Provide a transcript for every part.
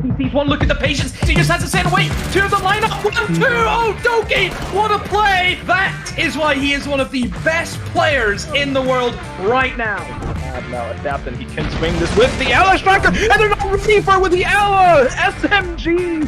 He sees one look at the patience. He just has to send away two of the lineup. 1, 2. Oh, Doki! What a play! That is why he is one of the best players in the world right now. Now adapt and he can swing this with the Ella Striker, and they're not ready for it with the Ella SMG.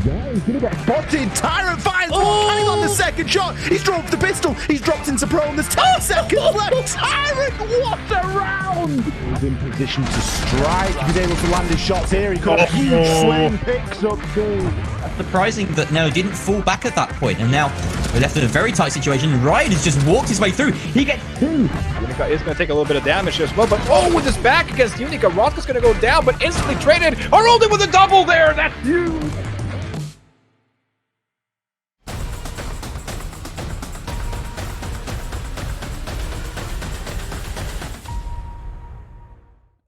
Yeah, he's gonna get spotted. Tyrant fires one on the second shot. He's dropped the pistol. He's dropped into prone. There's 10 seconds left. Tyrant, what a round! He's in position to strike. He's able to land his shots here. He got a huge slam, picks up two. Surprising that no, didn't fall back at that point, and now we're left in a very tight situation. Ryan has just walked his way through. He gets two. Unica is going to take a little bit of damage as well, but oh, with his back against Unica, Rothko's going to go down, but instantly traded. Aroldi with a double there. That's huge.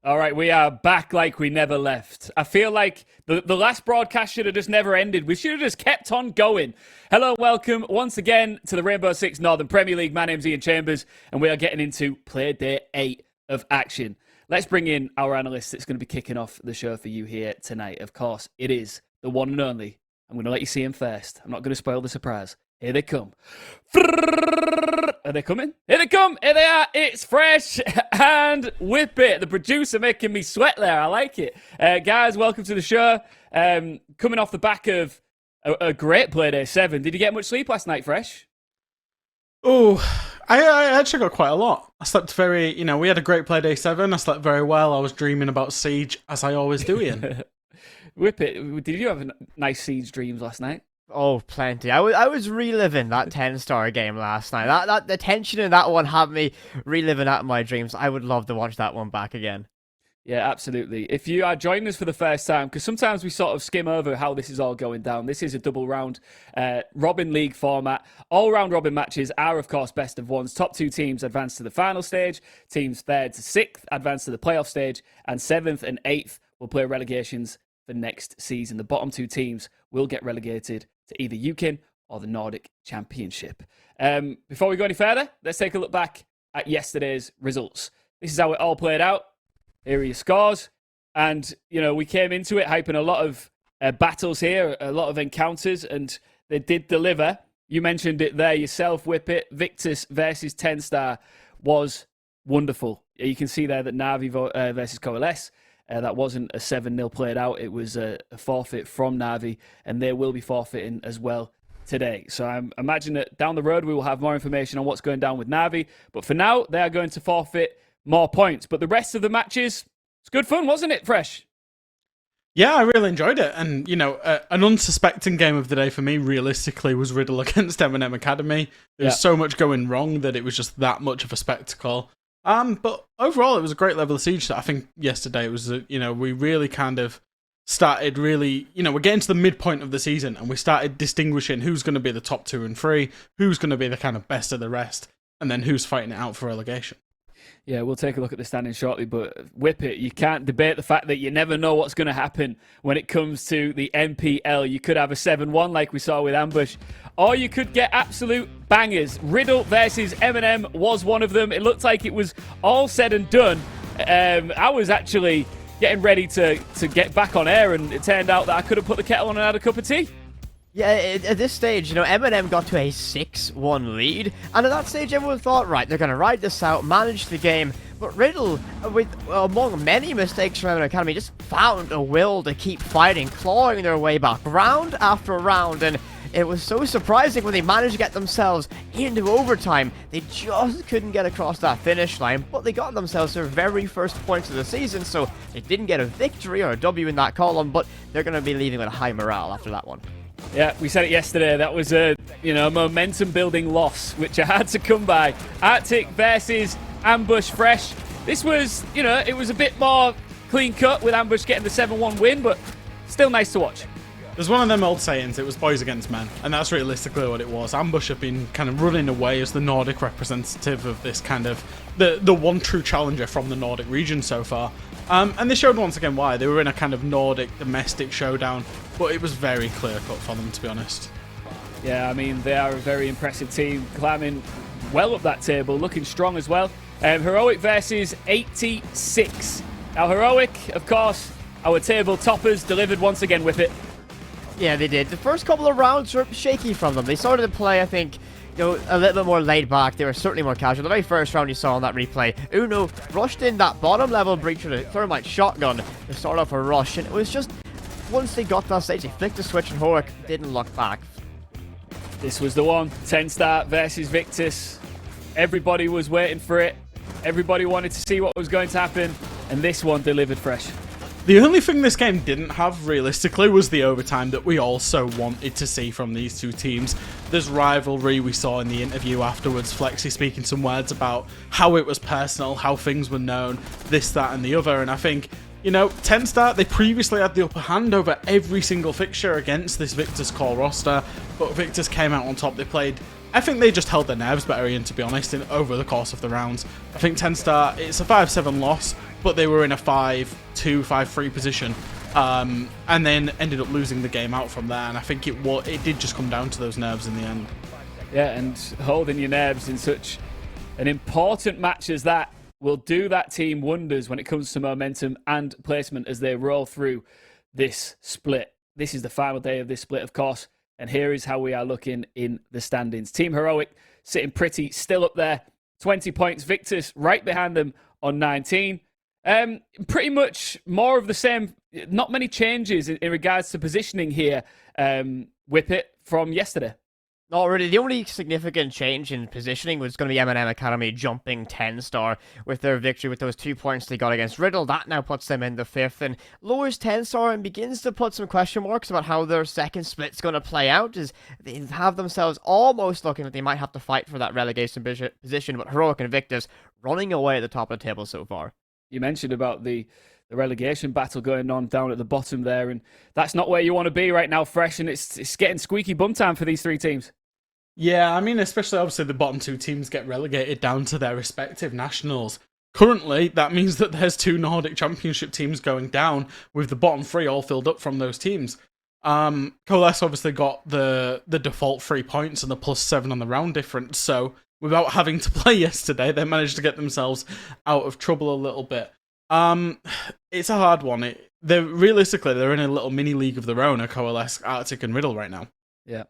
All right, we are back like we never left. I feel like the last broadcast should have just never ended. We should have just kept on going. Hello, welcome once again to the Rainbow Six Northern Premier League. My name's Ian Chambers, and we are getting into Playday 8 of action. Let's bring in our analyst that's going to be kicking off the show for you here tonight. Of course, it is the one and only. I'm going to let you see him first. I'm not going to spoil the surprise. Here they come. Are they coming? Here they come. Here they are. It's Fresh and Whip It. The producer making me sweat there. I like it. Guys, welcome to the show. Coming off the back of a great Playday 7. Did you get much sleep last night, Fresh? Oh, I actually got quite a lot. I slept very, we had a great Playday 7. I slept very well. I was dreaming about Siege, as I always do, Ian. Whip It, did you have nice Siege dreams last night? Oh, plenty. I was reliving that TENSTAR game last night. That the tension in that one had me reliving that in my dreams. I would love to watch that one back again. Yeah, absolutely. If you are joining us for the first time, because sometimes we sort of skim over how this is all going down. This is a double round Robin League format. All round Robin matches are, of course, best of ones. Top 2 teams advance to the final stage. Teams 3rd to 6th advance to the playoff stage. And 7th and 8th will play relegations for next season. The bottom 2 teams will get relegated to either UKIN or the Nordic Championship. Before we go any further, let's take a look back at yesterday's results. This is how it all played out. Here are your scores. And, we came into it hyping a lot of battles here, a lot of encounters, and they did deliver. You mentioned it there yourself, Whip It. Victus versus TENSTAR was wonderful. You can see there that NAVI versus Coalesce That wasn't a 7-0 played out. It was a forfeit from NAVI, and they will be forfeiting as well today. So I imagine that down the road we will have more information on what's going down with NAVI. But for now, they are going to forfeit more points. But the rest of the matches, it's good fun, wasn't it, Fresh? Yeah, I really enjoyed it. And, you know, an unsuspecting game of the day for me, realistically, was Riddle against MNM Academy. There's so much going wrong that it was just that much of a spectacle. But overall, it was a great level of siege. I think yesterday it was, you know, we really kind of started really, you know, we're getting to the midpoint of the season and we started distinguishing who's going to be the top 2 and 3, who's going to be the kind of best of the rest, and then who's fighting it out for relegation. Yeah, we'll take a look at the standings shortly, but Whip It, you can't debate the fact that you never know what's going to happen when it comes to the NPL. You could have a 7-1 like we saw with Ambush, or you could get absolute bangers. Riddle versus MNM was one of them. It looked like it was all said and done. I was actually getting ready to get back on air, and it turned out that I could have put the kettle on and had a cup of tea. Yeah, at this stage, you know, MNM got to a 6-1 lead, and at that stage everyone thought, right, they're going to ride this out, manage the game, but Riddle, with among many mistakes from MNM Academy, just found a will to keep fighting, clawing their way back, round after round, and it was so surprising when they managed to get themselves into overtime. They just couldn't get across that finish line, but they got themselves their very first points of the season, so they didn't get a victory or a W in that column, but they're going to be leaving with a high morale after that one. Yeah, we said it yesterday. That was a, you know, momentum-building loss, which I had to come by. RCTIC versus Ambush Fresh. This was, you know, it was a bit more clean-cut with Ambush getting the 7-1 win, but still nice to watch. There's one of them old sayings, it was boys against men, and that's realistically what it was. Ambush have been kind of running away as the Nordic representative of this kind of, the one true challenger from the Nordic region so far. And they showed once again why. They were in a kind of Nordic domestic showdown, but it was very clear-cut for them, to be honest. Yeah, I mean, they are a very impressive team, climbing well up that table, looking strong as well. Heroic versus 86. Now, Heroic, of course, our table toppers, delivered once again with it. Yeah, they did. The first couple of rounds were shaky from them. They started to play, I think, you know, a little bit more laid back. They were certainly more casual. The very first round you saw on that replay, Uno rushed in that bottom level breach with a thermite shotgun to start off a rush, and it was just, once they got to that stage, they flicked the switch and Heroic didn't look back. This was the one. TENSTAR versus Victus. Everybody was waiting for it. Everybody wanted to see what was going to happen, and this one delivered fresh. The only thing this game didn't have, realistically, was the overtime that we also wanted to see from these two teams. There's rivalry we saw in the interview afterwards, Flexi speaking some words about how it was personal, how things were known, this, that, and the other, and I think, you know, TENSTAR, they previously had the upper hand over every single fixture against this Victus core roster, but Victus came out on top. They played, I think they just held their nerves better, Ian, to be honest, over the course of the rounds. I think TENSTAR, it's a 5-7 loss, but they were in a 5-2, 5-3 position, and then ended up losing the game out from there, and I think it did just come down to those nerves in the end. Yeah, and holding your nerves in such an important match as that will do that team wonders when it comes to momentum and placement as they roll through this split. This is the final day of this split, of course, and here is how we are looking in the standings. Team Heroic sitting pretty still up there, 20 points. Victus right behind them on 19. Pretty much more of the same, not many changes in regards to positioning here, Whip It, from yesterday. Not really. The only significant change in positioning was going to be MNM Academy jumping TENSTAR with their victory with those 2 points they got against Riddle. That now puts them in the 5th and lowers TENSTAR and begins to put some question marks about how their second split's going to play out, as they have themselves almost looking like they might have to fight for that relegation position, but Heroic and Victus running away at the top of the table so far. You mentioned about the relegation battle going on down at the bottom there, and that's not where you want to be right now, Fresh, and it's getting squeaky bum time for these three teams. Yeah, I mean, especially obviously the bottom two teams get relegated down to their respective nationals. Currently, that means that there's 2 Nordic Championship teams going down, with the bottom 3 all filled up from those teams. Coalesce obviously got the default 3 points and the +7 on the round difference, so without having to play yesterday, they managed to get themselves out of trouble a little bit. It's a hard one. Realistically, they're in a little mini league of their own, Coalesce, RCTIC, and Riddle right now. Yeah.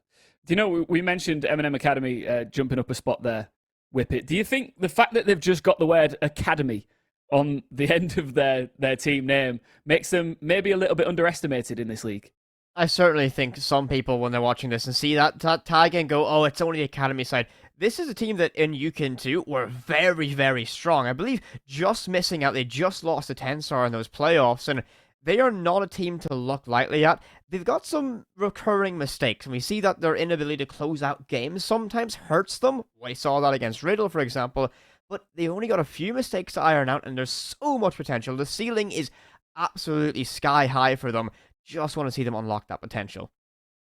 Do you know, we mentioned MNM Academy jumping up a spot there, Whip It. Do you think the fact that they've just got the word Academy on the end of their team name makes them maybe a little bit underestimated in this league. I certainly think some people, when they're watching this and see that tag and go, oh, it's only the Academy side. This is a team that in UKIN 2 were very, very strong. I believe just missing out, they just lost to TENSTAR in those playoffs, and they are not a team to look lightly at. They've got some recurring mistakes, and we see that their inability to close out games sometimes hurts them. We saw that against Riddle, for example, but they only got a few mistakes to iron out, and there's so much potential. The ceiling is absolutely sky high for them. Just want to see them unlock that potential.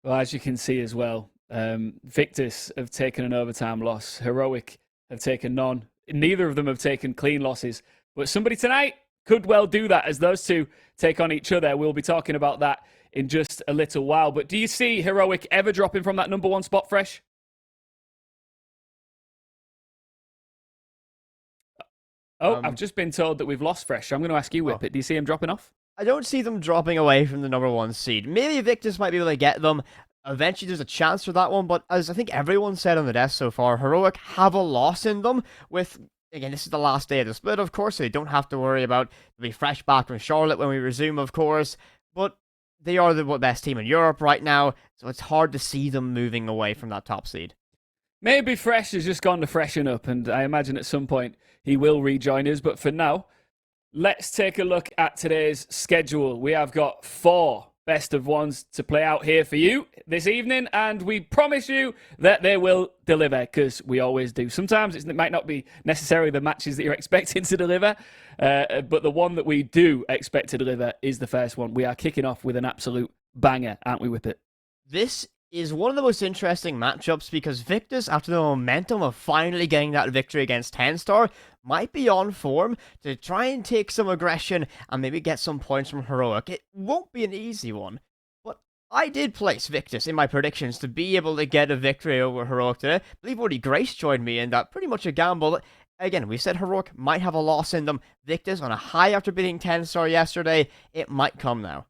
Well, as you can see as well, Victus have taken an overtime loss. Heroic have taken none. Neither of them have taken clean losses. But somebody tonight could well do that as those two take on each other. We'll be talking about that in just a little while. But do you see Heroic ever dropping from that #1 spot, Fresh? Oh, I've just been told that we've lost Fresh. I'm going to ask you, Whippet. Do you see him dropping off? I don't see them dropping away from the #1 seed. Maybe Victus might be able to get them. Eventually, there's a chance for that one, but as I think everyone said on the desk so far, Heroic have a loss in them with, again, this is the last day of the split, of course, so they don't have to worry about be fresh back from Charlotte when we resume, of course, but they are the best team in Europe right now, so it's hard to see them moving away from that top seed. Maybe Fresh has just gone to freshen up, and I imagine at some point he will rejoin us, but for now, let's take a look at today's schedule. We have got 4 best of ones to play out here for you this evening, and we promise you that they will deliver, because we always do. Sometimes it might not be necessarily the matches that you're expecting to deliver, but the one that we do expect to deliver is the first one. We are kicking off with an absolute banger, aren't we, Whippet? This is one of the most interesting matchups because Victus, after the momentum of finally getting that victory against TENSTAR, might be on form to try and take some aggression and maybe get some points from Heroic. It won't be an easy one, but I did place Victus in my predictions to be able to get a victory over Heroic today. I believe Woody Grace joined me in that. Pretty much a gamble. Again, we said Heroic might have a loss in them. Victus on a high after beating TENSTAR yesterday. It might come now.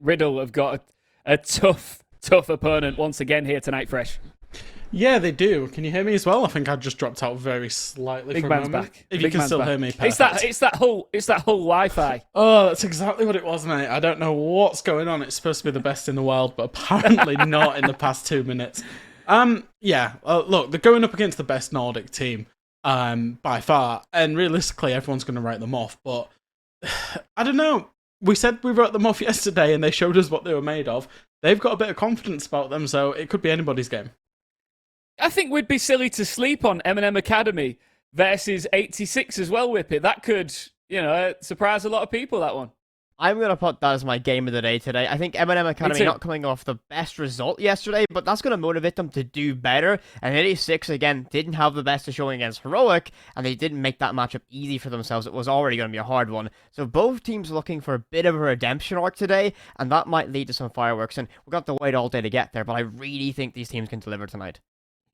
Riddle have got a tough opponent once again here tonight, Fresh. Yeah, they do. Can you hear me as well? I think I just dropped out very slightly Big for a man's moment. back. If Big you can man's still back. hear me, perfect. It's that whole Wi-Fi. Oh, that's exactly what it was, mate. I don't know what's going on. It's supposed to be the best in the world, but apparently not in the past 2 minutes. Look, they're going up against the best Nordic team by far, and realistically, everyone's going to write them off, but I don't know. We said we wrote them off yesterday, and they showed us what they were made of. They've got a bit of confidence about them, so it could be anybody's game. I think we'd be silly to sleep on MNM Academy versus 86 as well, Whippet. That could, surprise a lot of people, that one. I'm going to put that as my game of the day today. I think MNM Academy not coming off the best result yesterday, but that's going to motivate them to do better. And 86, again, didn't have the best of showing against Heroic, and they didn't make that matchup easy for themselves. It was already going to be a hard one. So both teams looking for a bit of a redemption arc today, and that might lead to some fireworks. And we've got to wait all day to get there, but I really think these teams can deliver tonight.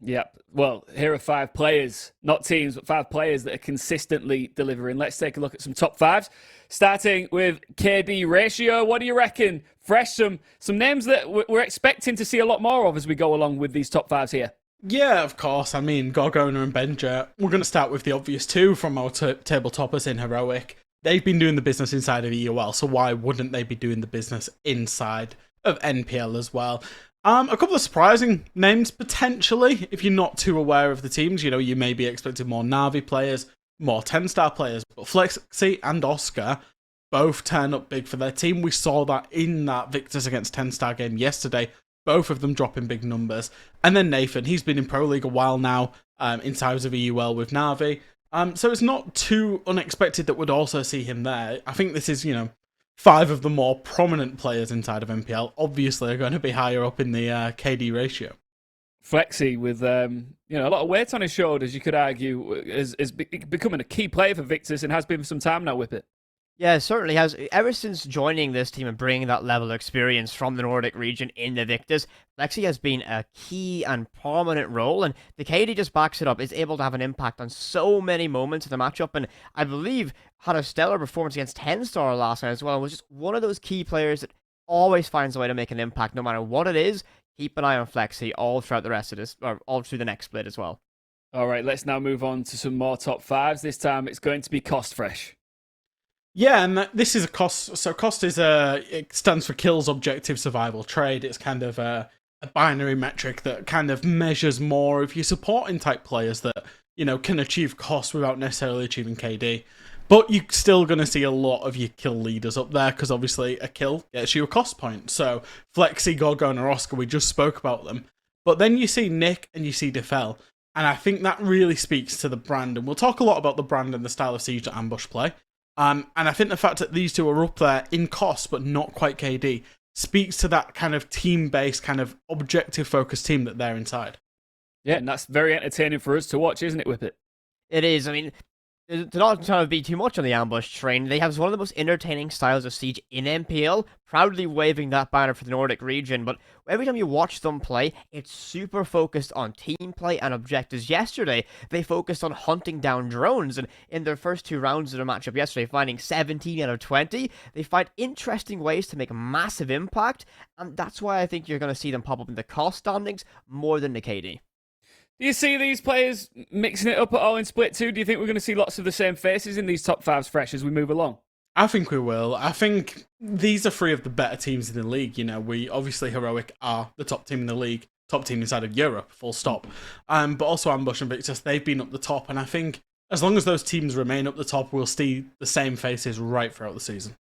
Yep. Well, here are 5 players, not teams, but 5 players that are consistently delivering. Let's take a look at some top 5s, starting with KD ratio. What do you reckon? Fresh, some names that we're expecting to see a lot more of as we go along with these top 5s here. Yeah, of course. I mean, Gorgona and Benja. We're going to start with the obvious 2 from our table toppers in Heroic. They've been doing the business inside of EUL, so why wouldn't they be doing the business inside of NPL as well? A couple of surprising names, potentially, if you're not too aware of the teams. You may be expecting more NAVI players, more TENSTAR players, but Flexi and Oscar both turn up big for their team. We saw that in that Victus against TENSTAR game yesterday, both of them dropping big numbers. And then Nathan, he's been in Pro League a while now, inside of EUL with NAVI. So it's not too unexpected that we'd also see him there. I think this is, 5 of the more prominent players inside of NPL obviously are going to be higher up in the KD ratio. Flexi with a lot of weight on his shoulders, you could argue, is becoming a key player for Victus and has been for some time now, Whippet. Yeah, it certainly has. Ever since joining this team and bringing that level of experience from the Nordic region in the Victus, Flexi has been a key and prominent role, and the KD just backs it up. Is able to have an impact on so many moments of the matchup, and I believe had a stellar performance against TENSTAR last night as well. Was just one of those key players that always finds a way to make an impact, no matter what it is. Keep an eye on Flexi all throughout the rest of this, or all through the next split as well. All right, let's now move on to some more top 5s. This time it's going to be cost fresh. Yeah, and this is a cost. So cost is it stands for kills, objective, survival, trade. It's kind of a binary metric that kind of measures more if you're supporting type players that, can achieve cost without necessarily achieving KD. But you're still going to see a lot of your kill leaders up there because obviously a kill gets you a cost point. So Flexi, Gorgon, or Oscar, we just spoke about them. But then you see Nick and you see Defel. And I think that really speaks to the brand. And we'll talk a lot about the brand and the style of Siege that Ambush play. And I think the fact that these two are up there in cost but not quite KD speaks to that kind of team-based, kind of objective-focused team that they're inside. Yeah, and that's very entertaining for us to watch, isn't it, Whippet? It is. I mean, to not try to be too much on the ambush train, they have one of the most entertaining styles of Siege in NPL, proudly waving that banner for the Nordic region, but every time you watch them play, it's super focused on team play and objectives. Yesterday, they focused on hunting down drones, and in their first 2 rounds of the matchup yesterday, finding 17 out of 20, they find interesting ways to make massive impact, and that's why I think you're going to see them pop up in the cost standings more than the KD. Do you see these players mixing it up at all in Split 2? Do you think we're going to see lots of the same faces in these top 5s fresh as we move along? I think we will. I think these are 3 of the better teams in the league. We obviously Heroic are the top team in the league, top team inside of Europe, full stop. But also Ambush and Victus, they've been up the top, and I think as long as those teams remain up the top, we'll see the same faces right throughout the season.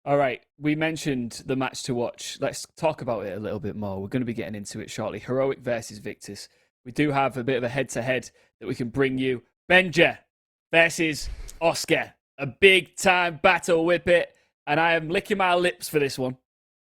All right, we mentioned the match to watch. Let's talk about it a little bit more. We're going to be getting into it shortly. Heroic versus Victus. We do have a bit of a head-to-head that we can bring you. Benja versus Oscar. A big-time battle, Whippet. And I am licking my lips for this one.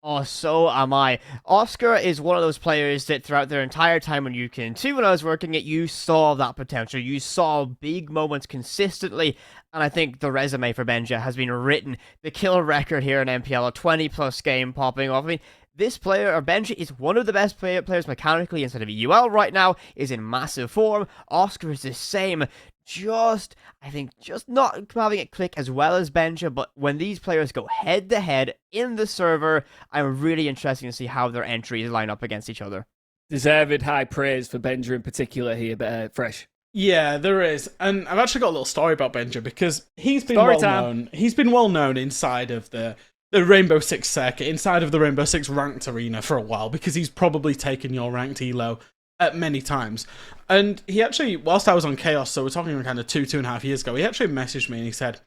Oh, so am I. Oscar is one of those players that throughout their entire time on UKIN2, when I was working it, you saw that potential. You saw big moments consistently, and I think the resume for Benja has been written. The kill record here in NPL, a 20-plus game popping off. I mean, this player, or Benja, is one of the best players mechanically inside of EUL right now, is in massive form. Oscar is the same. I think just not having it click as well as Benja, but when these players go head-to-head in the server, I'm really interested to see how their entries line up against each other. Deserved high praise for Benja in particular here, Fresh. Yeah, there is. And I've actually got a little story about Benja because he's been well known. He's been well known inside of the Rainbow Six circuit, inside of the Rainbow Six ranked arena for a while, because he's probably taken your ranked elo at many times. And he actually, whilst I was on Chaos, so we're talking kind of 2.5 years ago, he actually messaged me and he said,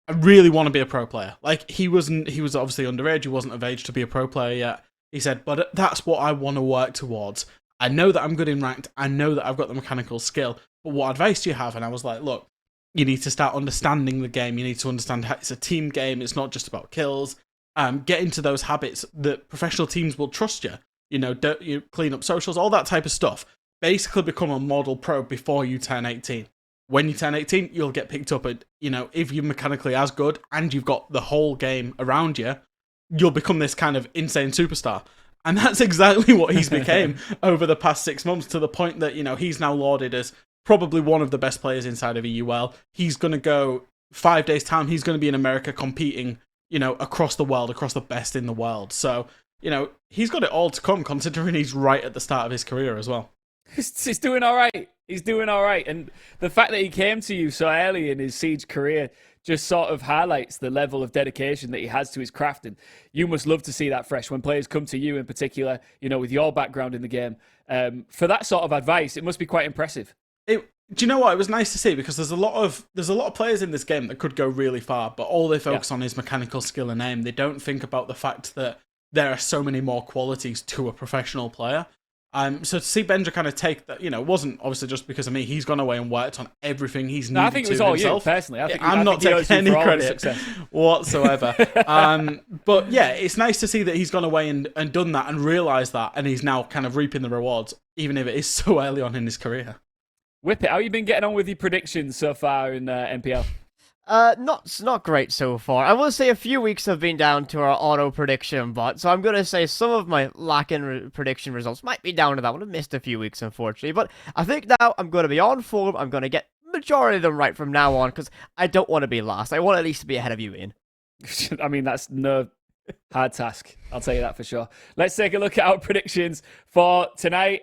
I really want to be a pro player. Like, he was obviously underage, he wasn't of age to be a pro player yet. He said, but that's what I want to work towards. I know that I'm good in ranked, I know that I've got the mechanical skill, but what advice do you have? And I was like, look, you need to start understanding the game, you need to understand how it's a team game, it's not just about kills. Get into those habits that professional teams will trust you. You clean up socials, all that type of stuff. Basically become a model pro before you turn 18. When you turn 18, you'll get picked up at, if you're mechanically as good and you've got the whole game around you, you'll become this kind of insane superstar. And that's exactly what he's became over the past 6 months, to the point that, he's now lauded as probably one of the best players inside of EUL. He's going to go 5 days' time, he's going to be in America competing across the world, across the best in the world. So, he's got it all to come, considering he's right at the start of his career as well. He's doing all right. He's doing all right. And the fact that he came to you so early in his Siege career just sort of highlights the level of dedication that he has to his craft. And you must love to see that, Fresh, when players come to you in particular, with your background in the game. For that sort of advice, it must be quite impressive. Do you know what? It was nice to see, because there's a lot of players in this game that could go really far, but all they focus on is mechanical skill and aim. They don't think about the fact that there are so many more qualities to a professional player. So to see Benja kind of take that, wasn't obviously just because of me. He's gone away and worked on everything he's needed to. I think it was all himself. You personally. I'm not taking any credit whatsoever. But yeah, it's nice to see that he's gone away and done that and realised that, and he's now kind of reaping the rewards, even if it is so early on in his career. Whippet, how you been getting on with your predictions so far in NPL? Not great so far. I will say a few weeks have been down to our auto prediction bot, so I'm gonna say some of my lacking prediction results might be down to that one. I've missed a few weeks, unfortunately, but I think now I'm gonna be on form. I'm gonna get majority of them right from now on, because I don't want to be last. I want at least to be ahead of you, Ian. I mean, that's no hard task. I'll tell you that for sure. Let's take a look at our predictions for tonight.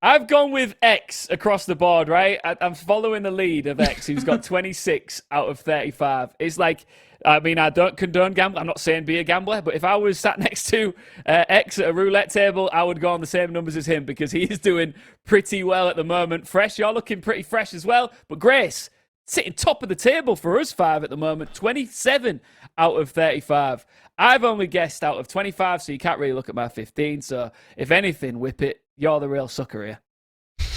I've gone with X across the board, right? I'm following the lead of X, who's got 26 out of 35. It's like, I mean, I don't condone gambling. I'm not saying be a gambler, but if I was sat next to X at a roulette table, I would go on the same numbers as him because he is doing pretty well at the moment. Fresh, you're looking pretty fresh as well. But Grace, sitting top of the table for us five at the moment, 27 out of 35. I've only guessed out of 25, so you can't really look at my 15. So if anything, whip it. You're the real sucker here.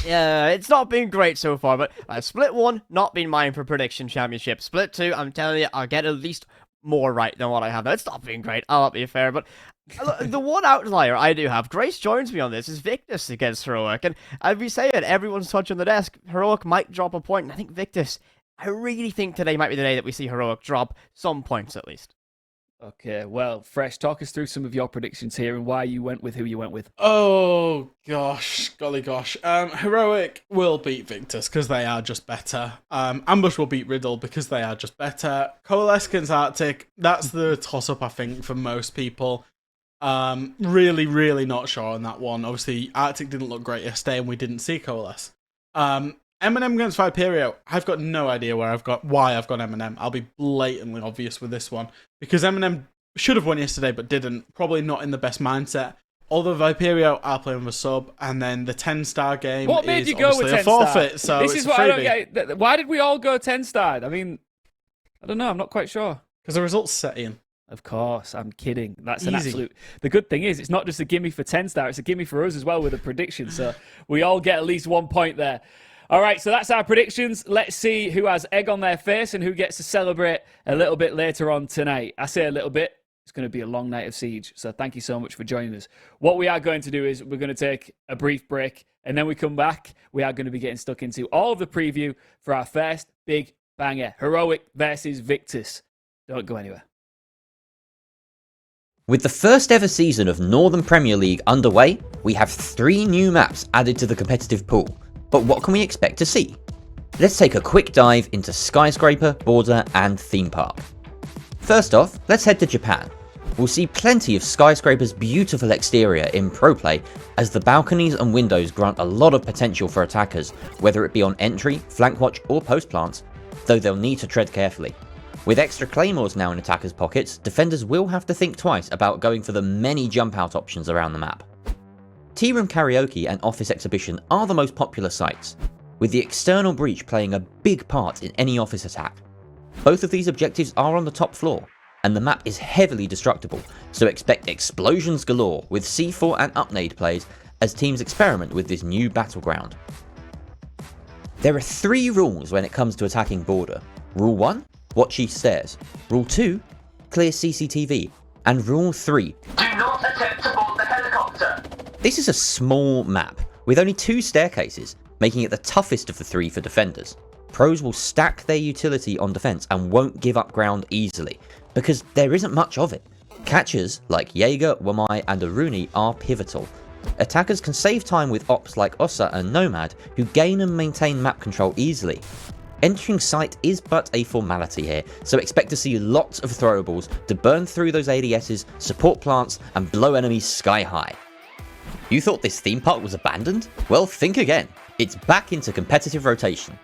Yeah, it's not been great so far, but Split 1, not been mine for prediction championship. Split 2, I'm telling you, I'll get at least more right than what I have. It's not been great, I'll not be fair, but the one outlier I do have, Grace joins me on this, is Victus against Heroic. And I'd be saying, everyone's touching the desk, Heroic might drop a point, and I think Victus, I really think today might be the day that we see Heroic drop some points at least. Okay, well, Fresh, talk us through some of your predictions here and why you went with who you went with. Oh, gosh. Golly gosh. Heroic will beat Victus because they are just better. Ambush will beat Riddle because they are just better. Coalesce against RCTIC, that's the toss-up, I think, for most people. Really, really not sure on that one. Obviously, RCTIC didn't look great yesterday and we didn't see Coalesce. MNM against Viperio, I've got no idea why I've got MNM. I'll be blatantly obvious with this one. Because MNM should have won yesterday but didn't. Probably not in the best mindset. Although Viperio are playing with a sub, and then the TENSTAR game what made is you go with obviously a forfeit, so this it's is a what I don't freebie. get. Why did we all go TENSTAR? I mean, I don't know. I'm not quite sure. Because the results set in. Of course, I'm kidding. That's an Easy. absolute... The good thing is, it's not just a gimme for TENSTAR, it's a gimme for us as well with a prediction. So we all get at least 1 point there. All right, so that's our predictions. Let's see who has egg on their face and who gets to celebrate a little bit later on tonight. I say a little bit. It's going to be a long night of Siege, so thank you so much for joining us. What we are going to do is we're going to take a brief break, and then we come back. We are going to be getting stuck into all of the preview for our first big banger, Heroic versus Victus. Don't go anywhere. With the first ever season of Northern Premier League underway, we have 3 new maps added to the competitive pool. But what can we expect to see? Let's take a quick dive into Skyscraper, Border and Theme Park. First off, let's head to Japan. We'll see plenty of Skyscraper's beautiful exterior in pro play, as the balconies and windows grant a lot of potential for attackers, whether it be on entry, flank watch or post plants, though they'll need to tread carefully. With extra claymores now in attackers' pockets, defenders will have to think twice about going for the many jump out options around the map. Tea Room Karaoke and Office Exhibition are the most popular sites, with the external breach playing a big part in any office attack. Both of these objectives are on the top floor, and the map is heavily destructible, so expect explosions galore with C4 and upnade plays as teams experiment with this new battleground. There are 3 rules when it comes to attacking Border. Rule 1, watch each stairs. Rule 2, clear CCTV. And Rule 3, do not attempt to board the helicopter. This is a small map, with only 2 staircases, making it the toughest of the 3 for defenders. Pros will stack their utility on defense and won't give up ground easily, because there isn't much of it. Catchers like Jaeger, Wamai and Aruni are pivotal. Attackers can save time with ops like Ossa and Nomad, who gain and maintain map control easily. Entering site is but a formality here, so expect to see lots of throwables to burn through those ADSs, support plants and blow enemies sky high. You thought this theme park was abandoned? Well, think again. It's back into competitive rotation.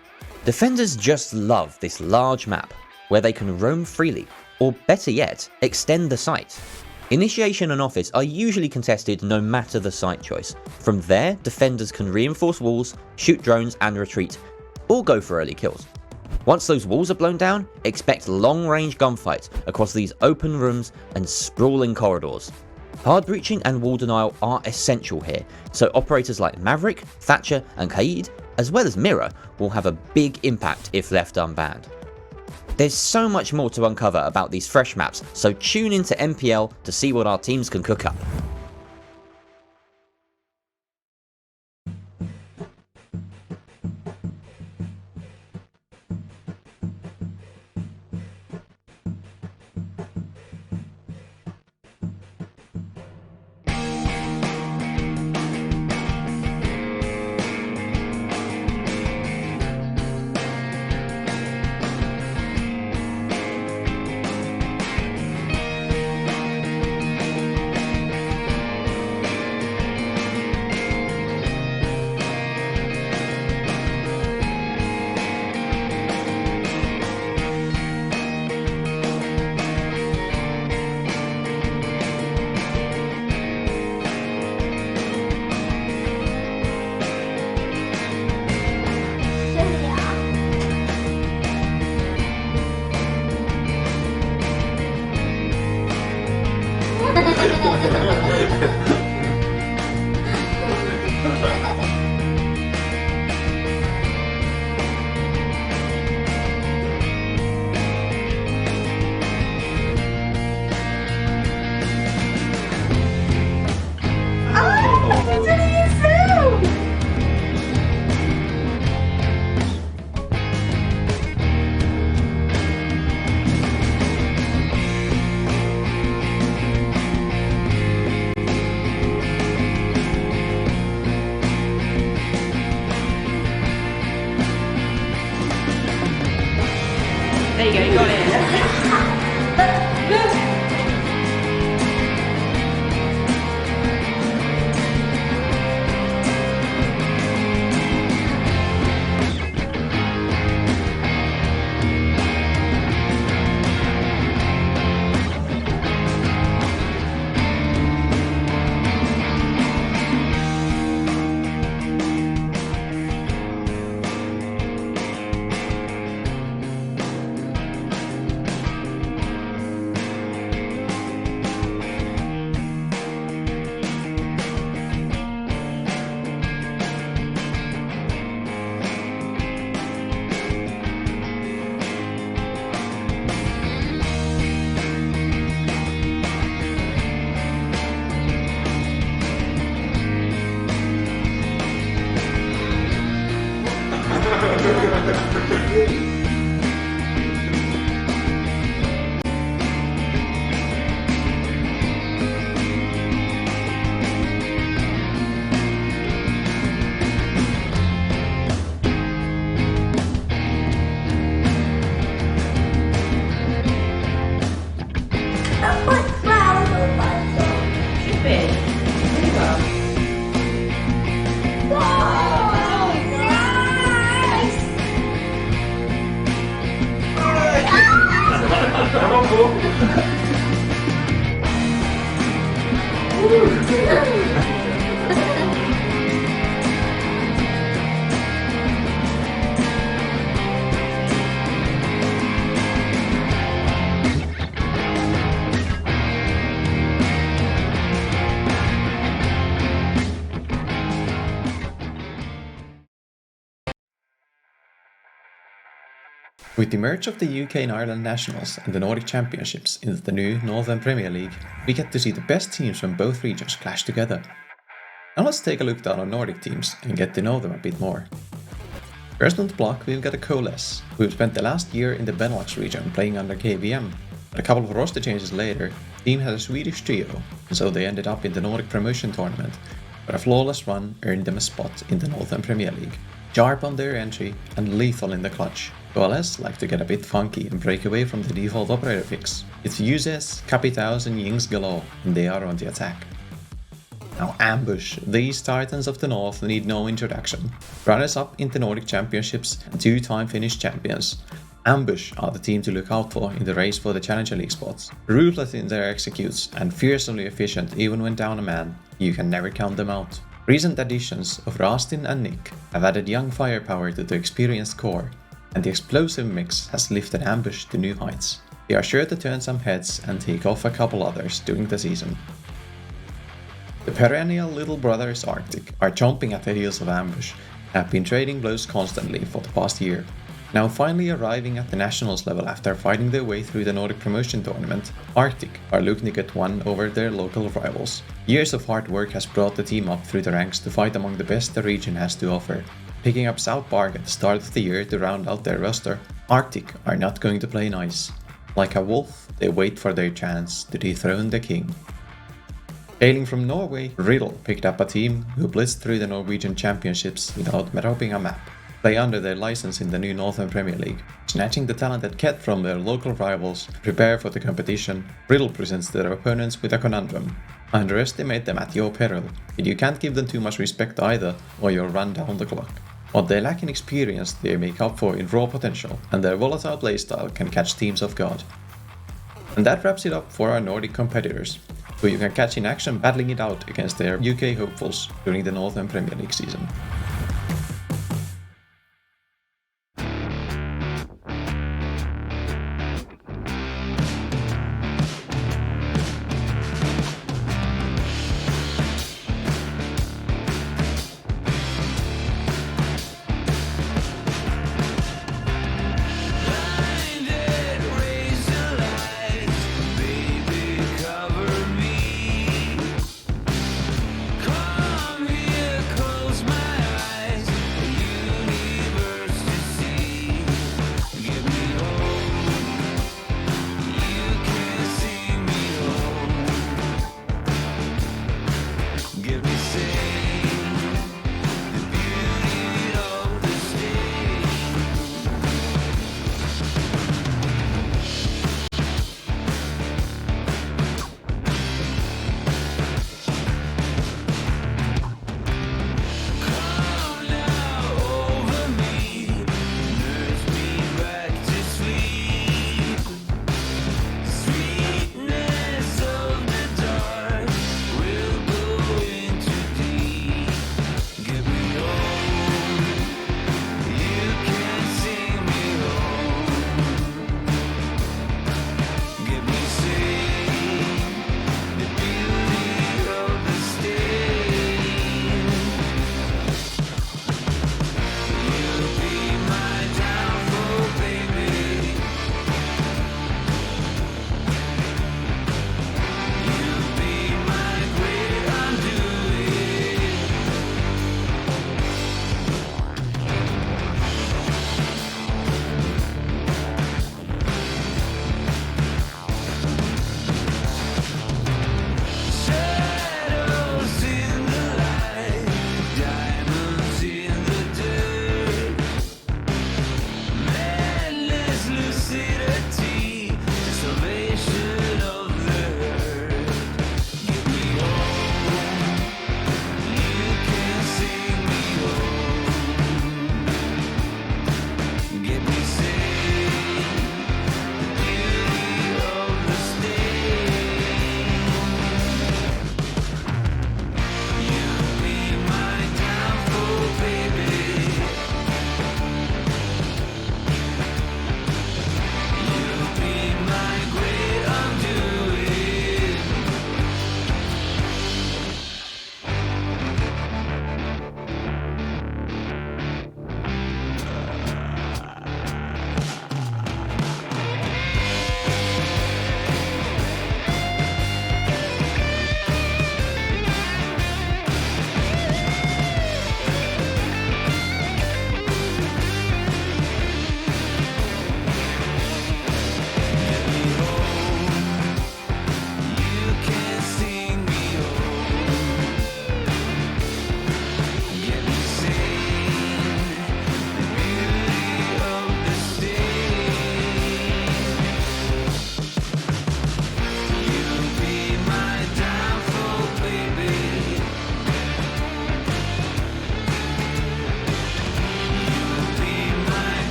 Defenders just love this large map, where they can roam freely, or better yet, extend the site. Initiation and Office are usually contested no matter the site choice. From there, defenders can reinforce walls, shoot drones and retreat, or go for early kills. Once those walls are blown down, expect long-range gunfights across these open rooms and sprawling corridors. Hard breaching and wall denial are essential here, so operators like Maverick, Thatcher and Kaid, as well as Mirror, will have a big impact if left unbanned. There's so much more to uncover about these fresh maps, so tune into NPL to see what our teams can cook up. There you go, you got it. With the merge of the UK and Ireland Nationals and the Nordic Championships into the new Northern Premier League, we get to see the best teams from both regions clash together. Now let's take a look down on Nordic teams and get to know them a bit more. First on the block we've got a Coalesce, who have spent the last year in the Benelux region playing under KBM, but a couple of roster changes later, the team had a Swedish trio, and so they ended up in the Nordic Promotion Tournament, where a flawless run earned them a spot in the Northern Premier League. Sharp on their entry and lethal in the clutch, Coalesce like to get a bit funky and break away from the default operator fix. It's Fuses, Capitaos and Yings galore, and they are on the attack. Now Ambush, these titans of the north need no introduction. Runners up in the Nordic Championships and two-time Finnish champions. Ambush are the team to look out for in the race for the Challenger League spots. Ruthless in their executes and fearsomely efficient even when down a man, you can never count them out. Recent additions of Rastin and Nick have added young firepower to the experienced core, and the explosive mix has lifted Ambush to new heights. They are sure to turn some heads and take off a couple others during the season. The perennial little brothers RCTIC are chomping at the heels of Ambush and have been trading blows constantly for the past year. Now finally arriving at the nationals level after fighting their way through the Nordic Promotion Tournament, RCTIC are looking to get one over their local rivals. Years of hard work has brought the team up through the ranks to fight among the best the region has to offer. Picking up South Park at the start of the year to round out their roster, RCTIC are not going to play nice. Like a wolf, they wait for their chance to dethrone the king. Hailing from Norway, Riddle picked up a team who blitzed through the Norwegian Championships without dropping a map. Play under their license in the new Northern Premier League. Snatching the talented Ket from their local rivals to prepare for the competition, Riddle presents their opponents with a conundrum. Underestimate them at your peril, but you can't give them too much respect either, or you'll run down the clock. What they lack in experience they make up for in raw potential, and their volatile playstyle can catch teams off guard. And that wraps it up for our Nordic competitors, who you can catch in action battling it out against their UK hopefuls during the Northern Premier League season.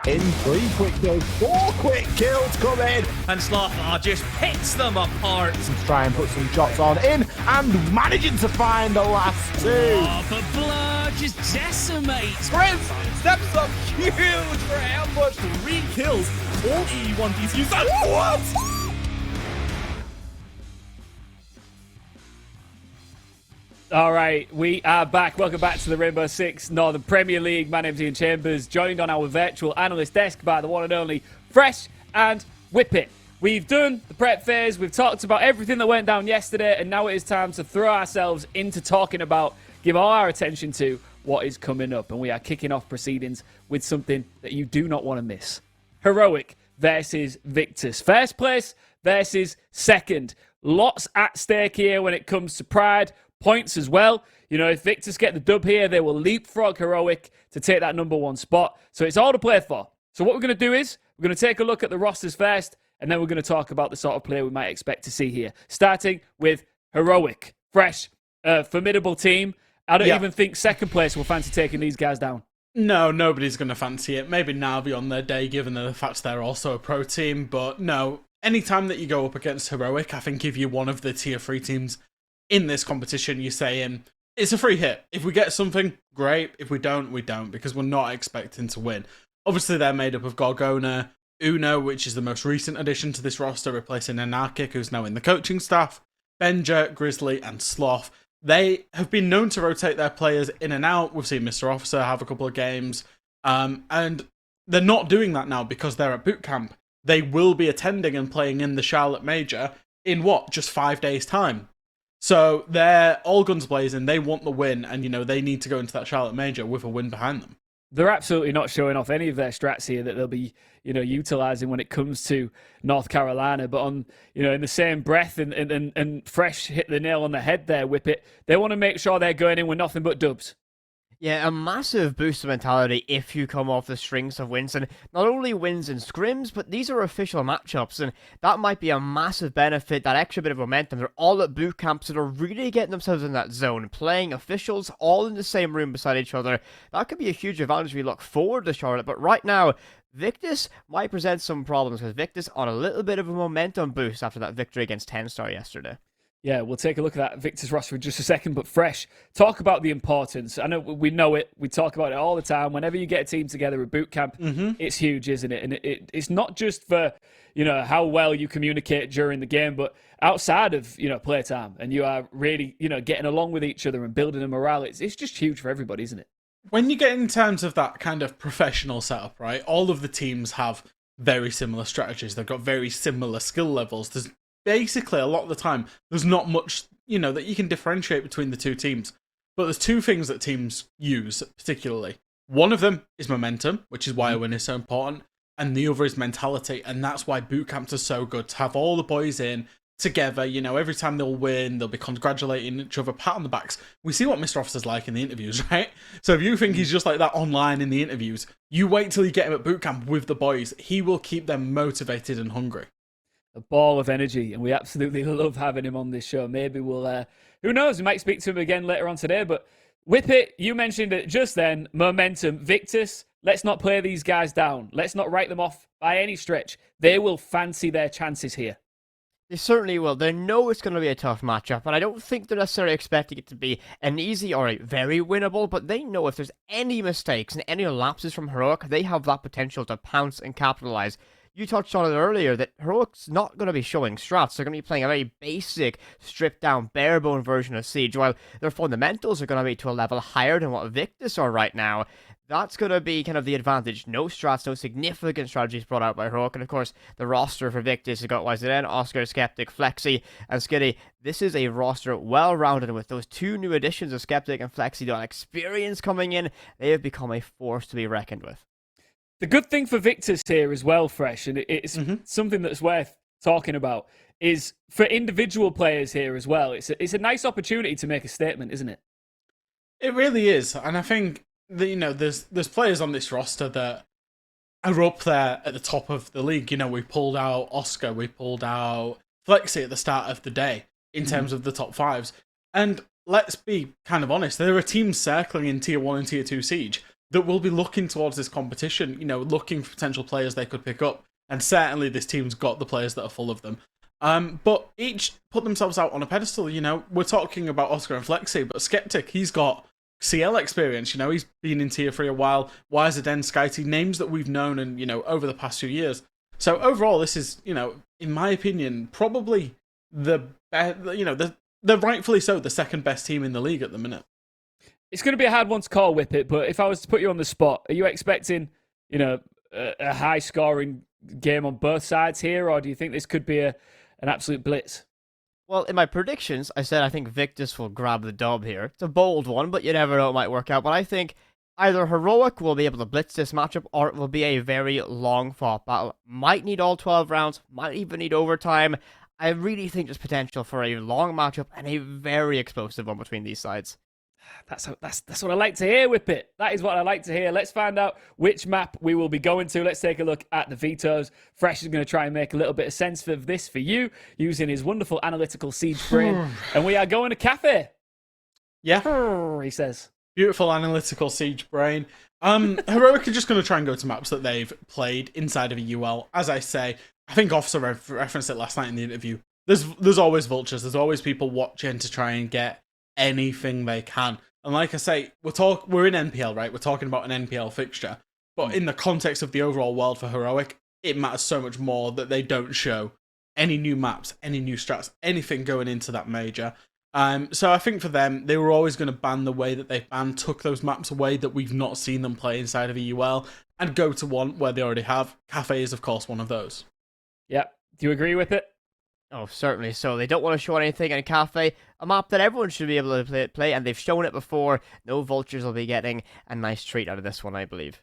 in 3 quick kills, 4 quick kills come in. And Slothar just picks them apart. Let's try and put some shots on in and managing to find the last 2. Oh, but Blur just decimates. Grizz steps up huge for ambush. 3 kills. All E1 DCs. What? All right, we are back. Welcome back to the Rainbow Six Northern Premier League. My name's Ian Chambers, joined on our virtual analyst desk by the one and only Fresh and Whippet. We've done the prep phase, we've talked about everything that went down yesterday, and now it is time to throw ourselves into talking about, give all our attention to what is coming up. And we are kicking off proceedings with something that you do not want to miss. Heroic versus Victus. First place versus second. Lots at stake here when it comes to pride. Points as well. You know, if Victus get the dub here, they will leapfrog Heroic to take that #1 spot. So it's all to play for. So what we're going to do is, we're going to take a look at the rosters first, and then we're going to talk about the sort of player we might expect to see here. Starting with Heroic. Fresh, formidable team. I don't even think second place will fancy taking these guys down. No, nobody's going to fancy it. Maybe NAVI on their day, given the fact they're also a pro team. But no, anytime that you go up against Heroic, I think if you're one of the tier 3 teams in this competition, you're saying, it's a free hit. If we get something, great. If we don't, we don't, because we're not expecting to win. Obviously, they're made up of Gorgona, Uno, which is the most recent addition to this roster, replacing Anarchic, who's now in the coaching staff, Benja, Grizzly, and Sloth. They have been known to rotate their players in and out. We've seen Mr. Officer have a couple of games, and they're not doing that now because they're at boot camp. They will be attending and playing in the Charlotte Major in just 5 days' time. So they're all guns blazing. They want the win, and they need to go into that Charlotte Major with a win behind them. They're absolutely not showing off any of their strats here that they'll be, utilizing when it comes to North Carolina. But on, in the same breath, and Fresh hit the nail on the head there, Whippet. They want to make sure they're going in with nothing but dubs. Yeah, a massive boost of mentality if you come off the strings of wins, and not only wins in scrims, but these are official matchups, and that might be a massive benefit, that extra bit of momentum. They're all at boot camp, so they're really getting themselves in that zone, playing officials all in the same room beside each other. That could be a huge advantage we look forward to Charlotte, but right now, Victus might present some problems, because Victus on a little bit of a momentum boost after that victory against TENSTAR yesterday. Yeah, we'll take a look at that Victus roster in just a second, but Fresh, talk about the importance. I know we know it. We talk about it all the time. Whenever you get a team together at boot camp, it's huge, isn't it? And it's not just for, how well you communicate during the game, but outside of, playtime, and you are really, getting along with each other and building a morale. It's just huge for everybody, isn't it? When you get in terms of that kind of professional setup, right, all of the teams have very similar strategies. They've got very similar skill levels. There's basically, a lot of the time, there's not much, that you can differentiate between the two teams. But there's 2 things that teams use, particularly. One of them is momentum, which is why a win is so important. And the other is mentality. And that's why boot camps are so good, to have all the boys in together. Every time they'll win, they'll be congratulating each other, pat on the backs. We see what Mr. Officer's like in the interviews, right? So if you think he's just like that online in the interviews, you wait till you get him at boot camp with the boys. He will keep them motivated and hungry. A ball of energy, and we absolutely love having him on this show. Maybe we'll, who knows, we might speak to him again later on today. But Whippet, you mentioned it just then, momentum. Victus, let's not play these guys down. Let's not write them off by any stretch. They will fancy their chances here. They certainly will. They know it's going to be a tough matchup, and I don't think they're necessarily expecting it to be an easy or a very winnable, but they know if there's any mistakes and any lapses from Heroic, they have that potential to pounce and capitalize. You touched on it earlier that Heroic's not going to be showing strats. They're going to be playing a very basic, stripped-down, bare-bone version of Siege, while their fundamentals are going to be to a level higher than what Victus are right now. That's going to be kind of the advantage. No strats, no significant strategies brought out by Heroic. And of course, the roster for Victus has got YZN, Oscar, Skeptic, Flexi, and Skitty. This is a roster well-rounded, and with those 2 new additions of Skeptic and Flexi, the experience coming in, they have become a force to be reckoned with. The good thing for Victus here as well, Fresh, and it's something that's worth talking about, is for individual players here as well. It's a nice opportunity to make a statement, isn't it? It really is, and I think that, there's players on this roster that are up there at the top of the league. We pulled out Oscar, we pulled out Flexi at the start of the day in terms of the top 5s, and let's be kind of honest, there are teams circling in Tier 1 and Tier 2 Siege that will be looking towards this competition, you know, looking for potential players they could pick up. And certainly this team's got the players that are full of them. But each put themselves out on a pedestal, you know. We're talking about Oscar and Flexi, but Skeptic, he's got CL experience, you know. He's been in Tier 3 a while. Wiserden, SkyT, names that we've known and, you know, over the past few years. So overall, this is, you know, in my opinion, probably the rightfully so, the second best team in the league at the minute. It's going to be a hard one to call, Whippet, but if I was to put you on the spot, are you expecting, you know, a high-scoring game on both sides here, or do you think this could be an absolute blitz? Well, in my predictions, I said I think Victus will grab the dub here. It's a bold one, but you never know, it might work out. But I think either Heroic will be able to blitz this matchup, or it will be a very long-fought battle. Might need all 12 rounds, might even need overtime. I really think there's potential for a long matchup and a very explosive one between these sides. That's what I like to hear, Whippet. That is what I like to hear. Let's find out which map we will be going to. Let's take a look at the vetoes. Fresh is going to try and make a little bit of sense of this for you using his wonderful analytical siege brain. And we are going to Cafe. Yeah. He says. Beautiful analytical siege brain. Heroic are just going to try and go to maps that they've played inside of a UL. As I say, I think Officer referenced it last night in the interview. There's always vultures. There's always people watching to try and get anything they can. And like I say, we're in NPL, right? We're talking about an NPL fixture. But in the context of the overall world for Heroic, it matters so much more that they don't show any new maps, any new strats, anything going into that major. So I think for them, they were always going to ban the way that they took those maps away that we've not seen them play inside of a UL, and go to one where they already have. Cafe is, of course, one of those. Yep. Do you agree with it? Oh, certainly so. They don't want to show anything in Cafe, a map that everyone should be able to play, and they've shown it before. No vultures will be getting a nice treat out of this one, I believe.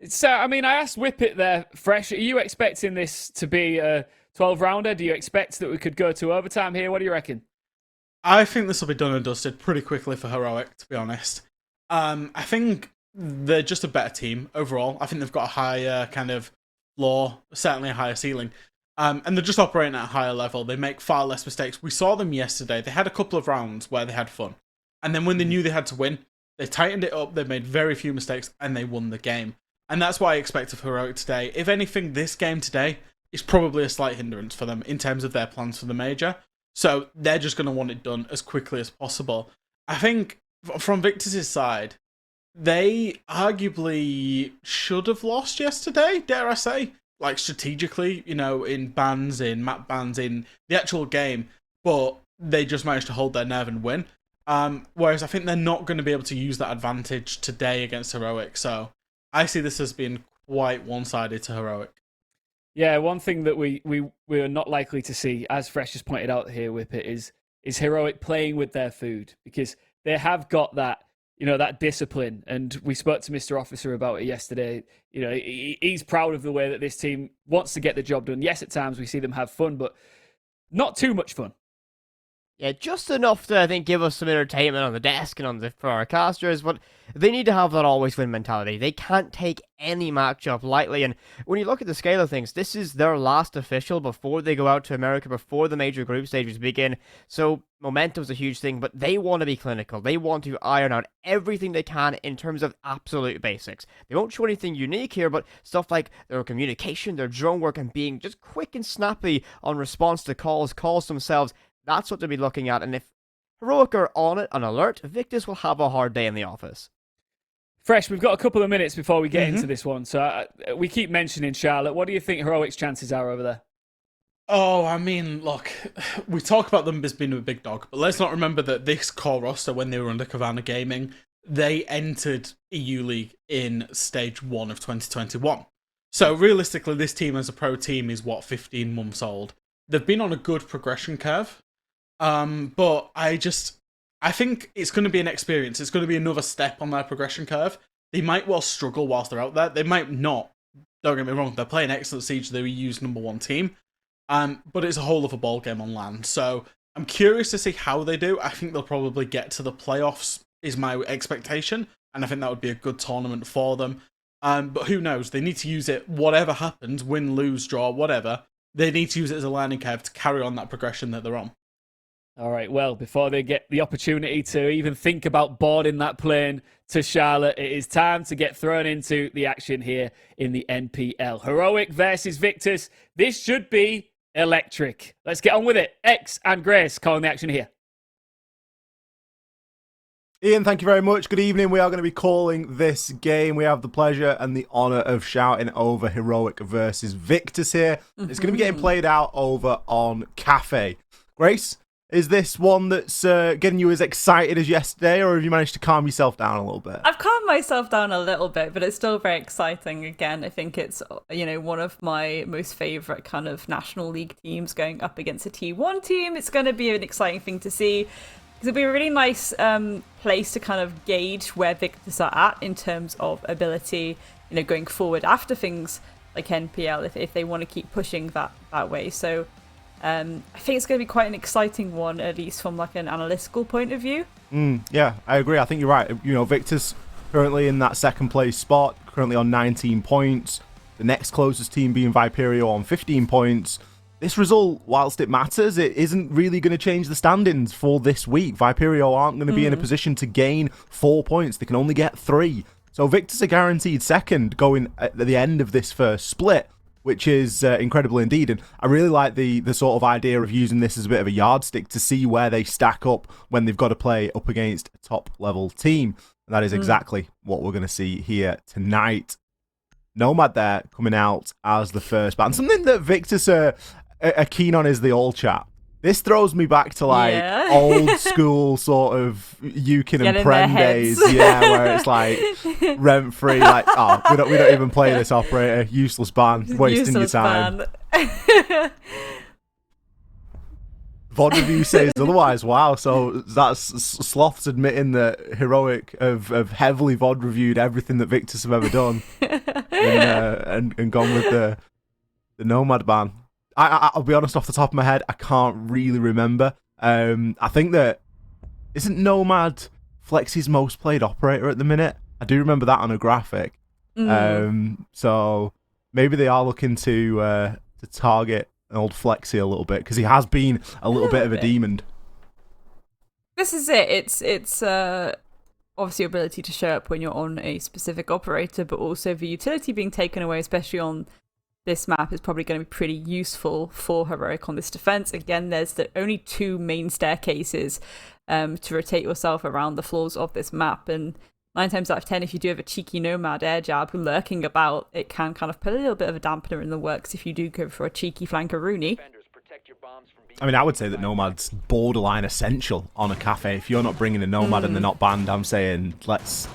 So, I mean, I asked Whippet there, Fresh, are you expecting this to be a 12-rounder? Do you expect that we could go to overtime here? What do you reckon? I think this will be done and dusted pretty quickly for Heroic, to be honest. I think they're just a better team overall. I think they've got a higher kind of floor, certainly a higher ceiling. And they're just operating at a higher level. They make far less mistakes. We saw them yesterday. They had a couple of rounds where they had fun. And then when they knew they had to win, they tightened it up, they made very few mistakes, and they won the game. And that's what I expect of Heroic today. If anything, this game today is probably a slight hindrance for them in terms of their plans for the major. So they're just going to want it done as quickly as possible. I think from Victus' side, they arguably should have lost yesterday, dare I say. Like strategically, you know, in bans, in map bans, in the actual game, but they just managed to hold their nerve and win. Whereas I think they're not going to be able to use that advantage today against Heroic. So I see this as being quite one-sided to Heroic. Yeah, one thing that we are not likely to see, as Fresh has pointed out here, Whippet, is Heroic playing with their food, because they have got that, you know, that discipline. And we spoke to Mr. Officer about it yesterday. You know, he's proud of the way that this team wants to get the job done. Yes, at times we see them have fun, but not too much fun. Yeah, just enough to, I think, give us some entertainment on the desk and for our casters, but they need to have that always win mentality. They can't take any matchup lightly, and when you look at the scale of things, this is their last official before they go out to America, before the major group stages begin, so momentum's a huge thing, but they want to be clinical. They want to iron out everything they can in terms of absolute basics. They won't show anything unique here, but stuff like their communication, their drone work, and being just quick and snappy on response to calls themselves. That's what they'll be looking at, and if Heroic are on it, on alert, Victus will have a hard day in the office. Fresh, we've got a couple of minutes before we get into this one, so we keep mentioning Charlotte. What do you think Heroic's chances are over there? Oh, I mean, look, we talk about them as being a big dog, but let's not remember that this core roster, when they were under Kavana Gaming, they entered EU League in stage 1 of 2021. So realistically, this team as a pro team is, 15 months old. They've been on a good progression curve. But I think it's going to be an experience. It's going to be another step on their progression curve. They might well struggle whilst they're out there. They might not. Don't get me wrong. They're playing excellent Siege. They're EU's #1 team. But it's a whole other ball game on land. So I'm curious to see how they do. I think they'll probably get to the playoffs is my expectation. And I think that would be a good tournament for them. But who knows? They need to use it. Whatever happens, win, lose, draw, whatever. They need to use it as a learning curve to carry on that progression that they're on. All right, well, before they get the opportunity to even think about boarding that plane to Charlotte, it is time to get thrown into the action here in the NPL. Heroic versus Victus. This should be electric. Let's get on with it. X and Grace calling the action here. Ian, thank you very much. Good evening. We are going to be calling this game. We have the pleasure and the honour of shouting over Heroic versus Victus here. It's going to be getting played out over on Cafe. Grace, is this one that's getting you as excited as yesterday, or have you managed to calm yourself down a little bit? I've calmed myself down a little bit, but it's still very exciting. Again, I think it's, you know, one of my most favourite kind of National League teams going up against a T1 team. It's going to be an exciting thing to see. It'll be a really nice place to kind of gauge where Victus are at in terms of ability, you know, going forward after things like NPL, if they want to keep pushing that way. So I think it's going to be quite an exciting one, at least from like an analytical point of view. Yeah, I agree. I think you're right. You know, Victus currently in that second place spot, currently on 19 points. The next closest team being Viperio on 15 points. This result, whilst it matters, it isn't really going to change the standings for this week. Viperio aren't going to be in a position to gain 4 points. They can only get 3. So Victus are guaranteed second going at the end of this first split, which is incredible indeed. And I really like the sort of idea of using this as a bit of a yardstick to see where they stack up when they've got to play up against a top-level team. And that is exactly what we're going to see here tonight. Nomad there coming out as the first band. Something that Victus are keen on is the all chat. This throws me back to like old school sort of Yukin and Prem days, where it's like rent free, like we don't even play this operator, useless ban, wasting your time. VOD review says otherwise. Wow, so that's Sloth's admitting that Heroic have heavily VOD reviewed everything that Victus have ever done, and gone with the Nomad ban. I'll be honest, off the top of my head, I can't really remember. I think that isn't Nomad Flex's most played operator at the minute. I do remember that on a graphic. So maybe they are looking to target an old Flexi a little bit, because he has been a little bit of a demon. This is it. It's obviously your ability to show up when you're on a specific operator, but also the utility being taken away, especially on this map, is probably going to be pretty useful for Heroic on this defense. Again, there's only 2 main staircases to rotate yourself around the floors of this map, and 9 times out of 10, if you do have a cheeky Nomad air jab lurking about, it can kind of put a little bit of a dampener in the works if you do go for a cheeky flanker-rooney. I mean, I would say that Nomad's borderline essential on a cafe. If you're not bringing a Nomad and they're not banned, I'm saying let's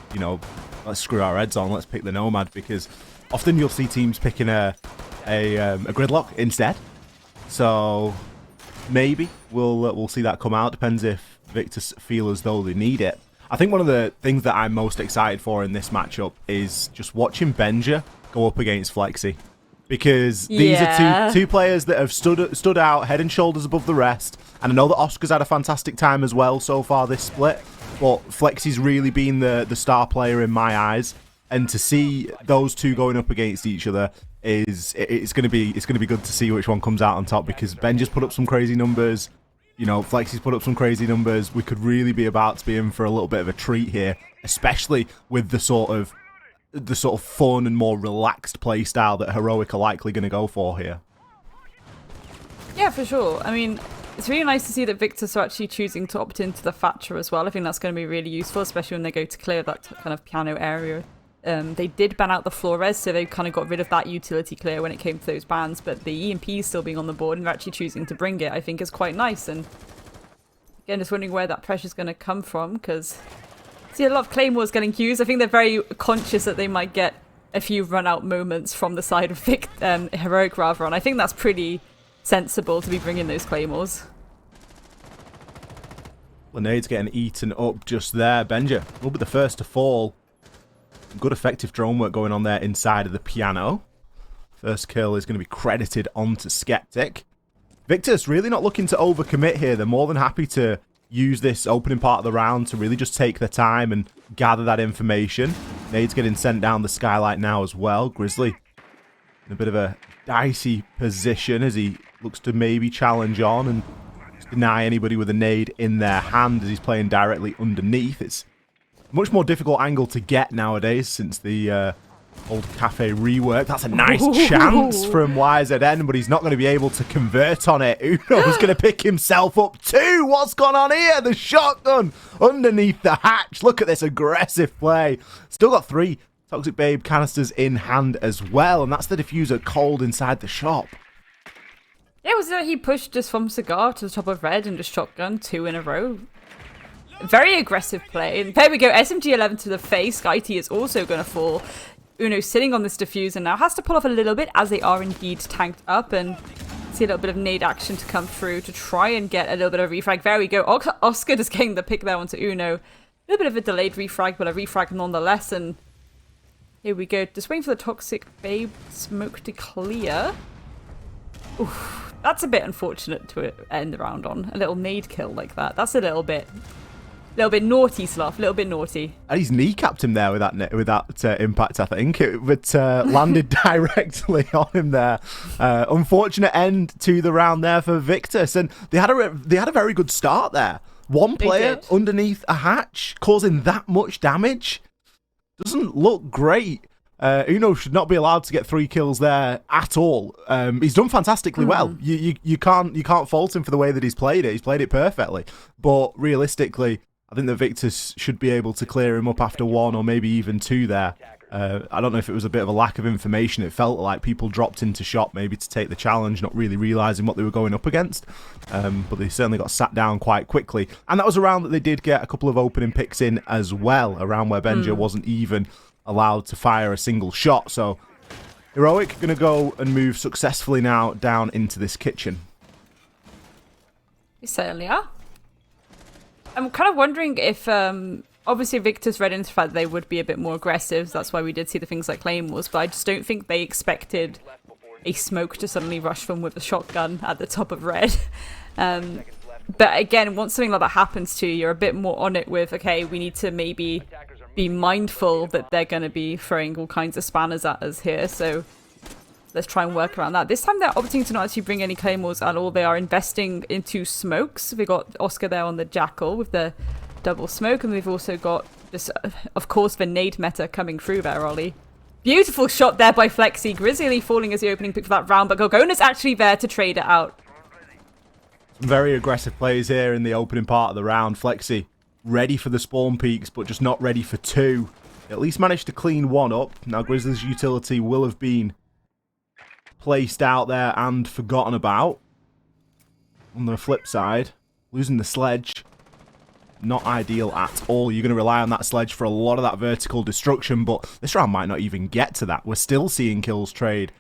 screw our heads on. Let's pick the Nomad, because often you'll see teams picking a gridlock instead. So maybe we'll see that come out. Depends if Victus feel as though they need it. I think one of the things that I'm most excited for in this matchup is just watching Benja go up against Flexi, because these are two players that have stood out head and shoulders above the rest. And I know that Oscar's had a fantastic time as well so far this split, but Flexi's really been the star player in my eyes. And to see those two going up against each other it's going to be good to see which one comes out on top, because Benja's put up some crazy numbers. You know, Flexi's put up some crazy numbers. We could really be about to be in for a little bit of a treat here, especially with the sort of fun and more relaxed play style that Heroic are likely going to go for here. Yeah, for sure. I mean, it's really nice to see that Victus are actually choosing to opt into the Thatcher as well. I think that's going to be really useful, especially when they go to clear that kind of piano area. They did ban out the Flores, so they kind of got rid of that utility clear when it came to those bans, but the EMP still being on the board and they're actually choosing to bring it, I think is quite nice. And again, just wondering where that pressure's going to come from, because I see a lot of Claymores getting used. I think they're very conscious that they might get a few run-out moments from the side of Heroic, rather, and I think that's pretty sensible to be bringing those Claymores. Lenade's getting eaten up just there. Benja will be the first to fall. Good effective drone work going on there inside of the piano. First kill is going to be credited onto Skeptic. Victus really not looking to overcommit here. They're more than happy to use this opening part of the round to really just take their time and gather that information. Nade's getting sent down the skylight now as well. Grizzly in a bit of a dicey position as he looks to maybe challenge on, and deny anybody with a nade in their hand as he's playing directly underneath. It's a much more difficult angle to get nowadays since the old cafe rework. That's a nice chance from YZN, but he's not going to be able to convert on it. Uno's going to pick himself up too. What's gone on here? The shotgun underneath the hatch. Look at this aggressive play. Still got 3 Toxic Babe canisters in hand as well, and that's the diffuser cold inside the shop. Yeah, was it he pushed just from Cigar to the top of Red and just shotgun 2 in a row? Very aggressive play. And there we go, SMG-11 to the face. SkyT is also going to fall. Uno sitting on this diffuser now, has to pull off a little bit as they are indeed tanked up, and see a little bit of nade action to come through to try and get a little bit of refrag. There we go, Oscar just getting the pick there onto Uno. A little bit of a delayed refrag, but a refrag nonetheless, and here we go. Just waiting for the Toxic Babe smoke to clear. Oof, that's a bit unfortunate to end the round on. A little nade kill like that. That's a little bit naughty, Sloth. A little bit naughty. And he's kneecapped him there with that impact, I think. But landed directly on him there. Unfortunate end to the round there for Victus. And they had a very good start there. One player underneath a hatch causing that much damage. Doesn't look great. Uno should not be allowed to get 3 kills there at all. He's done fantastically well. You can't fault him for the way that he's played it. He's played it perfectly. But realistically, I think that Victus should be able to clear him up after 1 or maybe even 2 there. I don't know if it was a bit of a lack of information. It felt like people dropped into shop maybe to take the challenge, not really realising what they were going up against. But they certainly got sat down quite quickly. And that was a round that they did get a couple of opening picks in as well, around where Benja wasn't even allowed to fire a single shot. So Heroic going to go and move successfully now down into this kitchen. You certainly are. I'm kind of wondering if, obviously Victus read into the fact that they would be a bit more aggressive. So that's why we did see the things like Claymores, but I just don't think they expected a smoke to suddenly rush them with a shotgun at the top of Red. But again, once something like that happens to you, you're a bit more on it with, okay, we need to maybe be mindful that they're going to be throwing all kinds of spanners at us here. So let's try and work around that. This time they're opting to not actually bring any Claymores at all. They are investing into smokes. We got Oscar there on the Jackal with the double smoke, and we've also got just, of course, the nade meta coming through there, Ollie. Beautiful shot there by Flexi. Grizzly falling as the opening pick for that round, but Gorgona's actually there to trade it out. Some very aggressive plays here in the opening part of the round. Flexi ready for the spawn peaks, but just not ready for 2. At least managed to clean 1 up. Now Grizzly's utility will have been placed out there and forgotten about. On the flip side, losing the sledge, not ideal at all. You're going to rely on that sledge for a lot of that vertical destruction, but this round might not even get to that. We're still seeing kills trade.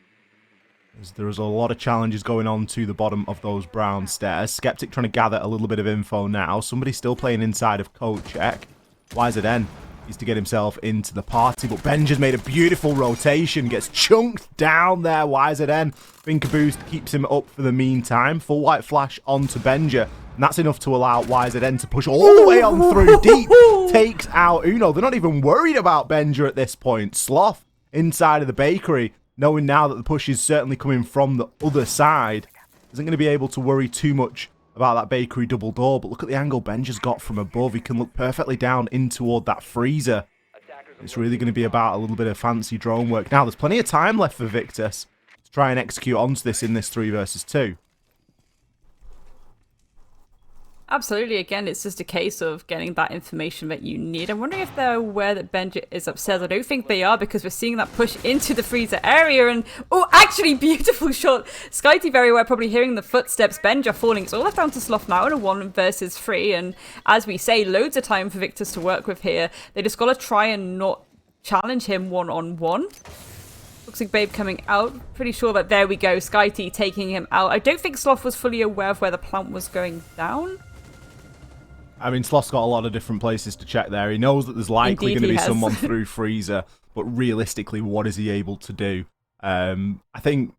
There's a lot of challenges going on to the bottom of those brown stairs. Skeptic trying to gather a little bit of info now. Somebody still playing inside of code check. YZN needs to get himself into the party, but Benja's made a beautiful rotation. Gets chunked down there. YZN. Finker boost keeps him up for the meantime. Full white flash onto Benja. And that's enough to allow YZN to push all the way on through deep. Takes out Uno. They're not even worried about Benja at this point. Sloth inside of the bakery, knowing now that the push is certainly coming from the other side, isn't going to be able to worry too much about that bakery double door. But look at the angle Benja's got from above. He can look perfectly down in toward that freezer. It's really going to be about a little bit of fancy drone work. Now, there's plenty of time left for Victus to try and execute onto this in this 3 versus 2. Absolutely. Again, it's just a case of getting that information that you need. I'm wondering if they're aware that Benja is upstairs. I don't think they are, because we're seeing that push into the freezer area. And, oh, actually, beautiful shot. SkyT very well, probably hearing the footsteps. Benja falling. It's all left down to Sloth now in a 1 versus 3. And as we say, loads of time for Victus to work with here. They just got to try and not challenge him one-on-one. Looks like Babe coming out. Pretty sure that there we go. SkyT taking him out. I don't think Sloth was fully aware of where the plant was going down. I mean, Sloth's got a lot of different places to check there. He knows that there's likely going to be someone through freezer, but realistically, what is he able to do? I think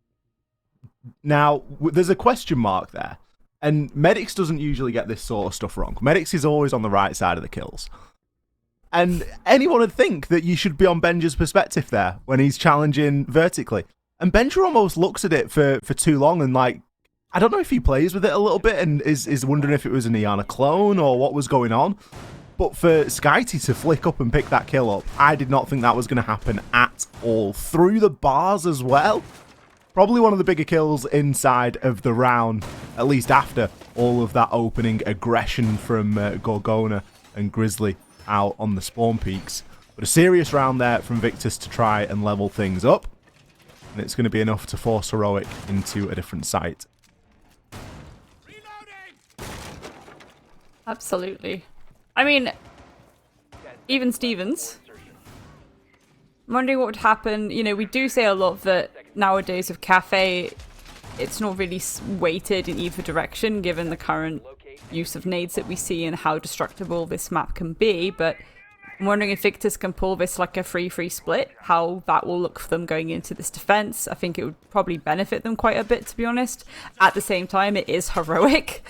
now there's a question mark there, and Medics doesn't usually get this sort of stuff wrong. Medics is always on the right side of the kills. And anyone would think that you should be on Benja's perspective there when he's challenging vertically. And Benja almost looks at it for too long and like I don't know if he plays with it a little bit and is wondering if it was an Iana clone or what was going on. But for Skyty to flick up and pick that kill up, I did not think that was going to happen at all. Through the bars as well. Probably one of the bigger kills inside of the round, at least after all of that opening aggression from Gorgona and Grizzly out on the spawn peaks. But a serious round there from Victus to try and level things up. And it's going to be enough to force Heroic into a different site. Absolutely. I mean, even Stevens. I'm wondering what would happen. You know, we do say a lot that nowadays with Cafe, it's not really weighted in either direction, given the current use of nades that we see and how destructible this map can be. But I'm wondering if Victus can pull this like a 3-3 split, how that will look for them going into this defense. I think it would probably benefit them quite a bit, to be honest. At the same time, it is Heroic.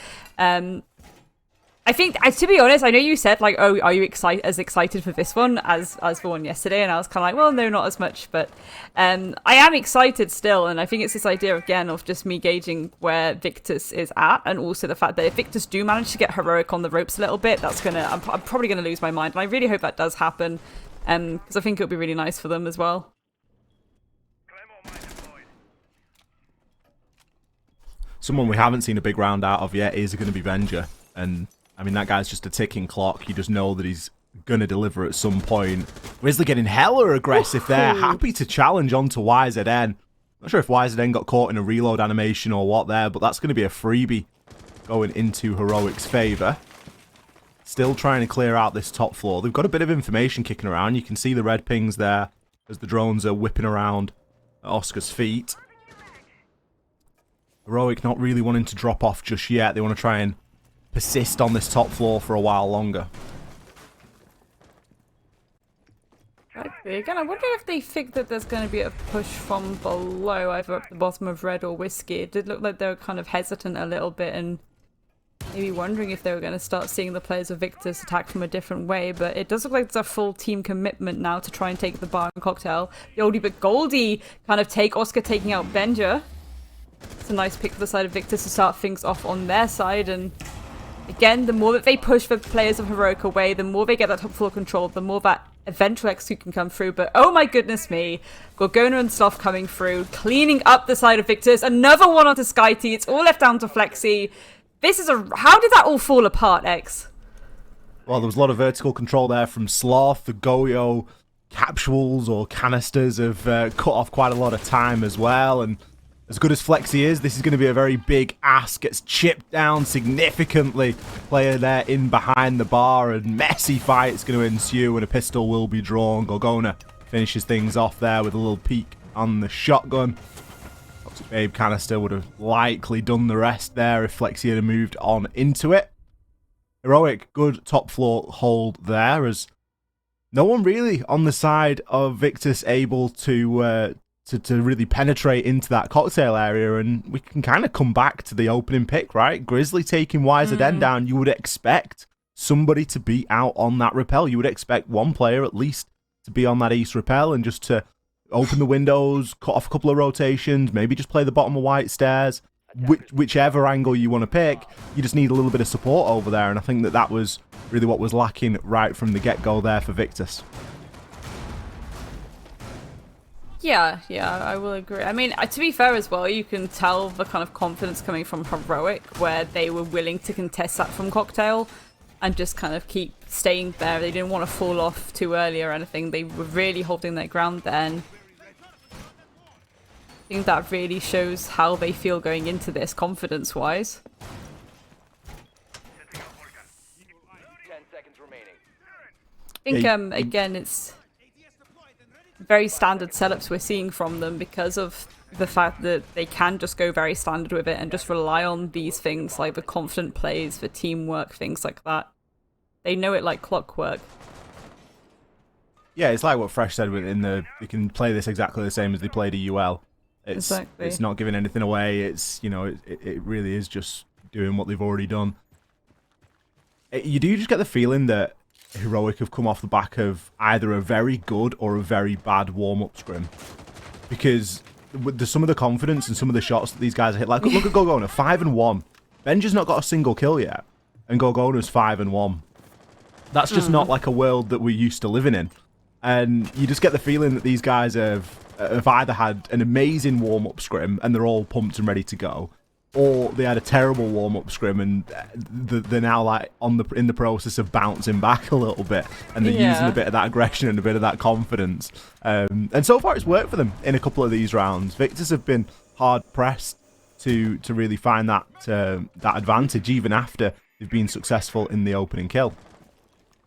I think, to be honest, I know you said, like, oh, are you as excited for this one as the one yesterday? And I was kind of like, well, no, not as much. But I am excited still. And I think it's this idea, again, of just me gauging where Victus is at. And also the fact that if Victus do manage to get Heroic on the ropes a little bit, that's I'm probably going to lose my mind. And I really hope that does happen. Because I think it'll be really nice for them as well. Someone we haven't seen a big round out of yet is going to be Venger. And I mean, that guy's just a ticking clock. You just know that he's going to deliver at some point. Grizzly getting hella aggressive there. Happy to challenge onto YZN. Not sure if YZN got caught in a reload animation or what there, but that's going to be a freebie going into Heroic's favour. Still trying to clear out this top floor. They've got a bit of information kicking around. You can see the red pings there as the drones are whipping around at Oscar's feet. Heroic not really wanting to drop off just yet. They want to try and persist on this top floor for a while longer. Again, I wonder if they think that there's going to be a push from below, either up the bottom of Red or Whiskey. It did look like they were kind of hesitant a little bit and maybe wondering if they were going to start seeing the players of Victus attack from a different way, but it does look like there's a full team commitment now to try and take the bar and cocktail. The oldie but Goldie kind of take Oscar taking out Benja. It's a nice pick for the side of Victus to start things off on their side, and again, the more that they push the players of Heroic away, the more they get that top floor control, the more that eventual execute can come through. But oh my goodness me, Gorgona and stuff coming through, cleaning up the side of Victus. Another one onto Skyty. It's all left down to Flexi. This is how did that all fall apart, X? Well, there was a lot of vertical control there from Sloth. The Goyo capsules or canisters have cut off quite a lot of time as well. And as good as Flexi is, this is going to be a very big ask. Gets chipped down significantly. Player there in behind the bar, and messy fight's going to ensue, and a pistol will be drawn. Gorgona finishes things off there with a little peek on the shotgun. Toxic Babe canister would have likely done the rest there if Flexi had moved on into it. Heroic, good top floor hold there, as no one really on the side of Victus able to really penetrate into that cocktail area, and we can kind of come back to the opening pick, right? Grizzly taking YZN down. You would expect somebody to be out on that rappel. You would expect one player at least to be on that east rappel and just to open the windows, cut off a couple of rotations, maybe just play the bottom of white stairs. Whichever angle you want to pick, you just need a little bit of support over there, and I think that was really what was lacking right from the get-go there for Victus. Yeah, I will agree. I mean, to be fair as well, you can tell the kind of confidence coming from Heroic, where they were willing to contest that from Cocktail and just kind of keep staying there. They didn't want to fall off too early or anything. They were really holding their ground then. I think that really shows how they feel going into this, confidence-wise. I think, again, it's very standard setups we're seeing from them because of the fact that they can just go very standard with it and just rely on these things like the confident plays, the teamwork, things like that. They know it like clockwork. Yeah, it's like what Fresh said in the they can play this exactly the same as they played a UL. It's not giving anything away. It's, you know, it really is just doing what they've already done. You do just get the feeling that Heroic have come off the back of either a very good or a very bad warm-up scrim. Because with some of the confidence and some of the shots that these guys hit. Like, look at Gorgona, 5-1. Benja's not got a single kill yet, and Gorgona's 5-1. That's just not like a world that we're used to living in. And you just get the feeling that these guys have either had an amazing warm-up scrim and they're all pumped and ready to go, or they had a terrible warm-up scrim and they're now like in the process of bouncing back a little bit, and they're using a bit of that aggression and a bit of that confidence. And so far it's worked for them in a couple of these rounds. Victus have been hard-pressed to really find that advantage, even after they've been successful in the opening kill.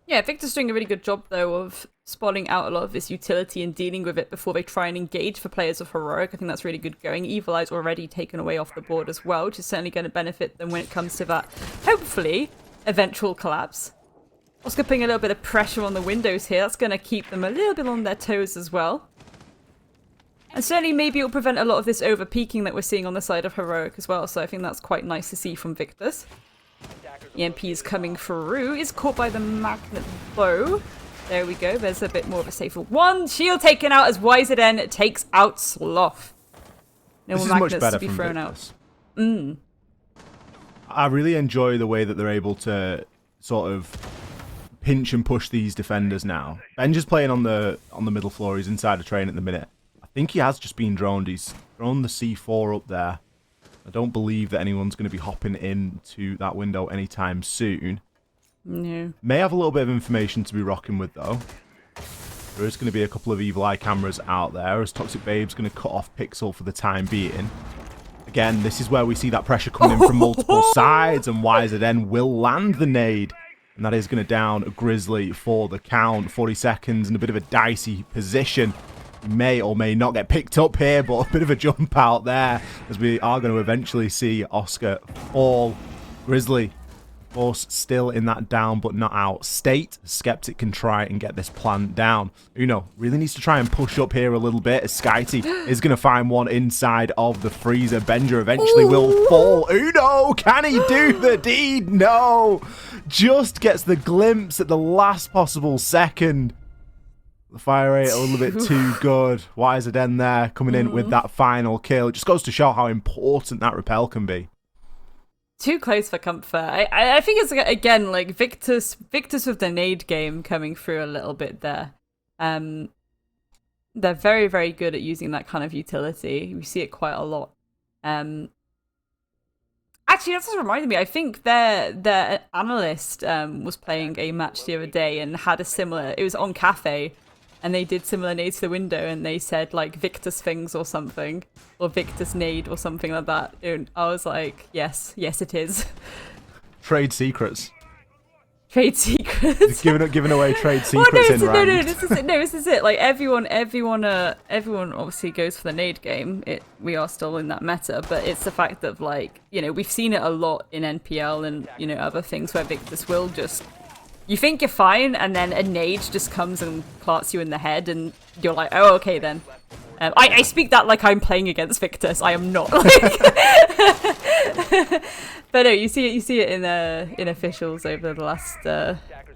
Yeah, Victor's doing a really good job, though, of spotting out a lot of this utility and dealing with it before they try and engage for players of Heroic. I think that's really good going. Evil Eye's already taken away off the board as well, which is certainly going to benefit them when it comes to that, hopefully, eventual collapse. Oscar putting a little bit of pressure on the windows here. That's going to keep them a little bit on their toes as well. And certainly maybe it'll prevent a lot of this over-peaking that we're seeing on the side of Heroic as well, so I think that's quite nice to see from Victus. EMP is coming through, is caught by the magnet bow. There we go, there's a bit more of a safer one. Shield taken out as YZN takes out Sloth. No more magnets to be thrown out. I really enjoy the way that they're able to sort of pinch and push these defenders now. Benja's playing on the middle floor, he's inside a train at the minute. I think he has just been droned, he's thrown the C4 up there. I don't believe that anyone's going to be hopping into that window anytime soon. No. May have a little bit of information to be rocking with, though. There is going to be a couple of Evil Eye cameras out there, as Toxic Babe's going to cut off Pixel for the time being. Again, this is where we see that pressure coming in from multiple sides, and YZN will land the nade. And that is going to down Grizzly for the count. 40 seconds in a bit of a dicey position. May or may not get picked up here, but a bit of a jump out there, as we are going to eventually see Oscar fall. Grizzly, of course, still in that down but not out state. Skeptic can try and get this plant down. Uno really needs to try and push up here a little bit, as Skyty is going to find one inside of the freezer. Benja eventually will fall. Uno, can he do the deed? No! Just gets the glimpse at the last possible second. The fire rate a little bit too good. YZN there coming in with that final kill. It just goes to show how important that repel can be. Too close for comfort. I think it's, again, like Victus with the nade game coming through a little bit there. They're very, very good at using that kind of utility. We see it quite a lot. Actually, that just reminded me. I think their analyst was playing a match the other day and had a similar... It was on Cafe. And they did similar nades to the window, and they said, like, Victus things or something. Or Victus nade or something like that. And I was like, yes, it is. Trade secrets. Trade secrets? giving away trade secrets in ranked. This is it. Like, everyone obviously goes for the nade game. We are still in that meta, but it's the fact that, like, you know, we've seen it a lot in NPL and, you know, other things where Victus will just... You think you're fine, and then a nade just comes and clarts you in the head, and you're like, oh, okay then. I speak that like I'm playing against Victus. I am not. But no, you see it in officials over the last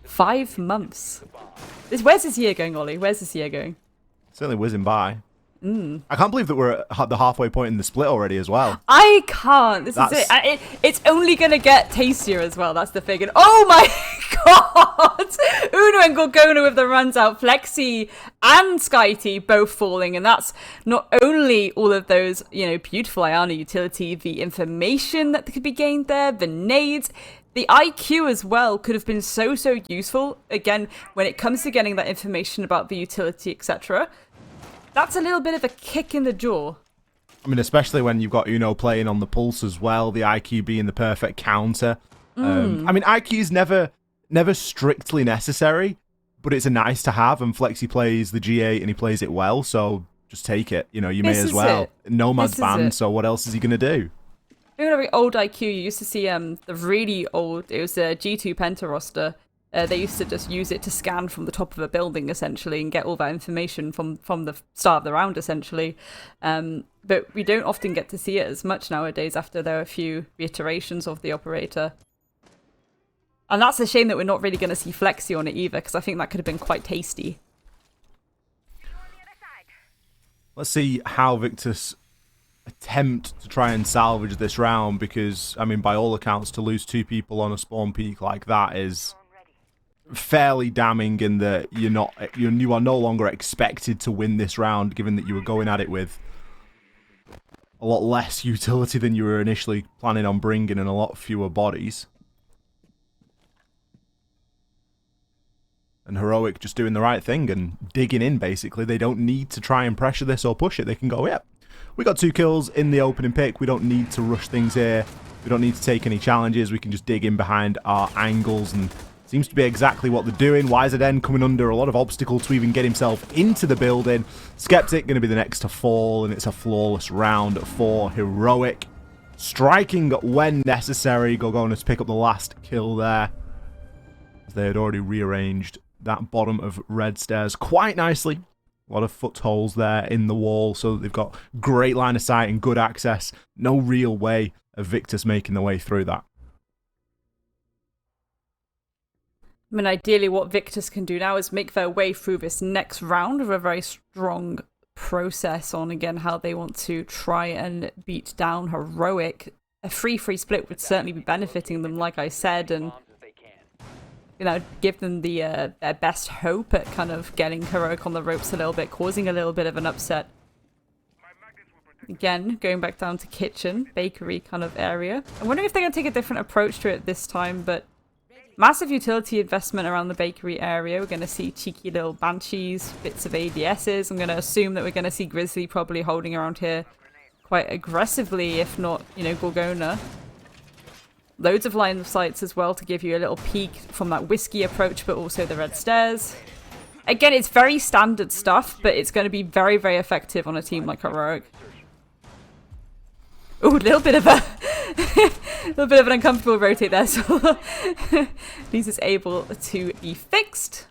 5 months. Where's this year going, Ollie? Where's this year going? Certainly whizzing by. I can't believe that we're at the halfway point in the split already as well. I can't. This is it. It's only going to get tastier as well. That's the thing. And oh my god! Uno and Gorgona with the runs out. Flexi and Skyty both falling. And that's not only all of those, you know, beautiful Iana utility, the information that could be gained there, the nades, the IQ as well could have been so useful. Again, when it comes to getting that information about the utility, etc. That's a little bit of a kick in the jaw. I mean, especially when you've got Uno playing on the pulse as well, the IQ being the perfect counter. I mean, IQ is never strictly necessary, but it's a nice to have, and Flexi plays the G8 and he plays it well, so just take it. You know, you may as well. Nomad's banned, so what else is he going to do? You know, very old IQ, you used to see the really old, it was a G2 Penta roster. They used to just use it to scan from the top of a building, essentially, and get all that information from the start of the round, essentially. But we don't often get to see it as much nowadays after there are a few reiterations of the operator. And that's a shame that we're not really going to see Flexi on it either, because I think that could have been quite tasty. Let's see how Victus attempt to try and salvage this round, because, I mean, by all accounts, to lose 2 people on a spawn peak like that is fairly damning, in that you are no longer expected to win this round, given that you were going at it with a lot less utility than you were initially planning on bringing and a lot fewer bodies. And Heroic just doing the right thing and digging in, basically. They don't need to try and pressure this or push it. They can go, yep, we got 2 kills in the opening pick. We don't need to rush things here. We don't need to take any challenges. We can just dig in behind our angles, and seems to be exactly what they're doing. YZN coming under a lot of obstacle to even get himself into the building. Skeptic going to be the next to fall, and it's a flawless round for Heroic. Striking when necessary. Gorgonas pick up the last kill there, as they had already rearranged that bottom of red stairs quite nicely. A lot of footholds there in the wall, so that they've got great line of sight and good access. No real way of Victus making their way through that. I mean, ideally what Victus can do now is make their way through this next round with a very strong process on, again, how they want to try and beat down Heroic. A 3-3 split would certainly be benefiting them, like I said, and give them their best hope at kind of getting Heroic on the ropes a little bit, causing a little bit of an upset. Again, going back down to kitchen, bakery kind of area. I'm wondering if they're going to take a different approach to it this time, but massive utility investment around the bakery area. We're going to see cheeky little Banshees, bits of ADSs. I'm going to assume that we're going to see Grizzly probably holding around here quite aggressively, if not, Gorgona. Loads of line of sights as well to give you a little peek from that whiskey approach, but also the red stairs. Again, it's very standard stuff, but it's going to be very, very effective on a team like Heroic. Ooh, a little bit of an uncomfortable rotate there, so Lise is able to be fixed.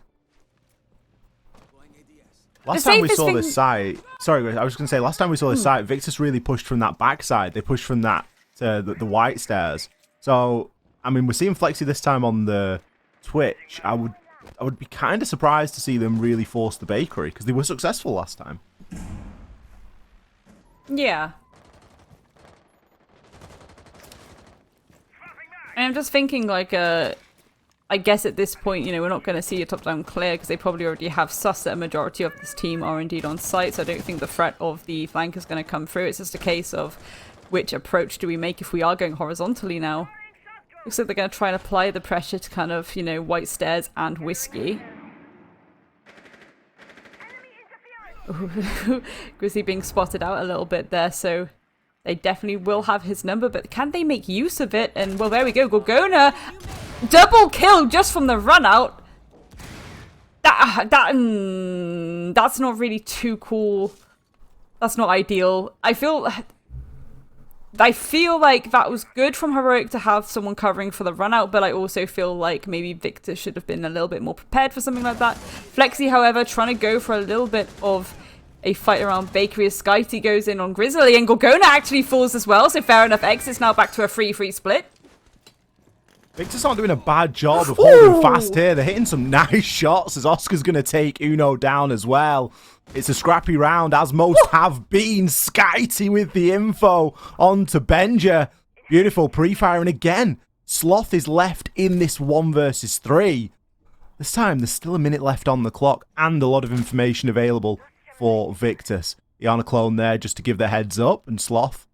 Last time we saw this site, sorry, I was going to say, last time we saw this site, Victus really pushed from that backside. They pushed from that to the white stairs. So, I mean, we're seeing Flexi this time on the Twitch. I would be kind of surprised to see them really force the bakery, because they were successful last time. Yeah. And I'm just thinking, like, I guess at this point, we're not going to see a top-down clear, because they probably already have sussed that a majority of this team are indeed on site, so I don't think the threat of the flank is going to come through. It's just a case of which approach do we make if we are going horizontally now. Looks like they're going to try and apply the pressure to kind of, white stairs and whiskey. Grizzly being spotted out a little bit there, so they definitely will have his number, but can they make use of it? And, well, there we go. Gorgona, double kill just from the run out. That's not really too cool. That's not ideal. I feel like that was good from Heroic to have someone covering for the run out, but I also feel like maybe Victor should have been a little bit more prepared for something like that. Flexi, however, trying to go for a little bit of a fight around bakery as Skyty goes in on Grizzly, and Gorgona actually falls as well, so fair enough. X is now back to a 3-3 split. Victus aren't doing a bad job of holding fast here. They're hitting some nice shots as Oscar's going to take Uno down as well. It's a scrappy round, as most have been. Skyty with the info onto Benja. Beautiful pre-fire, and again, Sloth is left in this 1 versus 3. This time, there's still a minute left on the clock and a lot of information available for Victus. Iana clone there just to give the heads up, and Sloth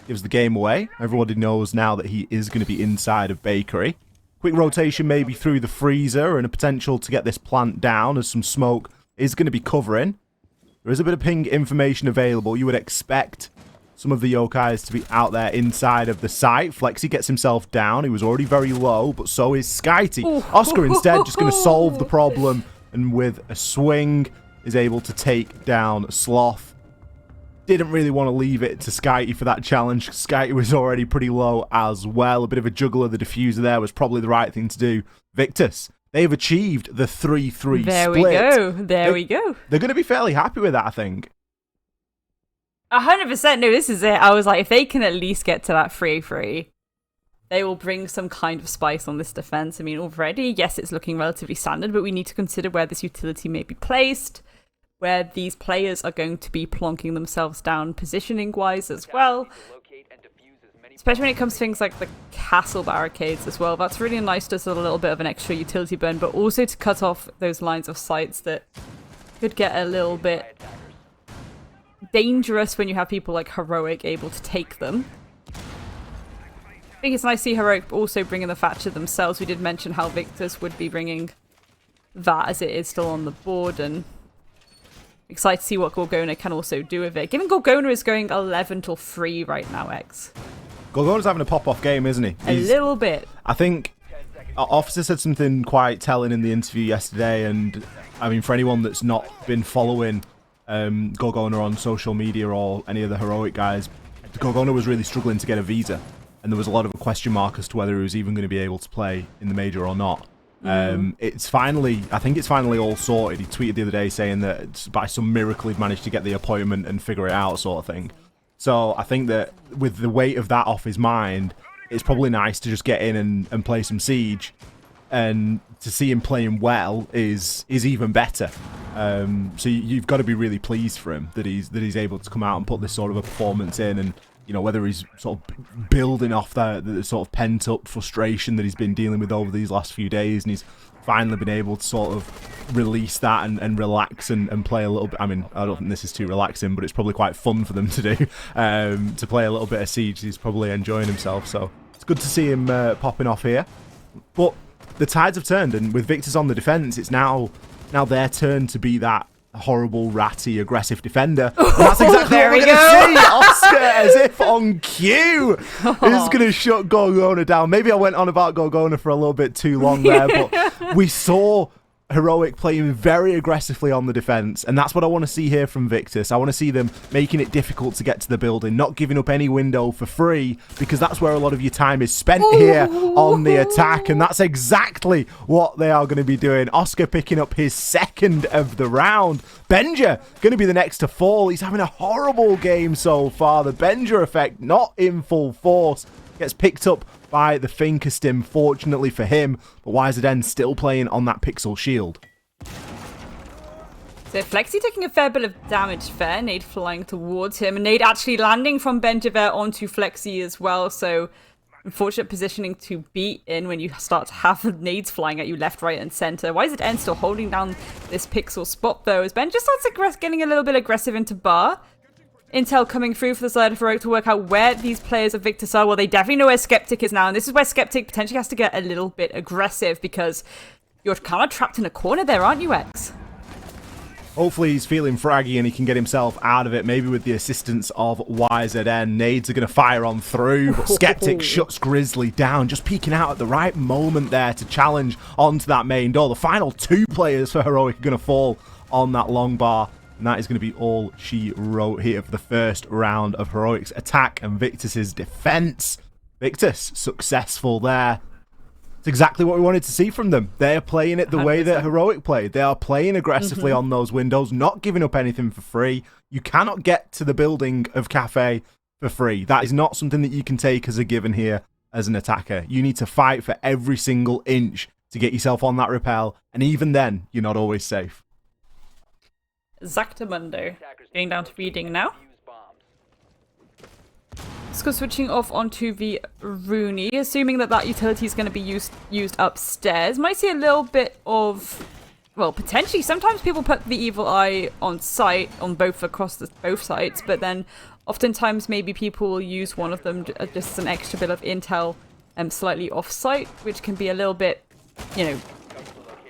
gives the game away. Everybody knows now that he is going to be inside of Bakery. Quick rotation maybe through the freezer and a potential to get this plant down as some smoke is going to be covering. There is a bit of ping information available. You would expect some of the Yokais to be out there inside of the site. Flexi gets himself down. He was already very low, but so is Skyty. Oscar instead just going to solve the problem, and with a swing is able to take down Sloth. Didn't really want to leave it to Skyty for that challenge. Skyty was already pretty low as well. A bit of a juggler. The diffuser there was probably the right thing to do. Victus, they've achieved the 3-3 split. There we go. There we go. They're going to be fairly happy with that, I think. 100%. No, this is it. I was like, if they can at least get to that 3-3, they will bring some kind of spice on this defense. I mean, already, yes, it's looking relatively standard, but we need to consider where this utility may be placed. where these players are going to be plonking themselves down positioning-wise as well. Especially when it comes to things like the castle barricades as well. That's really nice, just a little bit of an extra utility burn, but also to cut off those lines of sights that could get a little bit dangerous when you have people like Heroic able to take them. I think it's nice to see Heroic also bringing the Thatcher themselves. We did mention how Victus would be bringing that as it is still on the board, and excited to see what Gorgona can also do with it. Given Gorgona is going 11-3 right now, X. Gorgona's having a pop-off game, isn't he? A little bit. I think Officer said something quite telling in the interview yesterday, and I mean, for anyone that's not been following Gorgona on social media or any of the Heroic guys, Gorgona was really struggling to get a visa, and there was a lot of a question mark as to whether he was even going to be able to play in the major or not. I think it's finally all sorted. He tweeted the other day saying that by some miracle he'd managed to get the appointment and figure it out, sort of thing. So I think that with the weight of that off his mind, it's probably nice to just get in and play some Siege, and to see him playing well is even better. So you've got to be really pleased for him that he's able to come out and put this sort of a performance in, and you know, whether he's sort of building off the sort of pent up frustration that he's been dealing with over these last few days, and he's finally been able to sort of release that and relax and play a little bit. I mean, I don't think this is too relaxing, but it's probably quite fun for them to do, to play a little bit of Siege. He's probably enjoying himself, so it's good to see him popping off here. But the tides have turned, and with Victus on the defense, it's now their turn to be that horrible, ratty, aggressive defender. And that's exactly what we're going to see. Oscar, as if on cue, is going to shut Gorgona down. Maybe I went on about Gorgona for a little bit too long there, but we saw Heroic playing very aggressively on the defense, and that's what I want to see here from Victus. I want to see them making it difficult to get to the building, not giving up any window for free, because that's where a lot of your time is spent here on the attack, and that's exactly what they are going to be doing. Oscar picking up his second of the round. Benja going to be the next to fall. He's having a horrible game so far. The Benja effect not in full force. Gets picked up by the Finkerstim, fortunately for him, but YZN still playing on that Pixel Shield. So Flexi taking a fair bit of damage there, Nade flying towards him, and Nade actually landing from Benja there onto Flexi as well, so unfortunate positioning to be in when you start to have nades flying at you left, right, and center. YZN still holding down this Pixel spot though, as Benja starts getting a little bit aggressive into bar. Intel coming through for the side of Heroic to work out where these players of Victus are. Well, they definitely know where Skeptic is now, and this is where Skeptic potentially has to get a little bit aggressive, because you're kind of trapped in a corner there, aren't you, X? Hopefully he's feeling fraggy and he can get himself out of it, maybe with the assistance of YZN. Nades are going to fire on through, but Skeptic shuts Grizzly down, just peeking out at the right moment there to challenge onto that main door. The final two players for Heroic are going to fall on that long bar. And that is going to be all she wrote here for the first round of Heroic's attack and Victus's defense. Victus successful there. It's exactly what we wanted to see from them. They're playing it the 100%. Way that Heroic played. They are playing aggressively on those windows, not giving up anything for free. You cannot get to the building of Cafe for free. That is not something that you can take as a given here as an attacker. You need to fight for every single inch to get yourself on that rappel, and even then, you're not always safe. Zactamundo getting down to reading now. Let's go switching off onto the Rooney, assuming that utility is going to be used upstairs. Might see a little bit of, well, potentially. Sometimes people put the Evil Eye on site on both sides, but then oftentimes maybe people will use one of them just an extra bit of intel slightly off site, which can be a little bit, you know,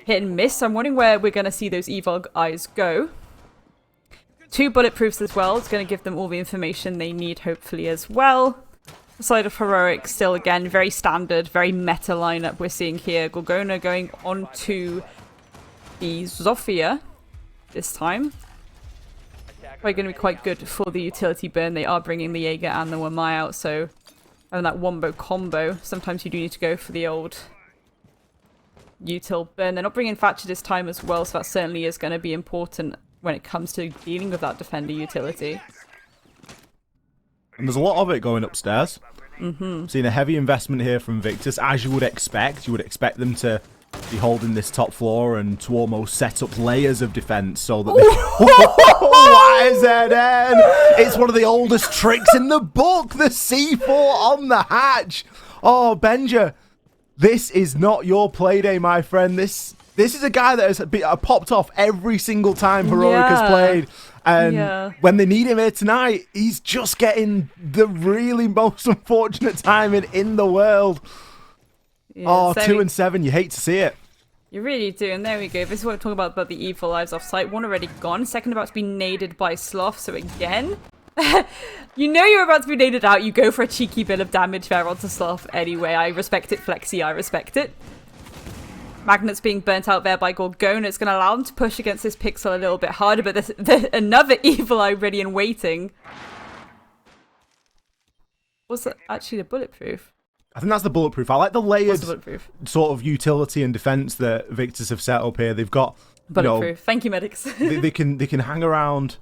hit and miss. So I'm wondering where we're going to see those Evil Eyes go. 2 bulletproofs as well. It's going to give them all the information they need, hopefully, as well. The side of Heroic, still, again, very standard, very meta lineup we're seeing here. Gorgona going on to the Zofia this time. Probably going to be quite good for the utility burn. They are bringing the Jaeger and the Wamai out, so having that wombo combo, sometimes you do need to go for the old util burn. They're not bringing Thatcher this time as well, so that certainly is going to be important when it comes to dealing with that defender utility. And there's a lot of it going upstairs. Seeing a heavy investment here from Victus, as you would expect. You would expect them to be holding this top floor and to almost set up layers of defense so that YZN! It's one of the oldest tricks in the book, the C4 on the hatch. Oh, Benja, this is not your Playday, my friend. This is a guy that has popped off every single time Heroic has played. And when they need him here tonight, he's just getting the really most unfortunate timing in the world. Yeah, 2 and 7, you hate to see it. You really do, and there we go. This is what we're talking about the evil lives off site. One already gone, second about to be naded by Sloth, so again... you know you're about to be naded out, you go for a cheeky bit of damage there onto Sloth anyway. I respect it, Flexi, I respect it. Magnet's being burnt out there by Gorgona. It's going to allow him to push against this Pixel a little bit harder, but there's another evil eye ready and waiting. Was that actually the bulletproof? I think that's the bulletproof. I like the layered sort of utility and defense that Victus have set up here. They've got bulletproof. Thank you, medics. they can hang around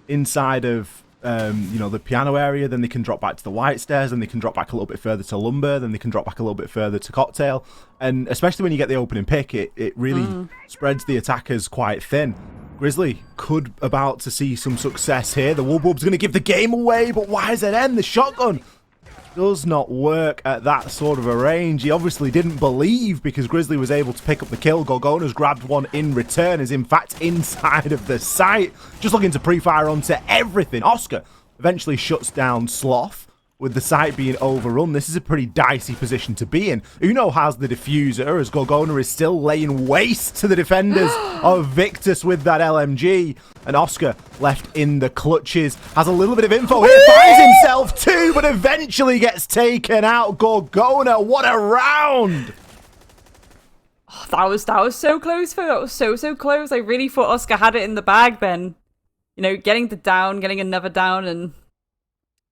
inside of the piano area, then they can drop back to the white stairs, then they can drop back a little bit further to lumber, then they can drop back a little bit further to cocktail. And especially when you get the opening pick, it really spreads the attackers quite thin. Grizzly could about to see some success here. The Wubwub's going to give the game away, but YZN, the shotgun, does not work at that sort of a range. He obviously didn't believe because Grizzly was able to pick up the kill. Gorgona's grabbed one in return, is in fact inside of the site, just looking to pre-fire onto everything. Oscar eventually shuts down Sloth with the site being overrun. This is a pretty dicey position to be in. Uno has the diffuser as Gorgona is still laying waste to the defenders of Victus with that LMG. And Oscar left in the clutches. Has a little bit of info here. Finds himself too, but eventually gets taken out. Gorgona, what a round! Oh, that was so close, Phil. That was so close. I really thought Oscar had it in the bag then. You know, getting the down, getting another down, and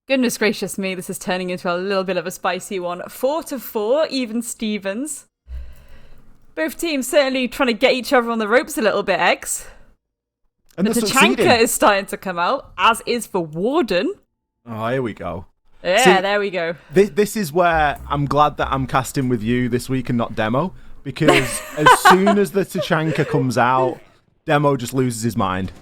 goodness gracious me, this is turning into a little bit of a spicy one. 4-4, even Stevens. Both teams certainly trying to get each other on the ropes a little bit, X. And the Tachanka is starting to come out, as is the Warden. Oh, here we go. Yeah, see, there we go. This is where I'm glad that I'm casting with you this week and not Demo, because as soon as the Tachanka comes out, Demo just loses his mind.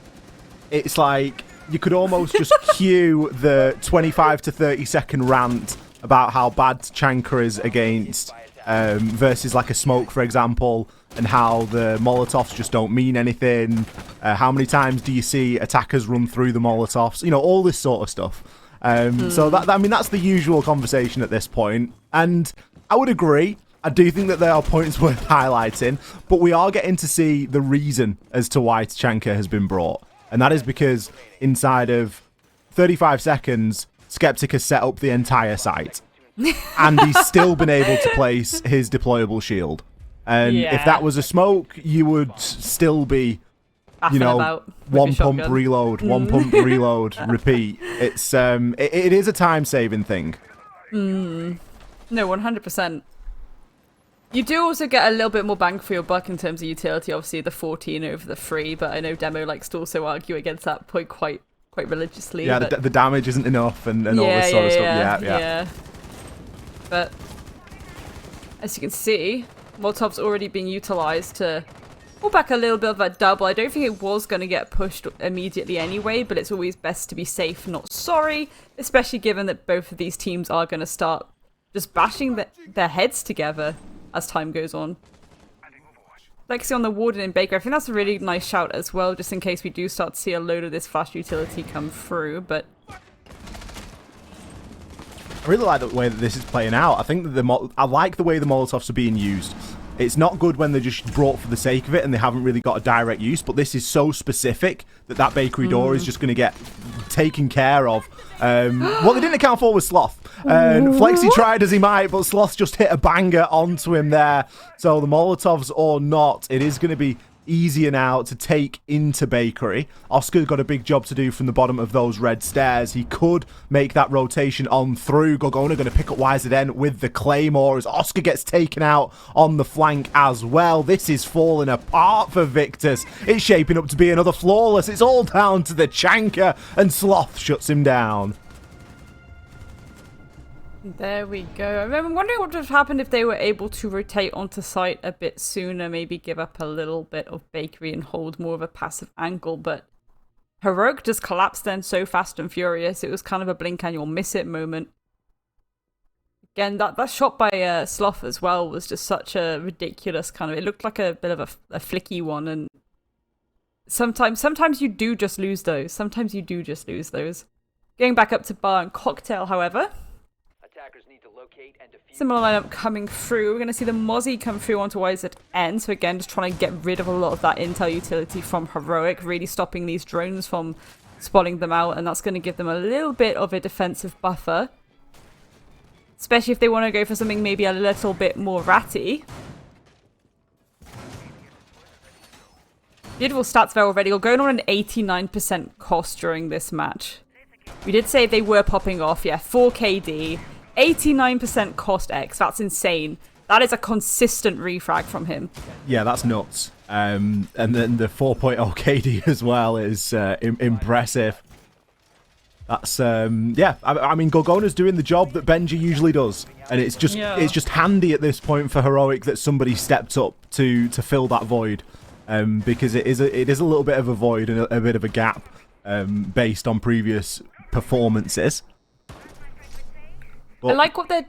It's like you could almost just cue the 25 to 30 second rant about how bad Tachanka is against versus like a Smoke, for example, and how the Molotovs just don't mean anything. How many times do you see attackers run through the Molotovs? You know, all this sort of stuff. So that's the usual conversation at this point. And I would agree. I do think that there are points worth highlighting, but we are getting to see the reason as to why Tachanka has been brought. And that is because inside of 35 seconds, Skeptic has set up the entire site. And he's still been able to place his deployable shield. And if that was a Smoke, you would still be, one pump reload, one pump reload, repeat. It's it is a time-saving thing. No, 100%. You do also get a little bit more bang for your buck in terms of utility. Obviously, the 14 over the 3, but I know Demo likes to also argue against that point quite religiously. Yeah, but the damage isn't enough and all this sort of stuff. Yeah. But as you can see, Molotov's already being utilised to pull back a little bit of that double. I don't think it was going to get pushed immediately anyway, but it's always best to be safe, not sorry, especially given that both of these teams are going to start just bashing their heads together as time goes on. Lexi on the Warden in Baker. I think that's a really nice shout as well, just in case we do start to see a load of this flash utility come through, but I really like the way that this is playing out. I think that I like the way the Molotovs are being used. It's not good when they're just brought for the sake of it and they haven't really got a direct use, but this is so specific that bakery door is just going to get taken care of. What they didn't account for was Sloth. Flexi tried as he might, but Sloth just hit a banger onto him there. So the Molotovs or not, it is going to be easier now to take into Bakery. Oscar's got a big job to do from the bottom of those red stairs. He could make that rotation on through. Gorgona going to pick up YZN with the Claymore as Oscar gets taken out on the flank as well. This is falling apart for Victus. It's shaping up to be another flawless. It's all down to the Tachanka, and Sloth shuts him down. There we go. I'm wondering what would have happened if they were able to rotate onto site a bit sooner, maybe give up a little bit of bakery and hold more of a passive angle, but Heroic just collapsed then so fast and furious. It was kind of a blink and you'll miss it moment. Again, that shot by Sloth as well was just such a ridiculous kind of... It looked like a bit of a flicky one, and sometimes you do just lose those. Sometimes you do just lose those. Going back up to Bar and Cocktail, however. Similar lineup coming through. We're going to see the Mozzie come through onto YZN. So again, just trying to get rid of a lot of that intel utility from Heroic, really stopping these drones from spotting them out, and that's going to give them a little bit of a defensive buffer. Especially if they want to go for something maybe a little bit more ratty. Beautiful stats there already. We're going on an 89% cost during this match. We did say they were popping off. Yeah, 4 KD. 89% cost X. That's insane. That is a consistent refrag from him. Yeah, that's nuts. And then the 4.0 KD as well is impressive. That's yeah. I mean, Gorgona's doing the job that Benji usually does, and it's just handy at this point for Heroic that somebody stepped up to fill that void, because it is a little bit of a void and a bit of a gap, based on previous performances. But I like what they're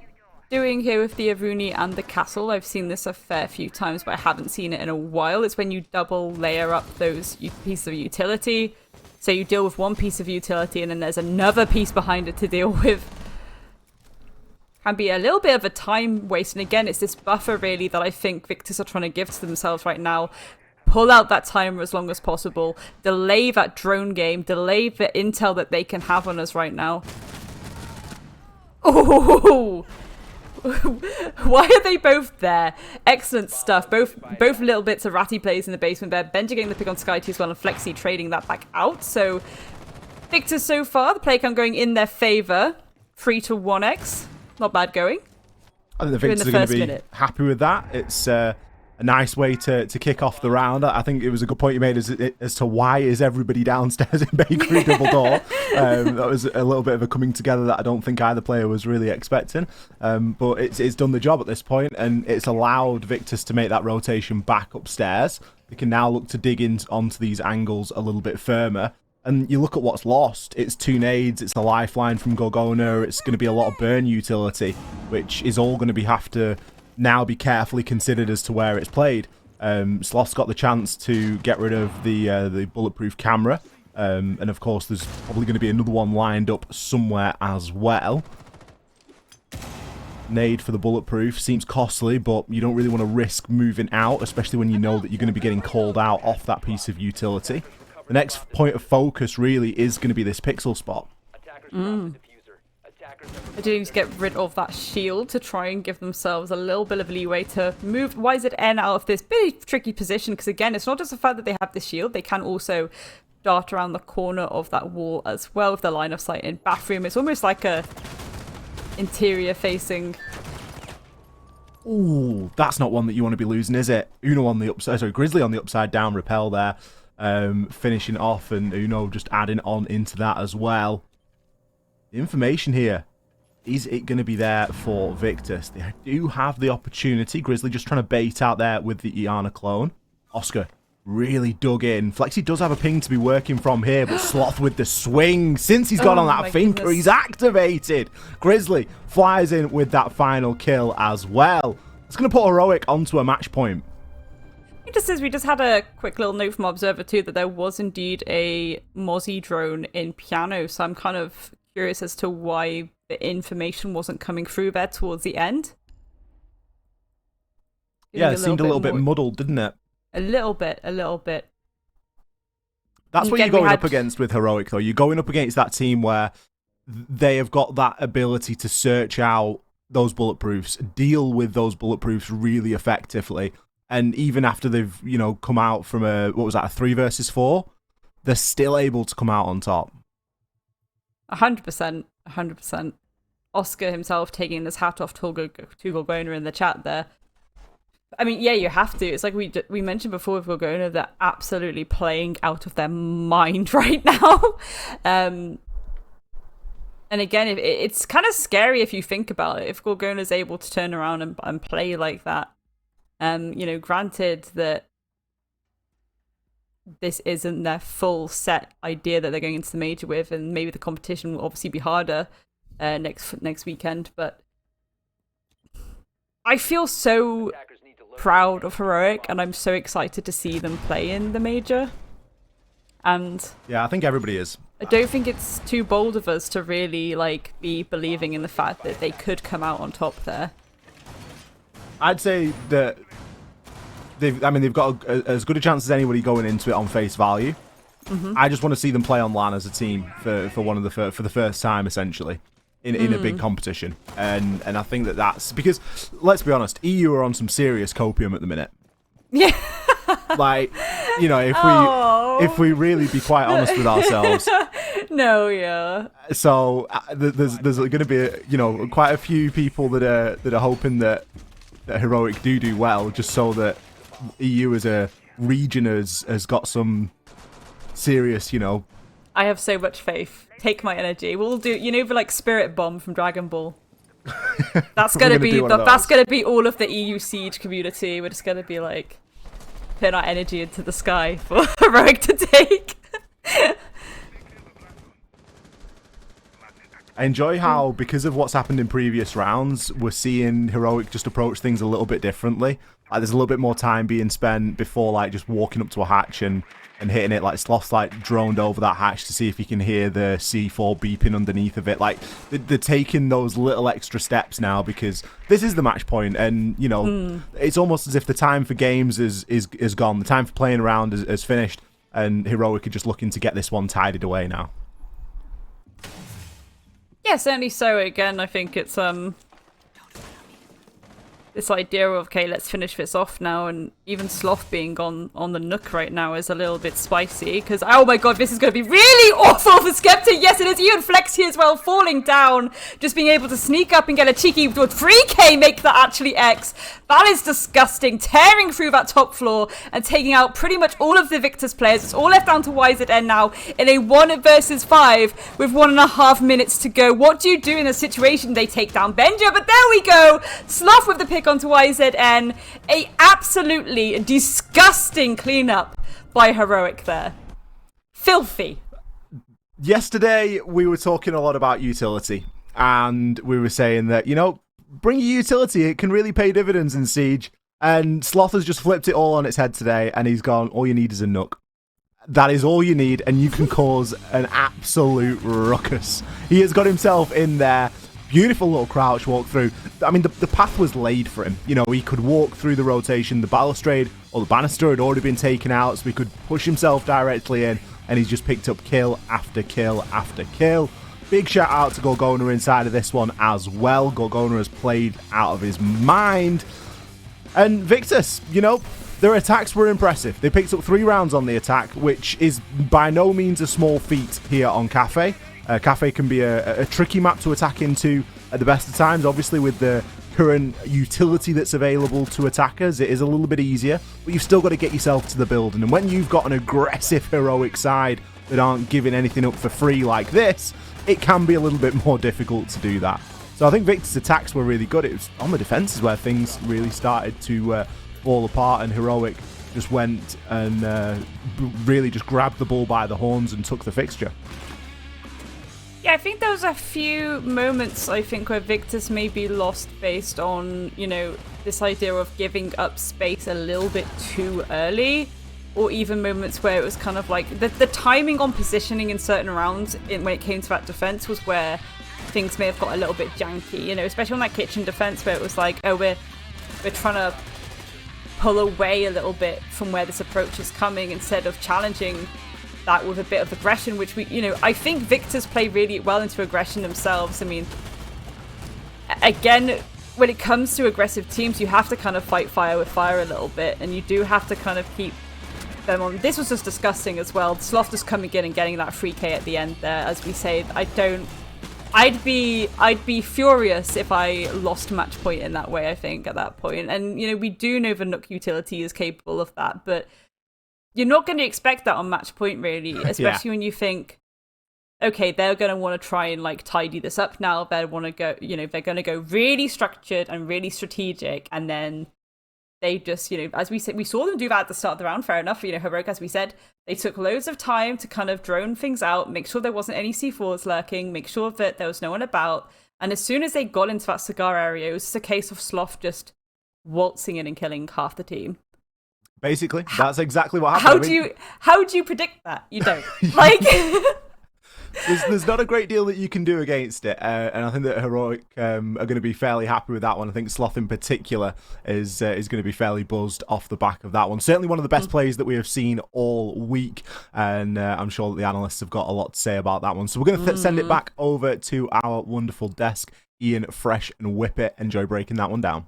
doing here with the Aruni and the castle. I've seen this a fair few times, but I haven't seen it in a while. It's when you double layer up those pieces of utility. So you deal with one piece of utility and then there's another piece behind it to deal with. Can be a little bit of a time waste. And again, it's this buffer really that I think Victus are trying to give to themselves right now. Pull out that timer as long as possible. Delay that drone game. Delay the intel that they can have on us right now. Oh! Why are they both there? Excellent stuff. Both little bits of ratty plays in the basement there. Benji getting the pick on Sky 2 as well, and Flexi trading that back out. So Victus so far, the play count going in their favour. 3 to 1x. Not bad going. I think the Victus are going to be happy with that. It's a nice way to kick off the round. I think it was a good point you made as to why is everybody downstairs in Bakery Double Door. That was a little bit of a coming together that I don't think either player was really expecting. But it's done the job at this point, and it's allowed Victus to make that rotation back upstairs. They can now look to dig onto these angles a little bit firmer. And you look at what's lost. It's 2 nades, it's a lifeline from Gorgona, it's going to be a lot of burn utility, which is all going to have to now be carefully considered as to where it's played. Sloth's got the chance to get rid of the bulletproof camera, and of course there's probably going to be another one lined up somewhere as well. Nade for the bulletproof seems costly, but you don't really want to risk moving out, especially when you know that you're going to be getting called out off that piece of utility. The next point of focus really is going to be this pixel spot. They do need to get rid of that shield to try and give themselves a little bit of leeway to move YZN out of this bit tricky position, because again, it's not just the fact that they have the shield, they can also dart around the corner of that wall as well with the line of sight in bathroom. It's almost like a interior facing. Ooh, that's not one that you want to be losing, is it? Uno on the upside, sorry, Grizzly on the upside down repel there, finishing off, and Uno just adding on into that as well. The information here, is it going to be there for Victus? They do have the opportunity. Grizzly just trying to bait out there with the Iana clone. Oscar really dug in. Flexi does have a ping to be working from here, but Sloth with the swing. Since he's got on that finger, he's activated. Grizzly flies in with that final kill as well. It's going to put Heroic onto a match point. It just says we just had a quick little note from Observer too that there was indeed a Mozzie drone in Piano, so I'm kind of curious as to why the information wasn't coming through there towards the end. Yeah, it seemed a little bit muddled, didn't it? A little bit. That's what you're going up against with Heroic, though. You're going up against that team where they have got that ability to search out those bulletproofs, deal with those bulletproofs really effectively. And even after they've, come out from a 3 versus 4, they're still able to come out on top. 100%. Oscar himself taking his hat off to Gorgona in the chat there. I mean, yeah, you have to. It's like we mentioned before with Gorgona, they're absolutely playing out of their mind right now. And again, it's kind of scary if you think about it. If Gorgona's able to turn around and play like that, granted that this isn't their full set idea that they're going into the major with, and maybe the competition will obviously be harder next weekend, but I feel so proud of Heroic, and I'm so excited to see them play in the major. And yeah, I think everybody is. I don't think it's too bold of us to really be believing in the fact that they could come out on top there. I'd say that they've got as good a chance as anybody going into it on face value. I just want to see them play on LAN as a team for the first time, essentially, in a big competition. And I think that's because, let's be honest, EU are on some serious copium at the minute. Yeah. If we really be quite honest with ourselves. No, yeah. So there's going to be quite a few people that are hoping that Heroic do well, just so that EU as a region has got some serious, I have so much faith. Take my energy. We'll do, for Spirit Bomb from Dragon Ball. That's gonna be all of the EU Siege community. We're just gonna be putting our energy into the sky for Heroic to take. I enjoy how, because of what's happened in previous rounds, we're seeing Heroic just approach things a little bit differently. There's a little bit more time being spent before just walking up to a hatch and hitting it. Sloth's droned over that hatch to see if he can hear the C4 beeping underneath of it. They're taking those little extra steps now because this is the match point, and it's almost as if the time for games is gone. The time for playing around is finished, and Heroic are just looking to get this one tidied away now. Yeah, certainly so. Again, I think it's this idea of, okay, let's finish this off now, and even Sloth being on the Nook right now is a little bit spicy, because, oh my god, this is going to be really awful for Skepta. Yes, it is. Even Flexi as well, falling down, just being able to sneak up and get a cheeky 3k, make that actually X. That is disgusting, tearing through that top floor and taking out pretty much all of the Victus players. It's all left down to YZN now in a 1 versus 5 with 1.5 minutes to go. What do you do in a situation? They take down Benja, but there we go. Sloth with the pick onto YZN. A absolutely disgusting cleanup by Heroic there. Filthy. Yesterday, we were talking a lot about utility, and we were saying that, bring your utility, it can really pay dividends in Siege. And Sloth has just flipped it all on its head today, and he's gone, all you need is a Nook. That is all you need, and you can cause an absolute ruckus. He has got himself in there. Beautiful little crouch walk through. I mean, the path was laid for him. He could walk through the rotation. The balustrade or the banister had already been taken out, so he could push himself directly in, and he's just picked up kill after kill after kill. Big shout out to Gorgona inside of this one as well. Gorgona has played out of his mind. And Victus, their attacks were impressive. They picked up 3 rounds on the attack, which is by no means a small feat here on Cafe. Cafe can be a tricky map to attack into at the best of times. Obviously, with the current utility that's available to attackers, it is a little bit easier, but you've still got to get yourself to the building. And when you've got an aggressive Heroic side that aren't giving anything up for free like this, it can be a little bit more difficult to do that. So I think Victor's attacks were really good. It was on the defenses where things really started to fall apart, and Heroic just went and really just grabbed the bull by the horns and took the fixture. Yeah, I think there was a few moments, I think, where Victus maybe lost based on, this idea of giving up space a little bit too early, or even moments where it was kind of the timing on positioning in certain rounds when it came to that defense was where things may have got a little bit janky, especially on that kitchen defense where it was we're trying to pull away a little bit from where this approach is coming instead of challenging that with a bit of aggression, which I think Victus play really well into aggression themselves. I mean, again, when it comes to aggressive teams, you have to kind of fight fire with fire a little bit, and you do have to kind of keep them on. This was just disgusting as well. Sloth just coming in and getting that 3k at the end there. As we say, I'd be furious if I lost match point in that way, I think, at that point. And, we do know the Nook utility is capable of that, but you're not going to expect that on match point, really, especially when you think okay, they're going to want to try and like tidy this up now. They want to go, they're going to go really structured and really strategic, and then they just, as we said, we saw them do that at the start of the round. Fair enough. Heroic, as we said, they took loads of time to kind of drone things out, make sure there wasn't any C4s lurking, make sure that there was no one about. And as soon as they got into that cigar area, it was just a case of Sloth just waltzing in and killing half the team. Basically, that's exactly what happened. How do you predict that? You don't. Like... There's not a great deal that you can do against it, and I think that Heroic are going to be fairly happy with that one. I think Sloth in particular is going to be fairly buzzed off the back of that one. Certainly one of the best plays that we have seen all week, and I'm sure that the analysts have got a lot to say about that one. So we're going to send it back over to our wonderful desk. Ian, Fresh, and Whippet. Enjoy breaking that one down.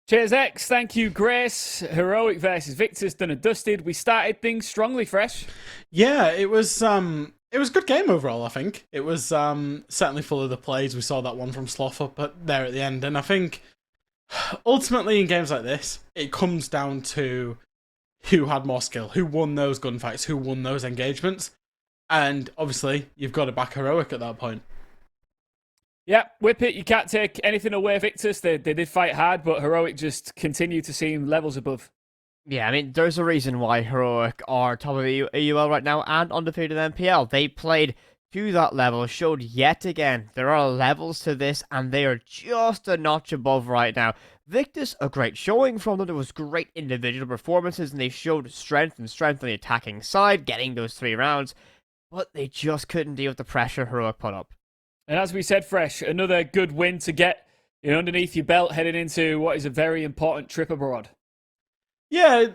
Cheers, X. Thank you, Grace. Heroic versus Victus, done and dusted. We started things strongly, Fresh. Yeah, it was a good game overall, I think. It was certainly full of the plays. We saw that one from Sloth up there at the end. And I think, ultimately, in games like this, it comes down to who had more skill, who won those gunfights, who won those engagements. And, obviously, you've got to back Heroic at that point. Yeah, Whippet, you can't take anything away, Victus. They did fight hard, but Heroic just continued to seem levels above. Yeah, I mean, there's a reason why Heroic are top of AUL right now and undefeated MPL. They played to that level, showed yet again there are levels to this, and they are just a notch above right now. Victus, a great showing from them. There was great individual performances, and they showed strength on the attacking side, getting those 3 rounds, but they just couldn't deal with the pressure Heroic put up. And as we said, Fresh, another good win to get underneath your belt heading into what is a very important trip abroad. Yeah,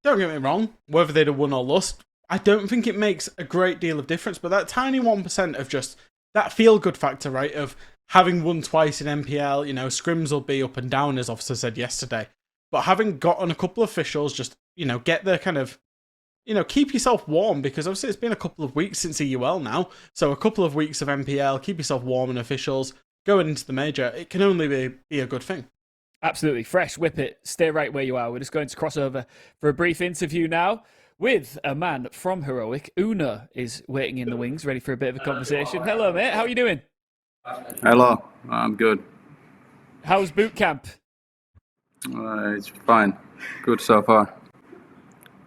don't get me wrong, whether they'd have won or lost, I don't think it makes a great deal of difference, but that tiny 1% of just that feel-good factor, right, of having won twice in MPL, scrims will be up and down, as Officer said yesterday, but having gotten a couple of officials, just, get the kind of, keep yourself warm, because obviously it's been a couple of weeks since EUL now, so a couple of weeks of MPL, keep yourself warm in officials, going into the major, it can only be a good thing. Absolutely. Fresh, Whippet, stay right where you are. We're just going to cross over for a brief interview now with a man from Heroic. Una is waiting in the wings, ready for a bit of a conversation. Hello, mate. How are you doing? Hello. I'm good. How's boot camp? It's fine. Good so far.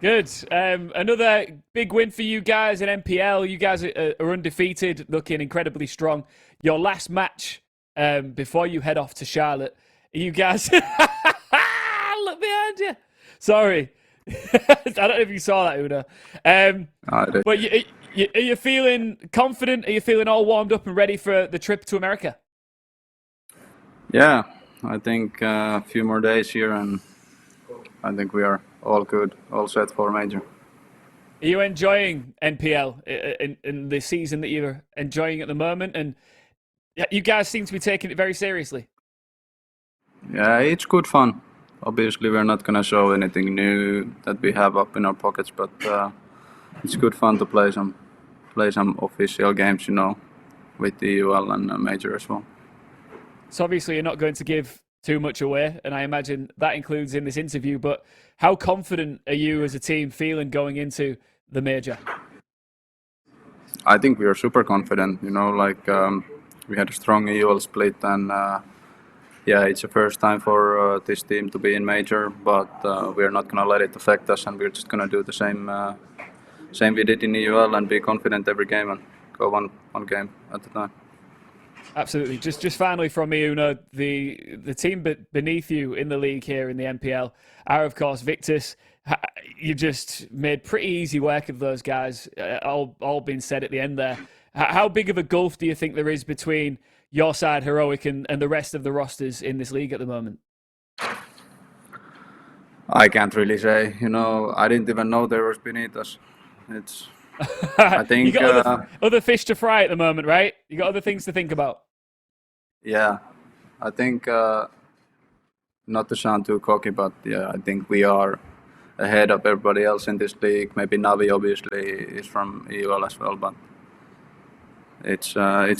Good. Another big win for you guys in MPL. You guys are undefeated, looking incredibly strong. Your last match before you head off to Charlotte. You guys, look behind you. Sorry. I don't know if you saw that, Una. I did. But are you feeling confident? Are you feeling all warmed up and ready for the trip to America? Yeah, I think a few more days here and I think we are all good, all set for major. Are you enjoying NPL in the season that you're enjoying at the moment? And you guys seem to be taking it very seriously. Yeah, it's good fun. Obviously, we're not going to show anything new that we have up in our pockets, but it's good fun to play some official games, with the UL and major as well. So obviously, you're not going to give too much away, and I imagine that includes in this interview, but how confident are you as a team feeling going into the major? I think we are super confident, we had a strong EUL split and it's the first time for this team to be in major, but we're not going to let it affect us and we're just going to do the same we did in EUL and be confident every game and go one game at a time. Absolutely. Just finally from me, Una, the team beneath you in the league here in the NPL are, of course, Victus. You just made pretty easy work of those guys, all being said at the end there. How big of a gulf do you think there is between your side, Heroic, and the rest of the rosters in this league at the moment? I can't really say. I didn't even know there was beneath us. I think you got other fish to fry at the moment, right? You got other things to think about. Yeah, I think not to sound too cocky, but yeah, I think we are ahead of everybody else in this league. Maybe NAVI obviously is from EUL as well, but it's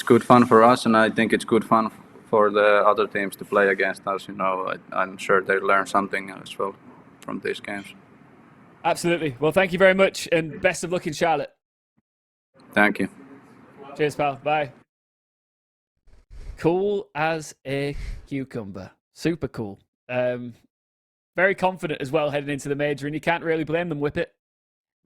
good fun for us, and I think it's good fun for the other teams to play against us. I'm sure they learn something as well from these games. Absolutely. Well, thank you very much, and best of luck in Charlotte. Thank you. Cheers, pal. Bye. Cool as a cucumber. Super cool. Very confident as well heading into the major, and you can't really blame them, Whippet.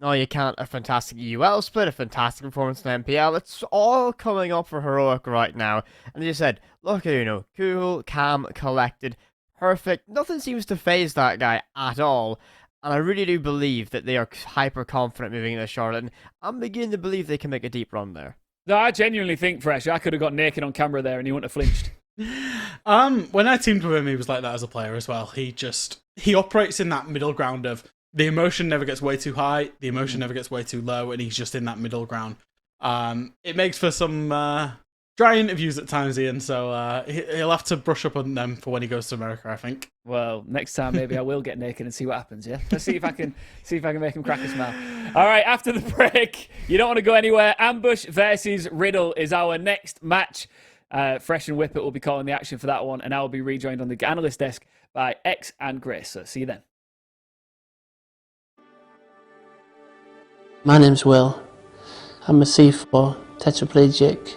No, you can't. A fantastic UL split, a fantastic performance in NPL. It's all coming up for Heroic right now. And as you said, look at Uno. Cool, calm, collected, perfect. Nothing seems to phase that guy at all. And I really do believe that they are hyper confident moving into Charlotte. And I'm beginning to believe they can make a deep run there. No, I genuinely think, Fresh, I could have got naked on camera there and he wouldn't have flinched. When I teamed with him, he was like that as a player as well. He operates in that middle ground of the emotion never gets way too high, the emotion never gets way too low, and he's just in that middle ground. It makes for some dry interviews at times, Ian, so he'll have to brush up on them for when he goes to America, I think. Well, next time maybe I will get naked and see what happens, yeah? Let's see if I can make him crack a smile. All right, after the break, you don't want to go anywhere. Ambush versus Riddle is our next match. Fresh and Whippet will be calling the action for that one, and I will be rejoined on the analyst desk by X and Grace. So see you then. My name's Will. I'm a C4 tetraplegic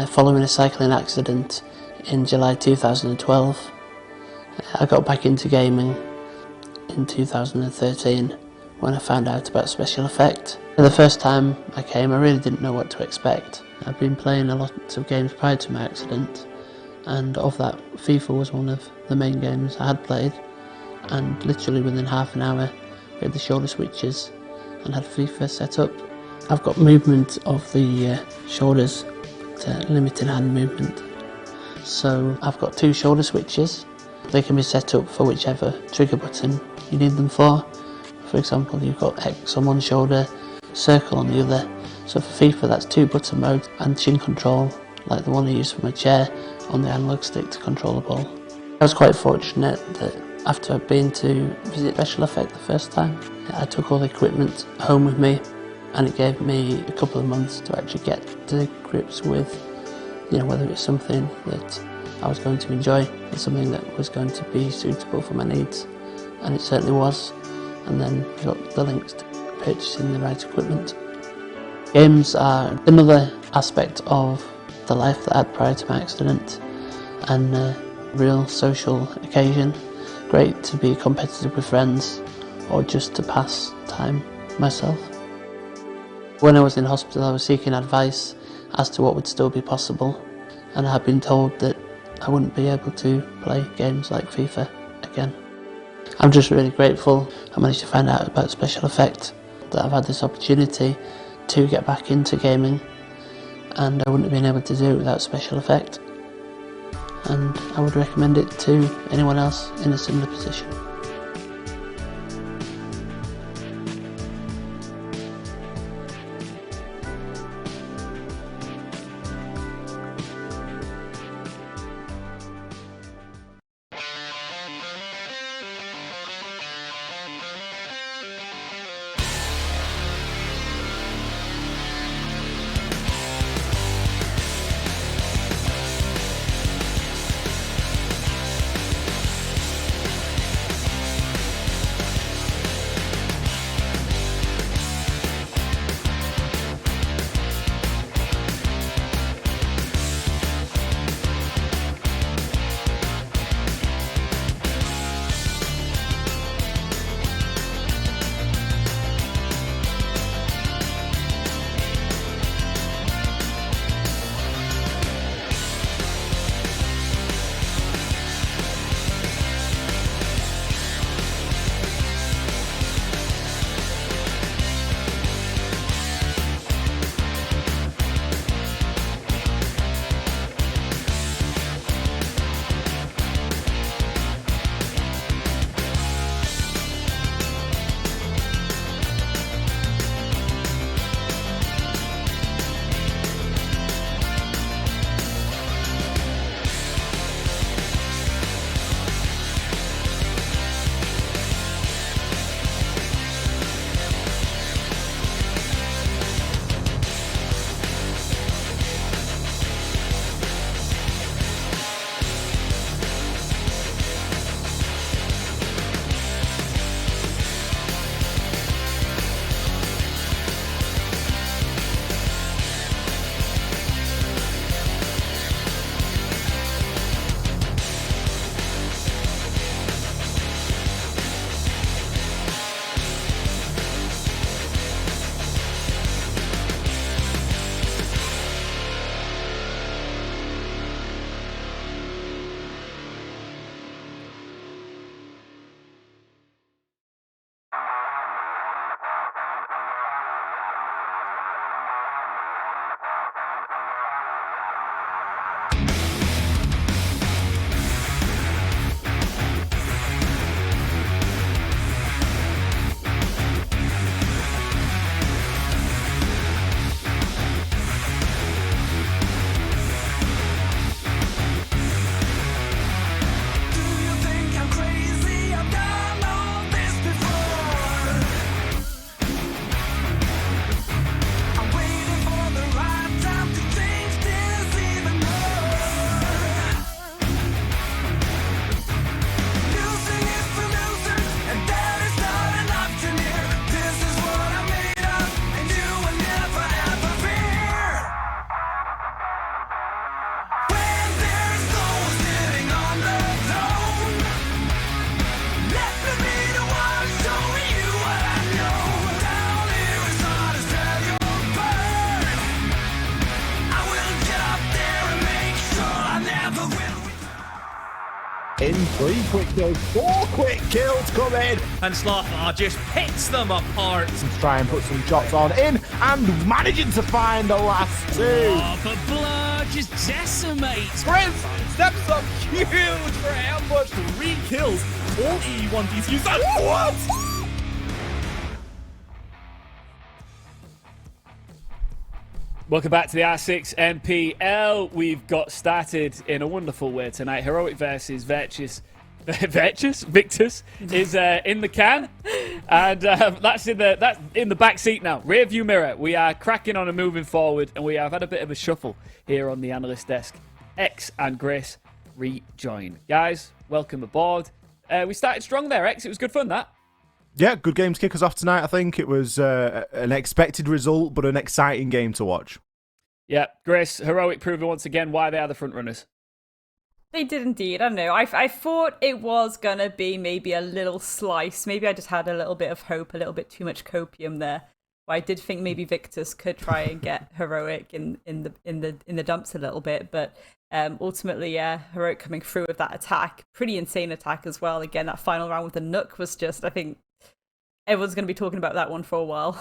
following a cycling accident in July 2012. I got back into gaming in 2013 when I found out about Special Effect. The first time I came, I really didn't know what to expect. I've been playing a lot of games prior to my accident, and of that, FIFA was one of the main games I had played, and literally within half an hour we had the shoulder switches and had FIFA set up. I've got movement of the shoulders, limited hand movement. So I've got 2 shoulder switches. They can be set up for whichever trigger button you need them for. For example, you've got X on one shoulder, circle on the other. So for FIFA that's 2 button modes and chin control, like the one I use for my chair, on the analog stick to control the ball. I was quite fortunate that after I'd been to visit Special Effect the first time, I took all the equipment home with me, and it gave me a couple of months to actually get to grips with, whether it's something that I was going to enjoy and something that was going to be suitable for my needs, and it certainly was. And then I got the links to purchasing the right equipment. Games are another aspect of the life that I had prior to my accident, and a real social occasion. Great to be competitive with friends or just to pass time myself. When I was in hospital, I was seeking advice as to what would still be possible, and I had been told that I wouldn't be able to play games like FIFA again. I'm just really grateful I managed to find out about Special Effect, that I've had this opportunity to get back into gaming, and I wouldn't have been able to do it without Special Effect. And I would recommend it to anyone else in a similar position. in. 3 quick kills, 4 quick kills come in. And Slothar just picks them apart. Let's try and put some shots on in and managing to find the last 2. Oh, but Blur just decimates. Chris steps up huge for ambush. 3 kills. All E1 DCs. What? Welcome back to the R6 NPL. We've got started in a wonderful way tonight. Heroic versus Victus is in the can, and that's in the back seat now. Rear view mirror. We are cracking on and moving forward, and we have had a bit of a shuffle here on the analyst desk. X and Grace rejoin. Guys, welcome aboard. We started strong there, X. It was good fun, that. Yeah, good game to kick us off tonight. I think it was an expected result, but an exciting game to watch. Yeah, Grace, Heroic proving once again why they are the front runners. They did indeed. I don't know. I thought it was going to be maybe a little slice. Maybe I just had a little bit of hope, a little bit too much copium there. But I did think maybe Victus could try and get Heroic in the dumps a little bit. But ultimately, yeah, Heroic coming through with that attack. Pretty insane attack as well. Again, that final round with the Nook was just, I think, everyone's going to be talking about that one for a while.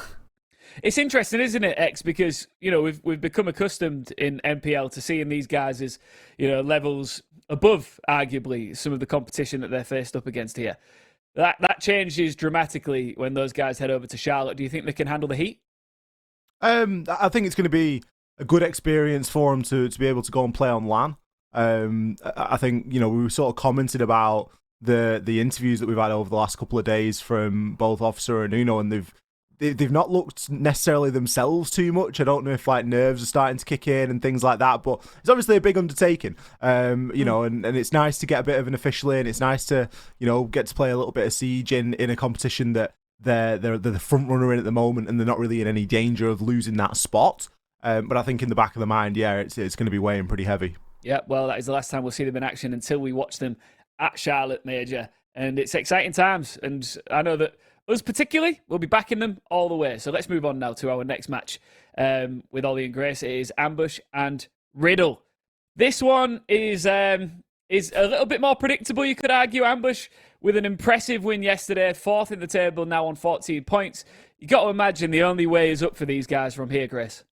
It's interesting, isn't it, X? Because, you know, we've become accustomed in NPL to seeing these guys as, you know, levels above, arguably, some of the competition that they're faced up against here. That changes dramatically when those guys head over to Charlotte. Do you think they can handle the heat? I think it's going to be a good experience for them to be able to go and play on LAN. I think, you know, we sort of commented about the interviews that we've had over the last couple of days from both Officer and Uno, and they've not looked necessarily themselves too much. I don't know if like nerves are starting to kick in and things like that, but it's obviously a big undertaking. You know, and it's nice to get a bit of an official in. It's nice to, you know, get to play a little bit of Siege in a competition that they're the front runner in at the moment, and they're not really in any danger of losing that spot. But I think in the back of the mind, yeah, it's going to be weighing pretty heavy. Yeah, well, that is the last time we'll see them in action until we watch them at Charlotte Major, and it's exciting times, and I know that us particularly will be backing them all the way. So let's move on now to our next match with Ollie and Grace. It is Ambush and Riddle. This one is a little bit more predictable, you could argue. Ambush with an impressive win yesterday, 4th in the table, now on 14 points. You got to imagine the only way is up for these guys from here, Grace.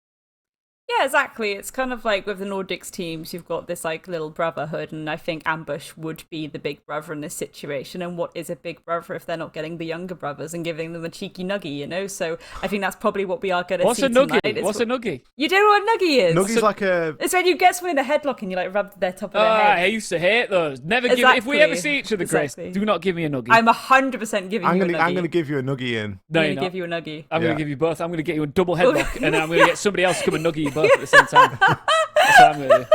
Yeah, exactly. It's kind of like with the Nordics teams, you've got this like little brotherhood, and I think Ambush would be the big brother in this situation. And what is a big brother if they're not getting the younger brothers and giving them a cheeky nuggie, you know? So I think that's probably what we are going to see tonight. What's a nuggie? You don't know what a nuggie is? Nuggie's like a... It's when you get someone in a headlock and you like rub their top of their head. I used to hate those. Never give it. If we ever see each other, Grace, do not give me a nuggie. I'm 100% giving you a nuggie. I'm going to give you a nuggie in. No, I'm going to give you a nuggie. I'm going to give you both. I'm going to get you a double headlock, and then I'm going to get somebody else to come and nuggie you both at the same time. That's what I'm going to do.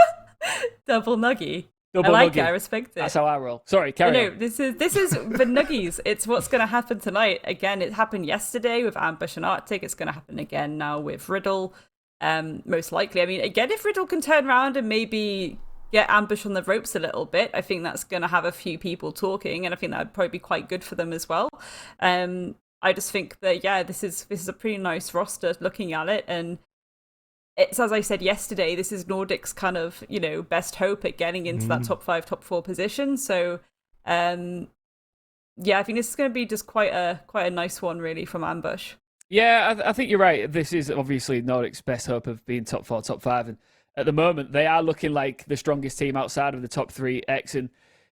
Double nuggie. Double I like nuggie. it. I respect it. That's how I roll. Sorry, carry on. This is the nuggies. It's what's going to happen tonight. Again, it happened yesterday with Ambush and RCTIC. It's going to happen again now with Riddle. Most likely. I mean, again, if Riddle can turn around and maybe get Ambush on the ropes a little bit, I think that's going to have a few people talking, and I think that would probably be quite good for them as well. I just think that, yeah, this is a pretty nice roster looking at it, and it's, as I said yesterday, this is Nordic's kind of, you know, best hope at getting into that top 5, top 4 position. So, yeah, I think this is going to be just quite a nice one, really, from Ambush. Yeah, I think you're right. This is obviously Nordic's best hope of being top 4, top 5, and at the moment they are looking like the strongest team outside of the top 3. X, and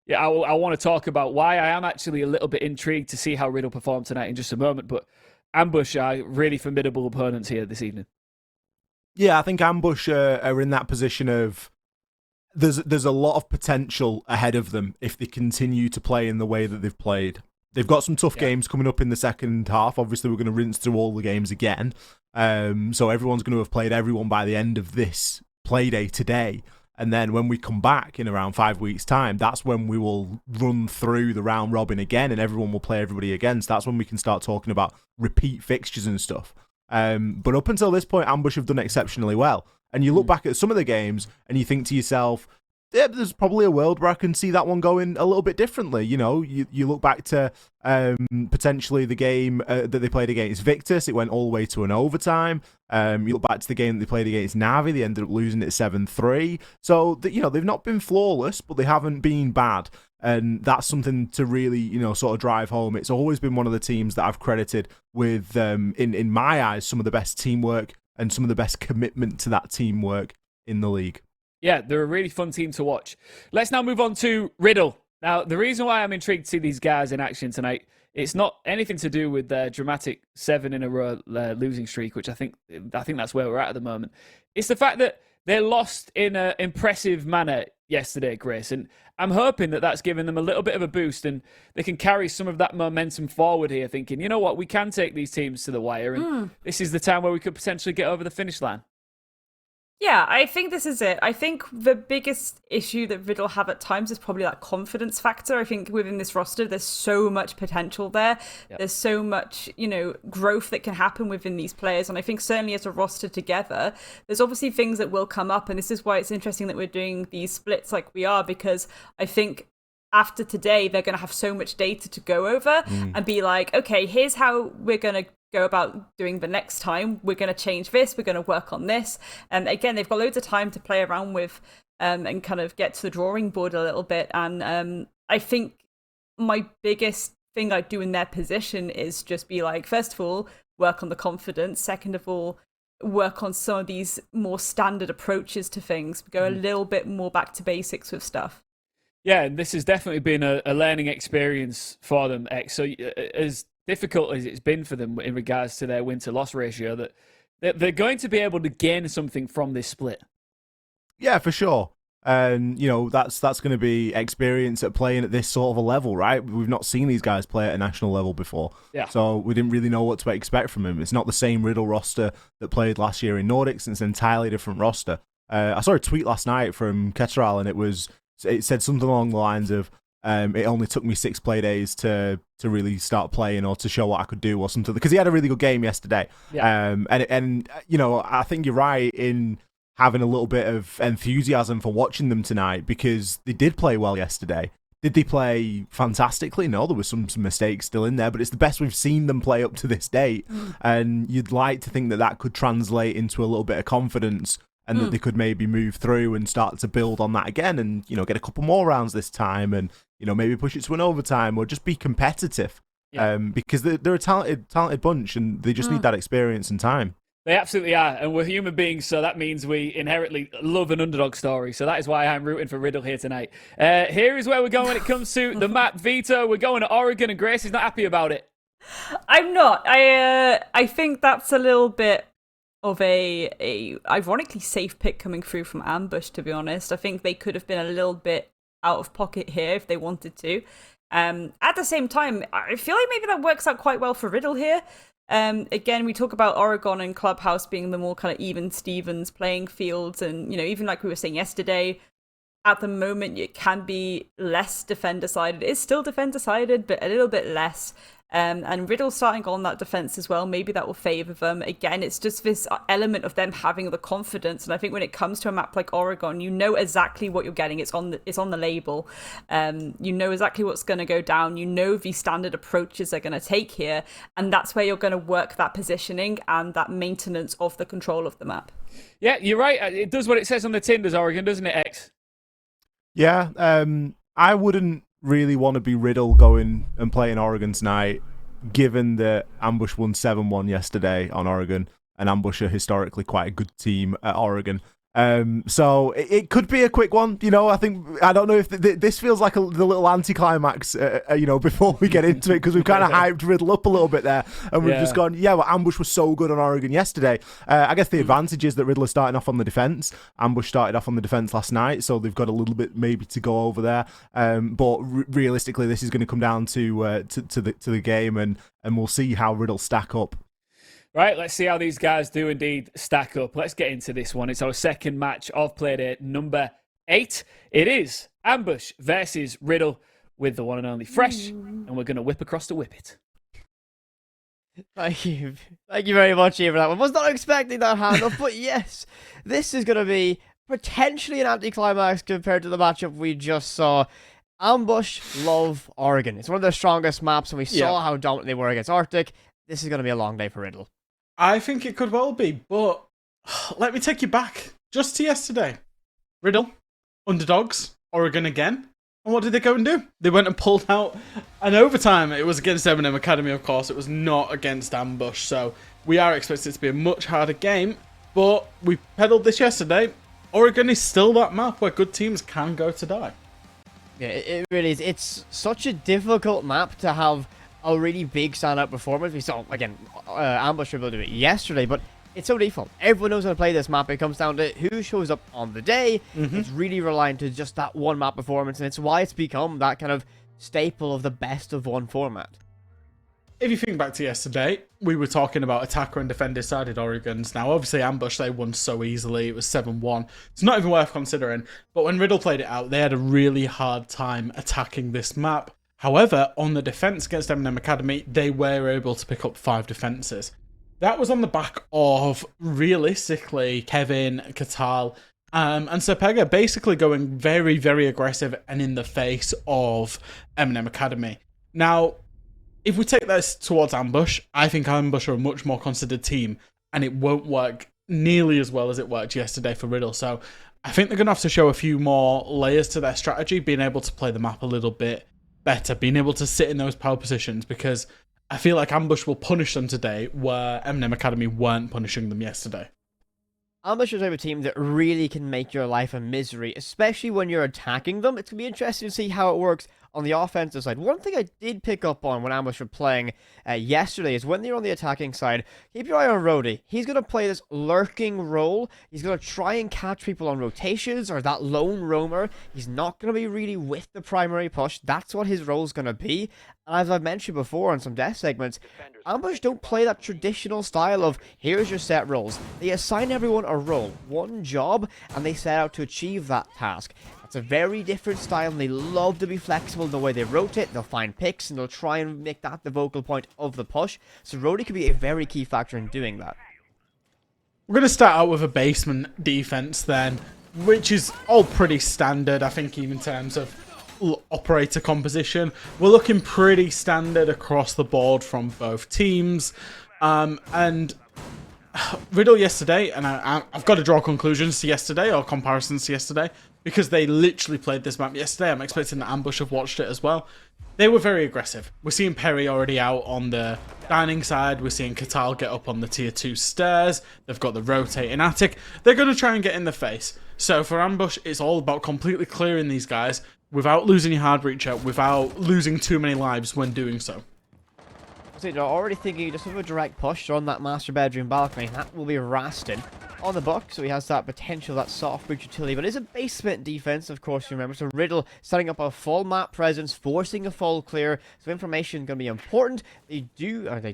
yeah, I want to talk about why I am actually a little bit intrigued to see how Riddle perform tonight in just a moment. But Ambush are really formidable opponents here this evening. Yeah, I think Ambush are in that position of there's a lot of potential ahead of them if they continue to play in the way that they've played. They've got some tough games coming up in the second half. Obviously, we're going to rinse through all the games again. So everyone's going to have played everyone by the end of this Playday today. And then when we come back in around 5 weeks' time, that's when we will run through the round robin again and everyone will play everybody again. So that's when we can start talking about repeat fixtures and stuff. But up until this point, Ambush have done exceptionally well. And you look back at some of the games and you think to yourself, yeah, there's probably a world where I can see that one going a little bit differently. You know, you look back to potentially the game that they played against Victus. It went all the way to an overtime. You look back to the game that they played against NAVI. They ended up losing it 7-3. So, you know, they've not been flawless, but they haven't been bad. And that's something to really, sort of drive home. It's always been one of the teams that I've credited with, in my eyes, some of the best teamwork and some of the best commitment to that teamwork in the league. Yeah, they're a really fun team to watch. Let's now move on to Riddle. Now, the reason why I'm intrigued to see these guys in action tonight, it's not anything to do with their dramatic 7-in-a-row losing streak, which I think that's where we're at the moment. It's the fact that they lost in an impressive manner yesterday, Grace, and I'm hoping that that's given them a little bit of a boost and they can carry some of that momentum forward here, thinking, you know what, we can take these teams to the wire, and this is the time where we could potentially get over the finish line. Yeah, I think this is it. I think the biggest issue that Riddle have at times is probably that confidence factor. I think within this roster, there's so much potential there. Yep. There's so much, growth that can happen within these players. And I think certainly as a roster together, there's obviously things that will come up. And this is why it's interesting that we're doing these splits like we are, because I think after today, they're going to have so much data to go over and be like, okay, here's how we're going to go about doing the next time. We're going to change this. We're going to work on this. And again, they've got loads of time to play around with and kind of get to the drawing board a little bit. And I think my biggest thing I do in their position is just be like, first of all, work on the confidence. Second of all, work on some of these more standard approaches to things. Go a little bit more back to basics with stuff. Yeah, and this has definitely been a learning experience for them, X. So as difficult as it's been for them in regards to their win-to-loss ratio, that they're going to be able to gain something from this split. Yeah, for sure. And, that's going to be experience at playing at this sort of a level, right? We've not seen these guys play at a national level before. Yeah. So we didn't really know what to expect from them. It's not the same Riddle roster that played last year in Nordics. It's an entirely different roster. I saw a tweet last night from Ketteral, and it said something along the lines of, it only took me 6 play days to really start playing or to show what I could do or something, because he had a really good game yesterday. Yeah. And I think you're right in having a little bit of enthusiasm for watching them tonight, because they did play well yesterday. Did they play fantastically? No, there were some mistakes still in there, but it's the best we've seen them play up to this date. And you'd like to think that could translate into a little bit of confidence, and that they could maybe move through and start to build on that again and, get a couple more rounds this time and, maybe push it to an overtime or just be competitive. Yeah. Because they're a talented bunch, and they just need that experience and time. They absolutely are, and we're human beings, so that means we inherently love an underdog story. So that is why I'm rooting for Riddle here tonight. Here is where we're going when it comes to the map. Vito, we're going to Oregon, and Grace is not happy about it. I'm not. I think that's a little bit of a ironically safe pick coming through from Ambush, to be honest. I think they could have been a little bit out of pocket here if they wanted to. At the same time, I feel like maybe that works out quite well for Riddle here. Again, we talk about Oregon and Clubhouse being the more kind of even Stevens playing fields, and even like we were saying yesterday, at the moment it can be less defender sided. It's still defender sided, but a little bit less. And Riddle starting on that defense as well, maybe that will favor them. Again, it's just this element of them having the confidence, and I think when it comes to a map like Oregon, you know exactly what you're getting. It's on the label. You know exactly what's going to go down. You know the standard approaches they're going to take here, and that's where you're going to work that positioning and that maintenance of the control of the map. Yeah, you're right. It does what it says on the tin, does Oregon, doesn't it, X? Yeah, I wouldn't really want to be Riddle going and playing Oregon tonight, given that Ambush won 7-1 yesterday on Oregon, and Ambush are historically quite a good team at Oregon. So it could be a quick one. I don't know if this feels like the little anticlimax, before we get into it, because we've kind of hyped Riddle up a little bit there, and we've just gone, Ambush was so good on Oregon yesterday. I guess the advantage is that Riddle is starting off on the defense. Ambush started off on the defense last night, so they've got a little bit maybe to go over there. But realistically, this is going to come down to the game, and we'll see how Riddle stack up. Right, let's see how these guys do indeed stack up. Let's get into this one. It's our second match of Playday number 8. It is Ambush versus Riddle with the one and only Fresh, and we're going to whip across the whippet. Thank you very much, Ian, for that one. Was not expecting that hand up, but yes, this is going to be potentially an anticlimax compared to the matchup we just saw. Ambush love Oregon. It's one of their strongest maps, and we saw how dominant they were against RCTIC. This is going to be a long day for Riddle. I think it could well be, but let me take you back just to yesterday. Riddle, underdogs, Oregon again. And what did they go and do? They went and pulled out an overtime. It was against M&M Academy, of course. It was not against Ambush. So we are expecting it to be a much harder game. But we peddled this yesterday. Oregon is still that map where good teams can go to die. Yeah, it really is. It's such a difficult map to have a really big standout performance. We saw, again, Ambush were able to do it yesterday, but it's so default. Everyone knows how to play this map. It comes down to who shows up on the day. It's really reliant to just that one map performance, and it's why it's become that kind of staple of the best of one format. If you think back to yesterday, we were talking about attacker and defender sided Oregons. Now, obviously, Ambush, they won so easily. It was 7-1. It's not even worth considering. But when Riddle played it out, they had a really hard time attacking this map. However, on the defense against MNM Academy, they were able to pick up 5 defenses. That was on the back of, realistically, Kevin, Katal, and Serpega basically going very, very aggressive and in the face of MNM Academy. Now, if we take this towards Ambush, I think Ambush are a much more considered team, and it won't work nearly as well as it worked yesterday for Riddle. So I think they're going to have to show a few more layers to their strategy, being able to play the map a little bit better, being able to sit in those power positions, because I feel like Ambush will punish them today where MNM Academy weren't punishing them yesterday. Ambush is a team that really can make your life a misery, especially when you're attacking them. It's going to be interesting to see how it works on the offensive side. One thing I did pick up on when Ambush were playing yesterday is when they're on the attacking side, keep your eye on Rody. He's going to play this lurking role. He's going to try and catch people on rotations or that lone roamer. He's not going to be really with the primary push. That's what his role is going to be. And as I've mentioned before in some death segments, Ambush don't play that traditional style of here's your set roles. They assign everyone a role, one job, and they set out to achieve that task. It's a very different style, and they love to be flexible in the way they rotate. They'll find picks, and they'll try and make that the vocal point of the push. So Rody could be a very key factor in doing that. We're going to start out with a basement defense then, which is all pretty standard, I think, even in terms of operator composition. We're looking pretty standard across the board from both teams. And Riddle yesterday, and I've got to draw conclusions to yesterday or comparisons to yesterday because they literally played this map yesterday. I'm expecting that Ambush have watched it as well. They were very aggressive. We're seeing Perry already out on the dining side. We're seeing Katal get up on the tier 2 stairs. They've got the rotating attic. They're going to try and get in the face. So for Ambush, it's all about completely clearing these guys without losing your hard reach out, without losing too many lives when doing so. So they're already thinking just of a direct push on that master bedroom balcony. That will be Rastin on the book, so he has that potential, that soft breach utility, but it is a basement defense, of course, you remember. So Riddle setting up a full map presence, forcing a full clear, so information going to be important. They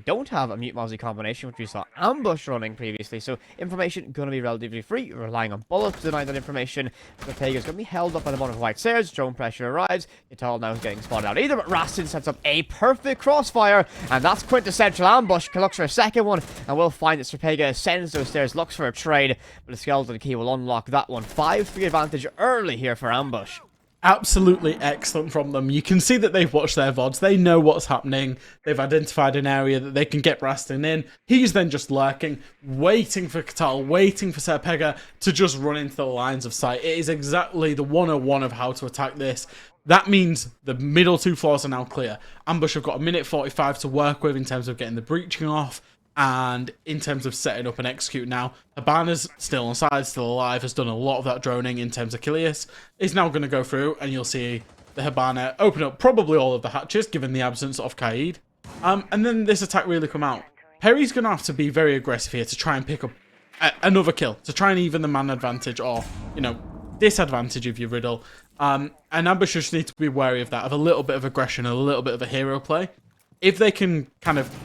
don't have a mute Mozzie combination, which we saw Ambush running previously, so information going to be relatively free, relying on bullets to deny that information. Viperio is going to be held up by the bottom of white stairs. Drone pressure arrives. Katal now is getting spotted out either, but Rastin sets up a perfect crossfire, and that's quintessential Ambush. Looks for a second one, and we'll find that Serpega ascends those stairs, looks for a trade, but the skeleton key will unlock that one. 5-3 advantage early here for Ambush. Absolutely excellent from them. You can see that they've watched their VODs. They know what's happening. They've identified an area that they can get Rastin in. He's then just lurking, waiting for Katal, waiting for Serpega to just run into the lines of sight. It is exactly the 101 of how to attack this. That means the middle 2 floors are now clear. Ambush have got a minute 45 to work with in terms of getting the breaching off, and in terms of setting up and execute now. Habana's still on side, still alive, has done a lot of that droning in terms of Coalesce. Is now going to go through, and you'll see the Habana open up probably all of the hatches, given the absence of Kaid. And then this attack really come out. Perry's going to have to be very aggressive here to try and pick up another kill, to try and even the man advantage, or, you know, disadvantage of your Riddle. And Ambush just need to be wary of that, of a little bit of aggression, a little bit of a hero play. If they can kind of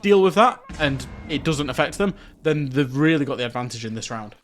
deal with that and it doesn't affect them, then they've really got the advantage in this round.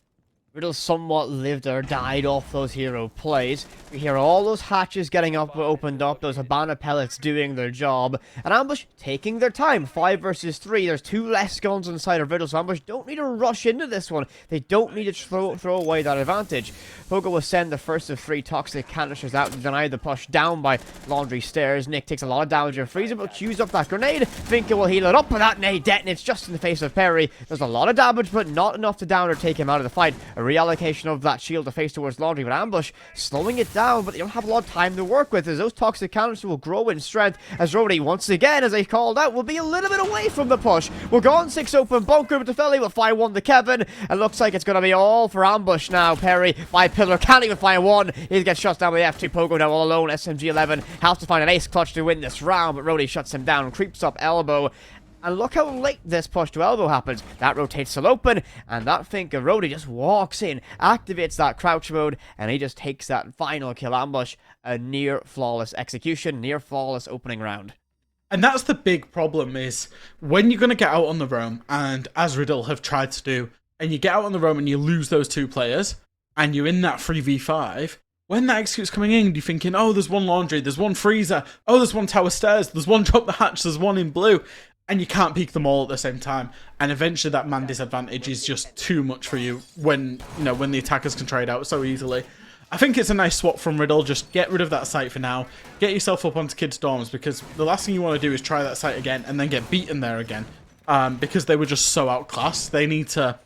Riddle somewhat lived or died off those hero plays. We hear all those hatches getting opened up, those Habana pellets doing their job, and Ambush taking their time. 5 versus 3. There's 2 less guns inside of Riddle, so Ambush don't need to rush into this one. They don't need to throw away that advantage. Pogo will send the first of 3 toxic canisters out to deny the push down by Laundry Stairs. Nick takes a lot of damage and frees him, but chews up that grenade. Finka will heal it up, but that nade detonates just in the face of Perry. There's a lot of damage, but not enough to down or take him out of the fight. A reallocation of that shield to face towards Laundry, but Ambush slowing it down, but they don't have a lot of time to work with, as those toxic counters will grow in strength, as Rody, once again, as they called out, will be a little bit away from the push. We're gone 6 open bunker, but Tefeli will find one to Kevin, and looks like it's going to be all for Ambush now. Perry by Pillar can't even find one. He gets shot down by F2 Pogo now all alone. SMG11 has to find an ace clutch to win this round, but Rody shuts him down, creeps up elbow. And look how late this push to elbow happens. That rotates still open, and that think of Rody just walks in, activates that crouch mode, and he just takes that final kill. Ambush, a near flawless execution, near flawless opening round. And that's the big problem, is when you're going to get out on the roam, and as Riddle have tried to do, and you get out on the roam and you lose those 2 players, and you're in that 3v5, when that execute's coming in, you're thinking, oh, there's one Laundry, there's one Freezer, oh, there's one Tower Stairs, there's one Drop the Hatch, there's one in blue, and you can't peek them all at the same time. And eventually that man disadvantage is just too much for you when, when the attackers can trade out so easily. I think it's a nice swap from Riddle. Just get rid of that site for now. Get yourself up onto Kids' Dorms, because the last thing you want to do is try that site again and then get beaten there again. Because they were just so outclassed. They need to...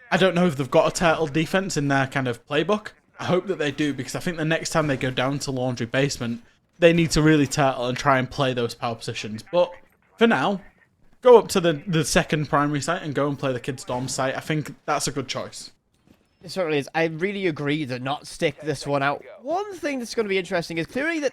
I don't know if they've got a turtle defense in their kind of playbook. I hope that they do, because I think the next time they go down to Laundry Basement, they need to really turtle and try and play those power positions. But for now, go up to the second primary site and go and play the Kids' Dorm site. I think that's a good choice. It certainly is. I really agree to not stick this one out. One thing that's going to be interesting is clearly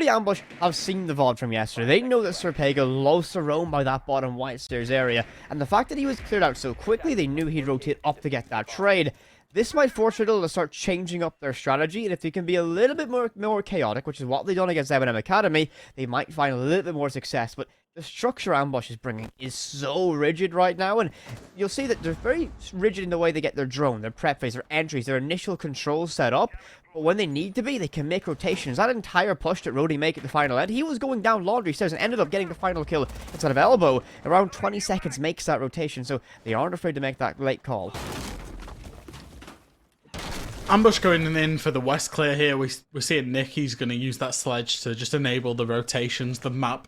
Ambush have seen the VOD from yesterday. They know that Serpego loves to roam by that bottom white stairs area, and the fact that he was cleared out so quickly, they knew he'd rotate up to get that trade. This might force Riddle to start changing up their strategy, and if they can be a little bit more chaotic, which is what they've done against MNM Academy, they might find a little bit more success. But the structure Ambush is bringing is so rigid right now, and you'll see that they're very rigid in the way they get their drone, their prep phase, their entries, their initial controls set up. But when they need to be, they can make rotations. That entire push that Rody make at the final end, he was going down Laundry Stairs and ended up getting the final kill instead of elbow. Around 20 seconds makes that rotation, so they aren't afraid to make that late call. Ambush going in for the west clear here. We're seeing Nick. He's going to use that sledge to just enable the rotations. The map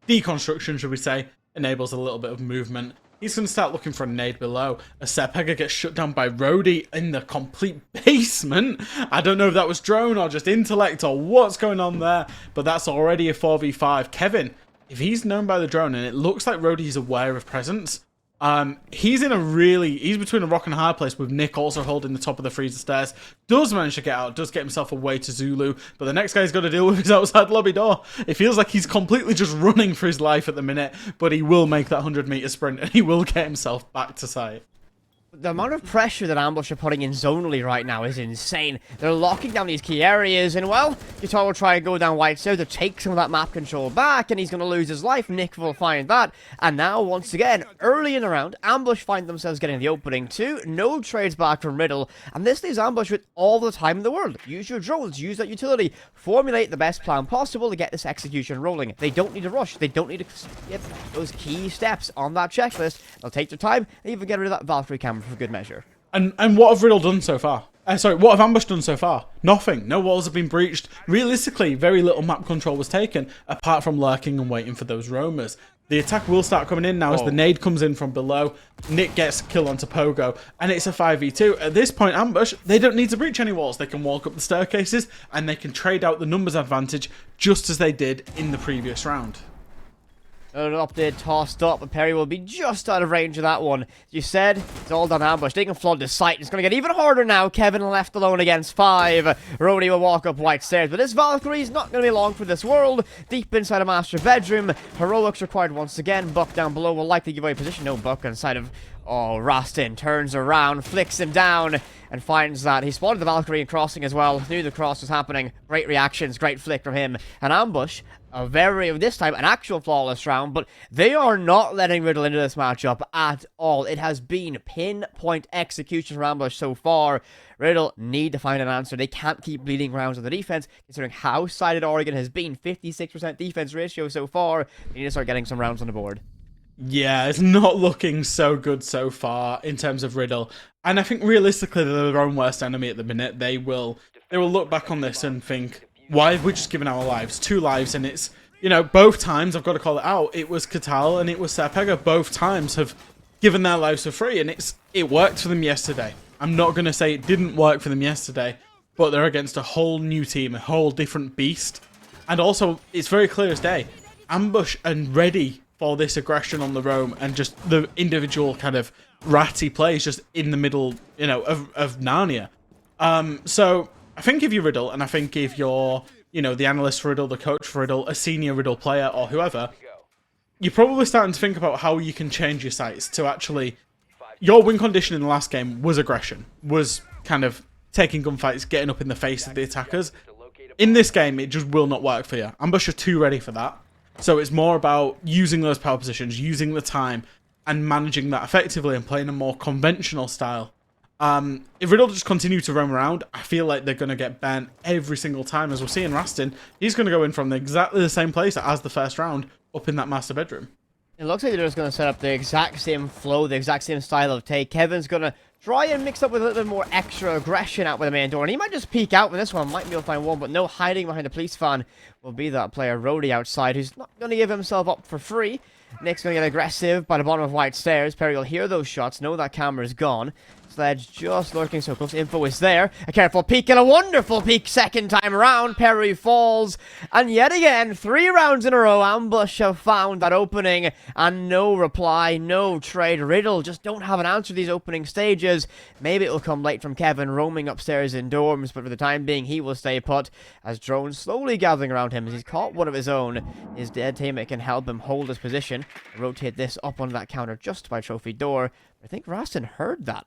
deconstruction, should we say, enables a little bit of movement. He's going to start looking for a nade below. A Serpego gets shut down by Rody in the complete basement. I don't know if that was drone or just intellect or what's going on there, but that's already a 4v5. Kevin, if he's known by the drone and it looks like Rody's aware of presence, he's between a rock and a hard place, with Nick also holding the top of the freezer stairs. Does manage to get out, does get himself away to Zulu, but the next guy he's got to deal with is outside lobby door. It feels like he's completely just running for his life at the minute, but he will make that 100-meter sprint and he will get himself back to site. The amount of pressure that Ambush are putting in zonally right now is insane. They're locking down these key areas, and well, Guitar will try and go down white stairs to take some of that map control back, and he's going to lose his life. Nick will find that, and now, once again, early in the round, Ambush find themselves getting the opening too. No trades back from Riddle, and this leaves Ambush with all the time in the world. Use your drones, use that utility, formulate the best plan possible to get this execution rolling. They don't need to rush, they don't need to get those key steps on that checklist. They'll take their time, and even get rid of that Valkyrie camera for good measure. And what have Riddle done so far? What have Ambush done so far? Nothing. No walls have been breached. Realistically, very little map control was taken, apart from lurking and waiting for those roamers. The attack will start coming in now as the nade comes in from below. Nick gets killed onto Pogo, and it's a 5v2. At this point, Ambush, they don't need to breach any walls. They can walk up the staircases, and they can trade out the numbers advantage, just as they did in the previous round. An update tossed up, but Perry will be just out of range of that one. You said, it's all done Ambush. They can flood the site. It's going to get even harder now. Kevin left alone against 5. Rody will walk up white stairs, but this Valkyrie is not going to be long for this world. Deep inside a master bedroom. Heroics required once again. Buck down below will likely give away position. No, Buck inside of... Oh, Rastin turns around, flicks him down, and finds that he spotted the Valkyrie and crossing as well. Knew the cross was happening. Great reactions, great flick from him. An Ambush, this time, an actual flawless round, but they are not letting Riddle into this matchup at all. It has been pinpoint execution for Ambush so far. Riddle need to find an answer. They can't keep bleeding rounds on the defense, considering how sided Oregon has been. 56% defense ratio so far. They need to start getting some rounds on the board. Yeah, it's not looking so good so far in terms of Riddle. And I think realistically they're their own worst enemy at the minute. They will look back on this and think, why have we just given our lives? 2 lives, and it's, both times, I've got to call it out, it was Katal and it was Serpego. Both times have given their lives for free, and it worked for them yesterday. I'm not going to say it didn't work for them yesterday, but they're against a whole new team, a whole different beast. And also, it's very clear as day, Ambush and ready for this aggression on the roam and just the individual kind of ratty plays just in the middle, you know, of Narnia. So I think if you're Riddle, and I think if you're, you know, the analyst for Riddle, the coach for Riddle, a senior Riddle player or whoever, you're probably starting to think about how you can change your sights to actually... Your win condition in the last game was aggression, was kind of taking gunfights, getting up in the face of the attackers. In this game, it just will not work for you. Ambush are too ready for that. So it's more about using those power positions, using the time, and managing that effectively and playing a more conventional style. If Riddle just continue to roam around, I feel like they're going to get banned every single time. As we're seeing Rastin, he's going to go in from exactly the same place as the first round, up in that master bedroom. It looks like they're just going to set up the exact same flow, the exact same style of take. Kevin's going to try and mix up with a little bit more extra aggression out with the main door. And he might just peek out with this one, might be able to find one, but no hiding behind the police van will be that player Rhodey outside, who's not going to give himself up for free. Nick's going to get aggressive by the bottom of white stairs. Perry will hear those shots, know that camera's gone. Sledge just lurking so close. Info is there. A careful peek and a wonderful peek second time around. Perry falls. And yet again, 3 rounds in a row, Ambush have found that opening. And no reply, no trade. Riddle just don't have an answer to these opening stages. Maybe it'll come late from Kevin roaming upstairs in dorms. But for the time being, he will stay put. As drones slowly gathering around him as he's caught one of his own. His dead teammate can help him hold his position. Rotate this up on that counter just by trophy door. I think Rastin heard that.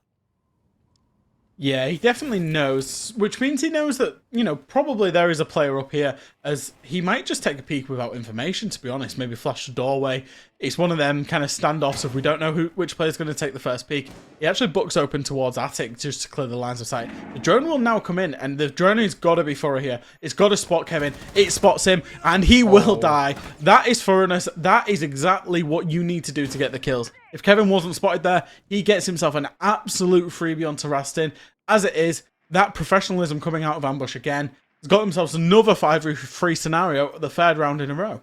Yeah, he definitely knows, which means he knows that, you know, probably there is a player up here, as he might just take a peek without information, to be honest, maybe flash the doorway. It's one of them kind of standoffs if we don't know which player's going to take the first peek. He actually books open towards Attic just to clear the lines of sight. The drone will now come in, and the drone has got to be thorough here. It's got to spot Kevin. It spots him, and he will die. That is thoroughness. That is exactly what you need to do to get the kills. If Kevin wasn't spotted there, he gets himself an absolute freebie onto Rastin. As it is, that professionalism coming out of Ambush again has got themselves another 5v3 scenario, the 3rd round in a row.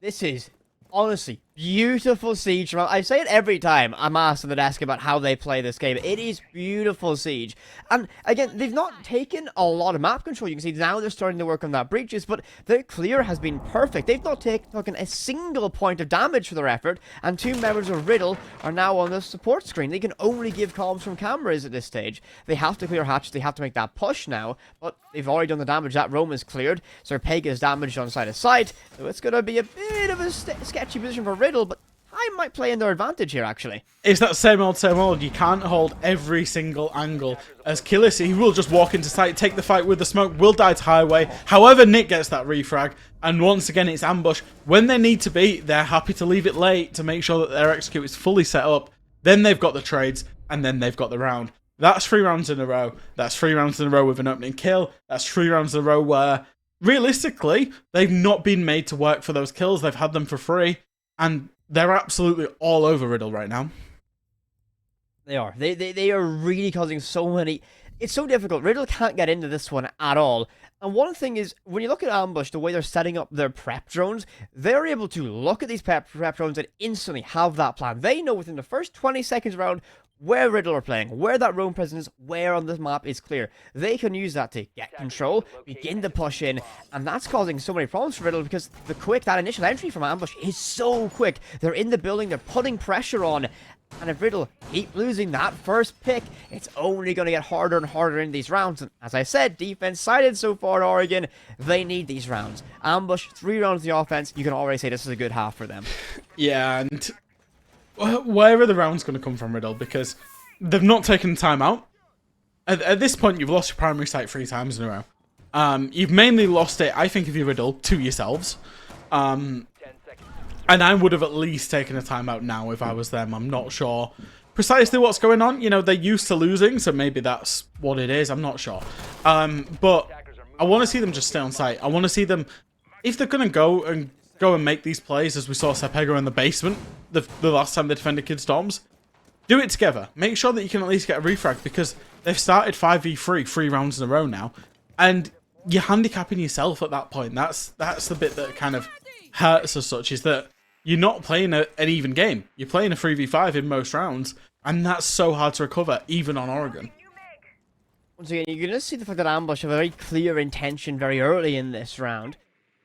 This is honestly beautiful Siege. I say it every time I'm asked on the desk about how they play this game. It is beautiful Siege. And again, they've not taken a lot of map control. You can see now they're starting to work on that breaches, but their clear has been perfect. They've not taken a single point of damage for their effort, and 2 members of Riddle are now on the support screen. They can only give comms from cameras at this stage. They have to clear hatches. They have to make that push now, but they've already done the damage. That roam is cleared. Serpega is damaged on side of sight, so it's going to be a bit of a sketchy position for Riddle, but I might play in their advantage here, actually. It's that same old, same old. You can't hold every single angle. As Coalesce, he will just walk into sight, take the fight with the smoke, will die to highway. However, Nick gets that refrag. And once again, it's Ambush. When they need to be, they're happy to leave it late to make sure that their execute is fully set up. Then they've got the trades, and then they've got the round. That's 3 rounds in a row. That's 3 rounds in a row with an opening kill. That's 3 rounds in a row where, realistically, they've not been made to work for those kills. They've had them for free. And they're absolutely all over Riddle right now. They are. They are really causing so many... It's so difficult. Riddle can't get into this one at all. And one thing is, when you look at Ambush, the way they're setting up their prep drones, they're able to look at these prep drones and instantly have that plan. They know within the first 20 seconds around where Riddle are playing, where that roam presence is, where on this map is clear. They can use that to get control, begin to push in, and that's causing so many problems for Riddle because that initial entry from Ambush is so quick. They're in the building, they're putting pressure on, and if Riddle keep losing that first pick, it's only going to get harder and harder in these rounds. And as I said, defense sided so far, Oregon. They need these rounds. Ambush, 3 rounds of the offense. You can already say this is a good half for them. Yeah, and where are the rounds going to come from, Riddle? Because they've not taken time out. At this point, you've lost your primary site 3 times in a row. You've mainly lost it, I think, if you Riddle, to yourselves. And I would have at least taken a timeout now if I was them. I'm not sure precisely what's going on. You know, they're used to losing, so maybe that's what it is. I'm not sure. But I want to see them just stay on site. I want to see them, if they're going to go and make these plays, as we saw Serpega in the basement the last time they defended Kid Storms, do it together. Make sure that you can at least get a refrag, because they've started 5v3 3 rounds in a row now, and you're handicapping yourself at that point. That's the bit that kind of hurts as such, is that you're not playing an even game. You're playing a 3v5 in most rounds, And that's so hard to recover, even on Oregon. Once again, you're going to see the fact that Ambush have a very clear intention very early in this round.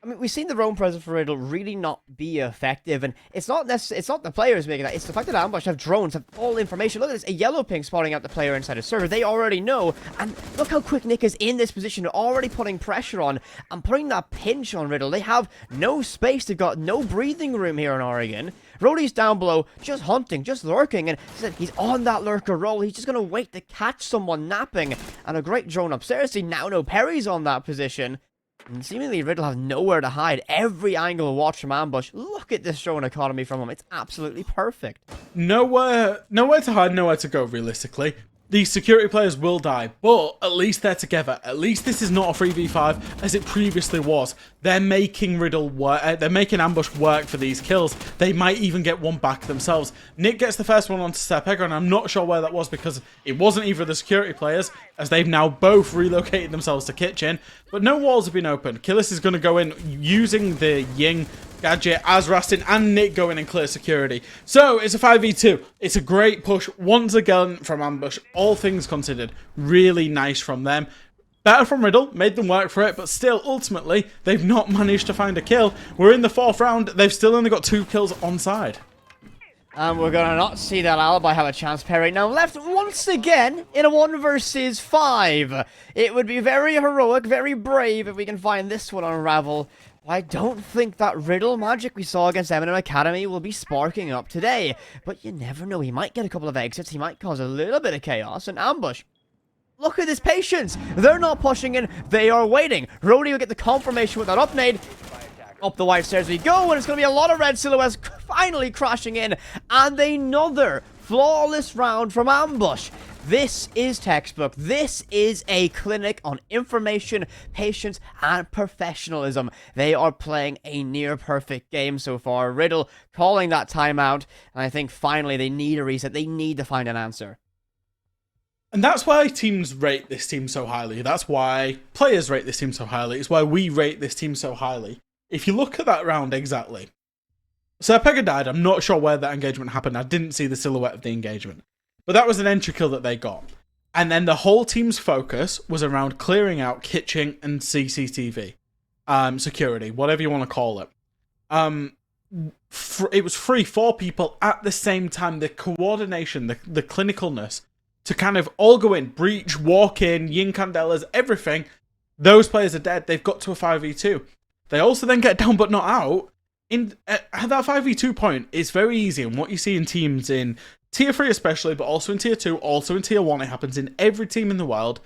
I mean, we've seen the roam presence for Riddle really not be effective, and it's not the players making that, it's the fact that Ambush have drones, have all information. Look at this, a yellow ping spotting out the player inside a server. They already know, and look how quick Nick is in this position, already putting pressure on, and putting that pinch on Riddle. They have no space, they've got no breathing room here in Oregon. Rhodey's down below, just hunting, just lurking, and he's on that lurker roll. He's just going to wait to catch someone napping, and a great drone upstairs. See, now no Perry's on that position. And seemingly Riddle has nowhere to hide. Every angle watch from Ambush. Look at this drone economy from him. It's absolutely perfect. Nowhere to hide, nowhere to go, realistically. These security players will die, but at least they're together. At least this is not a 3v5 as it previously was. They're making Riddle work. They're making Ambush work for these kills. They might even get one back themselves. Nick gets the first one onto Serpega, and I'm not sure where that was because it wasn't either of the security players, as they've now both relocated themselves to kitchen. But no walls have been opened. Coalesce is going to go in using the Ying gadget as Rastin and Nick go in and clear security. So it's a 5v2. It's a great push once again from Ambush. All things considered, really nice from them. Better from Riddle, made them work for it, but still, ultimately, they've not managed to find a kill. We're in the 4th round. They've still only got 2 kills on side. And we're going to not see that Alibi have a chance. Perry now left once again in a 1 versus 5. It would be very heroic, very brave if we can find this one on Ravel. I don't think that Riddle magic we saw against MNM Academy will be sparking up today. But you never know, he might get a couple of exits, he might cause a little bit of chaos. And Ambush, look at this patience! They're not pushing in, they are waiting. Rhodey will get the confirmation with that up nade. Up the white stairs we go, and it's going to be a lot of red silhouettes finally crashing in. And another flawless round from Ambush. This is textbook. This is a clinic on information, patience, and professionalism. They are playing a near-perfect game so far. Riddle calling that timeout, and I think finally they need a reset. They need to find an answer. And that's why teams rate this team so highly. That's why players rate this team so highly. It's why we rate this team so highly. If you look at that round exactly, Serpega died. I'm not sure where that engagement happened. I didn't see the silhouette of the engagement. But that was an entry kill that they got. And then the whole team's focus was around clearing out kitchen and CCTV. Security, whatever you want to call it. It was 4 people at the same time. The coordination, the clinicalness to kind of all go in, breach, walk in, Yin Candelas, everything. Those players are dead. They've got to a 5v2. They also then get down but not out. At that 5v2 point, it's very easy. And what you see in teams in Tier 3 especially, but also in Tier 2, also in Tier 1, it happens in every team in the world,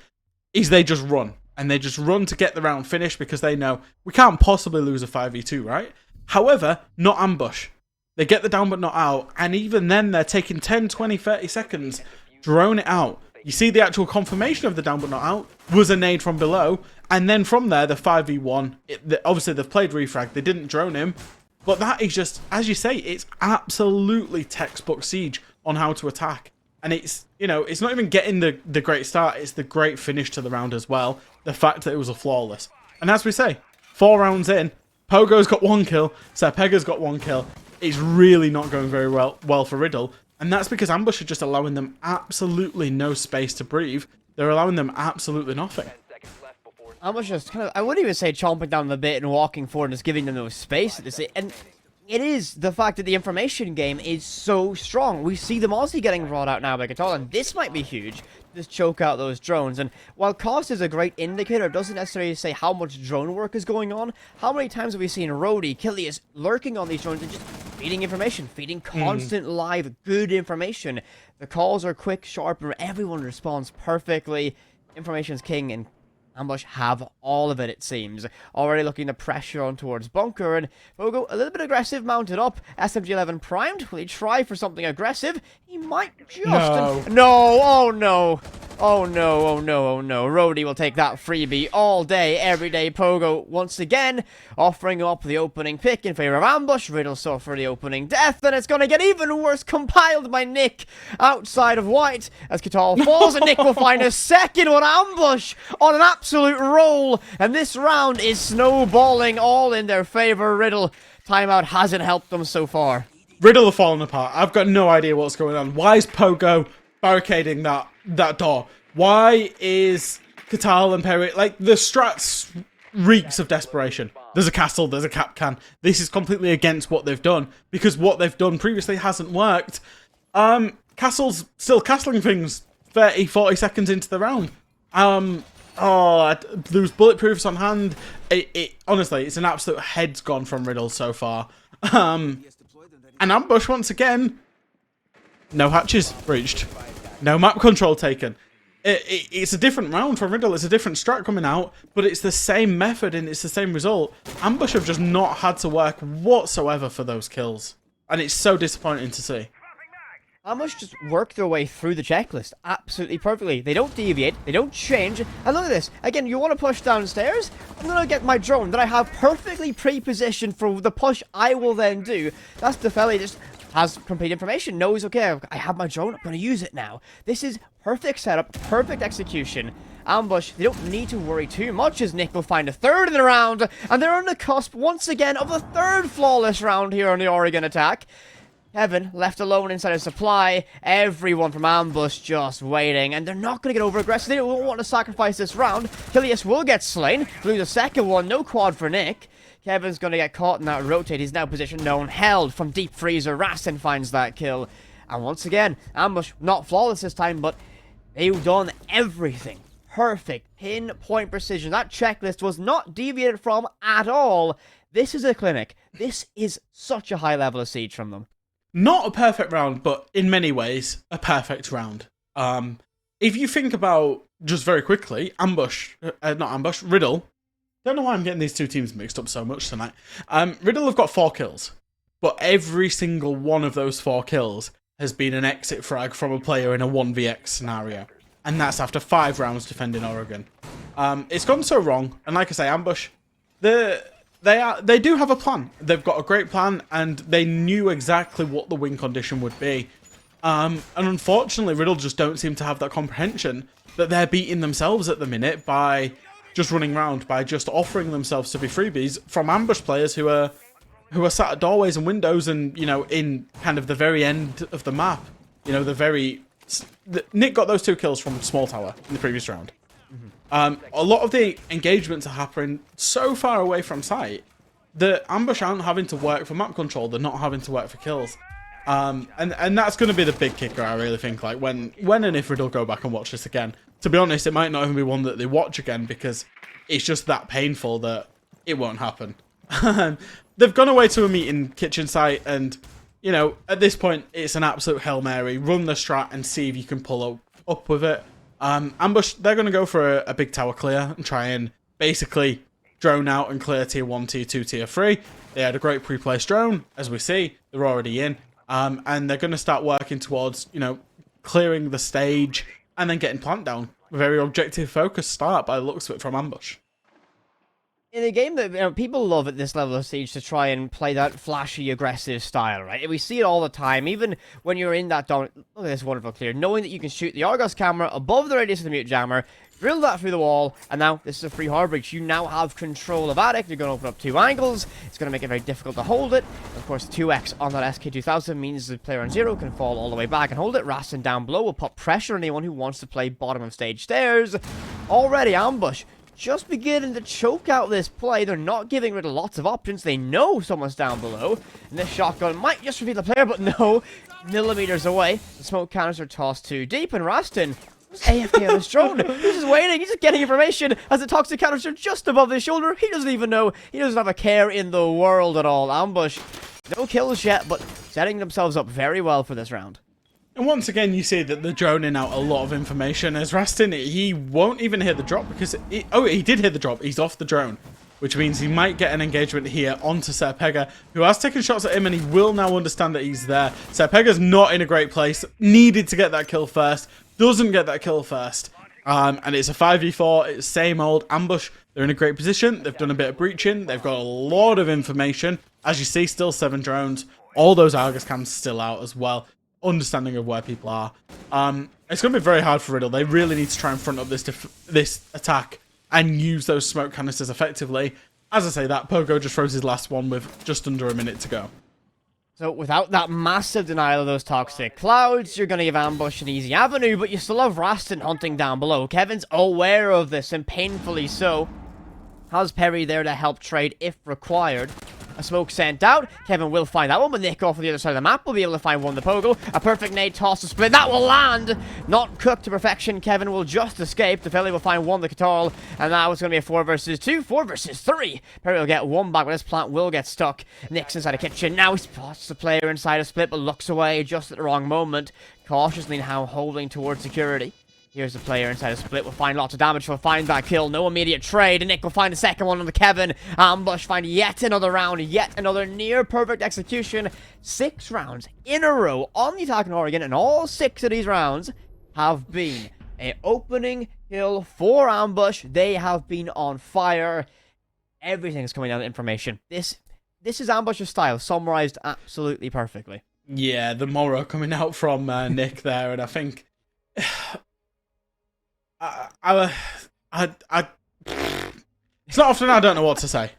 is they just run. And they just run to get the round finished because they know we can't possibly lose a 5v2, right? However, not Ambush. They get the down but not out, and even then they're taking 10, 20, 30 seconds, drone it out. You see the actual confirmation of the down but not out was a nade from below, and then from there, the 5v1, obviously they've played refrag, they didn't drone him, but that is just, as you say, it's absolutely textbook Siege on how to attack. And it's, you know, it's not even getting the great start, it's the great finish to the round as well. The fact that it was a flawless. And as we say, 4 rounds in, Pogo's got 1 kill, Serpega's got 1 kill. It's really not going very well for Riddle. And that's because Ambush are just allowing them absolutely no space to breathe. They're allowing them absolutely nothing. Ambush just kind of, I wouldn't even say chomping down the bit and walking forward and just giving them no space to say. And it is the fact that the information game is so strong. We see them also getting brought out now by Catal, and this might be huge. Just choke out those drones. And while cost is a great indicator, it doesn't necessarily say how much drone work is going on. How many times have we seen Rhodey, Killius lurking on these drones and just feeding information, feeding constant live good information. The calls are quick, sharp, and everyone responds perfectly. Information's king, and Ambush have all of it, it seems. Already looking to pressure on towards Bunker, and Bogo a little bit aggressive, mounted up. SMG-11 primed. Will he try for something aggressive? He might just... No, oh no. Oh no, oh no, oh no. Rhodey will take that freebie all day, every day. Pogo, once again, offering up the opening pick in favor of Ambush. Riddle saw for the opening death, and it's going to get even worse. Compiled by Nick outside of white as Catal falls, and Nick will find a second one. Ambush on an absolute roll, and this round is snowballing all in their favor. Riddle, timeout hasn't helped them so far. Riddle are falling apart. I've got no idea what's going on. Why is Pogo barricading that door? Why is Katal and Perry... Like, the strats reeks of desperation. There's a castle, there's a cap can. This is completely against what they've done, because what they've done previously hasn't worked. Castle's still castling things 30, 40 seconds into the round. There was bulletproofs on hand. Honestly, it's an absolute head's gone from Riddle so far. And ambush once again. No hatches breached. No map control taken. It's a different round for Riddle. It's a different strat coming out, but it's the same method and it's the same result. Ambush have just not had to work whatsoever for those kills. And it's so disappointing to see. Ambush just work their way through the checklist absolutely perfectly. They don't deviate, they don't change. And look at this. Again, you want to push downstairs? I'm going to get my drone that I have perfectly pre-positioned for the push I will then do. That's the fella just has complete information, knows, okay, I have my drone, I'm going to use it now. This is perfect setup, perfect execution. Ambush, they don't need to worry too much as Nick will find a third in the round. And they're on the cusp once again of a third flawless round here on the Oregon attack. Kevin left alone inside a supply. Everyone from Ambush just waiting, and they're not going to get over aggressive. They don't want to sacrifice this round. Kilius will get slain. Lose a second one. No quad for Nick. Kevin's going to get caught in that rotate. He's now position known. Held from deep freezer. Rastin finds that kill. And once again, Ambush not flawless this time, but they've done everything. Perfect. Pinpoint precision. That checklist was not deviated from at all. This is a clinic. This is such a high level of siege from them. Not a perfect round, but in many ways, a perfect round. If you think about, just very quickly, Riddle. Don't know why I'm getting these two teams mixed up so much tonight. Riddle have got 4 kills, but every single one of those 4 kills has been an exit frag from a player in a 1vx scenario. And that's after 5 rounds defending Oregon. It's gone so wrong, and like I say, Ambush, they do have a plan. They've got a great plan, and they knew exactly what the win condition would be. And unfortunately, Riddle just don't seem to have that comprehension that they're beating themselves at the minute by just running around, by just offering themselves to be freebies from Ambush players who are sat at doorways and windows and, you know, in kind of the very end of the map. You know, Nick got those 2 kills from Small Tower in the previous round. A lot of the engagements are happening so far away from site that Ambush aren't having to work for map control. They're not having to work for kills. And that's going to be the big kicker, I really think. Like, when and if Riddle go back and watch this again. To be honest, it might not even be one that they watch again because it's just that painful that it won't happen. They've gone away to a meeting kitchen site and, you know, at this point, it's an absolute Hail Mary. Run the strat and see if you can pull up with it. Ambush, they're going to go for a big tower clear and try and basically drone out and clear tier 1, tier 2, tier 3. They had a great pre-placed drone, as we see. They're already in. And they're going to start working towards, you know, clearing the stage and then getting plant down. A very objective focused start by the looks of it from Ambush. In a game that, you know, people love at this level of siege to try and play that flashy, aggressive style, right? We see it all the time, even when you're in that look at this wonderful clear, knowing that you can shoot the Argos camera above the radius of the mute jammer, drill that through the wall, and now this is a free hard breach. You now have control of Attic. You're going to open up 2 angles. It's going to make it very difficult to hold it. Of course, 2x on that SK2000 means the player on 0 can fall all the way back and hold it. Rastin down below will put pressure on anyone who wants to play bottom of stage stairs. Already Ambush just beginning to choke out this play. They're not giving Riddle lots of options. They know someone's down below. And this shotgun might just reveal the player, but no. Millimeters away. The smoke cannons are tossed too deep, and Rastin was AFK on his drone. He's just waiting. He's just getting information as the toxic cannons are just above his shoulder. He doesn't even know. He doesn't have a care in the world at all. Ambush, no kills yet, but setting themselves up very well for this round. And once again, you see that they're droning out a lot of information. As Rastin, he won't even hear the drop because... he did hear the drop. He's off the drone, which means he might get an engagement here onto Serpega, who has taken shots at him, and he will now understand that he's there. Serpega's not in a great place. Needed to get that kill first. Doesn't get that kill first. And it's a 5v4. It's same old Ambush. They're in a great position. They've done a bit of breaching. They've got a lot of information. As you see, still 7 drones. All those Argus cams still out as well. Understanding of where people are. It's going to be very hard for Riddle. They really need to try and front up this attack and use those smoke canisters effectively. As I say that, Pogo just throws his last one with just under a minute to go. So without that massive denial of those toxic clouds, you're going to give Ambush an easy avenue, but you still have Rastin hunting down below. Kevin's aware of this, and painfully so. Has Perry there to help trade if required. A smoke sent out. Kevin will find that one, but Nick off on the other side of the map will be able to find one the Pogo. A perfect nade toss to split. That will land! Not cooked to perfection. Kevin will just escape. The Philly will find one the Catal. And now it's going to be a 4 versus 2. 4 versus 3. Perry will get one back, but this plant will get stuck. Nick's inside the kitchen. Now he spots the player inside a split, but looks away just at the wrong moment. Cautiously now holding towards security. Here's the player inside a split. Will find lots of damage. Will find that kill. No immediate trade. And Nick will find the second one on the Kevin. Ambush find yet another round. Yet another near perfect execution. 6 rounds in a row on the attack in Oregon. And all 6 of these rounds have been an opening kill for Ambush. They have been on fire. Everything's coming out of information. This is Ambush's style. Summarized absolutely perfectly. Yeah, the morrow coming out from Nick there. And I think... it's not often I don't know what to say.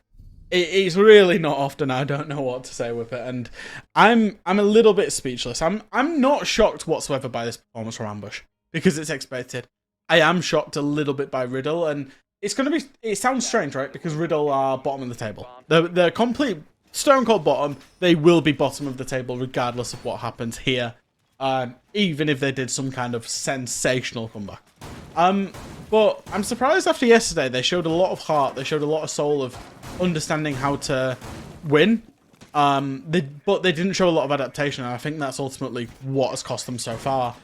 It's really not often I don't know what to say with it, and I'm a little bit speechless. I'm not shocked whatsoever by this performance from Ambush because it's expected. I am shocked a little bit by Riddle, and it's gonna be. It sounds strange, right? Because Riddle are bottom of the table. They're complete stone cold bottom. They will be bottom of the table regardless of what happens here. Even if they did some kind of sensational comeback. But I'm surprised after yesterday they showed a lot of heart, they showed a lot of soul of understanding how to win. But they didn't show a lot of adaptation, and I think that's ultimately what has cost them so far.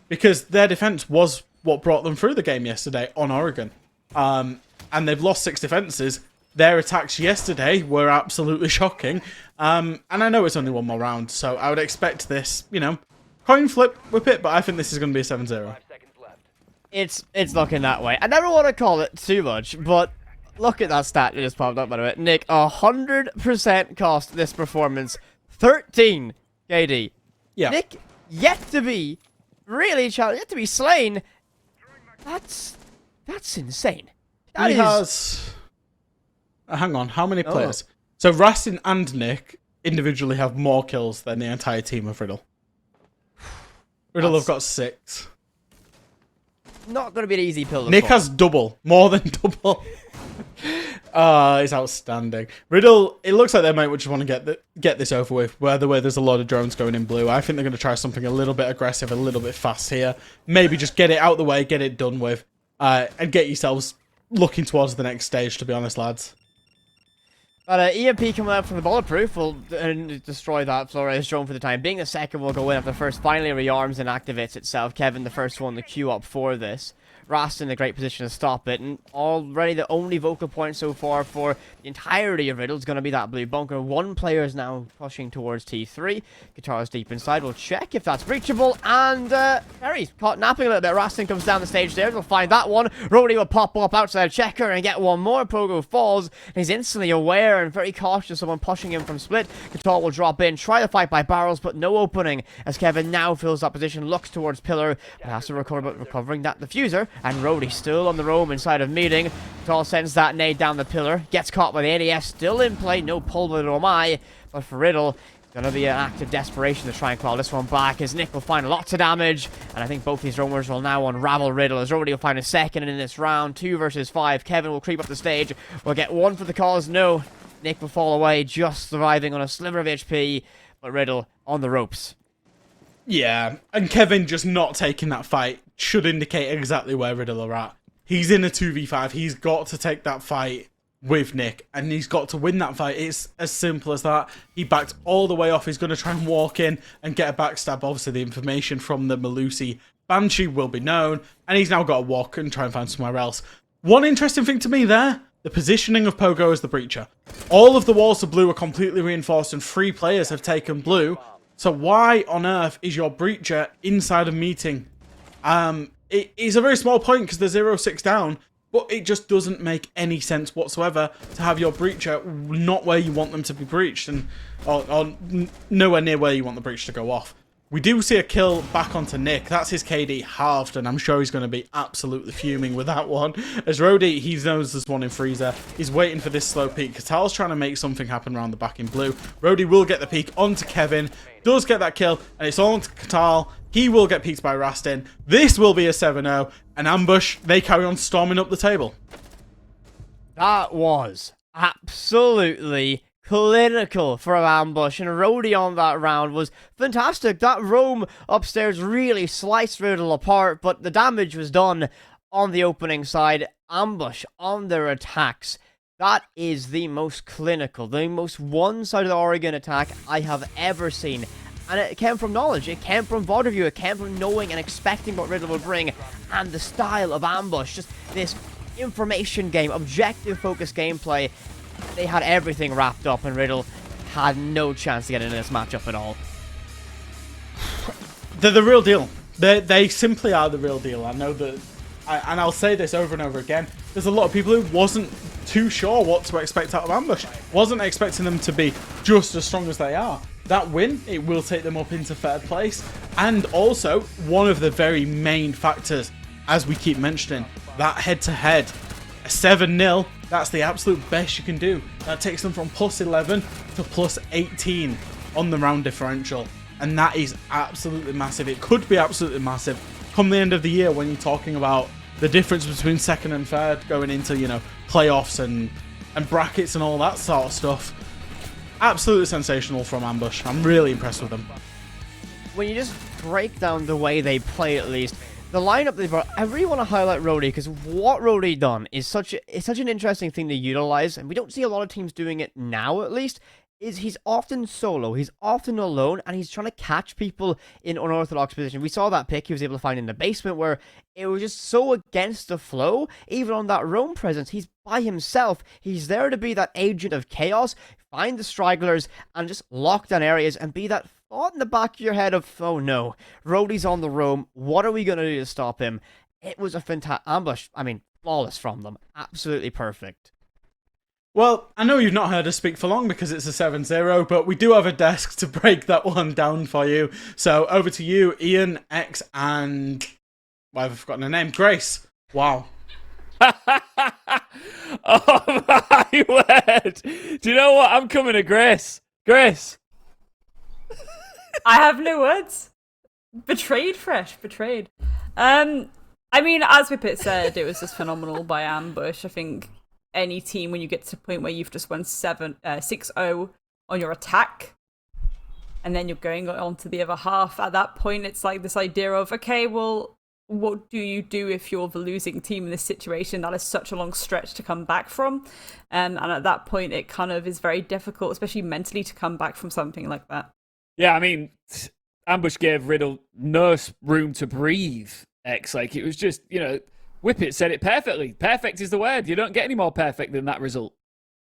Because their defense was what brought them through the game yesterday on Oregon. And they've lost 6 defenses. Their attacks yesterday were absolutely shocking. And I know it's only one more round, so I would expect this, you know, coin flip with it, but I think this is going to be a 7-0. It's looking that way. I never want to call it too much, but look at that stat that just popped up, by the way. Nick, 100% cost this performance. 13 KD. Yeah. Nick, yet to be really challenged, yet to be slain. That's insane. He has... hang on, how many players? So Rastin and Nick individually have more kills than the entire team of Riddle. Riddle have got 6. Not going to be an easy pill to Nick swallow. has double. More than double. It's outstanding. Riddle, it looks like they might just want to get this over with. By the way, there's a lot of drones going in blue. I think they're going to try something a little bit aggressive, a little bit fast here. Maybe just get it out the way, get it done with, and get yourselves looking towards the next stage, to be honest, lads. But EMP coming out from the bulletproof will destroy that Flores drone for the time being. The second will go in after the first finally rearms and activates itself. Kevin, the first one to queue up for this. Rast in a great position to stop it, and already the only vocal point so far for the entirety of Riddle is going to be that blue bunker. 1 player is now pushing towards T3. Guitar's deep inside. We'll check if that's breachable, and Perry's caught napping a little bit. Rastin comes down the stage there. We'll find that one. Rody will pop up outside checker and get one more. Pogo falls, and he's instantly aware and very cautious of someone pushing him from split. Guitar will drop in, try to fight by barrels, but no opening as Kevin now fills that position, looks towards pillar, but has to recover, but recovering that diffuser. And Rody still on the roam inside of meeting. Tall sends that nade down the pillar. Gets caught by the ADS. Still in play. No pull with Omai. But for Riddle, it's going to be an act of desperation to try and claw this one back as Nick will find lots of damage. And I think both these roamers will now unravel Riddle as Rody will find a second in this round. 2 versus 5. Kevin will creep up the stage. We'll get one for the cause. No. Nick will fall away, just surviving on a sliver of HP. But Riddle on the ropes. Yeah, and Kevin just not taking that fight should indicate exactly where Riddle are at. He's in a 2v5. He's got to take that fight with Nick, and he's got to win that fight. It's as simple as that. He backed all the way off. He's going to try and walk in and get a backstab. Obviously, the information from the Malusi Banshee will be known, and he's now got to walk and try and find somewhere else. One interesting thing to me there, the positioning of Pogo as the breacher. All of the walls of blue are completely reinforced, and 3 players have taken blue. So why on earth is your breacher inside a meeting? It is a very small point because they're 0-6 down, but it just doesn't make any sense whatsoever to have your breacher not where you want them to be breached, and or nowhere near where you want the breach to go off. We do see a kill back onto Nick. That's his KD halved, and I'm sure he's going to be absolutely fuming with that one. As Rody, he knows there's one in Freezer. He's waiting for this slow peek. Katal's trying to make something happen around the back in blue. Rody will get the peek onto Kevin. Does get that kill, and it's all onto Katal. He will get peeked by Rastin. This will be a 7-0. An ambush. They carry on storming up the table. That was absolutely clinical for an ambush, and Rody on that round was fantastic. That roam upstairs really sliced Riddle apart, but the damage was done on the opening side. Ambush on their attacks. That is the most clinical, the most one-sided Oregon attack I have ever seen. And it came from knowledge, it came from VOD review, it came from knowing and expecting what Riddle would bring, and the style of ambush, just this information game, objective-focused gameplay. They had everything wrapped up, and Riddle had no chance to get into this matchup at all. They're the real deal. They simply are the real deal. I know that, and I'll say this over and over again, there's a lot of people who wasn't too sure what to expect out of Ambush. Wasn't expecting them to be just as strong as they are. That win, it will take them up into third place. And also, one of the very main factors, as we keep mentioning, that head-to-head, a 7-0, that's the absolute best you can do. That takes them from +11 to +18 on the round differential. And that is absolutely massive. It could be absolutely massive come the end of the year when you're talking about the difference between second and third going into, you know, playoffs and brackets and all that sort of stuff. Absolutely sensational from Ambush. I'm really impressed with them. When you just break down the way they play, at least, the lineup they brought, I really want to highlight Rody, because what Rody done is such an interesting thing to utilize, and we don't see a lot of teams doing it now, at least, is he's often solo, he's often alone, and he's trying to catch people in unorthodox position. We saw that pick he was able to find in the basement where it was just so against the flow. Even on that roam presence, he's by himself. He's there to be that agent of chaos, find the stragglers, and just lock down areas and be that thought in the back of your head of, oh no, Rody's on the roam, what are we going to do to stop him? It was a fantastic ambush. I mean, flawless from them. Absolutely perfect. Well, I know you've not heard us speak for long because it's a 7-0, but we do have a desk to break that one down for you. So over to you, Ian, X, and... well, I've forgotten her name. Grace. Wow. Oh my word. Do you know what? I'm coming to Grace. Grace. I have no words. Betrayed, Fresh. Betrayed. I mean, as Whippet said, it was just phenomenal by Ambush. I think any team, when you get to the point where you've just won 6-0 on your attack, and then you're going on to the other half, at that point, it's like this idea of, okay, well, what do you do if you're the losing team in this situation? That is such a long stretch to come back from. And at that point, it kind of is very difficult, especially mentally, to come back from something like that. Yeah, I mean, Ambush gave Riddle no room to breathe, X. Like, it was just, you know, Whippet said it perfectly. Perfect is the word. You don't get any more perfect than that result.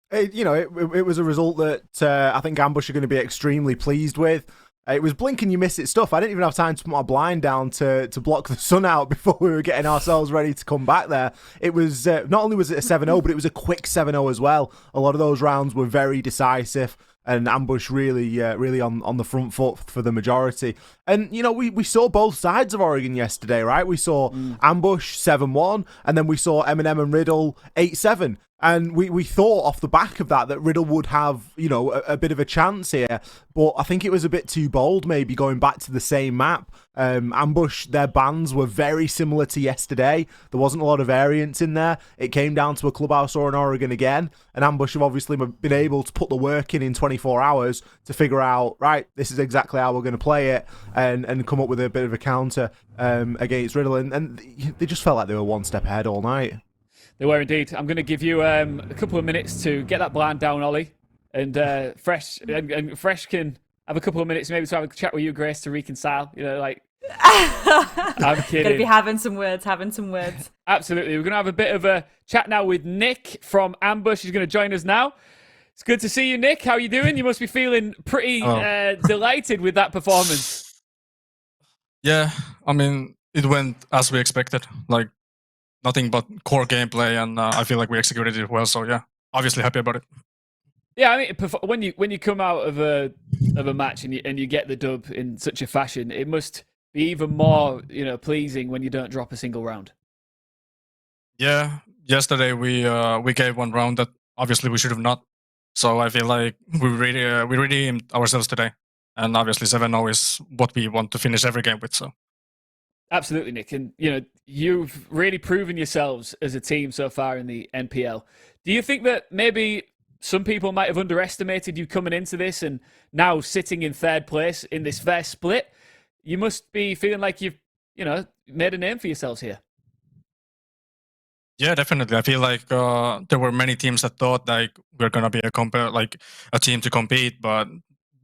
It was a result that I think Ambush are going to be extremely pleased with. It was blink and you miss it stuff. I didn't even have time to put my blind down to block the sun out before we were getting ourselves ready to come back there. It was, not only was it a 7-0, but it was a quick 7-0 as well. A lot of those rounds were very decisive, and Ambush really on the front foot for the majority. And, you know, we saw both sides of Oregon yesterday, right? We saw Ambush 7-1, and then we saw MNM and Riddle 8-7. And we thought off the back of that Riddle would have, you know, a bit of a chance here. But I think it was a bit too bold, maybe, going back to the same map. Ambush, their bans were very similar to yesterday. There wasn't a lot of variance in there. It came down to a clubhouse or an Oregon again. And Ambush have obviously been able to put the work in 24 hours to figure out, right, this is exactly how we're going to play it, and come up with a bit of a counter against Riddle. And they just felt like they were one step ahead all night. They were indeed. I'm going to give you a couple of minutes to get that blind down, Ollie, and Fresh can have a couple of minutes maybe to have a chat with you, Grace, to reconcile. You know, like I'm kidding. Gonna be having some words. Absolutely. We're going to have a bit of a chat now with Nick from Ambush. He's going to join us now. It's good to see you, Nick. How are you doing? You must be feeling pretty delighted with that performance. Yeah, I mean, it went as we expected. Like, nothing but core gameplay, and I feel like we executed it well. So yeah, obviously happy about it. Yeah, I mean, when you come out of a match and you get the dub in such a fashion, it must be even more pleasing when you don't drop a single round. Yeah, yesterday we gave one round that obviously we should have not. So I feel like we redeemed ourselves today, and obviously 7-0 is what we want to finish every game with. So. Absolutely, Nick, and you've really proven yourselves as a team so far in the NPL. Do you think that maybe some people might have underestimated you coming into this, and now sitting in third place in this first split, you must be feeling like you've made a name for yourselves here? Yeah, definitely. I feel like there were many teams that thought like we're gonna be a team to compete, but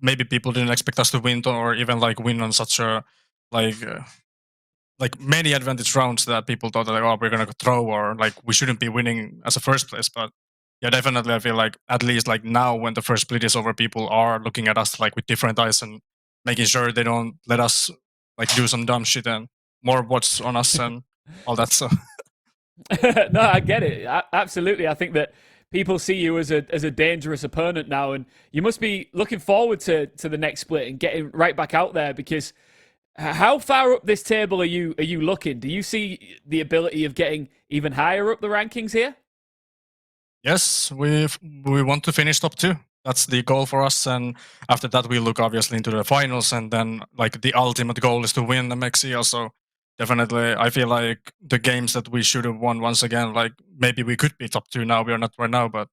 maybe people didn't expect us to win or even like win on such a like many advantage rounds that people thought like, oh, we're gonna throw or like we shouldn't be winning as a first place. But yeah, definitely, I feel like at least like now when the first split is over, people are looking at us like with different eyes and making sure they don't let us like do some dumb shit and more watch on us and all that stuff. No, I get it. Absolutely. I think that people see you as a dangerous opponent now, and you must be looking forward to the next split and getting right back out there, because how far up this table are you looking? Do you see the ability of getting even higher up the rankings here? Yes, we want to finish top 2. That's the goal for us, and after that we look obviously into the finals, and then like the ultimate goal is to win the MXCL. So definitely, I feel like the games that we should have won once again, like maybe we could be top 2 now. We are not right now, but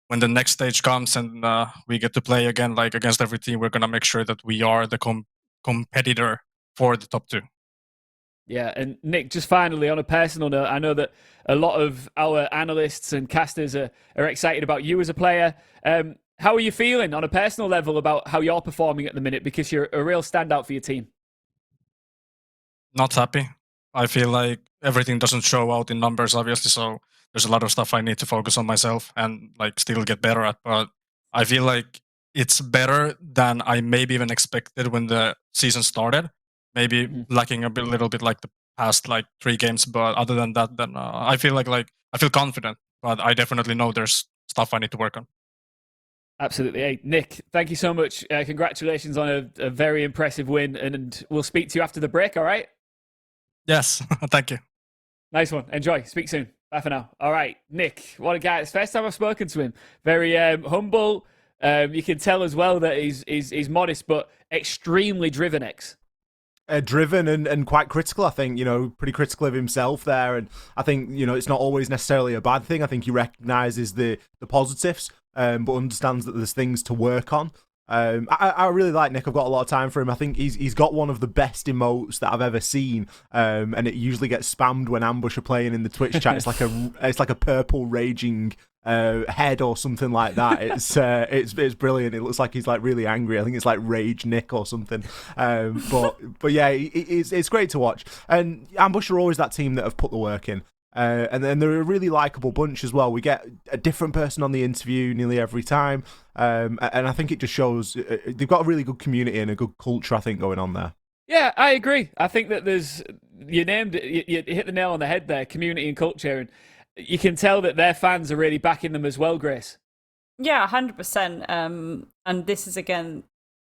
when the next stage comes and we get to play again, like against every team, we're gonna make sure that we are the competitor for the top 2. Yeah, and Nick, just finally, on a personal note, I know that a lot of our analysts and casters are excited about you as a player. How are you feeling on a personal level about how you're performing at the minute? Because you're a real standout for your team. Not happy. I feel like everything doesn't show out in numbers, obviously, so there's a lot of stuff I need to focus on myself and like still get better at. But I feel like it's better than I maybe even expected when the season started. Maybe lacking a little bit like the past like 3 games, but other than that, then I feel like I feel confident. But I definitely know there's stuff I need to work on. Absolutely. Hey, Nick, thank you so much. Congratulations on a very impressive win, and we'll speak to you after the break, all right? Yes, thank you. Nice one. Enjoy. Speak soon. Bye for now. All right, Nick, what a guy. It's the first time I've spoken to him. Very humble. You can tell as well that he's modest, but extremely driven X. Driven and quite critical, I think, pretty critical of himself there. And I think, it's not always necessarily a bad thing. I think he recognises the positives, but understands that there's things to work on. I really like Nick. I've got a lot of time for him. I think he's got one of the best emotes that I've ever seen, and it usually gets spammed when Ambush are playing in the Twitch chat. It's like a purple raging head or something like that. It's brilliant. It looks like he's like really angry. I think it's like Rage Nick or something. But yeah, it's great to watch. And Ambush are always that team that have put the work in. And then they're a really likeable bunch as well. We get a different person on the interview nearly every time. And I think it just shows they've got a really good community and a good culture, I think, going on there. Yeah, I agree. I think that you hit the nail on the head there, community and culture. And you can tell that their fans are really backing them as well, Grace. Yeah, 100%. And this is, again,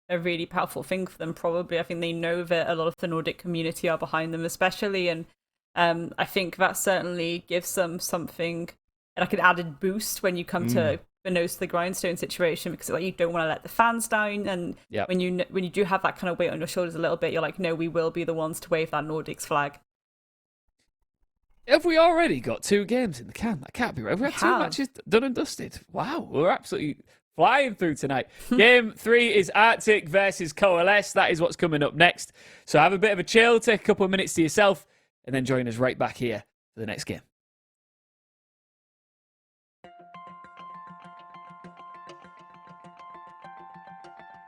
a really powerful thing for them, probably. I think they know that a lot of the Nordic community are behind them, especially. And I think that certainly gives them something, like an added boost when you come to the nose to the grindstone situation, because like you don't want to let the fans down, and when you do have that kind of weight on your shoulders a little bit, you're like, no, we will be the ones to wave that Nordics flag. Have we already got 2 games in the can? That can't be right. We had 2 matches done and dusted. Wow, we're absolutely flying through tonight. Game 3 is RCTIC versus Coalesce. That is what's coming up next. So have a bit of a chill, take a couple of minutes to yourself, and then join us right back here for the next game.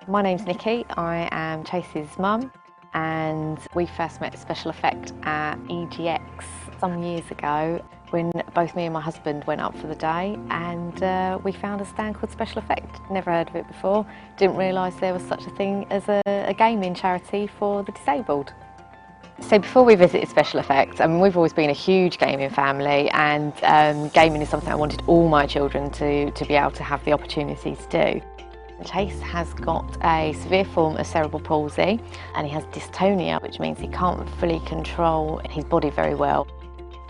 My name's Nikki. I am Chase's mum, and we first met Special Effect at EGX some years ago when both me and my husband went up for the day, and we found a stand called Special Effect. Never heard of it before. Didn't realise there was such a thing as a gaming charity for the disabled. So before we visited Special Effects, I mean, we've always been a huge gaming family, and gaming is something I wanted all my children to be able to have the opportunity to do. Chase has got a severe form of cerebral palsy, and he has dystonia, which means he can't fully control his body very well.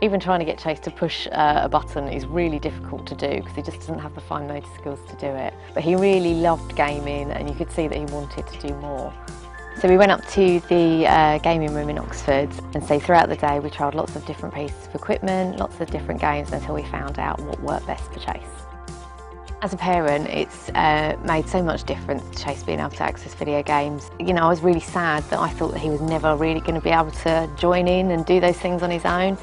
Even trying to get Chase to push a button is really difficult to do because he just doesn't have the fine motor skills to do it. But he really loved gaming, and you could see that he wanted to do more. So we went up to the gaming room in Oxford, and so throughout the day we trialled lots of different pieces of equipment, lots of different games, until we found out what worked best for Chase. As a parent, it's made so much difference to Chase being able to access video games. You know, I was really sad that I thought that he was never really going to be able to join in and do those things on his own.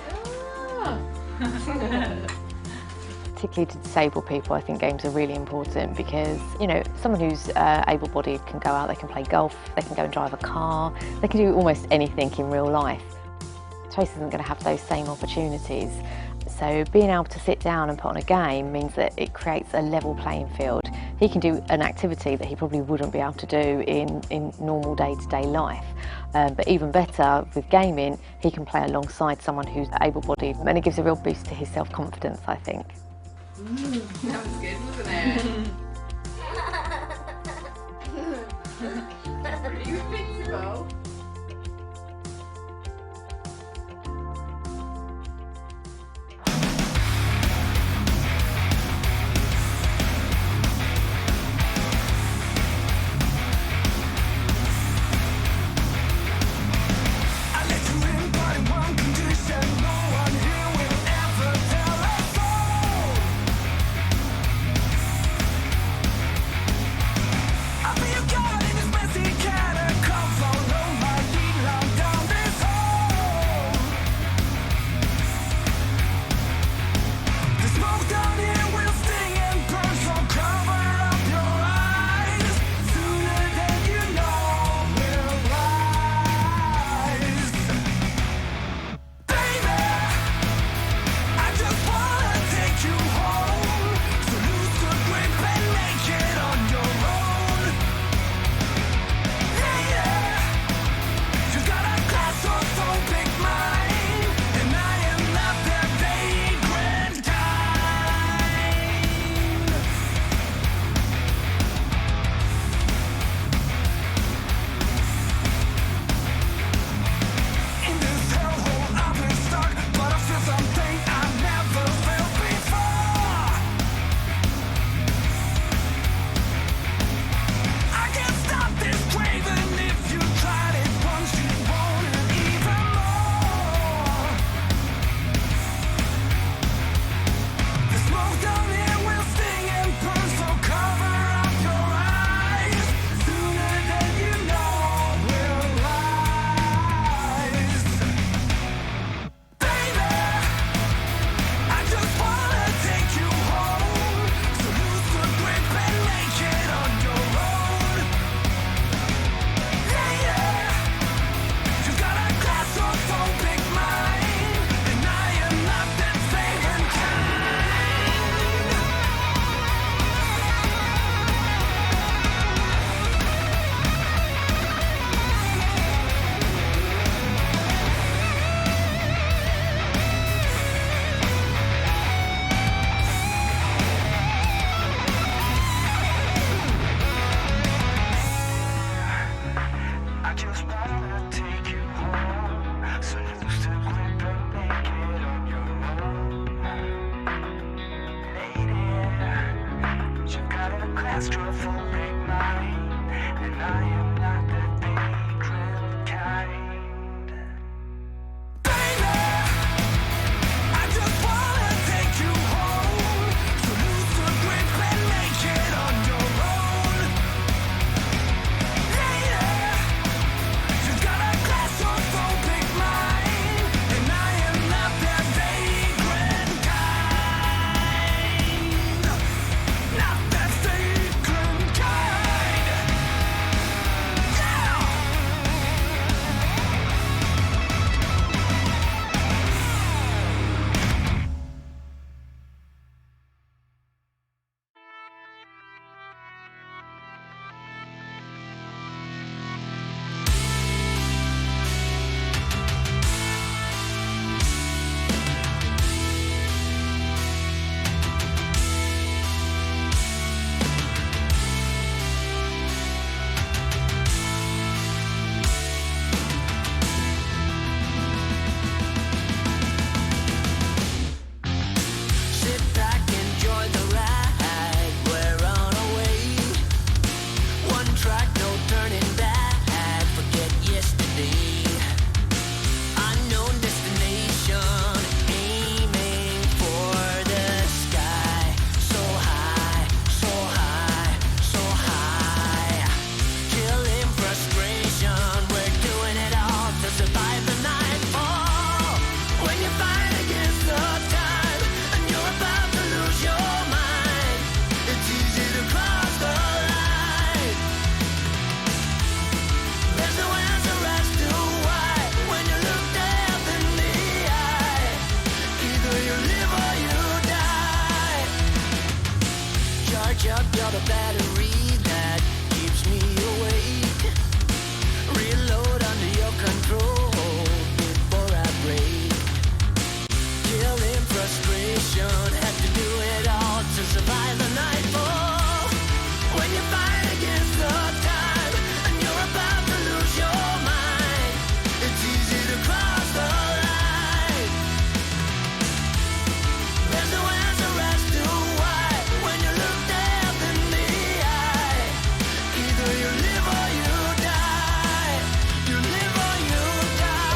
Particularly to disabled people, I think games are really important because, you know, someone who's able-bodied can go out, they can play golf, they can go and drive a car, they can do almost anything in real life. Chase isn't going to have those same opportunities. So being able to sit down and put on a game means that it creates a level playing field. He can do an activity that he probably wouldn't be able to do in normal day-to-day life. But even better, with gaming, he can play alongside someone who's able-bodied, and it gives a real boost to his self-confidence, I think. That was good, wasn't it? That's pretty fixable. battery that keeps me awake. Reload under your control before I break. Killing frustration, had to do it all to survive the nightfall. When you fight against the time and you're about to lose your mind, it's easy to cross the line. There's no answer as to why when you look death in the eye. Either you live or you die. You live or you die.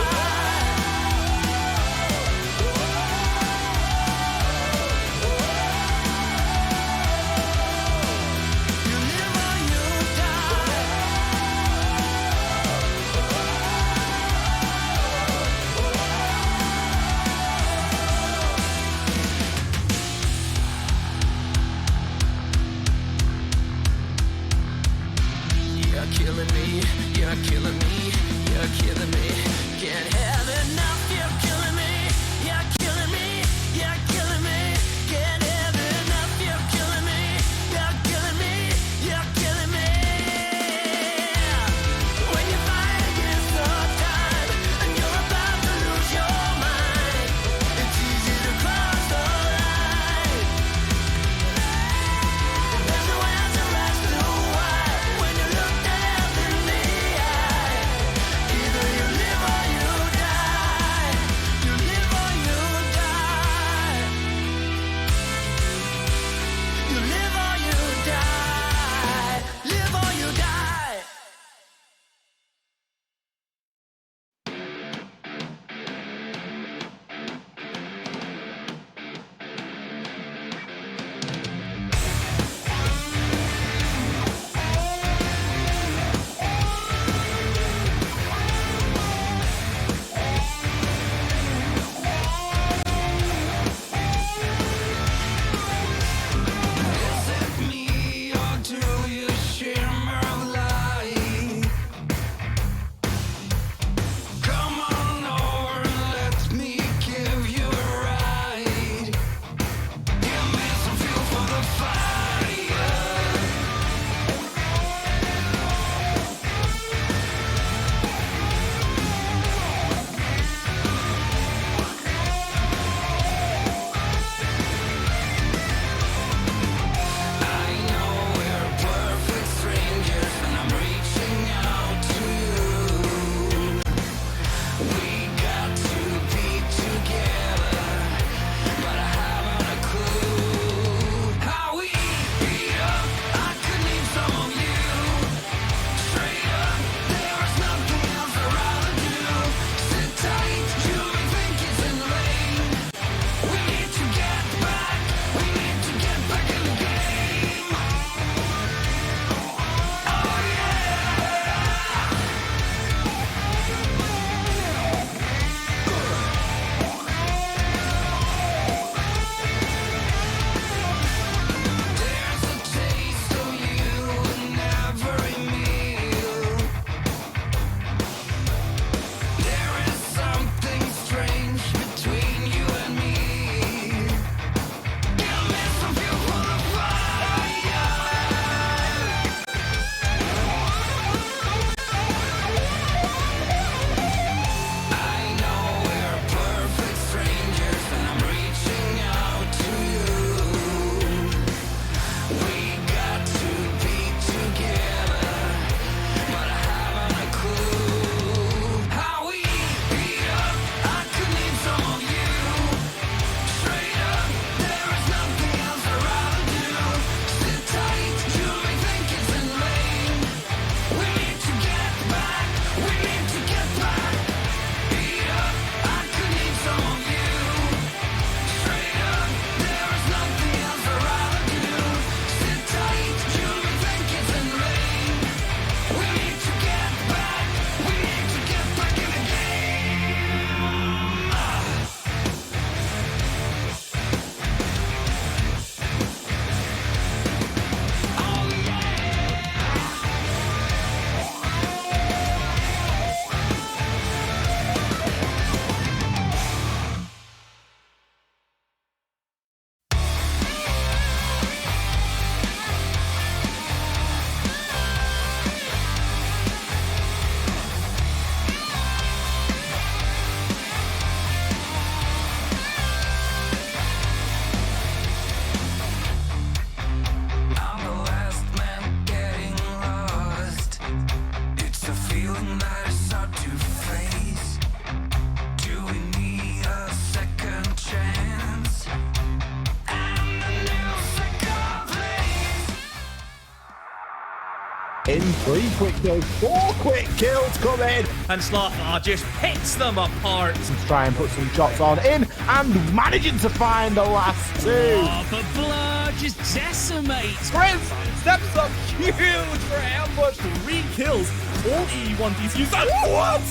in 3 quick kills, 4 quick kills come in. And Slaughter just picks them apart. To try and put some shots on in, and managing to find the last 2. Oh, but Blood just decimates. Grizz steps up huge for Ambush. 3 kills. All E1 DCs. What?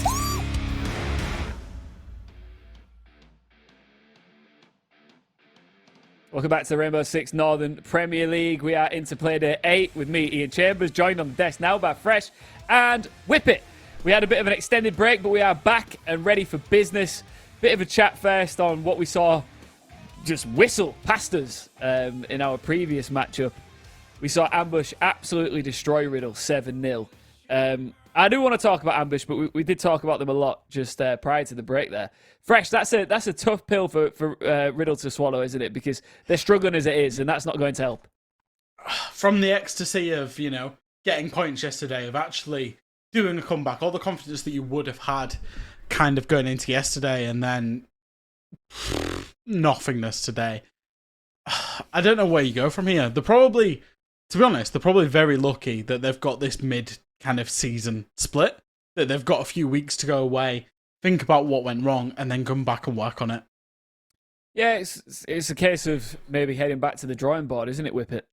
Welcome back to the Rainbow Six Northern Premier League. We are into Playday 8 with me, Ian Chambers, joined on the desk now by Fresh and Whip It. We had a bit of an extended break, but we are back and ready for business. Bit of a chat first on what we saw just whistle past us in our previous matchup. We saw Ambush absolutely destroy Riddle 7-0. I do want to talk about Ambush, but we did talk about them a lot just prior to the break there. Fresh, that's a tough pill for Riddle to swallow, isn't it? Because they're struggling as it is, and that's not going to help. From the ecstasy of, getting points yesterday, of actually doing a comeback, all the confidence that you would have had kind of going into yesterday, and then nothingness today. I don't know where you go from here. To be honest, they're probably very lucky that they've got this mid kind of season split, that they've got a few weeks to go away, think about what went wrong, and then come back and work on it. Yeah, it's a case of maybe heading back to the drawing board, isn't it, Whip It?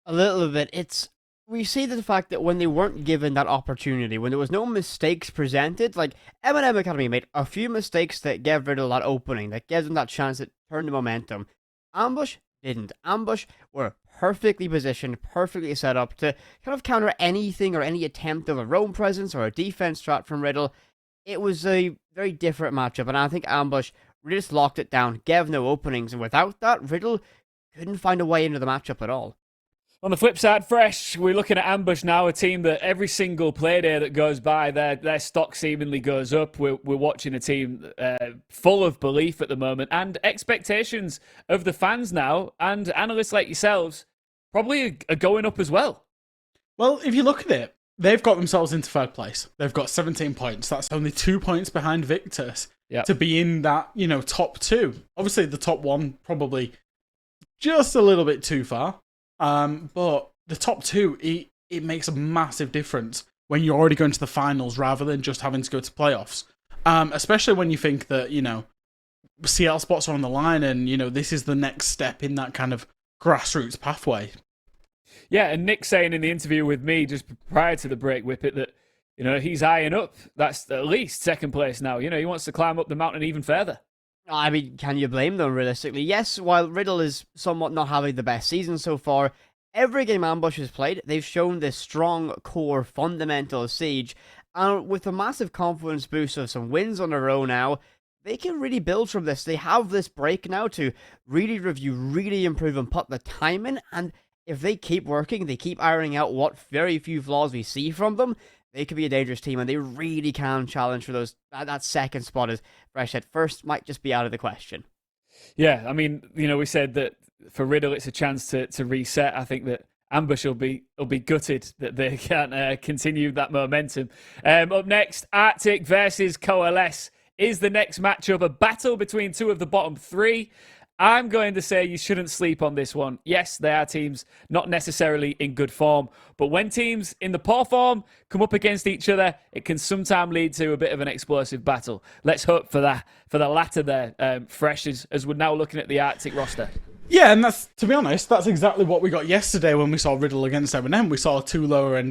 A little bit. We see the fact that when they weren't given that opportunity, when there was no mistakes presented, like MNM Academy made a few mistakes that gave Riddle that opening, that gave them that chance to turn the momentum. Ambush didn't. Ambush were perfectly positioned, perfectly set up to kind of counter anything or any attempt of a roam presence or a defense strat from Riddle. It was a very different matchup, and I think Ambush really just locked it down, gave no openings, and without that, Riddle couldn't find a way into the matchup at all. On the flip side, Fresh, we're looking at Ambush now, a team that every single play day that goes by, their stock seemingly goes up. We're watching a team full of belief at the moment and expectations of the fans now, and analysts like yourselves probably are going up as well. Well, if you look at it, they've got themselves into 3rd place. They've got 17 points. That's only 2 points behind Victus to be in that, top 2. Obviously, the top 1 probably just a little bit too far. But the top 2, it makes a massive difference when you're already going to the finals rather than just having to go to playoffs. Especially when you think that, CL spots are on the line and, this is the next step in that kind of grassroots pathway. Yeah, and Nick saying in the interview with me just prior to the break, Whip It, that, he's eyeing up. That's at least 2nd place now. He wants to climb up the mountain even further. I mean, can you blame them, realistically? Yes, while Riddle is somewhat not having the best season so far, every game Ambush has played, they've shown this strong core fundamental of Siege, and with a massive confidence boost of some wins on a row now, they can really build from this. They have this break now to really review, really improve, and put the time in, and if they keep working, they keep ironing out what very few flaws we see from them, they could be a dangerous team, and they really can challenge for those. That 2nd spot, as Fresh said, first might just be out of the question. Yeah, I mean, we said that for Riddle, it's a chance to reset. I think that Ambush will be gutted that they can't continue that momentum. Up next, RCTIC versus Coalesce is the next matchup, a battle between 2 of the bottom 3. I'm going to say you shouldn't sleep on this one. Yes, they are teams not necessarily in good form, but when teams in the poor form come up against each other, it can sometimes lead to a bit of an explosive battle. Let's hope for the latter there, Fresh, as we're now looking at the RCTIC roster. Yeah, and to be honest, that's exactly what we got yesterday when we saw Riddle against MNM. We saw 2 lower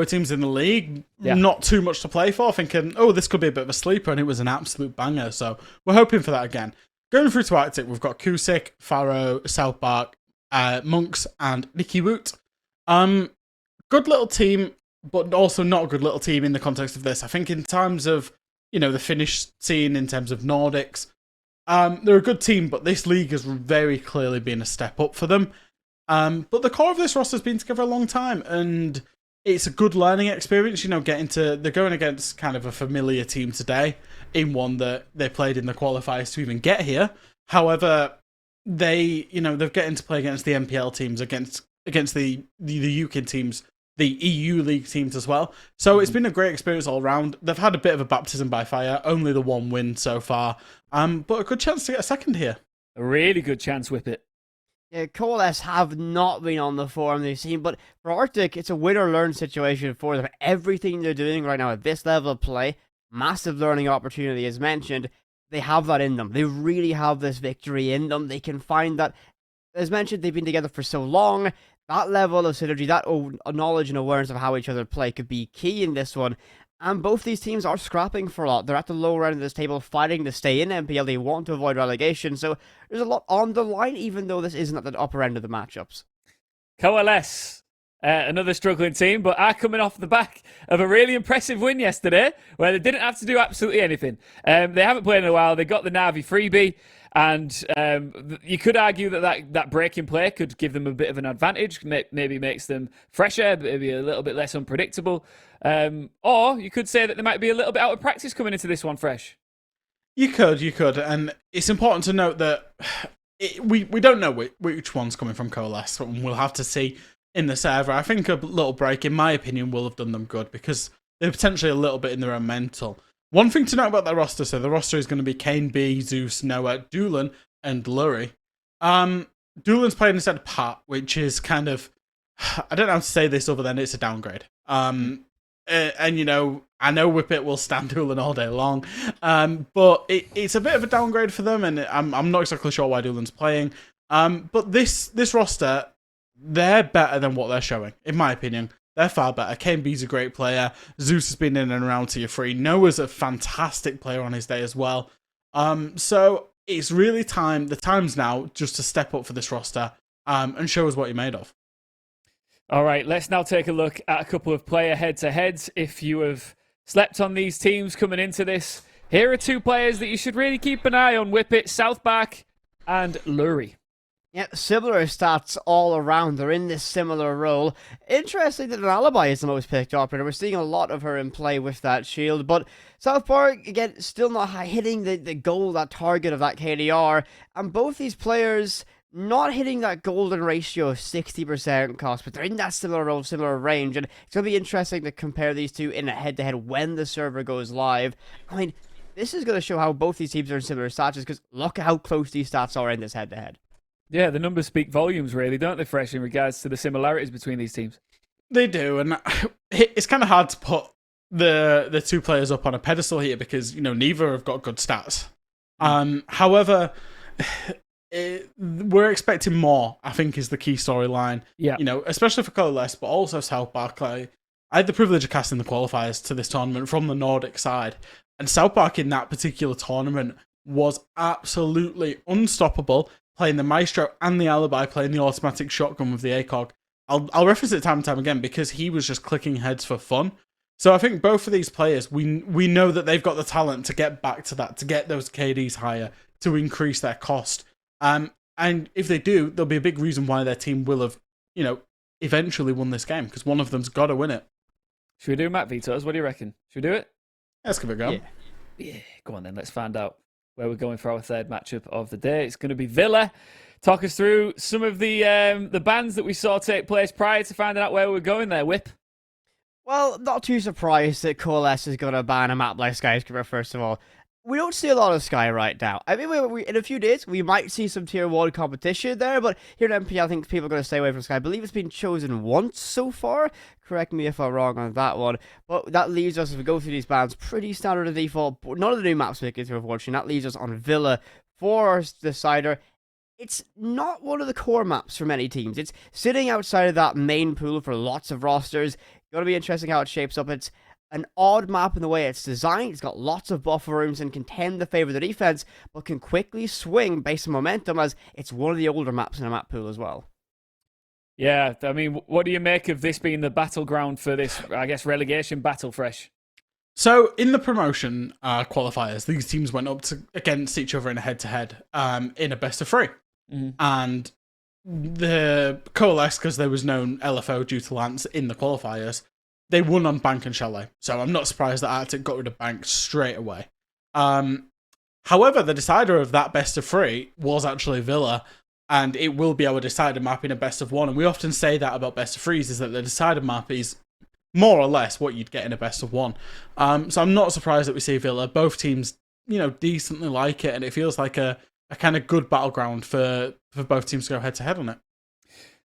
teams in the league, not too much to play for, thinking, this could be a bit of a sleeper, and it was an absolute banger. So we're hoping for that again. Going through to RCTIC, we've got Kusik, Faro, South Park, Monks, and Nicky Woot. Good little team, but also not a good little team in the context of this. I think in terms of, the Finnish scene, in terms of Nordics, they're a good team, but this league has very clearly been a step up for them. But the core of this roster has been together a long time, and it's a good learning experience, they're going against kind of a familiar team today, in one that they played in the qualifiers to even get here. However, they're getting to play against the NPL teams, against the UK teams, the EU league teams as well. So it's been a great experience all around. They've had a bit of a baptism by fire, only the 1 win so far, but a good chance to get a 2nd here. A really good chance, Whip It. Yeah, Coalesce have not been on the form they've seen, but for RCTIC, it's a win-or-learn situation for them. Everything they're doing right now at this level of play, massive learning opportunity as mentioned, they have that in them. They really have this victory in them. They can find that, as mentioned, they've been together for so long. That level of synergy, that knowledge and awareness of how each other play could be key in this one. And both these teams are scrapping for a lot. They're at the lower end of this table fighting to stay in NPL. They want to avoid relegation. So there's a lot on the line, even though this isn't at the upper end of the matchups. Coalesce, another struggling team, but are coming off the back of a really impressive win yesterday where they didn't have to do absolutely anything. They haven't played in a while. They got the NAVI freebie. And you could argue that breaking play could give them a bit of an advantage, maybe makes them fresher, maybe a little bit less unpredictable. Or you could say that they might be a little bit out of practice coming into this one fresh. You could. And it's important to note that we don't know which one's coming from Coalesce. We'll have to see in the server. I think a little break, in my opinion, will have done them good because they're potentially a little bit in their own mental. One thing to note about their roster, so the roster is going to be Kane, B, Zeus, Noah, Doolan, and Lurie. Doolan's playing instead of Pat, which is kind of, I don't know how to say this other than it's a downgrade. And you know, I know Whippet will stand Doolan all day long, but it's a bit of a downgrade for them, and I'm not exactly sure why Doolan's playing. But this roster, they're better than what they're showing, in my opinion. They're far better. KMB's a great player. Zeus has been in and around tier 3. Noah's a fantastic player on his day as well. So it's really the time's now just to step up for this roster and show us what you're made of. All right, let's now take a look at a couple of player head-to-heads. If you have slept on these teams coming into this, here are two players that you should really keep an eye on. Whippet, Southbark, and Lurie. Yeah, similar stats all around. They're in this similar role. Interesting that an Alibi is the most picked operator. We're seeing a lot of her in play with that shield. But Southbark, again, still not hitting the goal, that target of that KDR. And both these players not hitting that golden ratio of 60% cost, but they're in that similar role, similar range. And it's going to be interesting to compare these two in a head-to-head when the server goes live. I mean, this is going to show how both these teams are in similar stats, because look at how close these stats are in this head-to-head. Yeah, the numbers speak volumes, really, don't they, Fresh, in regards to the similarities between these teams? They do, and it's kind of hard to put the two players up on a pedestal here because, you know, neither have got good stats. However, we're expecting more, I think, is the key storyline. Yeah. You know, especially for Coalesce, but also Southbark. I had the privilege of casting the qualifiers to this tournament from the Nordic side, and Southbark in that particular tournament was absolutely unstoppable, playing the Maestro and the Alibi, playing the automatic shotgun with the ACOG. I'll reference it time and time again because he was just clicking heads for fun. So I think both of these players, we know that they've got the talent to get back to that, to get those KDs higher, to increase their cost. And if they do, there'll be a big reason why their team will have, you know, eventually won this game, because one of them's got to win it. Should we do Matt Vitos? What do you reckon? Should we do it? Let's give it a go. Yeah, go on then. Let's find out where we're going for our third matchup of the day. It's going to be Villa. Talk us through some of the bans that we saw take place prior to finding out where we were going there, Whip. Well, not too surprised that Coalesce is going to ban a map like Skyscraper, first of all. We don't see a lot of Sky right now. I mean, in a few days, we might see some Tier 1 competition there, but here at NPL, I think people are going to stay away from Sky. I believe it's been chosen once so far. Correct me if I'm wrong on that one. But that leaves us, if we go through these bans, pretty standard default. None of the new maps make it through, unfortunately. That leaves us on Villa for our decider. It's not one of the core maps for many teams. It's sitting outside of that main pool for lots of rosters. It's going to be interesting how it shapes up. It's an odd map in the way it's designed. It's got lots of buffer rooms and can tend to favour the defense, but can quickly swing based on momentum, as it's one of the older maps in the map pool as well. Yeah, I mean, what do you make of this being the battleground for this, I guess, relegation battle, Fresh? So, in the promotion qualifiers, these teams went up against each other in a head-to-head in a best-of-3. Mm-hmm. And the Coalesce, because there was no LFO due to Lance in the qualifiers, they won on Bank and Chalet. So I'm not surprised that RCTIC got rid of Bank straight away. However, the decider of that best-of-3 was actually Villa, and it will be our decider map in a best-of-1. And we often say that about best-of-3s, is that the decider map is more or less what you'd get in a best-of-1. So I'm not surprised that we see Villa. Both teams, you know, decently like it, and it feels like a kind of good battleground for for both teams to go head-to-head on it.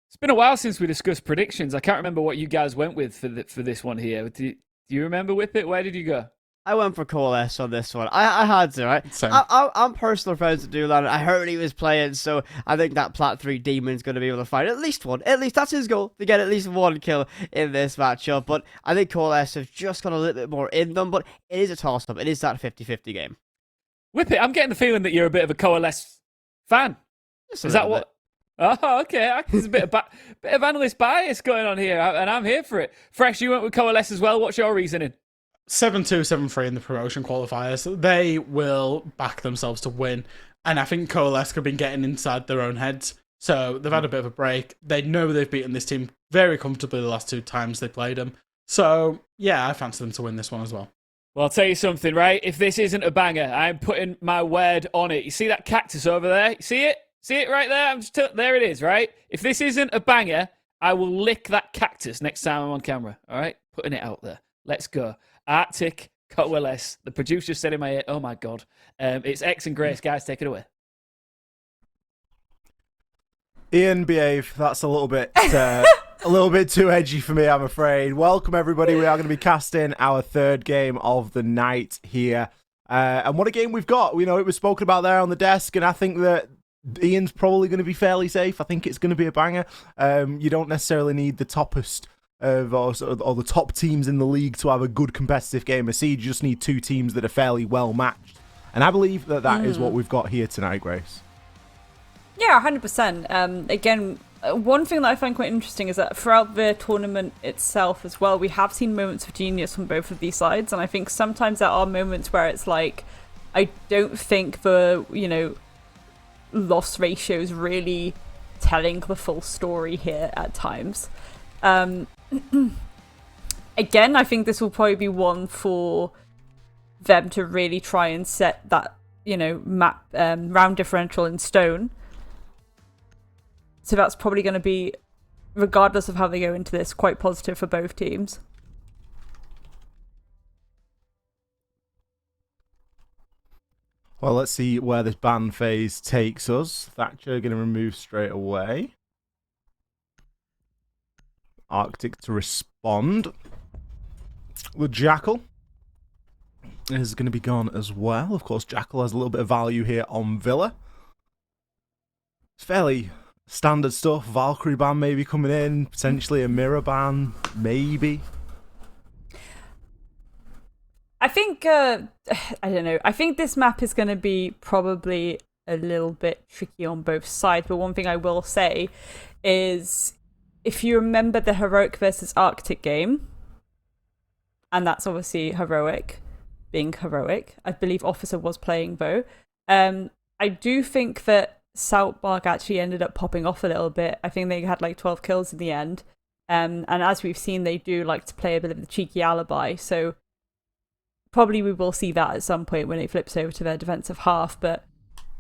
It's been a while since we discussed predictions. I can't remember what you guys went with for this one here. Do you remember, Whippet? Where did you go? I went for Coalesce on this one. I had to, right? Same. I'm personal friends with Dulan. I heard he was playing, so I think that Plat 3 Demon's going to be able to find at least one. At least that's his goal, to get at least one kill in this matchup. But I think Coalesce have just got a little bit more in them, but it is a toss-up. It is that 50-50 game. Whippet, I'm getting the feeling that you're a bit of a Coalesce fan. Just a Is that little what... Oh, okay. There's a bit of analyst bias going on here, and I'm here for it. Fresh, you went with Coalesce as well. What's your reasoning? 7-2, 7-3 in the promotion qualifiers. They will back themselves to win. And I think Coalesce have been getting inside their own heads. So they've had a bit of a break. They know they've beaten this team very comfortably the last 2 times they played them. So, yeah, I fancy them to win this one as well. Well, I'll tell you something, right? If this isn't a banger, I'm putting my word on it. You see that cactus over there? You see it? See it right there? There it is, right? If this isn't a banger, I will lick that cactus next time I'm on camera, all right? Putting it out there. Let's go. RCTIC, Coalesce. The producer said in my ear, oh my God. It's X and Grace. Guys, take it away. Ian, behave. That's a little bit too edgy for me, I'm afraid. Welcome, everybody. We are going to be casting our 3rd game of the night here. And what a game we've got. You know, it was spoken about there on the desk, and I think that Ian's probably going to be fairly safe. I think it's going to be a banger. You don't necessarily need the toppest or the top teams in the league to have a good competitive game of Siege. You just need 2 teams that are fairly well matched. And I believe that is what we've got here tonight, Grace. Yeah, 100%. Again, one thing that I find quite interesting is that throughout the tournament itself as well, we have seen moments of genius from both of these sides. And I think sometimes there are moments where it's like, I don't think the, loss ratios really telling the full story here at times. Again, I think this will probably be one for them to really try and set that, map round differential in stone. So that's probably going to be, regardless of how they go into this, quite positive for both teams. Well, let's see where this ban phase takes us. Thatcher going to remove straight away. RCTIC to respond. The Jackal is going to be gone as well. Of course, Jackal has a little bit of value here on Villa. It's fairly standard stuff. Valkyrie ban maybe coming in. Potentially a mirror ban, maybe. I think, I don't know. I think this map is going to be probably a little bit tricky on both sides. But one thing I will say is, if you remember the Heroic versus RCTIC game, and that's obviously Heroic being Heroic. I believe Officer was playing though. I do think that Southbark actually ended up popping off a little bit. I think they had like 12 kills in the end. And as we've seen, they do like to play a bit of the cheeky alibi. So probably we will see that at some point when it flips over to their defensive half. But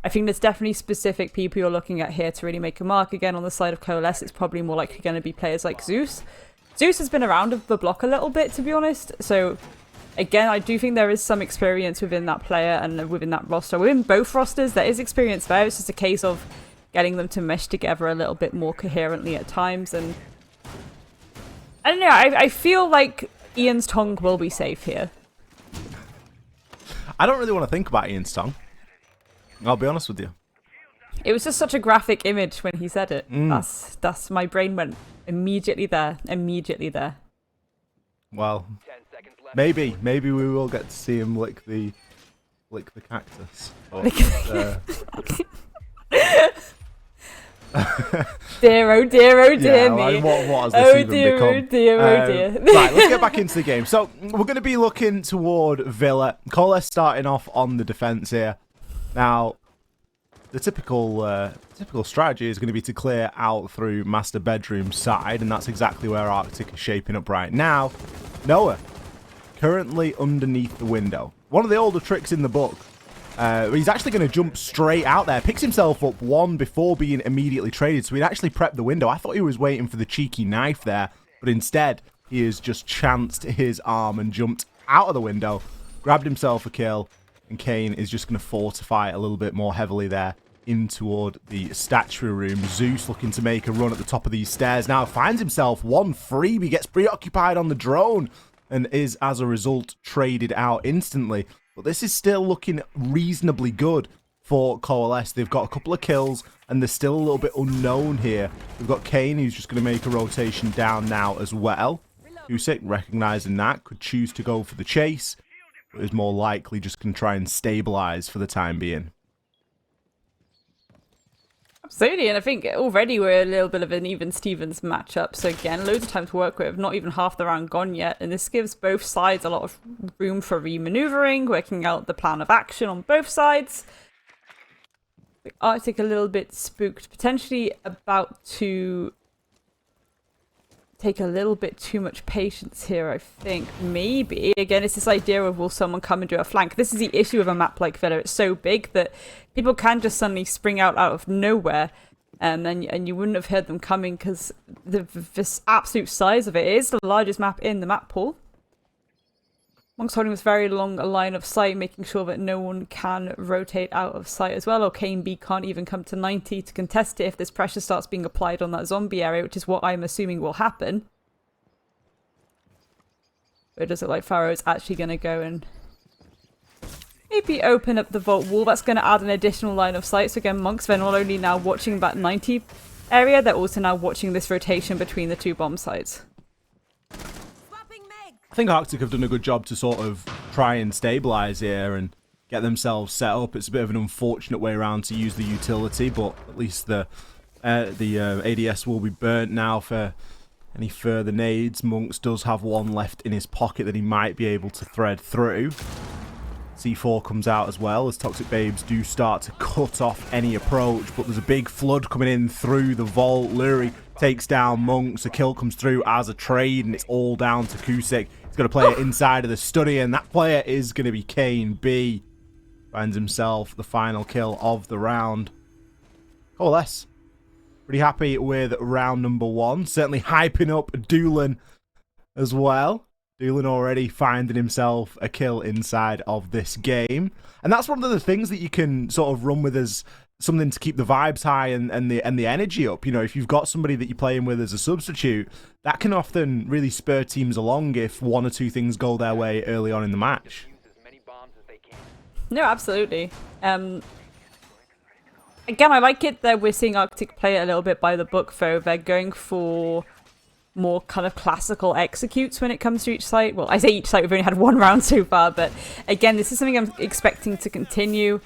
I think there's definitely specific people you're looking at here to really make a mark. Again, on the side of Coalesce, it's probably more likely going to be players like Zeus. Zeus has been around the block a little bit, to be honest. So again, I do think there is some experience within that player and within that roster. Within both rosters, there is experience there. It's just a case of getting them to mesh together a little bit more coherently at times. And I don't know, I feel like Ian's tongue will be safe here. I don't really want to think about Ian's tongue. I'll be honest with you. It was just such a graphic image when he said it. That's my brain went immediately there. Well, maybe we will get to see him lick the cactus. But, dear, oh dear, oh dear yeah, me. Like, what has this even become? Oh dear, oh dear. Right, let's get back into the game. So we're going to be looking toward Villa. Coalesce starting off on the defense here. Now, the typical strategy is going to be to clear out through master bedroom side, and that's exactly where RCTIC is shaping up right now. Noah, currently underneath the window. One of the older tricks in the book. He's actually going to jump straight out there. Picks himself up one before being immediately traded, so he'd actually prepped the window. I thought he was waiting for the cheeky knife there, but instead, he has just chanced his arm and jumped out of the window, grabbed himself a kill, and Kane is just going to fortify a little bit more heavily there in toward the statue room. Zeus looking to make a run at the top of these stairs now. Finds himself one freebie, gets preoccupied on the drone, and is, as a result, traded out instantly. But this is still looking reasonably good for Coalesce. They've got a couple of kills, and they're still a little bit unknown here. We've got Kane, who's just going to make a rotation down now as well. Usyk, recognizing that, could choose to go for the chase, but is more likely just going to try and stabilize for the time being. Absolutely, and I think already we're a little bit of an even Stevens matchup. So again, loads of time to work with, not even half the round gone yet, and this gives both sides a lot of room for re-maneuvering, working out the plan of action on both sides. RCTIC a little bit spooked, potentially about to take a little bit too much patience here, I think. Maybe. Again, it's this idea of will someone come and do a flank. This is the issue with a map like Villa. It's so big that people can just suddenly spring out of nowhere, and you wouldn't have heard them coming because this absolute size of it is the largest map in the map pool. Monk's holding this very long line of sight, making sure that no one can rotate out of sight as well, or Kane B can't even come to 90 to contest it if this pressure starts being applied on that zombie area, which is what I'm assuming will happen. But it does look like Pharaoh is actually going to go and maybe open up the vault wall. That's going to add an additional line of sight. So again, Monks, they're not only now watching that 90 area, they're also now watching this rotation between the two bomb sites. I think RCTIC have done a good job to sort of try and stabilize here and get themselves set up. It's a bit of an unfortunate way around to use the utility, but at least the ADS will be burnt now for any further nades. Monks does have one left in his pocket that he might be able to thread through. C4 comes out as well as Toxic Babes do start to cut off any approach, but there's a big flood coming in through the vault. Lurie takes down Monks. A kill comes through as a trade, and it's all down to Kusik. He's going to play it inside of the study, and that player is going to be Kane B. Finds himself the final kill of the round. Coalesce. Pretty happy with round number one. Certainly hyping up Doolin as well. Doolin already finding himself a kill inside of this game. And that's one of the things that you can sort of run with as something to keep the vibes high and the energy up. You know, if you've got somebody that you're playing with as a substitute, that can often really spur teams along if one or two things go their way early on in the match. No, absolutely. Again, I like it that we're seeing RCTIC play it a little bit by the book, though. They're going for more kind of classical executes when it comes to each site. Well, I say each site, we've only had one round so far, but again, this is something I'm expecting to continue.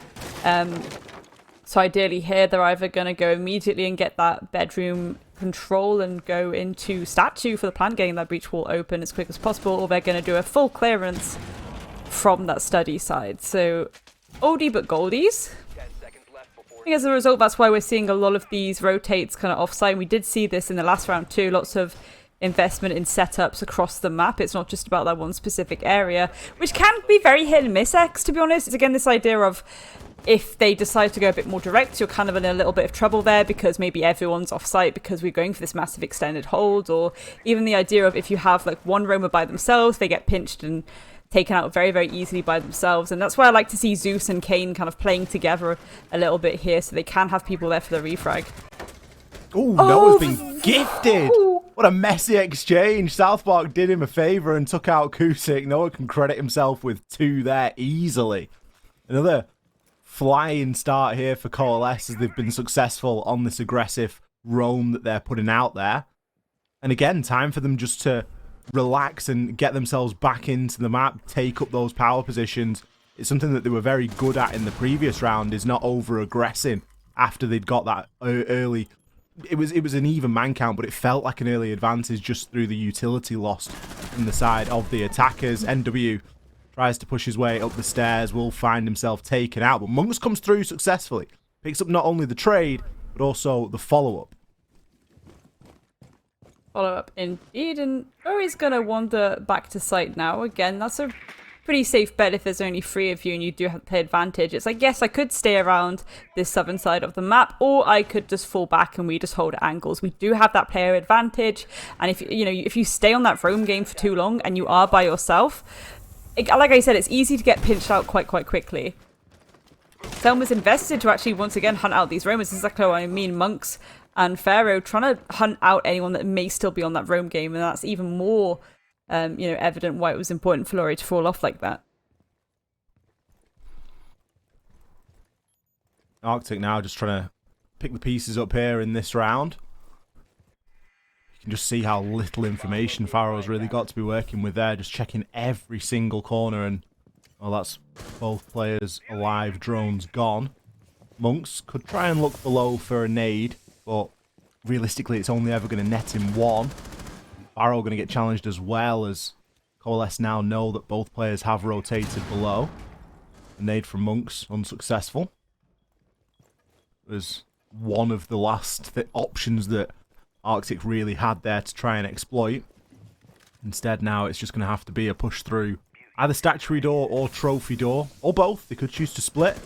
So ideally here, they're either going to go immediately and get that bedroom control and go into statue for the plan, getting that breach wall open as quick as possible, or they're going to do a full clearance from that study side. So oldie but goldies. I think as a result, that's why we're seeing a lot of these rotates kind of offsite. We did see this in the last round too. Lots of investment in setups across the map. It's not just about that one specific area, which can be very hit and miss, X, to be honest. It's again this idea of if they decide to go a bit more direct, you're kind of in a little bit of trouble there because maybe everyone's off-site because we're going for this massive extended hold, or even the idea of if you have like one roamer by themselves, they get pinched and taken out very, very easily by themselves. And that's why I like to see Zeus and Kane kind of playing together a little bit here so they can have people there for the refrag. Ooh, Noah's been gifted. What a messy exchange. South Park did him a favour and took out Kusik. Noah can credit himself with 2 there easily. Another flying start here for Coalesce as they've been successful on this aggressive roam that they're putting out there. And again, time for them just to relax and get themselves back into the map, take up those power positions. It's something that they were very good at in the previous round, is not over-aggressing after they'd got that early. It was an even man count, but it felt like an early advantage just through the utility lost from the side of the attackers. NW tries to push his way up the stairs, will find himself taken out, but Monks comes through successfully. Picks up not only the trade, but also the follow-up. Follow-up indeed, and Ori's going to wander back to site now. Again, that's a pretty safe bet if there's only 3 of you and you do have to play advantage. It's like, yes, I could stay around this southern side of the map, or I could just fall back and we just hold at angles. We do have that player advantage, and if you stay on that roam game for too long and you are by yourself, like I said, it's easy to get pinched out quite quickly. Selma's invested to actually once again hunt out these roamers. This is exactly what I mean. Monks and Pharaoh trying to hunt out anyone that may still be on that roam game, and that's even more, evident why it was important for Laurie to fall off like that. RCTIC now just trying to pick the pieces up here in this round. You can just see how little information Pharaoh's really got to be working with there, just checking every single corner, and well, that's both players alive, drones gone. Monks could try and look below for a nade, but realistically it's only ever going to net him one. Pharaoh going to get challenged as well, as Coalesce now know that both players have rotated below. A nade from Monks, unsuccessful. It was one of the last options that RCTIC really had there to try and exploit. Instead now it's just going to have to be a push through either statuary door or trophy door, or both. They could choose to split.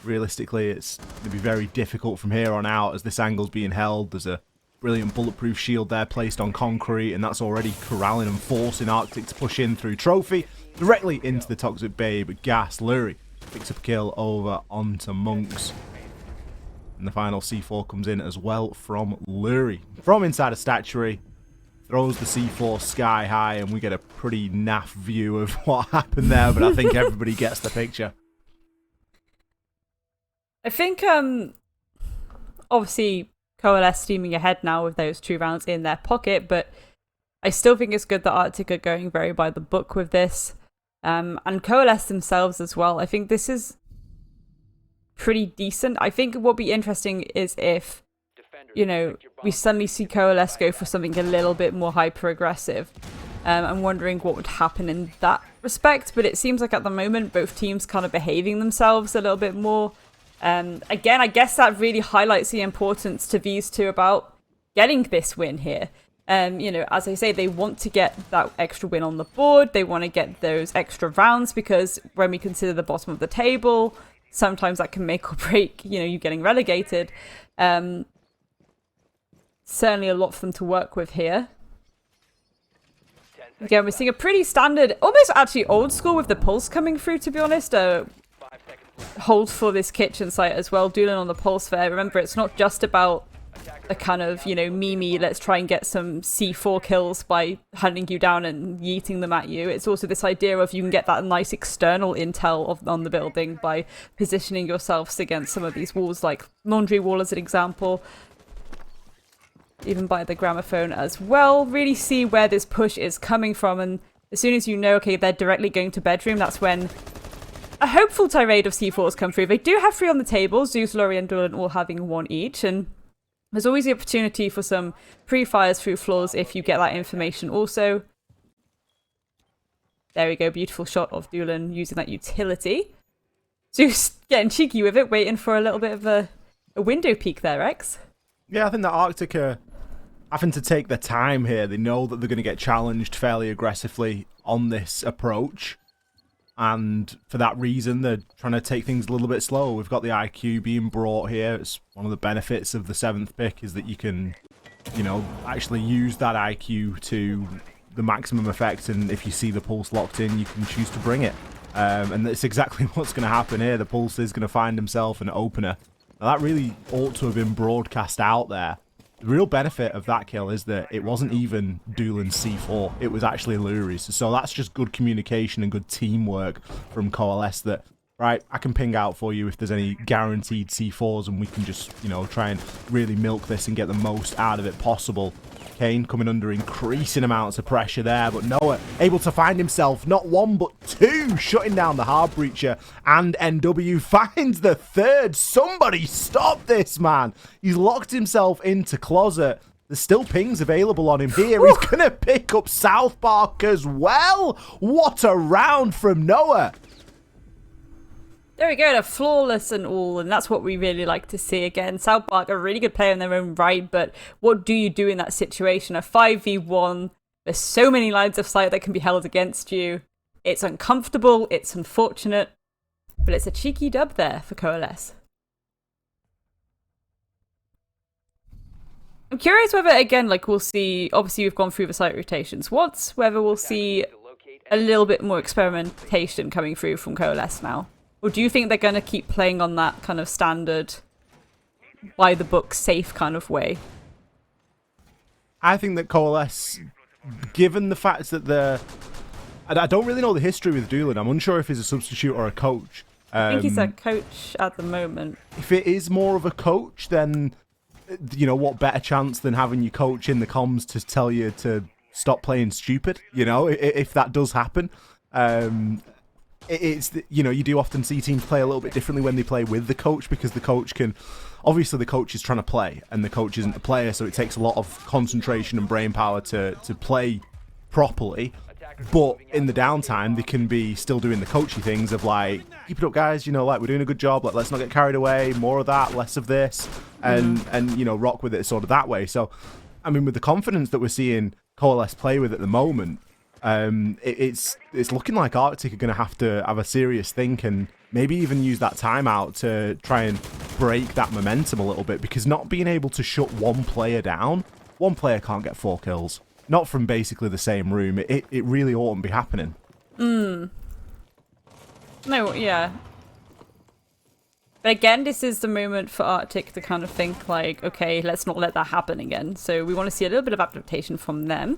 Realistically, it's going to be very difficult from here on out as this angle's being held. There's a brilliant bulletproof shield there placed on concrete, and that's already corralling and forcing RCTIC to push in through trophy directly into the Toxic Bay. But Gas, Lurie picks up a kill over onto Monks. And the final C4 comes in as well from Lurie. From inside a statuary, throws the C4 sky high, and we get a pretty naff view of what happened there, but I think everybody gets the picture. I think, obviously, Coalesce steaming ahead now with those 2 rounds in their pocket, but I still think it's good that RCTIC are going very by the book with this. And Coalesce themselves as well. I think this is pretty decent. I think what would be interesting is if, we suddenly see Coalesce go for something a little bit more hyper-aggressive. I'm wondering what would happen in that respect, but it seems like at the moment both teams kind of behaving themselves a little bit more. Again, I guess that really highlights the importance to these two about getting this win here. As I say, they want to get that extra win on the board. They want to get those extra rounds, because when we consider the bottom of the table, sometimes that can make or break, you getting relegated. Certainly a lot for them to work with here. Again, we're seeing a pretty standard, almost actually old school with the pulse coming through, to be honest. Hold for this kitchen site as well. Doolin on the pulse there. Remember, it's not just about the kind of, Mimi, let's try and get some C4 kills by hunting you down and yeeting them at you. It's also this idea of you can get that nice external intel on the building by positioning yourselves against some of these walls, like Laundry Wall as an example. Even by the gramophone as well. Really see where this push is coming from, and as soon as you know, okay, they're directly going to bedroom, that's when a hopeful tirade of C4s come through. They do have 3 on the table, Zeus, Laurie, and Dolan all having 1 each, and there's always the opportunity for some pre-fires through floors if you get that information also. There we go, beautiful shot of Dolan using that utility. Zeus getting cheeky with it, waiting for a little bit of a window peek there, Rex. Yeah, I think that RCTIC are having to take their time here. They know that they're going to get challenged fairly aggressively on this approach. And for that reason, they're trying to take things a little bit slow. We've got the IQ being brought here. It's one of the benefits of the 7th pick is that you can, actually use that IQ to the maximum effect. And if you see the pulse locked in, you can choose to bring it. And that's exactly what's going to happen here. The pulse is going to find himself an opener. Now, that really ought to have been broadcast out there. The real benefit of that kill is that it wasn't even Doolan's C4. It was actually Lurie's. So that's just good communication and good teamwork from Coalesce that, right, I can ping out for you if there's any guaranteed C4s, and we can just, try and really milk this and get the most out of it possible. Kane coming under increasing amounts of pressure there, but Noah able to find himself not 1 but 2, shutting down the hard breacher, and NW finds the 3rd. Somebody stop this man. He's locked himself into closet. There's still pings available on him here. He's gonna pick up South Park as well. What a round from Noah. There we go, they're flawless and all, and that's what we really like to see. Again, South Park are a really good player in their own right, but what do you do in that situation? A 5v1, there's so many lines of sight that can be held against you. It's uncomfortable, it's unfortunate, but it's a cheeky dub there for Coalesce. I'm curious whether, again, we'll see, obviously we've gone through the site rotations once, whether we'll see a little bit more experimentation coming through from Coalesce now. Or do you think they're going to keep playing on that kind of standard, by the book, safe kind of way? I think that Coalesce, given the fact that I don't really know the history with Doolin. I'm unsure if he's a substitute or a coach. I think he's a coach at the moment. If it is more of a coach, then, you know, what better chance than having your coach in the comms to tell you to stop playing stupid, you know, if that does happen. It's, you know, you do often see teams play a little bit differently when they play with the coach, because the coach can, obviously the coach is trying to play and the coach isn't the player, so it takes a lot of concentration and brain power to play properly. But in the downtime, they can be still doing the coachy things of like, keep it up, guys, you know, like, we're doing a good job, like, let's not get carried away, more of that, less of this, and you know, rock with it sort of that way. So, I mean, with the confidence that we're seeing Coalesce play with at the moment, it's looking like RCTIC are going to have a serious think and maybe even use that timeout to try and break that momentum a little bit, because not being able to shut one player down, one player can't get 4 kills. Not from basically the same room. It really oughtn't be happening. No, yeah. But again, this is the moment for RCTIC to kind of think like, okay, let's not let that happen again. So we want to see a little bit of adaptation from them.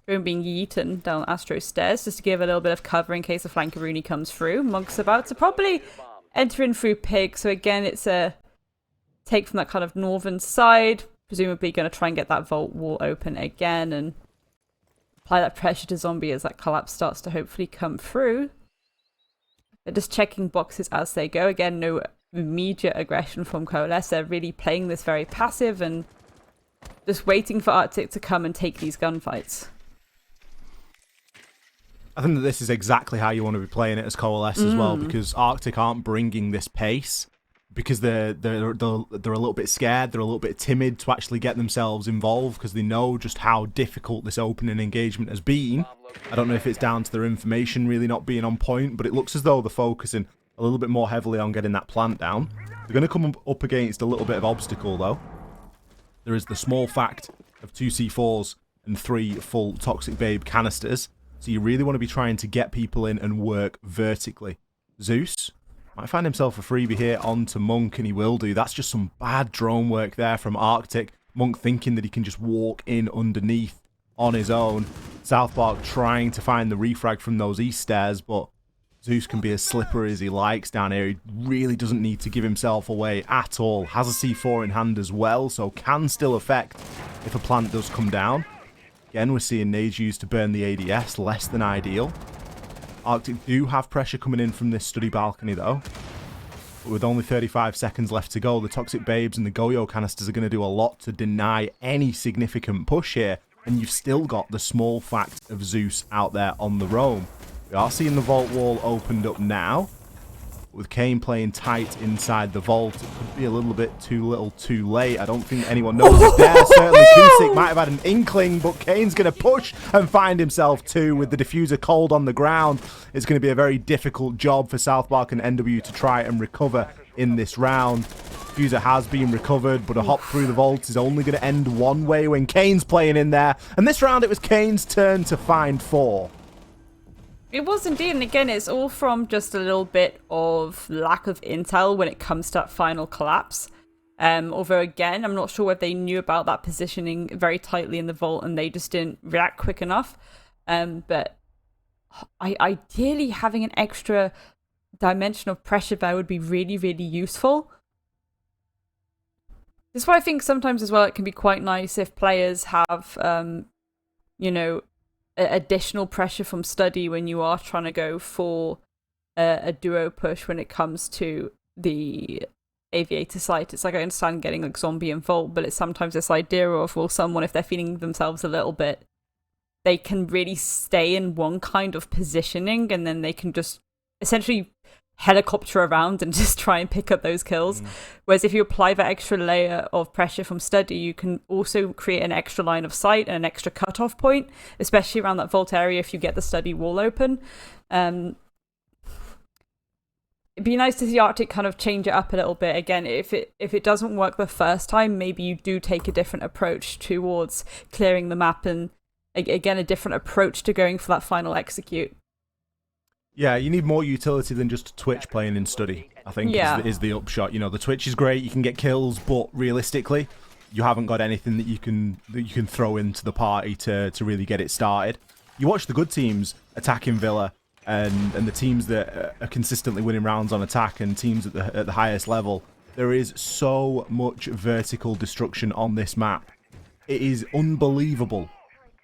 Boom being yeeted down Astro's stairs just to give a little bit of cover in case the flankaroonie comes through. Monk's about to probably enter in through Pig. So again, it's a take from that kind of northern side. Presumably going to try and get that vault wall open again and apply that pressure to Zombie as that collapse starts to hopefully come through. They're just checking boxes as they go. Again, no immediate aggression from Coalesce. They're really playing this very passive and just waiting for RCTIC to come and take these gunfights. I think that this is exactly how you want to be playing it as Coalesce as well, because RCTIC aren't bringing this pace. Because they're a little bit scared, they're a little bit timid to actually get themselves involved, because they know just how difficult this opening engagement has been. I don't know if it's down to their information really not being on point, but it looks as though they're focusing a little bit more heavily on getting that plant down. They're going to come up against a little bit of obstacle though. There is the small fact of 2 C4s and 3 full Toxic Babe canisters, so you really want to be trying to get people in and work vertically. Zeus might find himself a freebie here onto Monk, and he will do. That's just some bad drone work there from RCTIC. Monk thinking that he can just walk in underneath on his own. South Park trying to find the refrag from those east stairs, but Zeus can be as slippery as he likes down here. He really doesn't need to give himself away at all. Has a C4 in hand as well, so can still affect if a plant does come down. Again, we're seeing nades used to burn the ADS, less than ideal. RCTIC do have pressure coming in from this study balcony though. But with only 35 seconds left to go, the Toxic Babes and the Goyo canisters are going to do a lot to deny any significant push here. And you've still got the small fact of Zeus out there on the roam. We are seeing the vault wall opened up now. With Kane playing tight inside the vault, it could be a little bit too little too late. I don't think anyone knows it's there. Certainly Kusik might have had an inkling, but Kane's going to push and find himself too. With the diffuser cold on the ground, it's going to be a very difficult job for South Park and NW to try and recover in this round. Diffuser has been recovered, but a hop through the vault is only going to end one way when Kane's playing in there. And this round, it was Kane's turn to find 4. It was indeed, and again, it's all from just a little bit of lack of intel when it comes to that final collapse. Although, again, I'm not sure whether they knew about that positioning very tightly in the vault and they just didn't react quick enough. But ideally, having an extra dimension of pressure there would be really, really useful. This is why I think sometimes as well it can be quite nice if players have, you know, additional pressure from study when you are trying to go for a duo push when it comes to the aviator site. It's like, I understand getting like Zombie and Vault, but it's sometimes this idea of, well, someone, if they're feeling themselves a little bit, they can really stay in one kind of positioning and then they can just essentially helicopter around and just try and pick up those kills. Whereas if you apply that extra layer of pressure from study, you can also create an extra line of sight and an extra cutoff point, especially around that vault area if you get the study wall open. It'd be nice to see RCTIC kind of change it up a little bit. Again, if it doesn't work the first time, maybe you do take a different approach towards clearing the map and again a different approach to going for that final execute. Yeah, you need more utility than just Twitch playing in study, I think, is the upshot. You know, the Twitch is great, you can get kills, but realistically, you haven't got anything that you can throw into the party to really get it started. You watch the good teams attacking Villa and the teams that are consistently winning rounds on attack and teams at the highest level. There is so much vertical destruction on this map. It is unbelievable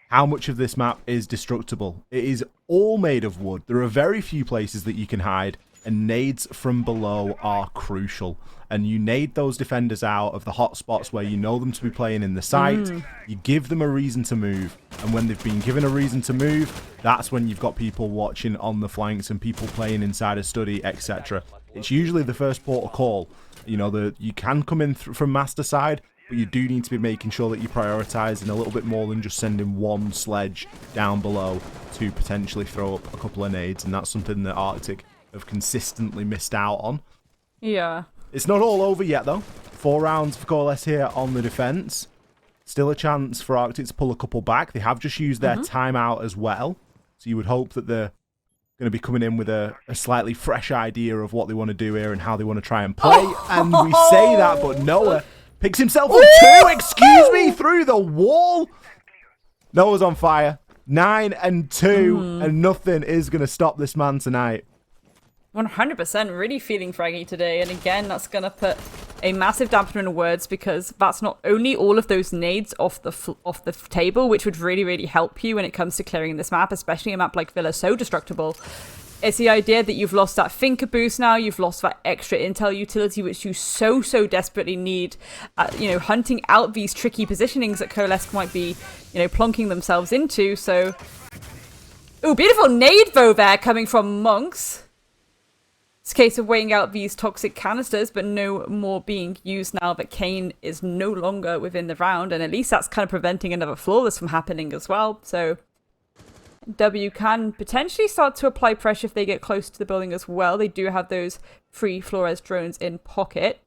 how much of this map is destructible. It is all made of wood. There are very few places that you can hide, and nades from below are crucial. And you nade those defenders out of the hot spots where you know them to be playing in the site. You give them a reason to move, and when they've been given a reason to move, that's when you've got people watching on the flanks and people playing inside a study, etc. It's usually the first port of call. You know, you can come in from master side, but you do need to be making sure that you're prioritising a little bit more than just sending one sledge down below to potentially throw up a couple of nades, and that's something that RCTIC have consistently missed out on. Yeah. It's not all over yet, though. 4 rounds for Coalesce here on the defence. Still a chance for RCTIC to pull a couple back. They have just used their timeout as well, so you would hope that they're going to be coming in with a slightly fresh idea of what they want to do here and how they want to try and play. And we say that, but Noah picks himself up 2, excuse me, through the wall. Noah's on fire. 9 and 2, and nothing is going to stop this man tonight. 100% really feeling fraggy today, and again that's gonna put a massive dampener in words, because that's not only all of those nades off the table, which would really help you when it comes to clearing this map, especially a map like Villa, so destructible. It's the idea that you've lost that thinker boost now, you've lost that extra intel utility, which you so desperately need. You know, hunting out these tricky positionings that Coalesce might be, you know, plonking themselves into. So, ooh, beautiful nade though there coming from Monks. It's a case of weighing out these toxic canisters, but no more being used now that Kane is no longer within the round, and at least that's kind of preventing another flawless from happening as well. So W can potentially start to apply pressure if they get close to the building as well. They do have those 3 Flores drones in pocket.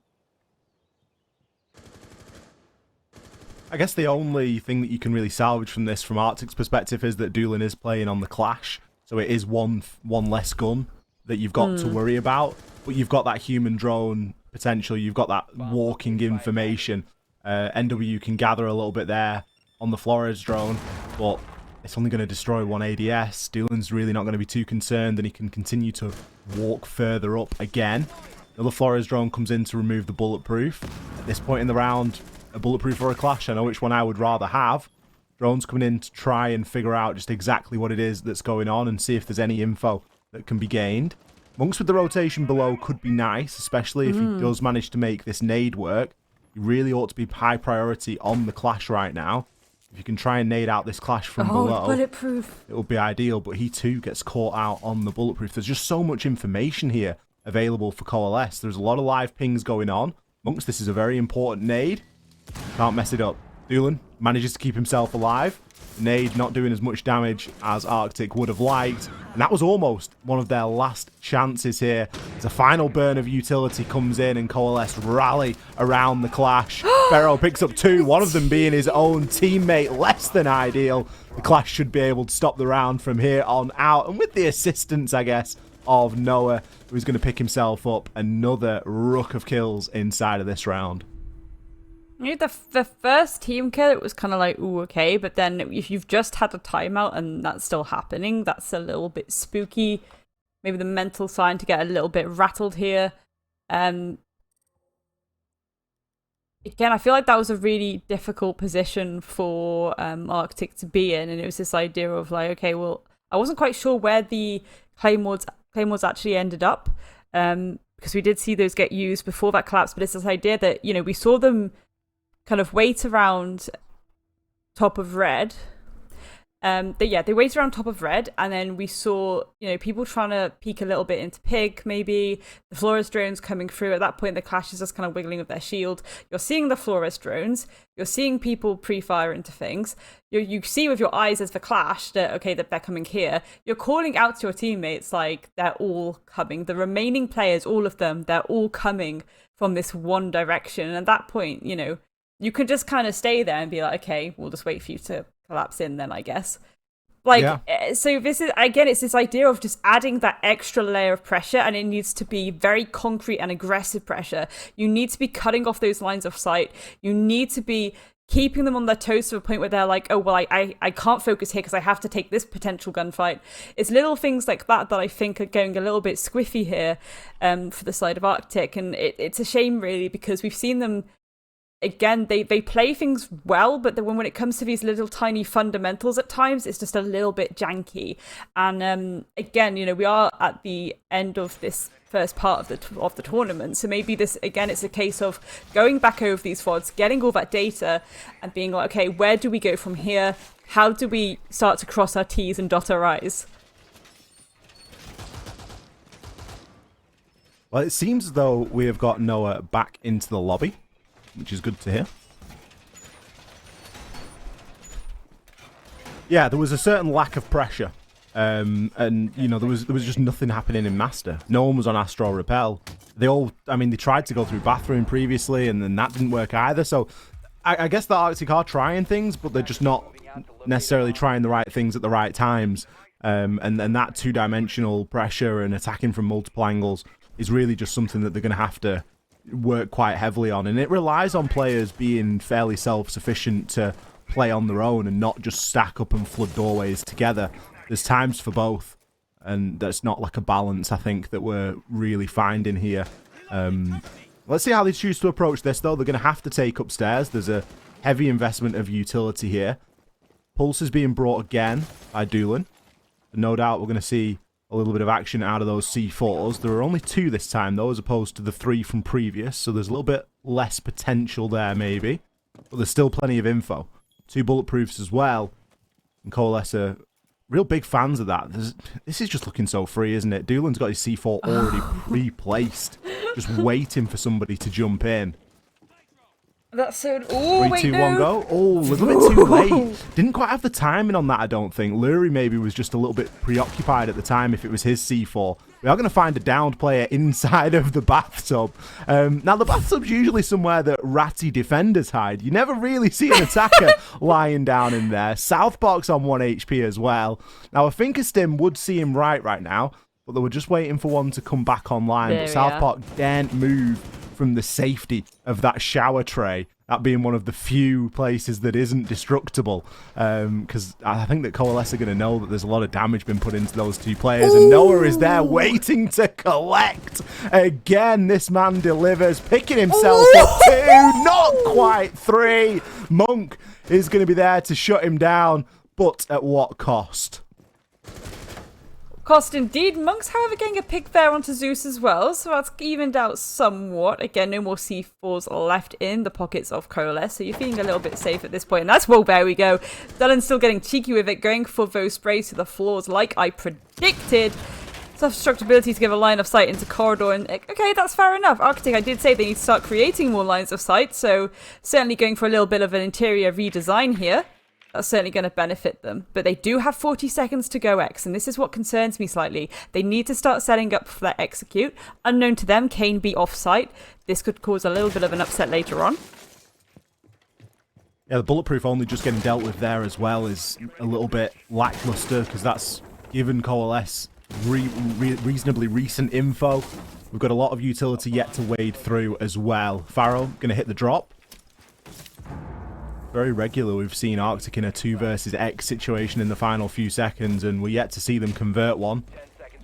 I guess the only thing that you can really salvage from this, from RCTIC's perspective, is that Doolin is playing on the Clash, so it is one less gun that you've got to worry about, but you've got that human drone potential, you've got that walking information. NW can gather a little bit there on the Flores drone, but it's only going to destroy 1 ADS. Doolin's really not going to be too concerned, and he can continue to walk further up again. Another Flores drone comes in to remove the bulletproof. At this point in the round, a bulletproof or a Clash, I know which one I would rather have. Drone's coming in to try and figure out just exactly what it is that's going on and see if there's any info that can be gained. Monks with the rotation below could be nice, especially if he does manage to make this nade work. He really ought to be high priority on the Clash right now. If you can try and nade out this Clash from below, bulletproof. it would be ideal, but he too gets caught out on the bulletproof. There's just so much information here available for Coalesce. There's a lot of live pings going on. Monks, this is a very important nade. Can't mess it up. Doolin manages to keep himself alive. Nade not doing as much damage as RCTIC would have liked, and that was almost one of their last chances here. As a final burn of utility comes in and Coalesce rally around the Clash. Ferro picks up 2, one of them being his own teammate, less than ideal. The Clash should be able to stop the round from here on out, and with the assistance, I guess, of Noah, who's going to pick himself up another rook of kills inside of this round. You know, the first team kill, it was kind of like, ooh, okay, but then if you've just had a timeout and that's still happening, that's a little bit spooky. Maybe the mental sign to get a little bit rattled here. Again, I feel like that was a really difficult position for RCTIC to be in, and it was this idea of like, okay, well, I wasn't quite sure where the claymores actually ended up, because we did see those get used before that collapse, but it's this idea that, you know, we saw them kind of wait around top of red. They wait around top of red, and then we saw, you know, people trying to peek a little bit into pig, maybe the Flores drones coming through. At that point, the Clash is just kind of wiggling with their shield. You're seeing the Flores drones, you're seeing people pre-fire into things. You see with your eyes as the Clash that, okay, that they're coming here. You're calling out to your teammates like they're all coming. The remaining players, all of them, they're all coming from this one direction. And at that point, you know, you could just kind of stay there and be like, okay, we'll just wait for you to collapse in then, I guess. Like, Yeah. so this is, again, it's this idea of just adding that extra layer of pressure, and it needs to be very concrete and aggressive pressure. You need to be cutting off those lines of sight. You need to be keeping them on their toes to a point where they're like, oh, well, I can't focus here because I have to take this potential gunfight. It's little things like that that I think are going a little bit squiffy here for the side of RCTIC, and it's a shame, really, because we've seen them. Again, they play things well, but then when it comes to these little tiny fundamentals at times, it's just a little bit janky. And again, you know, we are at the end of this first part of the tournament, so maybe this, again, it's a case of going back over these VODs, getting all that data, and being like, okay, where do we go from here? How do we start to cross our T's and dot our I's? Well, it seems as though we have got Noah back into the lobby, which is good to hear. Yeah, there was a certain lack of pressure. And, you know, there was just nothing happening in Master. No one was on Astral Repel. They all, I mean, they tried to go through Bathroom previously, and then that didn't work either. So I guess the RCTIC are trying things, but they're just not necessarily trying the right things at the right times. And that two-dimensional pressure and attacking from multiple angles is really just something that they're going to have to work quite heavily on, and it relies on players being fairly self-sufficient to play on their own and not just stack up and flood doorways together. There's times for both, and that's not like a balance, I think, that we're really finding here. Let's see how they choose to approach this, though. They're going to have to take upstairs. There's a heavy investment of utility here. Pulse is being brought again by Doolin. No doubt we're going to see a little bit of action out of those C4s. There are only 2 this time, though, as opposed to the 3 from previous, so there's a little bit less potential there, maybe. But there's still plenty of info. 2 bulletproofs as well. And Coalesce are real big fans of that. This is just looking so free, isn't it? Doolin's got his C4 already pre-placed, just waiting for somebody to jump in. That's so... Oh, 3, 2, 1, go. Oh, a little bit too late. Didn't quite have the timing on that, I don't think. Lurie maybe was just a little bit preoccupied at the time if it was his C4. We are going to find a downed player inside of the bathtub. Now, the bathtub's usually somewhere that ratty defenders hide. You never really see an attacker lying down in there. Southpark's on 1 HP as well. Now, I think a Stim would see him right now, but they were just waiting for one to come back online. There but Southpark daren't move from the safety of that shower tray, that being one of the few places that isn't destructible, because I think that Coalesce are going to know that there's a lot of damage been put into those 2 players, and Noah is there waiting to collect. Again, this man delivers, picking himself up 2, not quite 3. Monk is going to be there to shut him down, but at what cost? Cost indeed. Monks, however, getting a pick there onto Zeus as well, so that's evened out somewhat. Again, no more C4s left in the pockets of Coalesce, so you're feeling a little bit safe at this point. And that's, well, there we go. Dullen's still getting cheeky with it, going for those sprays to the floors like I predicted. Self-destructibility to give a line of sight into corridor, and okay, that's fair enough. RCTIC, I did say they need to start creating more lines of sight, so certainly going for a little bit of an interior redesign here. That's certainly going to benefit them. But they do have 40 seconds to go X, and this is what concerns me slightly. They need to start setting up for that execute. Unknown to them, Kane be off-site. This could cause a little bit of an upset later on. Yeah, the bulletproof only just getting dealt with there as well is a little bit lackluster, because that's given Coalesce reasonably recent info. We've got a lot of utility yet to wade through as well. Pharaoh going to hit the drop. Very regular, we've seen RCTIC in a 2 versus X situation in the final few seconds, and we're yet to see them convert one.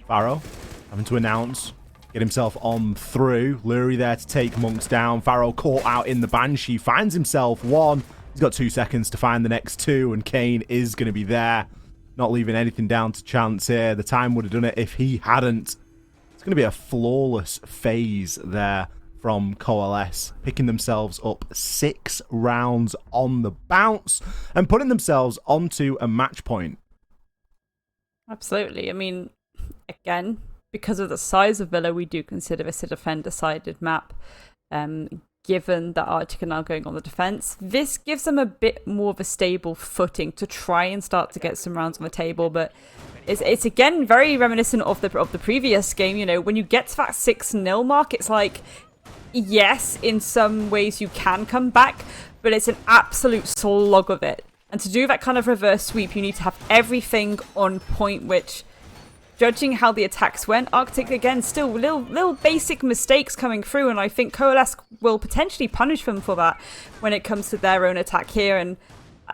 Pharaoh having to announce, get himself on through. Lurie there to take Monks down. Pharaoh caught out in the Banshee, finds himself 1. He's got 2 seconds to find the next 2, and Kane is going to be there. Not leaving anything down to chance here. The time would have done it if he hadn't. It's going to be a flawless phase there from Coalesce, picking themselves up 6 rounds on the bounce and putting themselves onto a match point. Absolutely. I mean, again, because of the size of Villa, we do consider this a defender-sided map. Given that RCTIC are now going on the defense, this gives them a bit more of a stable footing to try and start to get some rounds on the table. But it's again very reminiscent of the previous game. You know, when you get to that 6-0 mark, it's like, yes, in some ways you can come back, but it's an absolute slog of it. And to do that kind of reverse sweep, you need to have everything on point, which, judging how the attacks went, RCTIC, again, still little basic mistakes coming through, and I think Coalesce will potentially punish them for that when it comes to their own attack here. And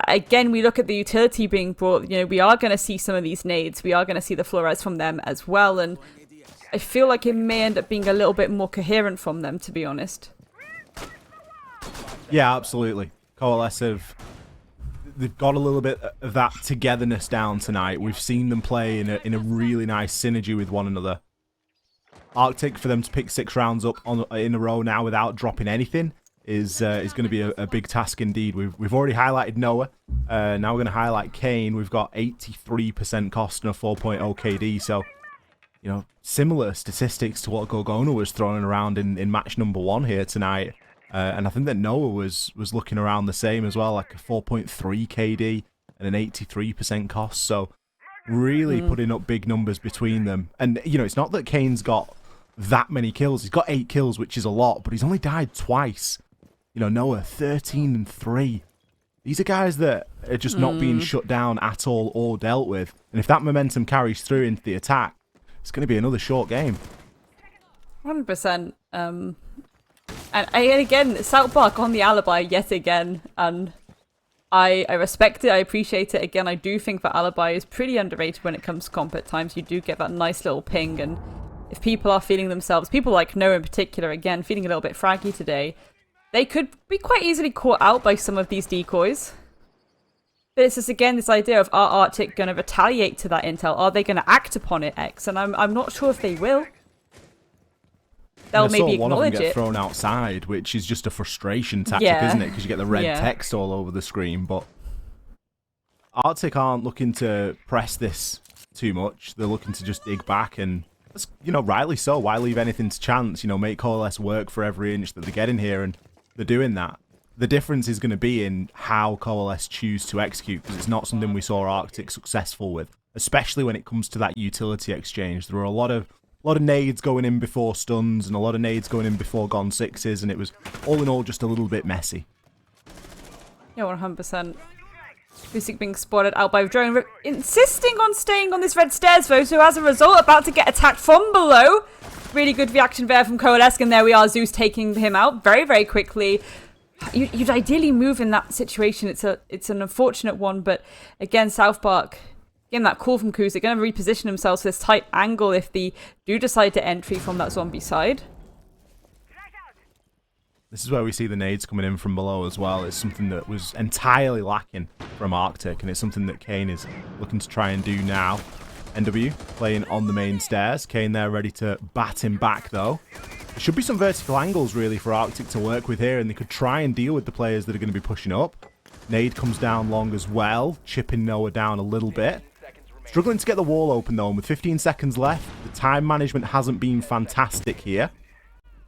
again, we look at the utility being brought, we are going to see some of these nades, we are going to see the Flores from them as well, and I feel like it may end up being a little bit more coherent from them, to be honest. Yeah, absolutely. Coalesce they've got a little bit of that togetherness down tonight. We've seen them play in a really nice synergy with one another. RCTIC, for them to pick 6 rounds up in a row now without dropping anything is going to be a big task indeed. We've already highlighted Noah. Now we're going to highlight Kane. We've got 83% cost and a 4.0 KD. So, similar statistics to what Gorgona was throwing around in match number 1 here tonight. And I think that Noah was looking around the same as well, like a 4.3 KD and an 83% cost. So really putting up big numbers between them. And, it's not that Kane's got that many kills. He's got 8 kills, which is a lot, but he's only died twice. Noah, 13 and 3. These are guys that are just not being shut down at all or dealt with. And if that momentum carries through into the attack, it's going to be another short game. 100%. And again, South Park on the alibi yet again, and I respect it, I appreciate it. Again, I do think that alibi is pretty underrated when it comes to comp at times. You do get that nice little ping, and if people are feeling themselves, people like Noah in particular, again, feeling a little bit fraggy today, they could be quite easily caught out by some of these decoys. But it's just, again, this idea of, are RCTIC going to retaliate to that intel? Are they going to act upon it, X? And I'm not sure if they will. They'll maybe one of acknowledge them get it. thrown outside, which is just a frustration tactic, isn't it? Because you get the red text all over the screen. But RCTIC aren't looking to press this too much. They're looking to just dig back, and rightly so. Why leave anything to chance? Make Coalesce work for every inch that they get in here, and they're doing that. The difference is going to be in how Coalesce choose to execute, because it's not something we saw RCTIC successful with, especially when it comes to that utility exchange. There were a lot of nades going in before stuns and a lot of nades going in before gone sixes, and it was all in all just a little bit messy. Yeah, 100%. Usyk being spotted out by drone, insisting on staying on this red stairs though, so as a result about to get attacked from below. Really good reaction there from Coalesce, and there we are, Zeus taking him out very, very quickly. You'd ideally move in that situation. It's an unfortunate one, but again, South Park, getting that call from Kuz, they're going to reposition themselves to this tight angle if they do decide to entry from that zombie side. This is where we see the nades coming in from below as well. It's something that was entirely lacking from RCTIC, and it's something that Kane is looking to try and do now. NW playing on the main stairs. Kane there ready to bat him back though. There should be some vertical angles really for RCTIC to work with here, and they could try and deal with the players that are going to be pushing up. Nade comes down long as well, chipping Noah down a little bit. Struggling to get the wall open though, and with 15 seconds left, the time management hasn't been fantastic here.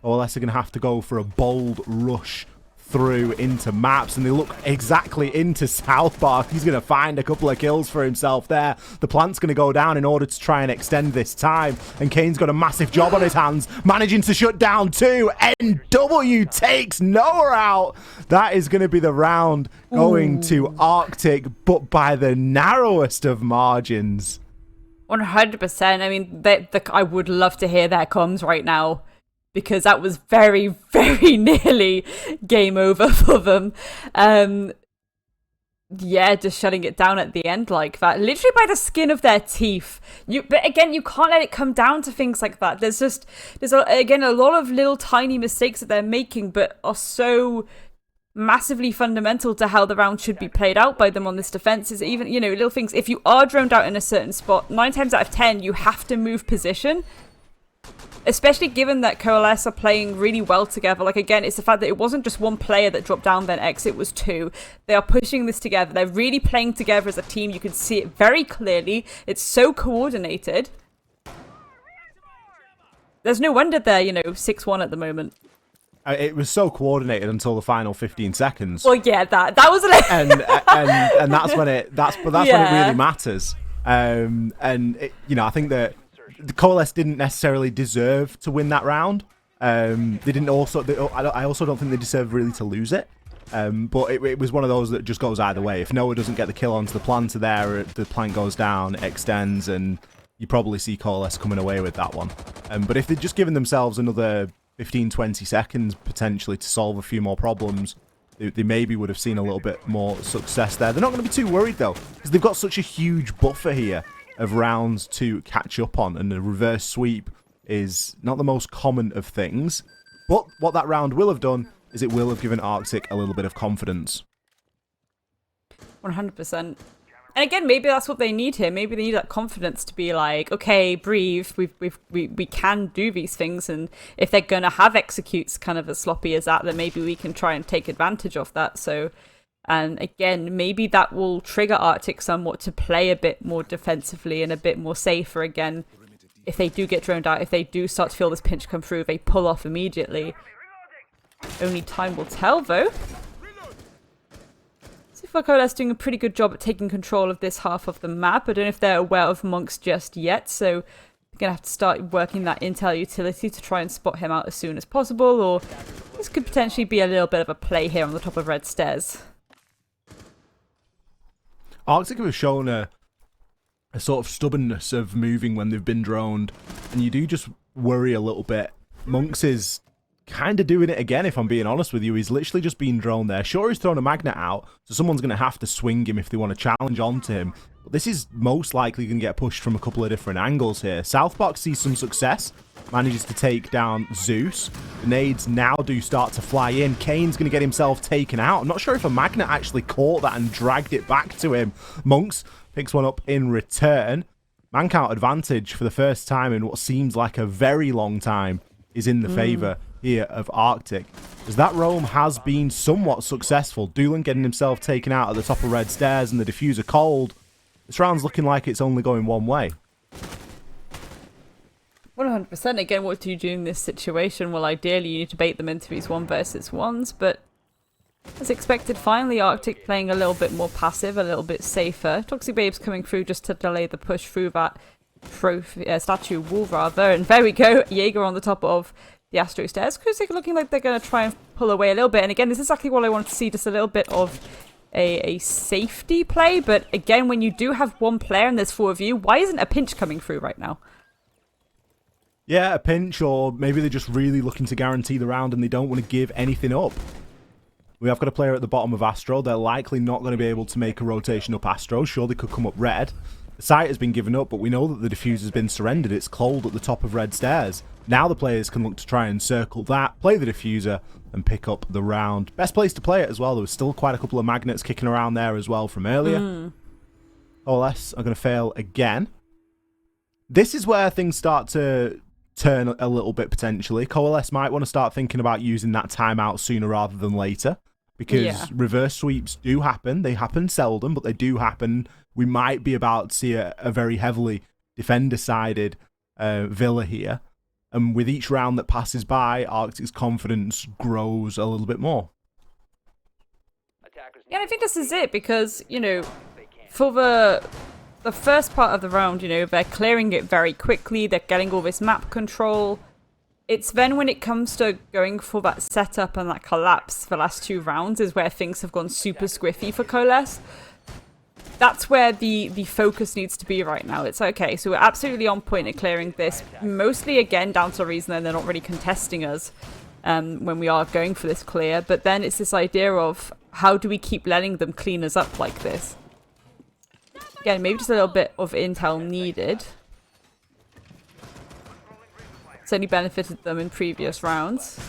Coalesce are going to have to go for a bold rush through into maps, and they look exactly into South Park. He's going to find a couple of kills for himself there. The plant's going to go down in order to try and extend this time, and Kane's got a massive job on his hands, managing to shut down 2. NW takes Noah out. That is going to be the round going to RCTIC, but by the narrowest of margins. 100%. I mean, I would love to hear their comms right now, because that was very, very nearly game over for them. Yeah, just shutting it down at the end like that, literally by the skin of their teeth. But again, you can't let it come down to things like that. There's again a lot of little tiny mistakes that they're making, but are so massively fundamental to how the round should be played out by them on this defense. Is even, little things. If you are droned out in a certain spot, 9 times out of 10, you have to move position. Especially given that Coalesce are playing really well together. Like, again, it's the fact that it wasn't just one player that dropped down then X, it was 2. They are pushing this together. They're really playing together as a team. You can see it very clearly. It's so coordinated. There's no wonder they're, 6-1 at the moment. It was so coordinated until the final 15 seconds. Well, yeah, that was and that's when it when it really matters. I think that the Coalesce didn't necessarily deserve to win that round. I also don't think they deserve really to lose it. But it was one of those that just goes either way. If Noah doesn't get the kill onto the planter there, the plant goes down, it extends, and you probably see Coalesce coming away with that one. But if they'd just given themselves another 15-20 seconds potentially to solve a few more problems, they maybe would have seen a little bit more success there. They're not going to be too worried, though, because they've got such a huge buffer here of rounds to catch up on, and the reverse sweep is not the most common of things. But what that round will have done is it will have given RCTIC a little bit of confidence. 100%. And again, maybe that's what they need here. Maybe they need that confidence to be like, okay, breathe. We can do these things, and if they're gonna have executes kind of as sloppy as that, then maybe we can try and take advantage of that. So, and again, maybe that will trigger RCTIC somewhat to play a bit more defensively and a bit more safer again. If they do get droned out, if they do start to feel this pinch come through, they pull off immediately. Only time will tell, though. Coalesce doing a pretty good job at taking control of this half of the map. I don't know if they're aware of Monks just yet, so they're going to have to start working that intel utility to try and spot him out as soon as possible, or this could potentially be a little bit of a play here on the top of red stairs. RCTIC have shown a sort of stubbornness of moving when they've been droned, and you do just worry a little bit. Monks is kind of doing it again, if I'm being honest with you. He's literally just been droned there. Sure, he's thrown a magnet out, so someone's going to have to swing him if they want to challenge onto him. But this is most likely going to get pushed from a couple of different angles here. Southbox sees some success, manages to take down Zeus. Grenades now do start to fly in. Kane's going to get himself taken out. I'm not sure if a magnet actually caught that and dragged it back to him. Monks picks one up in return. Man count advantage for the first time in what seems like a very long time is in the favour here of RCTIC, as that roam has been somewhat successful. Doolan getting himself taken out at the top of red stairs and the diffuser cold. This round's looking like it's only going one way. 100%. Again, what do you do in this situation? Well, ideally you need to bait them into these 1v1s, but as expected, finally RCTIC playing a little bit more passive, a little bit safer. Toxic Babe's coming through just to delay the push through that statue wall, rather, and there we go. Jaeger on the top of the Astro stairs. Coalesce looking like they're going to try and pull away a little bit. And again, this is exactly what I wanted to see, just a little bit of a safety play. But again, when you do have one player and there's four of you, why isn't a pinch coming through right now? Yeah, a pinch, or maybe they're just really looking to guarantee the round and they don't want to give anything up. We have got a player at the bottom of Astro. They're likely not going to be able to make a rotation up Astro. Sure, they could come up red. The site has been given up, but we know that the diffuser's been surrendered. It's cold at the top of red stairs. Now the players can look to try and circle that, play the diffuser, and pick up the round. Best place to play it as well. There was still quite a couple of magnets kicking around there as well from earlier. Coalesce are going to fail again. This is where things start to turn a little bit potentially. Coalesce might want to start thinking about using that timeout sooner rather than later, because reverse sweeps do happen. They happen seldom, but they do happen. We might be about to see a very heavily defender-sided Villa here. And with each round that passes by, RCTIC's confidence grows a little bit more. Yeah, I think this is it, because, you know, for the first part of the round, you know, they're clearing it very quickly, they're getting all this map control. It's then when it comes to going for that setup and that collapse, the last two rounds is where things have gone super squiffy for Coalesce. That's where the focus needs to be right now. It's like, okay, so we're absolutely on point at clearing this, mostly again down to the reason that they're not really contesting us when we are going for this clear, but then it's this idea of how do we keep letting them clean us up like this? Again, maybe just a little bit of intel needed. Certainly benefited them in previous rounds.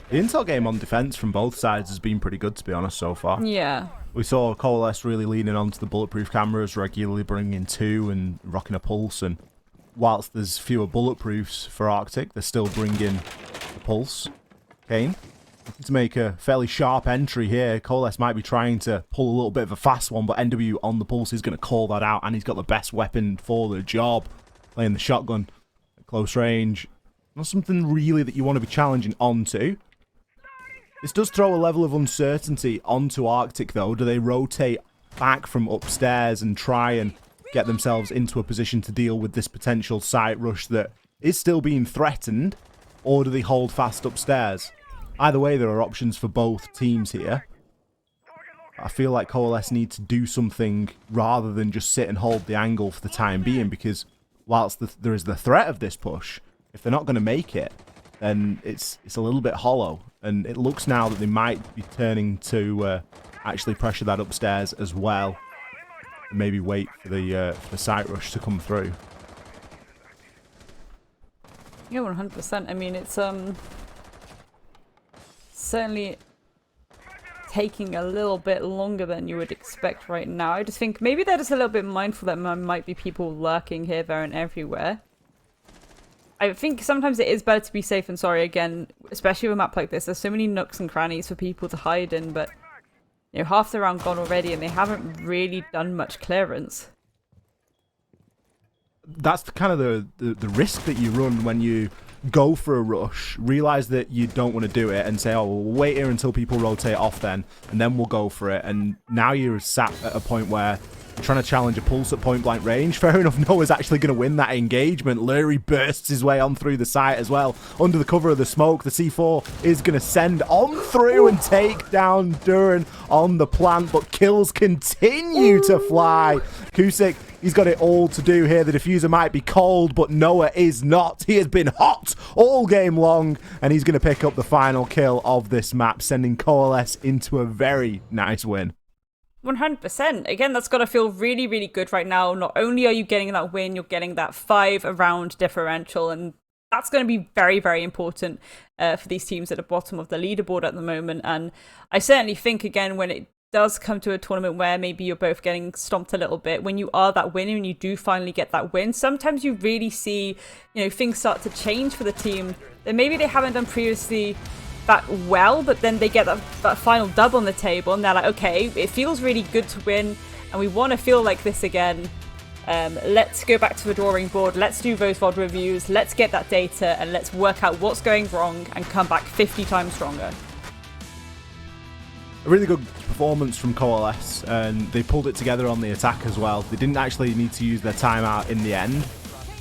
The intel game on defense from both sides has been pretty good, to be honest, so far. Yeah. We saw Coalesce really leaning onto the bulletproof cameras, regularly bringing two and rocking a pulse. And whilst there's fewer bulletproofs for RCTIC, they're still bringing the pulse. Kane, looking to make a fairly sharp entry here. Coalesce might be trying to pull a little bit of a fast one, but NW on the pulse is going to call that out, and he's got the best weapon for the job. Playing the shotgun at close range. Not something really that you want to be challenging onto. This does throw a level of uncertainty onto RCTIC, though. Do they rotate back from upstairs and try and get themselves into a position to deal with this potential site rush that is still being threatened? or do they hold fast upstairs? Either way, there are options for both teams here. I feel like Coalesce need to do something rather than just sit and hold the angle for the time being, because whilst there is the threat of this push, if they're not going to make it, then it's a little bit hollow. And it looks now that they might be turning to actually pressure that upstairs as well, and maybe wait for the site rush to come through. Yeah, 100%. I mean, it's certainly taking a little bit longer than you would expect right now. I just think maybe they're just a little bit mindful that there might be people lurking here, there, and everywhere. I think sometimes it is better to be safe than sorry, again, especially with a map like this. There's so many nooks and crannies for people to hide in, but you know, half the round gone already and they haven't really done much clearance. That's kind of the risk that you run when you go for a rush, realize that you don't want to do it, and say, oh, we'll wait here until people rotate off then, and then we'll go for it. And now you're sat at a point where you're trying to challenge a pulse at point blank range. Fair enough, Noah's actually going to win that engagement. Lurie bursts his way on through the site as well. Under the cover of the smoke, the C4 is going to send on through and take down Duran on the plant, but kills continue to fly. Kusik, he's got it all to do here. The diffuser might be cold, but Noah is not. He has been hot all game long, and he's going to pick up the final kill of this map, sending Coalesce into a very nice win. 100%. Again, that's got to feel really, really good right now. Not only are you getting that win, you're getting that 5-round differential, and that's going to be very, very important for these teams at the bottom of the leaderboard at the moment. And I certainly think, again, when it does come to a tournament where maybe you're both getting stomped a little bit, when you are that winner and you do finally get that win, sometimes you really see, you know, things start to change for the team that maybe they haven't done previously that well, but then they get that final dub on the table and they're like, okay, it feels really good to win and we want to feel like this again. Let's go back to the drawing board, let's do those VOD reviews, let's get that data and let's work out what's going wrong and come back 50 times stronger. A really good performance from Coalesce, and they pulled it together on the attack as well. They didn't actually need to use their timeout in the end,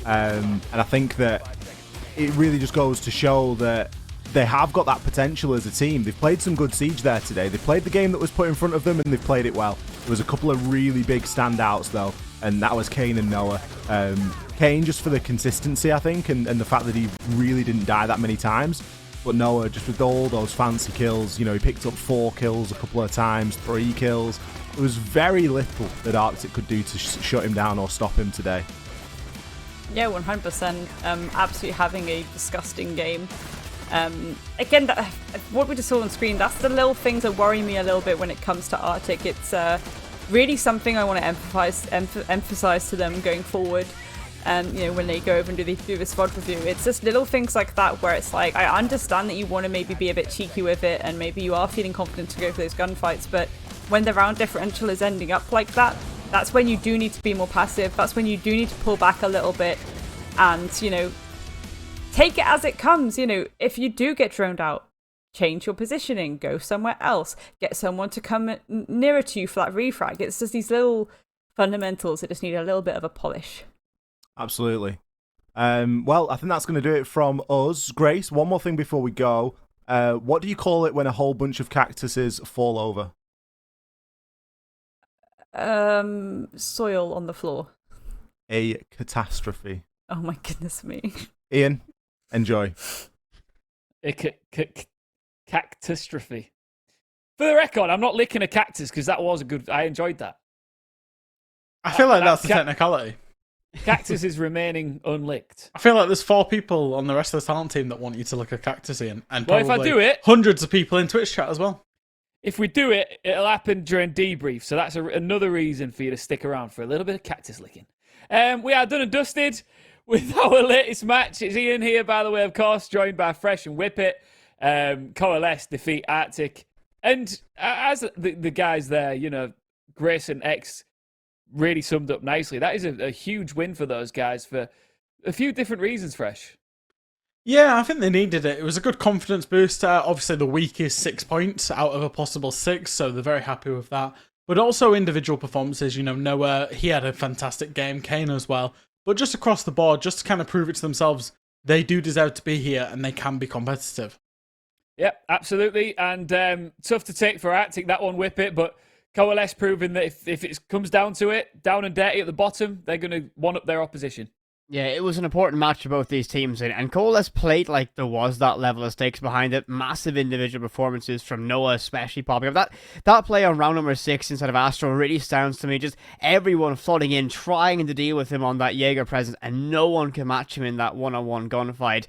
and I think that it really just goes to show that they have got that potential as a team. They've played some good Siege there today. They played the game that was put in front of them and they've played it well. There was a couple of really big standouts though, and that was Kane and Noah. Kane just for the consistency, I think, and the fact that he really didn't die that many times. But Noah, just with all those fancy kills, you know, he picked up 4 kills a couple of times, 3 kills. There was very little that RCTIC could do to shut him down or stop him today. Yeah, 100%. Absolutely having a disgusting game. Again, what we just saw on screen, that's the little things that worry me a little bit when it comes to RCTIC. It's really something I want to emphasize to them going forward. You know, when they go over and do this VOD review, it's just little things like that where it's like, I understand that you want to maybe be a bit cheeky with it and maybe you are feeling confident to go for those gunfights, but when the round differential is ending up like that, that's when you do need to be more passive. That's when you do need to pull back a little bit and, you know, take it as it comes. You know, if you do get droned out, change your positioning, go somewhere else, get someone to come nearer to you for that refrag. It's just these little fundamentals that just need a little bit of a polish. Absolutely. Well, I think that's going to do it from us. Grace, one more thing before we go. What do you call it when a whole bunch of cactuses fall over? Soil on the floor. A catastrophe. Oh my goodness me. Ian, enjoy. A cactastrophe. For the record, I'm not licking a cactus because that was a good. I enjoyed that. I feel like that's the technicality. Cactus is remaining unlicked. I feel like there's 4 people on the rest of the talent team that want you to lick a cactus in, and well, probably if I do it, hundreds of people in Twitch chat as well. If we do it, it'll happen during debrief, so that's another reason for you to stick around for a little bit of cactus licking. We are done and dusted with our latest match. It's Ian here, by the way, of course, joined by Fresh and Whippet. Coalesce defeat RCTIC. And as the guys there, you know, Grace and X really summed up nicely. That is a huge win for those guys for a few different reasons, Fresh. Yeah, I think they needed it. It was a good confidence booster. Obviously, the week is 6 points out of a possible 6, so they're very happy with that. But also individual performances. You know, Noah, he had a fantastic game. Kane as well. But just across the board, just to kind of prove it to themselves, they do deserve to be here and they can be competitive. Yep, absolutely. And tough to take for RCTIC, that one, whip it. But Coalesce proving that if it comes down to it, down and dirty at the bottom, they're going to one-up their opposition. Yeah, it was an important match for both these teams, and Coalesce played like there was that level of stakes behind it. Massive individual performances from Noah, especially popping up. That play on round number 6 instead of Astro really sounds to me. Just everyone flooding in, trying to deal with him on that Jaeger presence, and no one can match him in that one-on-one gunfight.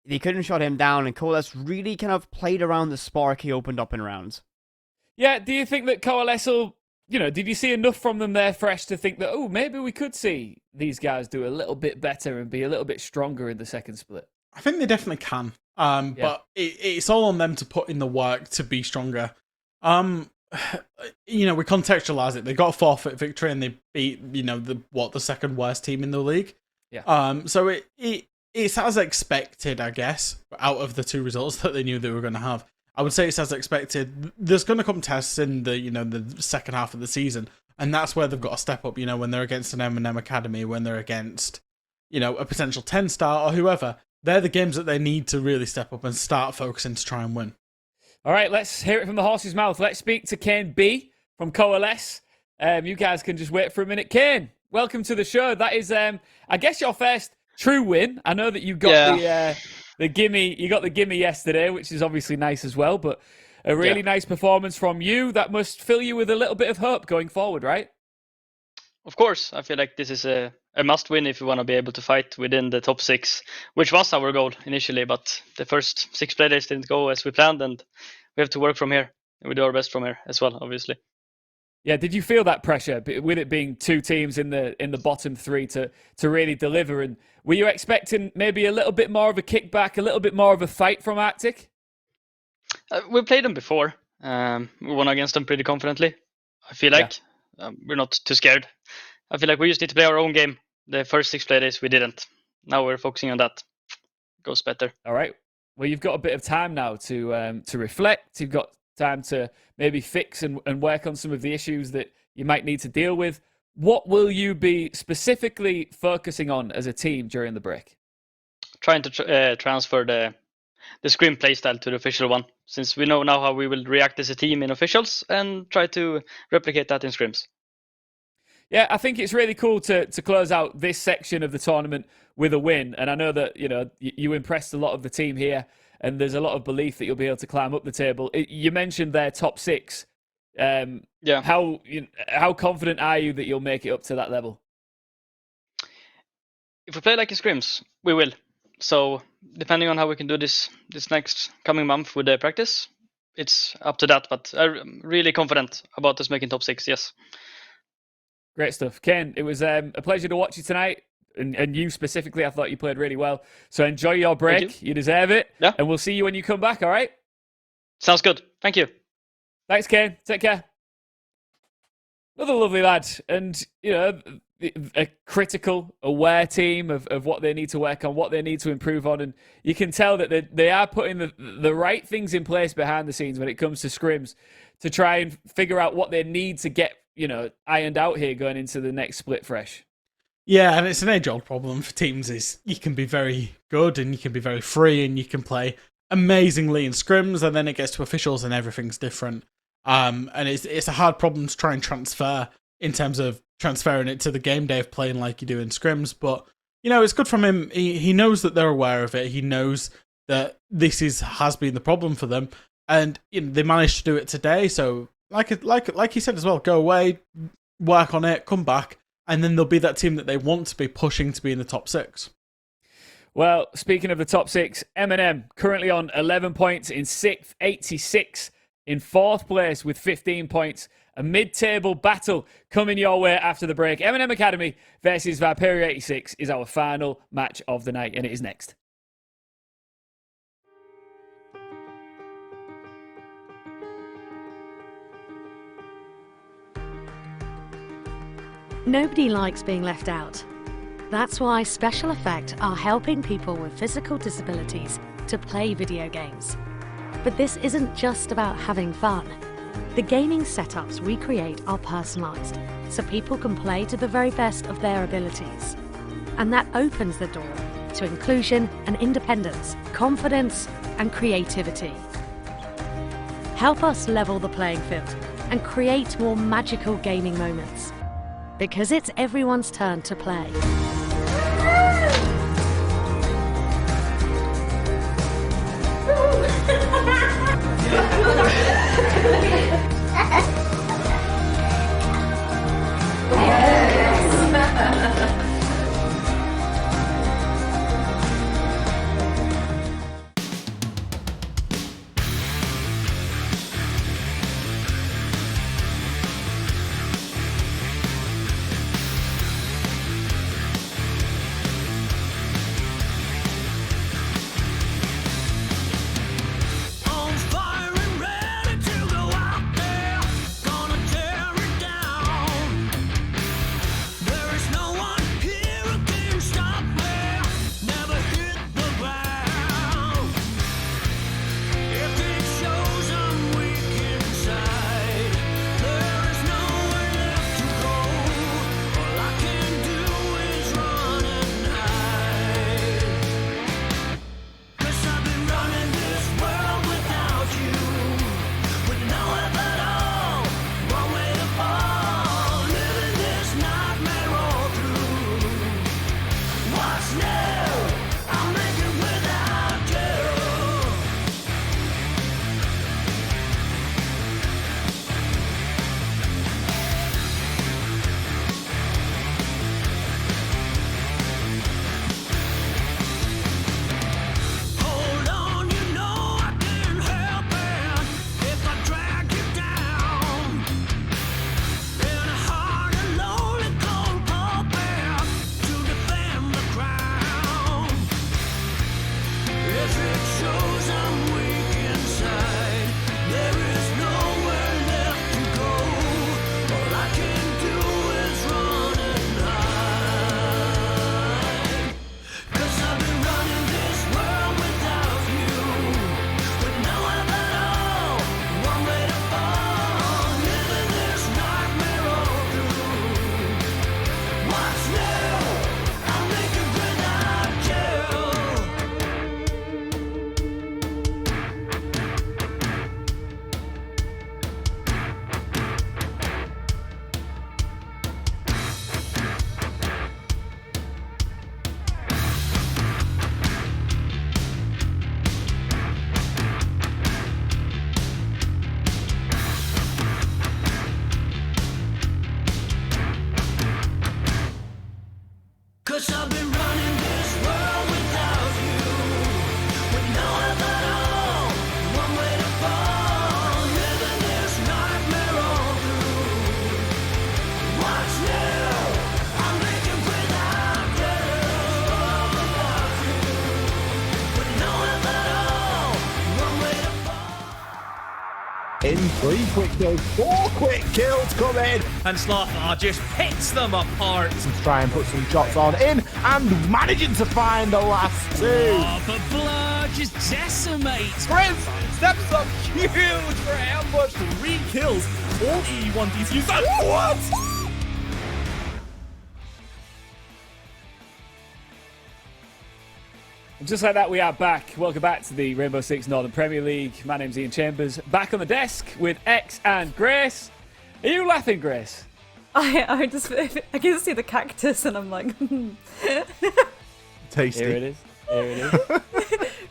They couldn't shut him down, and Coalesce really kind of played around the spark he opened up in rounds. Yeah, do you think that Coalesce will, did you see enough from them there fresh to think that, oh, maybe we could see these guys do a little bit better and be a little bit stronger in the second split? I think they definitely can. But it's all on them to put in the work to be stronger. We contextualize it. They got a forfeit victory and they beat, the second worst team in the league. Yeah. So it's as expected, I guess, out of the two results that they knew they were going to have. I would say it's as expected. There's going to come tests in the second half of the season, and that's where they've got to step up. When they're against an MNM Academy, when they're against, a potential TENSTAR or whoever, they're the games that they need to really step up and start focusing to try and win. All right, let's hear it from the horse's mouth. Let's speak to Kane B from Coalesce. You guys can just wait for a minute. Kane, welcome to the show. That is, I guess, your first true win. I know that you got the gimme. You got the gimme yesterday, which is obviously nice as well. But a really nice performance from you. That must fill you with a little bit of hope going forward, right? Of course, I feel like this is a must-win if you want to be able to fight within the top 6, which was our goal initially. But the first 6 playdays didn't go as we planned, and we have to work from here. And we do our best from here as well, obviously. Yeah, did you feel that pressure with it being 2 teams in the bottom 3 to really deliver? And were you expecting maybe a little bit more of a kickback, a little bit more of a fight from RCTIC? We played them before. We won against them pretty confidently. I feel like we're not too scared. I feel like we just need to play our own game. The first 6 playdays we didn't. Now we're focusing on that. It goes better. All right. Well, you've got a bit of time now to reflect. You've got time to maybe fix and work on some of the issues that you might need to deal with. What will you be specifically focusing on as a team during the break? Trying to transfer the scrim playstyle to the official one, since we know now how we will react as a team in officials, and try to replicate that in scrims. Yeah, I think it's really cool to close out this section of the tournament with a win. And I know that, you impressed a lot of the team here, and there's a lot of belief that you'll be able to climb up the table. You mentioned their top 6. How confident are you that you'll make it up to that level? If we play like in scrims, we will. So depending on how we can do this next coming month with the practice, it's up to that. But I'm really confident about us making top 6, yes. Great stuff. Ken, it was a pleasure to watch you tonight. And you specifically, I thought you played really well. So enjoy your break. You deserve it. Yeah. And we'll see you when you come back, all right? Sounds good. Thank you. Thanks, Ken. Take care. Another lovely lad. And, a critical, aware team of what they need to work on, what they need to improve on. And you can tell that they are putting the right things in place behind the scenes when it comes to scrims to try and figure out what they need to get, ironed out here going into the next split fresh. Yeah, and it's an age-old problem for teams is you can be very good and you can be very free and you can play amazingly in scrims, and then it gets to officials and everything's different. And it's a hard problem to try and transfer in terms of transferring it to the game day of playing like you do in scrims. But, it's good from him. He knows that they're aware of it. He knows that this has been the problem for them. And they managed to do it today. So, like he said as well, go away, work on it, come back, and then they'll be that team that they want to be pushing to be in the top 6. Well, speaking of the top 6, MNM currently on 11 points in 6th, 86 in 4th place with 15 points. A mid-table battle coming your way after the break. MNM Academy versus Viperio 86 is our final match of the night, and it is next. Nobody likes being left out. That's why Special Effect are helping people with physical disabilities to play video games. But this isn't just about having fun. The gaming setups we create are personalised, so people can play to the very best of their abilities. And that opens the door to inclusion and independence, confidence and creativity. Help us level the playing field and create more magical gaming moments. Because it's everyone's turn to play. On fire and ready to go out there, gonna tear it down. There is no one here who can stop me, never hit the ground. If it shows I'm weak inside, there is nowhere left to go. All I can do is run and hide. 'Cause I've been running this world without you, with no help at all, one way to fall, living this nightmare all through. What's new? I'll make it without you. Hold on, you know I can't help it if I drag you down. In a hard and lonely cold pulpit to defend the crown. If it shows I'm weak inside, there is nowhere left to go. All I can do is run and hide. 'Cause I've been running this world without you, with no help at all, one way to fall, living this nightmare all through. What's new? I'll make it without you. Cause I've been running this world without you, with no help at all, one way to fall, living this nightmare all through. What's new? I'll make it without you, with no help at all, one way to In 3 quick kills, 4 quick kills come in. And Slothar just picks them apart. Let's try and put some shots on in and managing to find the last 2. Oh, but Blur just decimates. Prince steps up huge for ambush. 3 kills. All E1 DCs. What? And just like that, we are back. Welcome back to the Rainbow Six Northern Premier League. My name's Ian Chambers. Back on the desk with X and Grace. Are you laughing, Grace? I can see the cactus and I'm like, Tasty. Here it is. Here it is.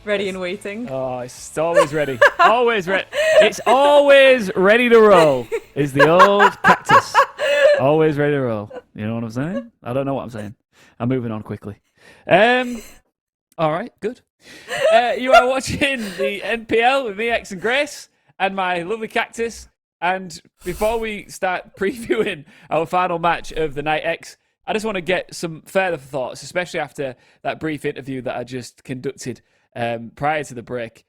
ready and waiting. Oh, it's always ready. Always ready. It's always ready to roll. Is the old cactus. Always ready to roll. You know what I'm saying? I don't know what I'm saying. I'm moving on quickly. All right, good. You are watching the NPL with me, X and Grace, and my lovely cactus. And before we start previewing our final match of the night, X, I just want to get some further thoughts, especially after that brief interview that I just conducted prior to the break.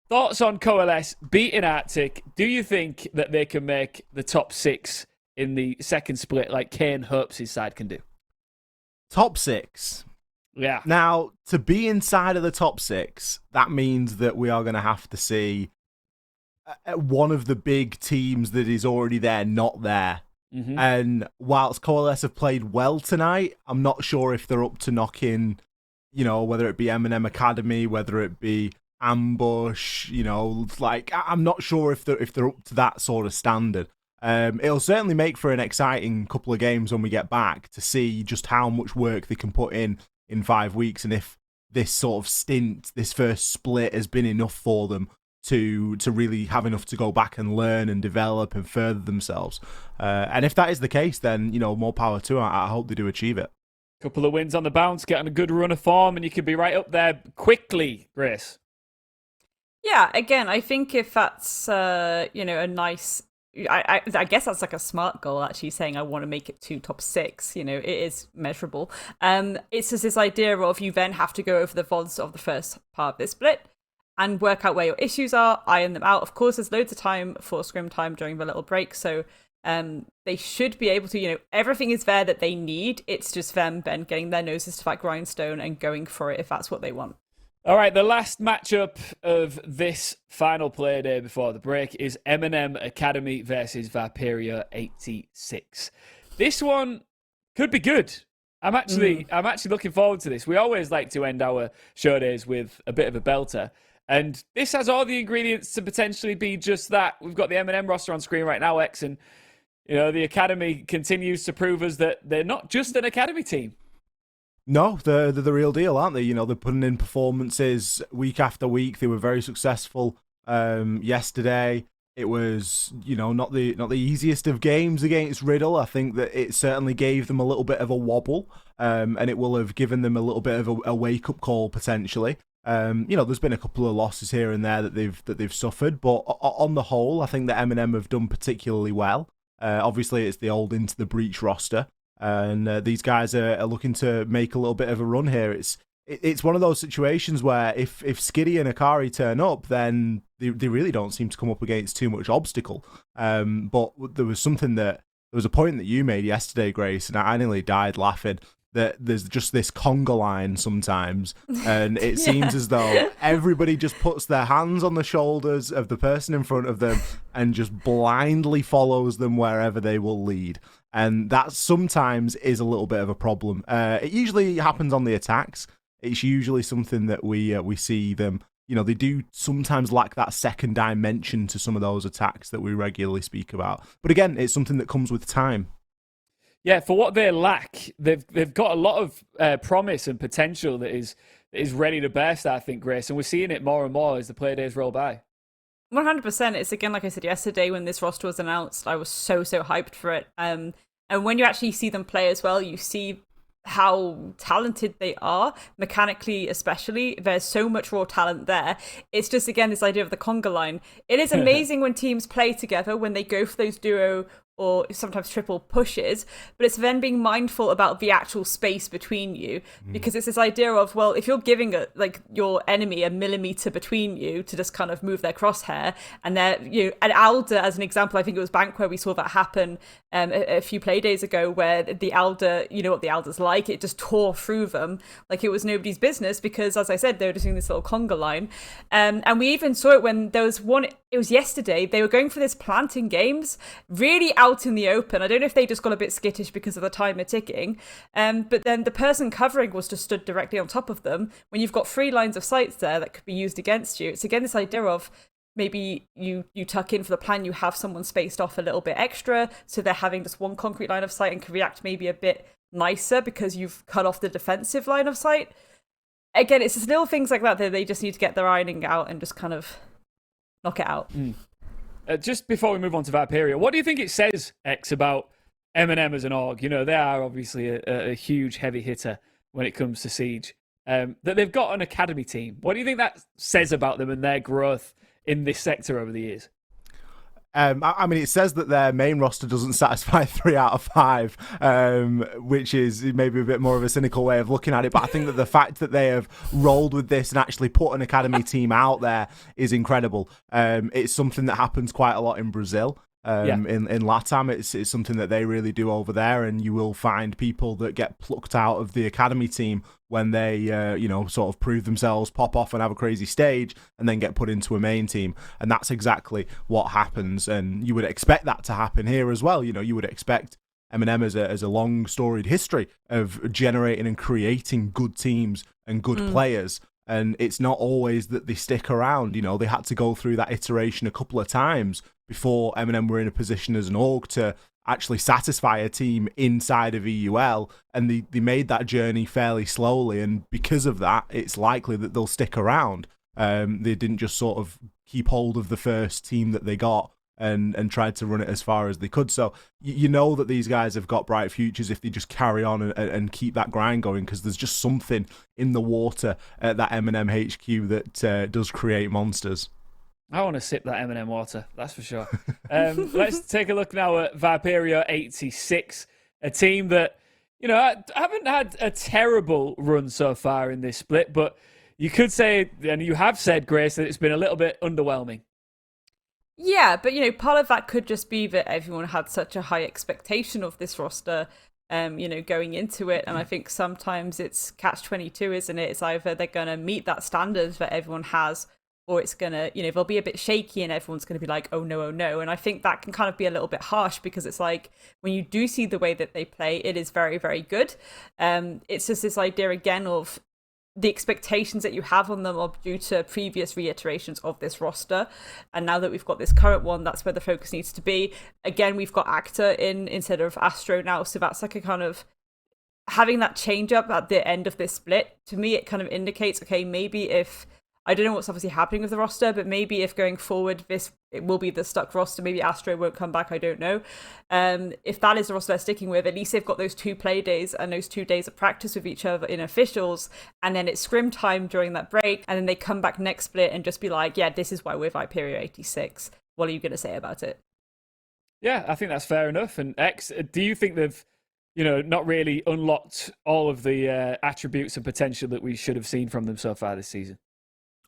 Thoughts on Coalesce beating RCTIC. Do you think that they can make the top 6 in the second split like Kane hopes his side can do? Top 6. Yeah. Now, to be inside of the top 6, that means that we are going to have to see one of the big teams that is already there not there. Mm-hmm. And whilst Coalesce have played well tonight, I'm not sure if they're up to knocking you know, whether it be MNM Academy, whether it be Ambush, you know, like I'm not sure if they're up to that sort of standard. It'll certainly make for an exciting couple of games when we get back to see just how much work they can put in 5 weeks, and if this sort of stint, this first split, has been enough for them to really have enough to go back and learn and develop and further themselves. And if that is the case, then, you know, more power to them. I hope they do achieve it. Couple of wins on the bounce, getting a good run of form, and you could be right up there quickly, Grace. Yeah, again, I think if that's, you know, a nice... I guess that's like a smart goal, actually, saying I want to make it to top 6. You know, it is measurable. It's just this idea of you then have to go over the VODs of the first part of this split and work out where your issues are, iron them out. Of course, there's loads of time for scrim time during the little break, so they should be able to, you know, everything is there that they need. It's just them then getting their noses to that grindstone and going for it if that's what they want. All right, the last matchup of this final play day before the break is MNM Academy versus Viperio 86. This one could be good. I'm actually looking forward to this. We always like to end our show days with a bit of a belter, and this has all the ingredients to potentially be just that. We've got the MNM roster on screen right now, X, and you know the Academy continues to prove us that they're not just an Academy team. No, they're the real deal, aren't they? You know, they're putting in performances week after week. They were very successful yesterday. It was, you know, not the easiest of games against Riddle. I think that it certainly gave them a little bit of a wobble, and it will have given them a little bit of a wake-up call potentially. You know, there's been a couple of losses here and there that they've suffered, but on the whole, I think that MNM have done particularly well. Obviously, it's the old Into the Breach roster. And these guys are looking to make a little bit of a run here. It's one of those situations where if Skiddy and Akari turn up, then they really don't seem to come up against too much obstacle. But there was a point that you made yesterday, Grace, and I nearly died laughing, that there's just this conga line sometimes, and it seems as though everybody just puts their hands on the shoulders of the person in front of them and just blindly follows them wherever they will lead. And that sometimes is a little bit of a problem. It usually happens on the attacks. It's usually something that we see them, you know, they do sometimes lack that second dimension to some of those attacks that we regularly speak about. But again, it's something that comes with time. Yeah, for what they lack, they've got a lot of promise and potential that is ready to burst, I think, Grace. And we're seeing it more and more as the play days roll by. 100%. It's again, like I said yesterday, when this roster was announced, I was so hyped for it. And when you actually see them play as well, you see how talented they are, mechanically especially. There's so much raw talent there. It's just, again, this idea of the conga line. It is amazing when teams play together, when they go for those duo or sometimes triple pushes, but it's then being mindful about the actual space between you, because it's this idea of, well, if you're giving your enemy a millimeter between you to just kind of move their crosshair, and they're, you know, and Alder as an example, I think it was Bank where we saw that happen a few play days ago, where the Alder, you know what the Alder's like, it just tore through them like it was nobody's business, because as I said, they were just doing this little conga line, and we even saw it when there was one, it was yesterday, they were going for this planting games really out in the open. I don't know if they just got a bit skittish because of the timer ticking, but then the person covering was just stood directly on top of them. When you've got 3 lines of sights there that could be used against you, it's again this idea of maybe you tuck in for the plan, you have someone spaced off a little bit extra, so they're having just one concrete line of sight and can react maybe a bit nicer because you've cut off the defensive line of sight. Again, it's just little things like that they just need to get their ironing out and just kind of knock it out. Just before we move on to Viperio, what do you think it says, X, about MNM as an org? You know, they are obviously a huge heavy hitter when it comes to Siege. That they've got an academy team. What do you think that says about them and their growth in this sector over the years? I mean, it says that their main roster doesn't satisfy 3 out of 5, which is maybe a bit more of a cynical way of looking at it. But I think that the fact that they have rolled with this and actually put an academy team out there is incredible. It's something that happens quite a lot in Brazil. In LATAM, it's something that they really do over there, and you will find people that get plucked out of the academy team when they, you know, sort of prove themselves, pop off and have a crazy stage, and then get put into a main team. And that's exactly what happens, and you would expect that to happen here as well. You know, you would expect M&M has a long storied history of generating and creating good teams and good players. And it's not always that they stick around. You know, they had to go through that iteration a couple of times before M&M were in a position as an org to actually satisfy a team inside of EUL, and they made that journey fairly slowly, and because of that, it's likely that they'll stick around. They didn't just sort of keep hold of the first team that they got and tried to run it as far as they could. So you know that these guys have got bright futures if they just carry on and keep that grind going, because there's just something in the water at that M&M HQ that does create monsters. I want to sip that M&M water, that's for sure. Let's take a look now at Viperio 86, a team that, you know, haven't had a terrible run so far in this split, but you could say, and you have said, Grace, that it's been a little bit underwhelming. Yeah, but, you know, part of that could just be that everyone had such a high expectation of this roster, you know, going into it. And I think sometimes it's catch-22, isn't it? It's either they're going to meet that standard that everyone has, or it's going to, you know, they'll be a bit shaky and everyone's going to be like, oh no, oh no. And I think that can kind of be a little bit harsh, because it's like, when you do see the way that they play, it is very, very good. It's just this idea again of the expectations that you have on them are due to previous reiterations of this roster, and now that we've got this current one, that's where the focus needs to be. Again, we've got Actor in instead of Astro now, so that's like a kind of having that change up at the end of this split. To me, it kind of indicates, okay, maybe if, I don't know what's obviously happening with the roster, but maybe if going forward it will be the stuck roster, maybe Astro won't come back, I don't know. If that is the roster they're sticking with, at least they've got those 2 play days and those 2 days of practice with each other in officials, and then it's scrim time during that break, and then they come back next split and just be like, yeah, this is why we're Viperio 86. What are you going to say about it? Yeah, I think that's fair enough. And X, do you think they've, you know, not really unlocked all of the attributes and potential that we should have seen from them so far this season?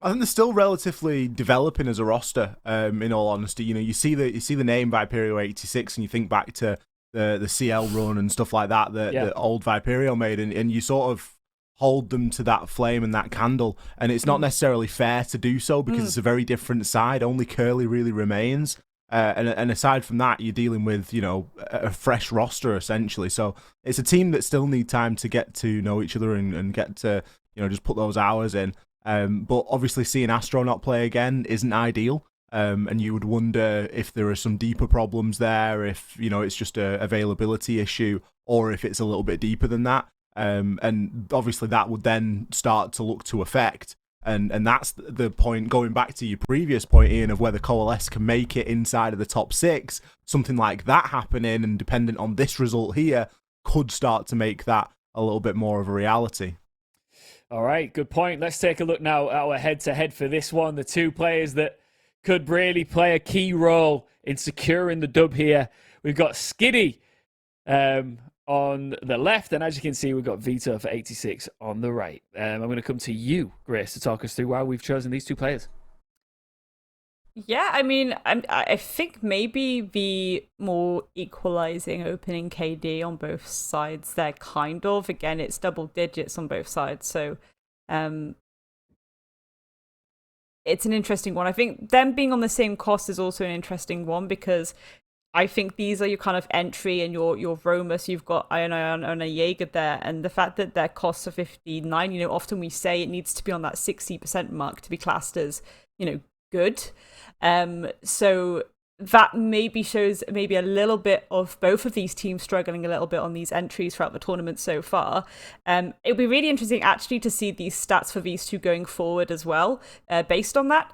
I think they're still relatively developing as a roster. In all honesty, you know, you see the name Viperio 86, and you think back to the CL run and stuff like that that old Viperio made, and you sort of hold them to that flame and that candle, and it's not necessarily fair to do so, because it's a very different side. Only Curly really remains, and aside from that, you're dealing with, you know, a fresh roster essentially. So it's a team that still need time to get to know each other and get to, you know, just put those hours in. But obviously seeing Astro not play again isn't ideal, and you would wonder if there are some deeper problems there, if, you know, it's just a availability issue, or if it's a little bit deeper than that. And obviously that would then start to look to affect, and that's the point, going back to your previous point, Ian, of whether Coalesce can make it inside of the top 6. Something like that happening, and dependent on this result here, could start to make that a little bit more of a reality. All right, good point. Let's take a look now at our head-to-head for this one. The 2 players that could really play a key role in securing the dub here. We've got Skiddy on the left, and as you can see, we've got Vito for 86 on the right. I'm going to come to you, Grace, to talk us through why we've chosen these 2 players. Yeah, I mean, I think maybe the more equalizing opening KD on both sides there, kind of. Again, it's double digits on both sides, so it's an interesting one. I think them being on the same cost is also an interesting one, because I think these are your kind of entry and your Romus. You've got Ion and a Jaeger there, and the fact that their costs are 59, you know, often we say it needs to be on that 60% mark to be classed as, you know, good. So that maybe shows maybe a little bit of both of these teams struggling a little bit on these entries throughout the tournament so far. It'll be really interesting actually to see these stats for these 2 going forward as well, based on that.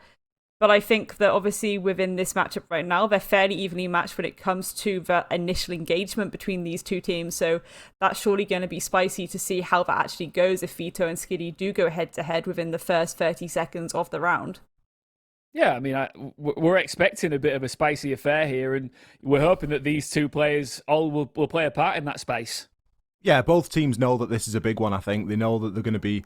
But I think that obviously within this matchup right now, they're fairly evenly matched when it comes to the initial engagement between these 2 teams. So that's surely going to be spicy to see how that actually goes if Vito and Skiddy do go head-to-head within the first 30 seconds of the round. Yeah, I mean, we're expecting a bit of a spicy affair here, and we're hoping that these 2 players all will play a part in that space. Yeah, both teams know that this is a big one, I think. They know that they're going to be,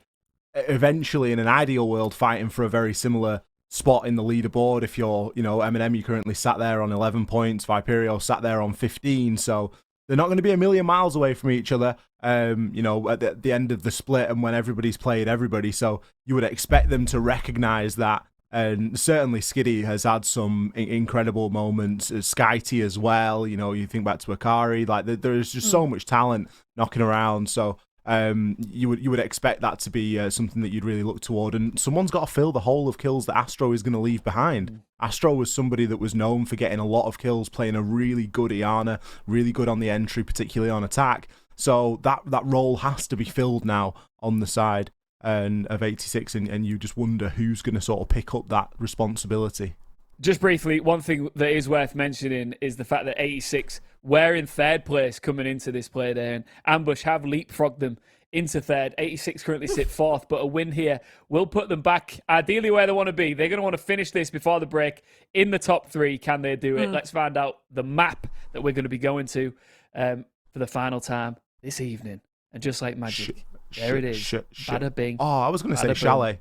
eventually, in an ideal world, fighting for a very similar spot in the leaderboard. If you're, you know, M&M, you currently sat there on 11 points, Viperio sat there on 15, so they're not going to be a million miles away from each other, you know, at the end of the split and when everybody's played everybody. So you would expect them to recognise that And certainly Skiddy has had some incredible moments. Skyty as well. You know, you think back to Akari. Like there's just so much talent knocking around. So you would expect that to be something that you'd really look toward. And someone's got to fill the hole of kills that Astro is going to leave behind. Astro was somebody that was known for getting a lot of kills, playing a really good Iana, really good on the entry, particularly on attack. So that role has to be filled now on the side of 86, and you just wonder who's going to sort of pick up that responsibility. Just briefly, one thing that is worth mentioning is the fact that 86 were in third place coming into this Playday, and Ambush have leapfrogged them into third. 86 currently sit fourth, but a win here will put them back ideally where they want to be. They're going to want to finish this before the break in the top 3. Can they do it? Let's find out the map that we're going to be going to for the final time this evening. And just like magic, there it is. Bada bing. Oh, I was going to say Chalet.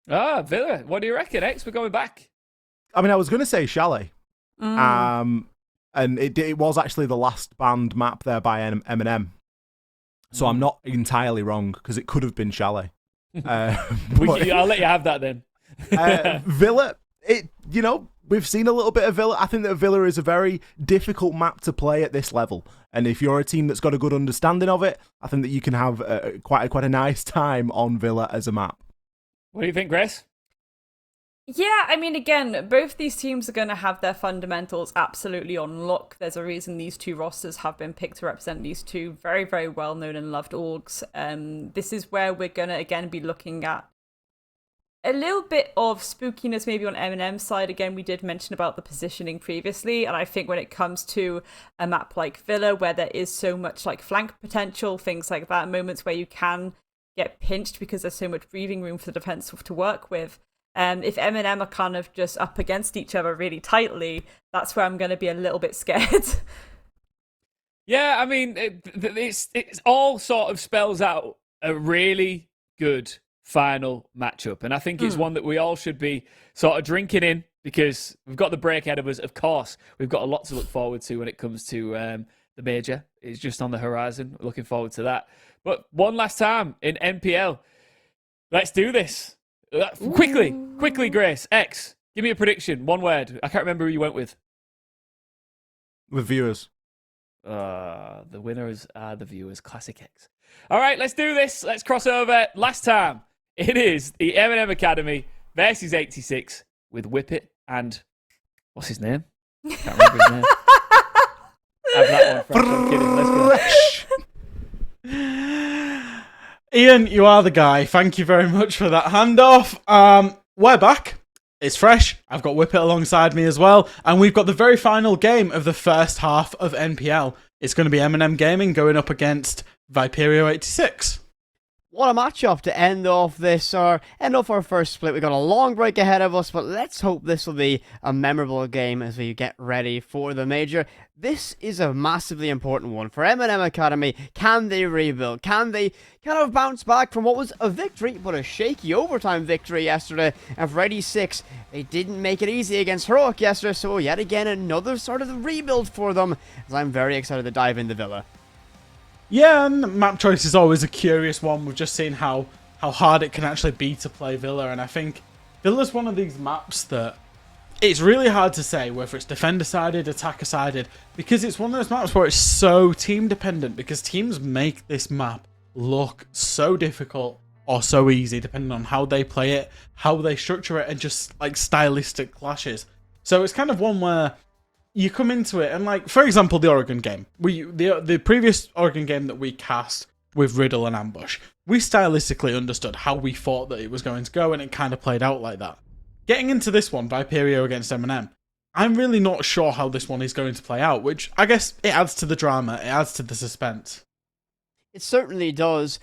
Ah, Villa. What do you reckon, X? We're going back. I mean, I was going to say Chalet. And it was actually the last banned map there by MNM. So I'm not entirely wrong, because it could have been Chalet. I'll let you have that then. Villa, we've seen a little bit of Villa. I think that Villa is a very difficult map to play at this level. And if you're a team that's got a good understanding of it, I think that you can have quite a nice time on Villa as a map. What do you think, Grace? Yeah, I mean, again, both these teams are going to have their fundamentals absolutely on lock. There's a reason these two rosters have been picked to represent these two very, very well-known and loved orgs. This is where we're going to, again, be looking at a little bit of spookiness maybe on MNM's side. Again, we did mention about the positioning previously, and I think when it comes to a map like Villa, where there is so much like flank potential, things like that, moments where you can get pinched because there's so much breathing room for the defense to work with. If MNM are kind of just up against each other really tightly, that's where I'm going to be a little bit scared. Yeah, I mean, it's all sort of spells out a really good final matchup. And I think it's one that we all should be sort of drinking in, because we've got the break ahead of us. Of course, we've got a lot to look forward to when it comes to the major. It's just on the horizon. Looking forward to that. But one last time in NPL, let's do this. Quickly, Grace. X, give me a prediction. One word. I can't remember who you went with. With viewers. The winners are the viewers. Classic X. All right, let's do this. Let's cross over. Last time, it is the MNM Academy versus 86 with Whippet and... what's his name? Can't remember his name. Have that one. I'm kidding. Let's go. Ian, you are the guy. Thank you very much for that handoff. We're back. It's fresh. I've got Whippet alongside me as well. And we've got the very final game of the first half of NPL. It's going to be MNM Gaming going up against Viperio 86. What a matchup to end off this, or end off our first split. We've got a long break ahead of us, but let's hope this will be a memorable game as we get ready for the major. This is a massively important one for MNM Academy. Can they rebuild? Can they kind of bounce back from what was a victory, but a shaky overtime victory yesterday? And for 86, they didn't make it easy against Heroic yesterday, so yet again, another sort of rebuild for them, as I'm very excited to dive into Villa. Yeah, and map choice is always a curious one. We've just seen how hard it can actually be to play Villa, and I think Villa's one of these maps that it's really hard to say whether it's defender-sided, attacker-sided, because it's one of those maps where it's so team-dependent, because teams make this map look so difficult or so easy, depending on how they play it, how they structure it, and just like stylistic clashes. So it's kind of one where you come into it and, like, for example, the Oregon game. The previous Oregon game that we cast with Riddle and Ambush, we stylistically understood how we thought that it was going to go, and it kind of played out like that. Getting into this one, Viperio against MNM, I'm really not sure how this one is going to play out, which I guess it adds to the drama, it adds to the suspense. It certainly does.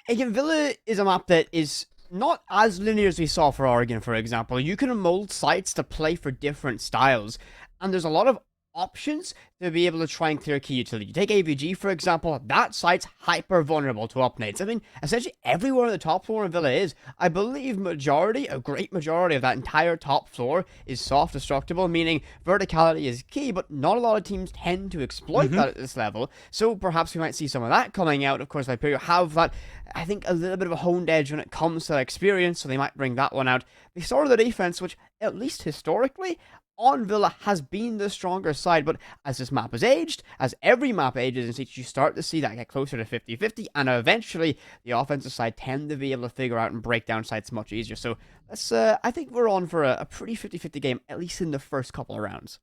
Again, Villa is a map that is not as linear as we saw for Oregon, for example. You can mold sites to play for different styles, and there's a lot of options to be able to try and clear key utility. You take AVG, for example, that site's hyper vulnerable to up nades. I mean, essentially everywhere on the top floor in Villa is. I believe a great majority of that entire top floor is soft destructible, meaning verticality is key, but not a lot of teams tend to exploit that at this level. So perhaps we might see some of that coming out. Of course, Viperio have that, I think, a little bit of a honed edge when it comes to that experience, so they might bring that one out. They started the defense, which, at least historically, on Villa has been the stronger side, but as this map has aged, as every map ages in Siege, you start to see that get closer to 50-50, and eventually the offensive side tend to be able to figure out and break down sites much easier. So that's, I think we're on for a pretty 50-50 game, at least in the first couple of rounds.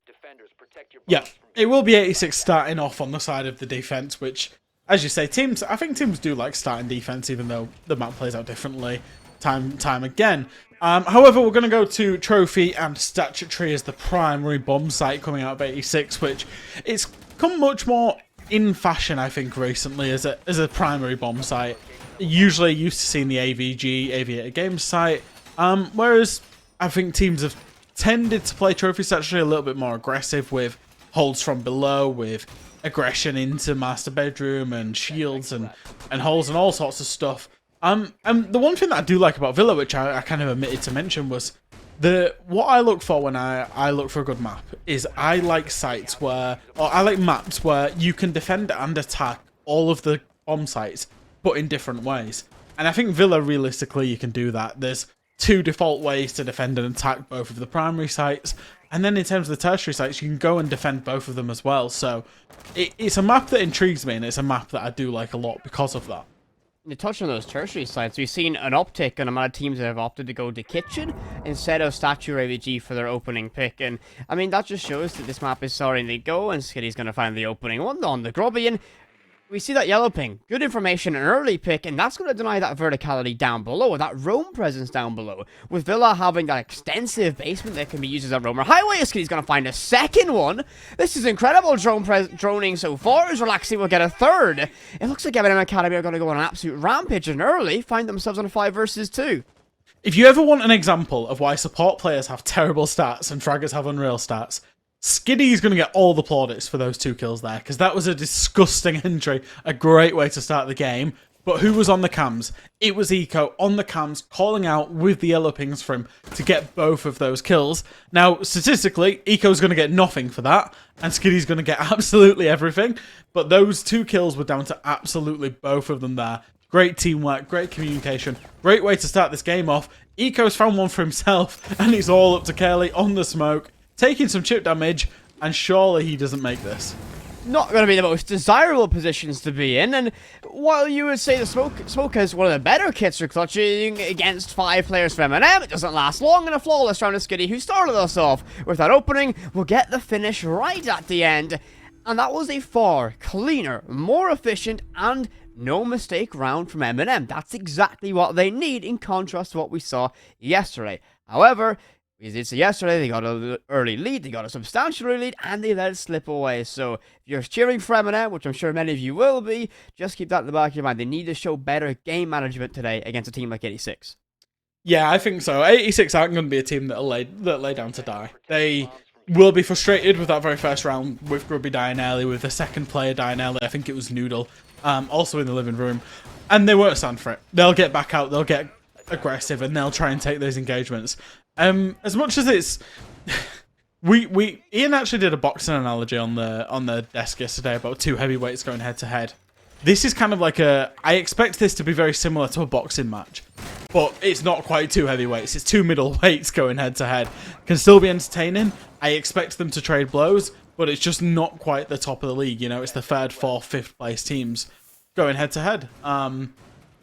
Yeah, it will be 86 starting off on the side of the defense, which, as you say, I think teams do like starting defense, even though the map plays out differently time again. However, we're going to go to Trophy and Statutory as the primary bomb site coming out of 86, which it's come much more in fashion, I think, recently as a primary bomb site. Usually used to seeing the AVG, Aviator Games site, whereas I think teams have tended to play Trophy Statutory a little bit more aggressive with holds from below, with aggression into master bedroom and shields and holes and all sorts of stuff. And the one thing that I do like about Villa, which I kind of omitted to mention, was what I look for when I look for a good map is I like sites where, or I like maps where you can defend and attack all of the bomb sites, but in different ways. And I think Villa, realistically, you can do that. There's two default ways to defend and attack both of the primary sites, and then in terms of the tertiary sites, you can go and defend both of them as well. So it's a map that intrigues me, and it's a map that I do like a lot because of that. To touch on those tertiary sites, we've seen an uptick in the amount of teams that have opted to go to Kitchen instead of Statue AVG for their opening pick. And I mean, that just shows that this map is starting to go, and Skitty's going to find the opening one on the Grubbian. We see that yellow ping, good information, an early pick, and that's going to deny that verticality down below, that roam presence down below. With Villa having that extensive basement that can be used as a roamer highway, Skitty's going to find a second one. This is incredible droning so far, as Relaxi will get a third. It looks like MNM Academy are going to go on an absolute rampage and early find themselves on a 5 versus 2. If you ever want an example of why support players have terrible stats and fraggers have unreal stats, Skiddy is going to get all the plaudits for those 2 kills there, because that was a disgusting entry, a great way to start the game. But who was on the cams? It was Eco on the cams, calling out with the yellow pings for him to get both of those kills. Now, statistically, Eco's going to get nothing for that, and Skiddy's going to get absolutely everything. But those 2 kills were down to absolutely both of them there. Great teamwork, great communication, great way to start this game off. Eco's found one for himself, and it's all up to Curly on the smoke, taking some chip damage, and surely he doesn't make this. Not going to be the most desirable positions to be in, and while you would say the Smoke has one of the better kits for clutching against 5 players from MNM, it doesn't last long, and a flawless round of Skitty, who started us off with that opening, will get the finish right at the end. And that was a far cleaner, more efficient, and no mistake round from MNM. That's exactly what they need, in contrast to what we saw yesterday. However, we did see yesterday, they got an early lead, they got a substantial early lead, and they let it slip away. So if you're cheering for MNM, which I'm sure many of you will be, just keep that in the back of your mind. They need to show better game management today against a team like 86. Yeah, I think so. 86 aren't going to be a team that'll lay down to die. They will be frustrated with that very first round, with Grubby dying early, with the second player dying early. I think it was Noodle, also in the living room. And they won't stand for it. They'll get back out, they'll get aggressive, and they'll try and take those engagements. As much as it's, Ian actually did a boxing analogy on the desk yesterday about 2 heavyweights going head to head. This is kind of like I expect this to be very similar to a boxing match, but it's not quite 2 heavyweights. It's 2 middleweights going head to head. Can still be entertaining. I expect them to trade blows, but it's just not quite the top of the league. You know, it's the 3rd, 4th, 5th place teams going head to head. And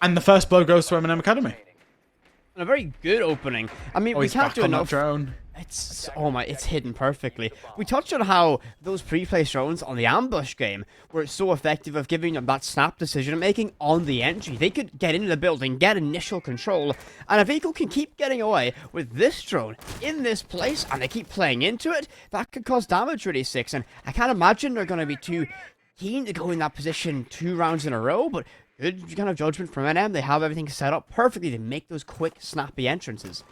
the first blow goes to MNM Academy. A very good opening. I mean, we can't do enough. Drone. It's hidden perfectly. We touched on how those pre-placed drones on the ambush game were so effective of giving them that snap decision making on the entry. They could get into the building, get initial control, and if Eco can keep getting away with this drone in this place, and they keep playing into it, that could cause damage really 6. And I can't imagine they're going to be too keen to go in that position 2 rounds in a row, but good kind of judgment from NM. They have everything set up perfectly to make those quick, snappy entrances.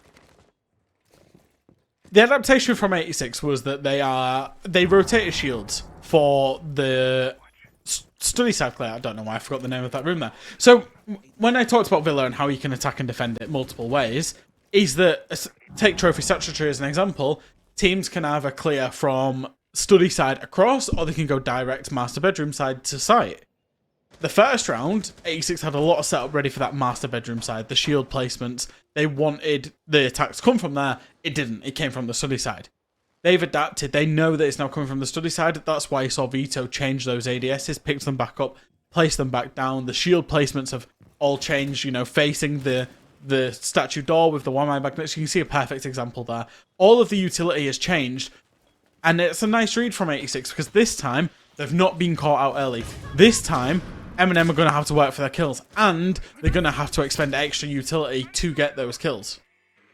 The adaptation from 86 was that they rotated shields for the study side clear. I don't know why I forgot the name of that room there. So when I talked about Villa and how you can attack and defend it multiple ways, is that, take Trophy Statutory as an example, teams can either clear from study side across, or they can go direct master bedroom side to site. The first round, 86 had a lot of setup ready for that master bedroom side, the shield placements. They wanted the attacks to come from there. It didn't. It came from the study side. They've adapted. They know that it's now coming from the study side. That's why you saw Vito change those ADSs, picked them back up, place them back down. The shield placements have all changed, you know, facing the statue door with the one-eye magnets. You can see a perfect example there. All of the utility has changed, and it's a nice read from 86 because this time they've not been caught out early. This time, MNM are going to have to work for their kills, and they're going to have to expend extra utility to get those kills.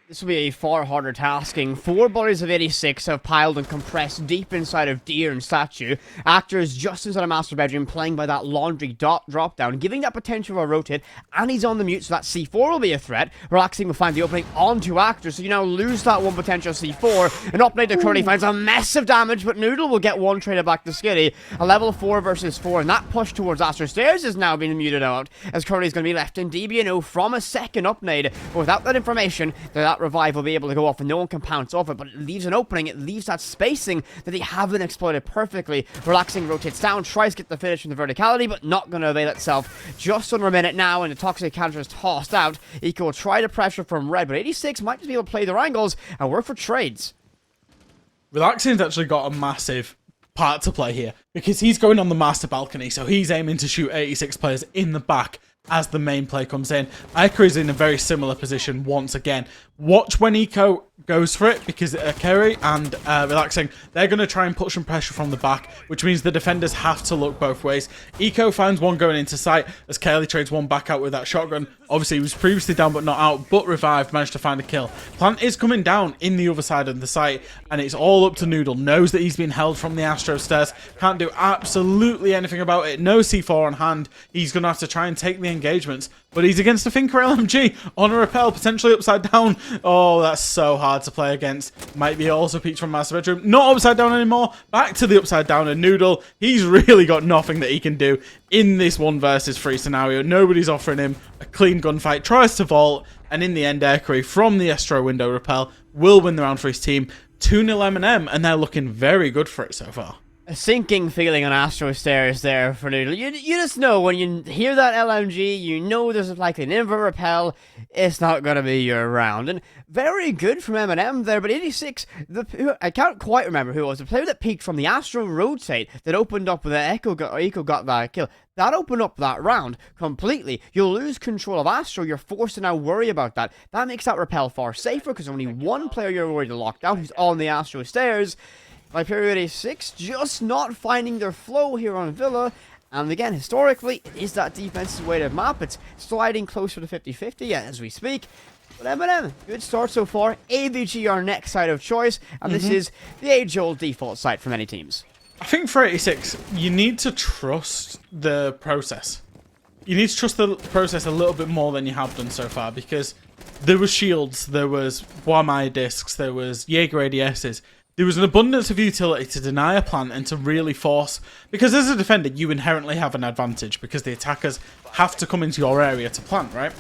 This will be a far harder tasking. 4 bodies of 86 have piled and compressed deep inside of Deer and Statue. Actors just inside a master bedroom playing by that laundry drop down, giving that potential of a rotate, and he's on the mute, so that C4 will be a threat. Relaxing will find the opening onto Actors, so you now lose that one potential C4. An uplate that currently finds a massive damage, but Noodle will get one traded back to Skitty. A level 4 versus 4, and that push towards Astro Stairs is now being muted out, as Curry's going to be left in DBNO from a second upnade. But without that information, that revive will be able to go off and no one can pounce off it, but it leaves an opening, it leaves that spacing that they haven't exploited perfectly. Relaxing rotates down, tries to get the finish from the verticality, but not going to avail itself. Just under a minute now, and the toxic counter is tossed out. Eco will try to pressure from red, but 86 might just be able to play their angles and work for trades. Relaxing's actually got a massive part to play here, because he's going on the master balcony, so he's aiming to shoot 86 players in the back as the main play comes in. Iker is in a very similar position once again. Watch when Eco goes for it, because Kerry and Relaxing, they're going to try and put some pressure from the back, which means the defenders have to look both ways. Eco finds one going into sight as Kelly trades one back out with that shotgun. Obviously, he was previously down but not out, but revived, managed to find a kill. Plant is coming down in the other side of the site, and it's all up to Noodle. Knows that he's been held from the Astro stairs, can't do absolutely anything about it. No C4 on hand. He's going to have to try and take the engagements, but he's against a Finker LMG on a rappel, potentially upside down. Oh, that's so hard to play against. Might be also peaked from master bedroom. Not upside down anymore. Back to the upside down, and Noodle, he's really got nothing that he can do in this 1 versus 3 scenario. Nobody's offering him a clean gunfight. Tries to vault, and in the end, Aircree from the Astro window rappel will win the round for his team. 2-0 MNM, and they're looking very good for it so far. A sinking feeling on Astro Stairs there for Noodle. You just know when you hear that LMG, you know there's likely an invert repel. It's not going to be your round. And very good from MNM there, but 86, I can't quite remember who it was. The player that peaked from the Astro rotate that opened up with the Echo got that kill. That opened up that round completely. You'll lose control of Astro. You're forced to now worry about that. That makes that repel far safer because only one player you're worried to lock down who's on the Astro Stairs. Viperio 86 just not finding their flow here on Villa. And again, historically, it is that defensive weighted map. It's sliding closer to 50-50 as we speak. But MNM, good start so far. AVG our next side of choice. And this is the age-old default site for many teams. I think for 86, you need to trust the process. You need to trust the process a little bit more than you have done so far, because there was shields, there was Wamai discs, there was Jaeger ADSs. There was an abundance of utility to deny a plant and to really force, because as a defender you inherently have an advantage because the attackers have to come into your area to plant, right?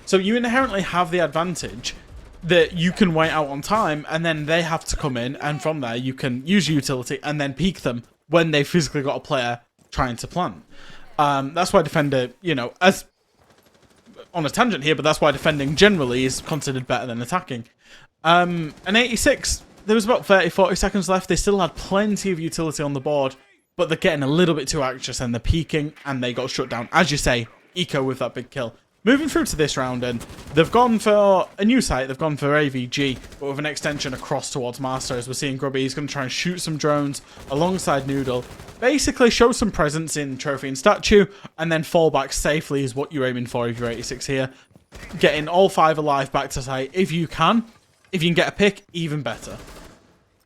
So you inherently have the advantage that you can wait out on time, and then they have to come in, and from there you can use utility and then peek them when they physically got a player trying to plant. That's why defender, you know, as on a tangent here, but that's why defending generally is considered better than attacking. And 86, there was about 30-40 seconds left. They still had plenty of utility on the board, but they're getting a little bit too anxious and they're peeking, and they got shut down. As you say, Eco with that big kill. Moving through to this round, and they've gone for a new site. They've gone for AVG, but with an extension across towards Master. As we're seeing Grubby, he's going to try and shoot some drones alongside Noodle. Basically show some presence in Trophy and Statue, and then fall back safely is what you're aiming for if you're 86 here. Getting all 5 alive back to site if you can. If you can get a pick, even better.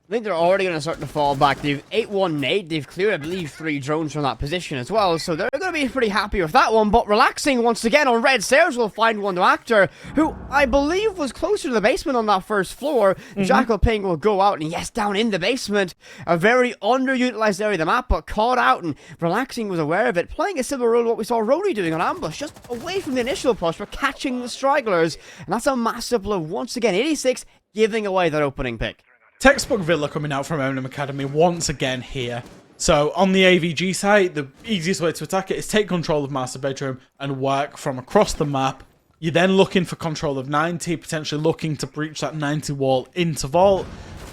I think they're already going to start to fall back. They've 8-1 nade. They've cleared, I believe, 3 drones from that position as well. So they're going to be pretty happy with that one. But relaxing once again on red stairs will find one to Actor, who I believe was closer to the basement on that first floor. Jackal Ping will go out, and yes, down in the basement. A very underutilized area of the map, but caught out, and relaxing was aware of it. Playing a similar role to what we saw Rody doing on Ambush, just away from the initial push, but catching the stragglers. And that's a massive blow once again. 86 giving away that opening pick. Textbook Villa coming out from MNM Academy once again here. So on the AVG side, the easiest way to attack it is take control of Master Bedroom and work from across the map. You're then looking for control of 90, potentially looking to breach that 90 wall into Vault.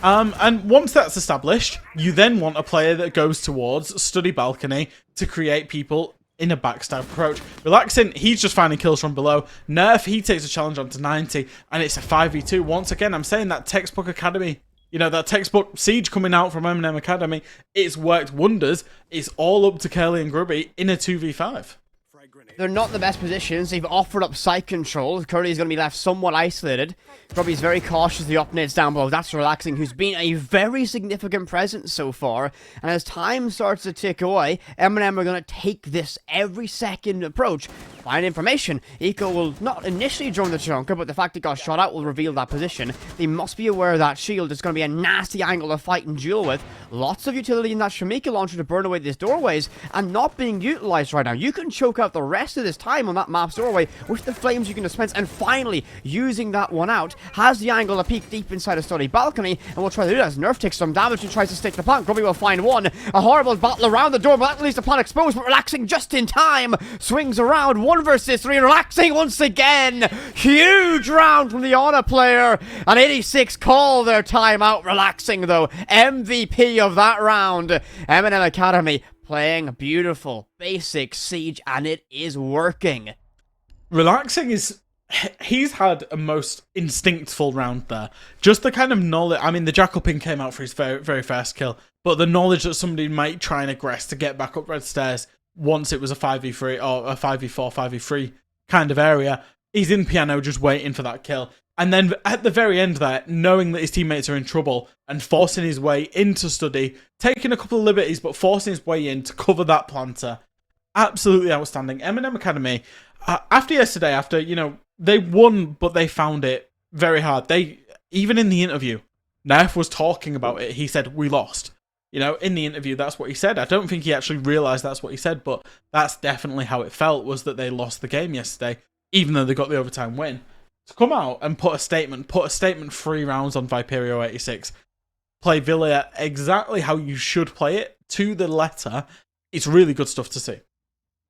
And once that's established, you then want a player that goes towards Study Balcony to create people in a backstab approach. Relaxing, he's just finding kills from below. Nerf, he takes a challenge onto 90, and it's a 5v2. Once again, I'm saying that Textbook Academy, you know, that textbook Siege coming out from MNM Academy, it's worked wonders. It's all up to Curly and Grubby in a 2v5. They're not in the best positions. They've offered up site control. Curly's going to be left somewhat isolated. Grubby's very cautious. The up nades down below. That's Relaxing, who's been a very significant presence so far. And as time starts to tick away, MNM are going to take this every second approach. Find information. Eco will not initially join the Chunker, but the fact it got shot out will reveal that position. They must be aware of that shield. It's going to be a nasty angle to fight and duel with. Lots of utility in that Shamika launcher to burn away these doorways, and not being utilized right now. You can choke out the rest of this time on that map's doorway with the flames you can dispense, and finally, using that one out, has the angle to peek deep inside a Study Balcony, and we'll try to do that as Nerf takes some damage and tries to stick the plant. Grubby will find one. A horrible battle around the door, but that leaves the plant exposed, but Relaxing just in time. Swings around, 1 versus 3, and Relaxing once again. Huge round from the Honor player, and 86 call their timeout. Relaxing, though, MVP of that round. MNM Academy playing beautiful, basic Siege, and it is working. Relaxing is... He's had a most instinctful round there. Just the kind of knowledge... I mean, the Jackal Ping came out for his very, very first kill, but the knowledge that somebody might try and aggress to get back up red stairs once it was a 5v3 or a 5v4, 5v3 kind of area, he's in piano just waiting for that kill. And then at the very end there, knowing that his teammates are in trouble and forcing his way into Study, taking a couple of liberties, but forcing his way in to cover that planter. Absolutely outstanding. MNM Academy, after yesterday, after, you know, they won, but they found it very hard. Even in the interview, Nerf was talking about it. He said, we lost. You know, in the interview, that's what he said. I don't think he actually realised that's what he said, but that's definitely how it felt, was that they lost the game yesterday, even though they got the overtime win. To come out and put a statement 3 rounds on Viperio 86, play Villa exactly how you should play it, to the letter, it's really good stuff to see.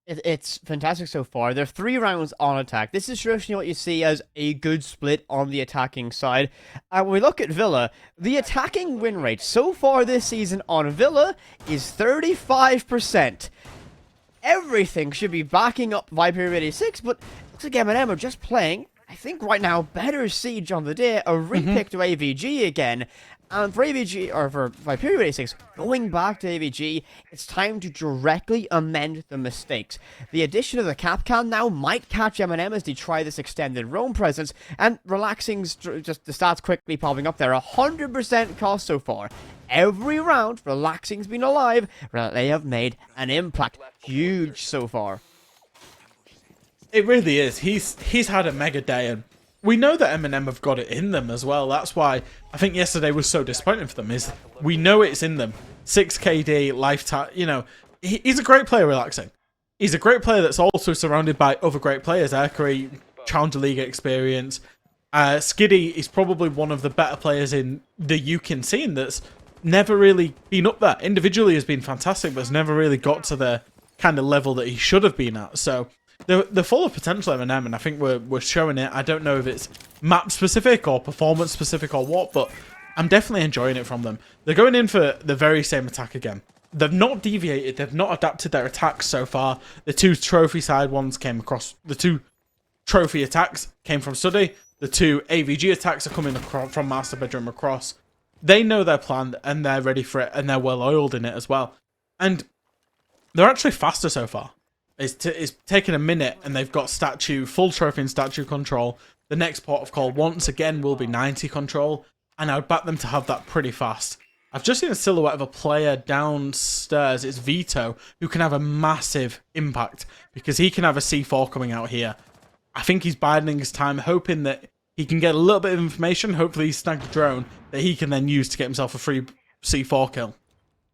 It's fantastic so far. They're 3 rounds on attack. This is traditionally what you see as a good split on the attacking side. And when we look at Villa, the attacking win rate so far this season on Villa is 35%. Everything should be backing up Viperio 86, but looks like MNM are just playing, I think right now, better Siege on the day, a repick to AVG again. And for AVG, or for Viperio 86, going back to AVG, it's time to directly amend the mistakes. The addition of the Capcan now might catch MNM as they try this extended roam presence, and Relaxing's, just the stats quickly popping up there, 100% cost so far. Every round, Relaxing's been alive, they have made an impact. Huge so far. It really is. He's had a mega day, and we know that MNM have got it in them as well. That's why I think yesterday was so disappointing for them, is we know it's in them. 6 KD, lifetime, you know, he's a great player, Relaxing. He's a great player that's also surrounded by other great players. Erkari, Challenger League experience. Skiddy is probably one of the better players in the UKIN scene that's never really been up there. Individually has been fantastic, but has never really got to the kind of level that he should have been at. So they're full of potential, MNM, and I think we're showing it. I don't know if it's map specific or performance specific or what, but I'm definitely enjoying it from them. They're going in for the very same attack again. They've not deviated. They've not adapted their attacks so far. The 2 trophy side ones came across. The 2 trophy attacks came from Study. The 2 AVG attacks are coming from Master Bedroom across. They know their plan and they're ready for it, and they're well oiled in it as well. And they're actually faster so far. It's taken a minute, and they've got full trophy and statue control. The next port of call once again will be 90 control, and I would back them to have that pretty fast. I've just seen a silhouette of a player downstairs. It's Vito, who can have a massive impact because he can have a C4 coming out here. I think he's biding his time, hoping that he can get a little bit of information. Hopefully he's snagged a drone that he can then use to get himself a free C4 kill.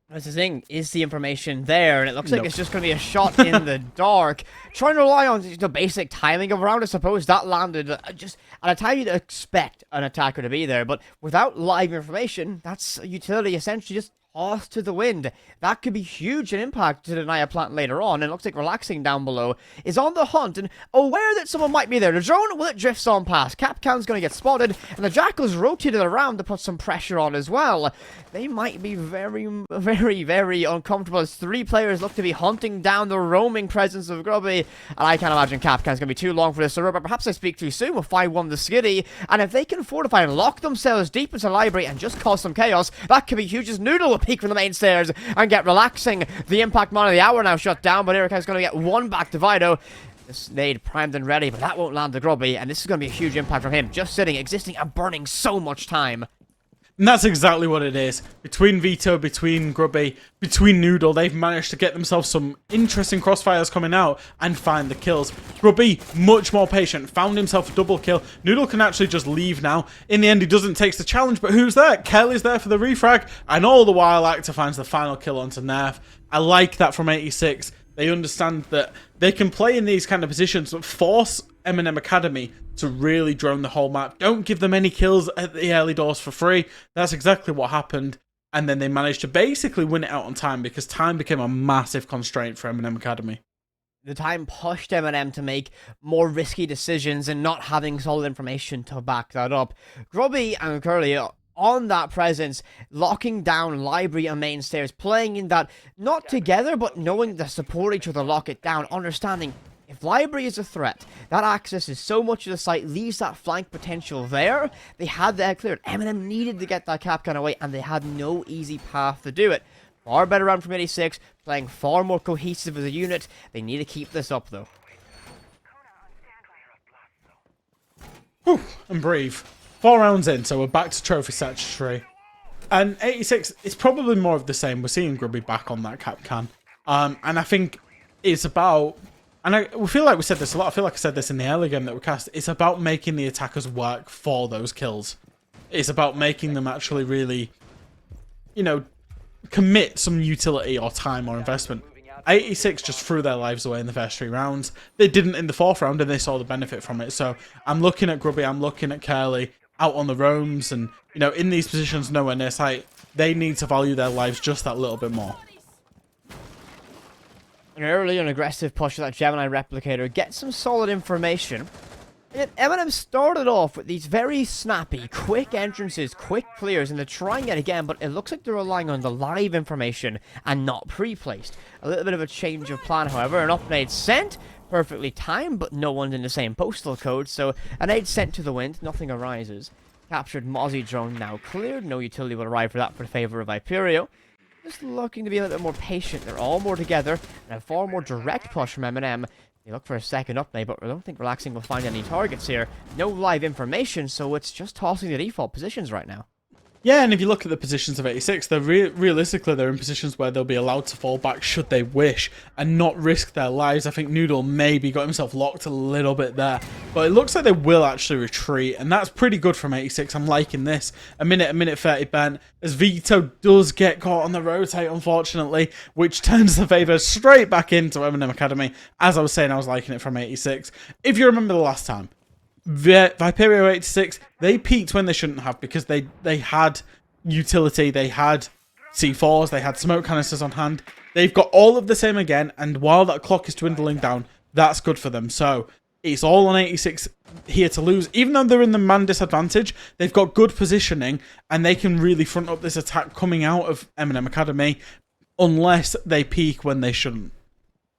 That's the thing, is the information there? And it looks like it's just going to be a shot in the dark. Trying to rely on the basic timing of a round, I suppose. That landed just at a time you'd expect an attacker to be there. But without live information, that's a utility essentially just tossed to the wind. That could be huge an impact to the Naya plant later on. And it looks like Relaxing down below is on the hunt and aware that someone might be there. The drone, well, it drifts on past. Capcan's going to get spotted, and the Jackal's rotated around to put some pressure on as well. They might be very, very, very uncomfortable as 3 players look to be hunting down the roaming presence of Grubby. And I can't imagine Capcan's going to be too long for this server, but perhaps I speak too soon with 5-1 the Skitty. And if they can fortify and lock themselves deep into the library and just cause some chaos, that could be huge as Noodle will peek from the main stairs and get Relaxing. The impact man of the hour now shut down, but Erika's going to get 1 back to Vido. This nade primed and ready, but that won't land the Grubby, and this is going to be a huge impact from him, just sitting, existing, and burning so much time. And that's exactly what it is. Between Vito, between Grubby, between Noodle, they've managed to get themselves some interesting crossfires coming out and find the kills. Grubby, much more patient, found himself a double kill. Noodle can actually just leave now. In the end, he doesn't take the challenge, but who's there? Kelly's there for the refrag, and all the while, Actor finds the final kill onto Nerf. I like that from 86. They understand that they can play in these kind of positions, but force MNM Academy to really drone the whole map. Don't give them any kills at the early doors for free. That's exactly what happened. And then they managed to basically win it out on time because time became a massive constraint for MNM Academy. The time pushed MNM to make more risky decisions and not having solid information to back that up. Grubby and Curly on that presence, locking down library and main stairs, playing in that, not together, but knowing to support each other, lock it down, understanding if library is a threat, that access is so much of the site, leaves that flank potential there. They had that cleared. MNM needed to get that Capcan away, and they had no easy path to do it. Far better round from 86, playing far more cohesive as a unit. They need to keep this up, though. Whew, and breathe. 4 rounds in, so we're back to Trophy Statutory. And 86, it's probably more of the same. We're seeing Grubby back on that Capcan. And I think it's about... And we feel like we said this a lot. I feel like I said this in the early game that we cast. It's about making the attackers work for those kills. It's about making them actually really, you know, commit some utility or time or investment. 86 just threw their lives away in the first 3 rounds. They didn't in the 4th round, and they saw the benefit from it. So I'm looking at Grubby, I'm looking at Curly out on the roams, and, you know, in these positions nowhere near sight, they need to value their lives just that little bit more. An early and aggressive push of that Gemini replicator, get some solid information. And MNM started off with these very snappy, quick entrances, quick clears, and they're trying it again, but it looks like they're relying on the live information and not pre-placed. A little bit of a change of plan, however. An up nade sent, perfectly timed, but no one's in the same postal code, so an nade sent to the wind, nothing arises. Captured Mozzie drone now cleared, no utility will arrive for that for the favor of Viperio. Just looking to be a little bit more patient. They're all more together, and a far more direct push from MNM. They look for a second upnade, but I don't think Relaxing will find any targets here. No live information, so it's just tossing the default positions right now. Yeah, and if you look at the positions of 86, they're realistically, they're in positions where they'll be allowed to fall back should they wish and not risk their lives. I think Noodle maybe got himself locked a little bit there, but it looks like they will actually retreat, and that's pretty good from 86. I'm liking this. A minute 30 bent, as Vito does get caught on the rotate, unfortunately, which turns the favour straight back into MNM Academy. As I was saying, I was liking it from 86. If you remember the last time, Viperio 86, they peaked when they shouldn't have because they had utility, they had C4s, they had smoke canisters on hand. They've got all of the same again, and while that clock is dwindling down, that's good for them. So it's all on 86 here to lose. Even though they're in the man disadvantage, they've got good positioning, and they can really front up this attack coming out of MNM Academy unless they peak when they shouldn't.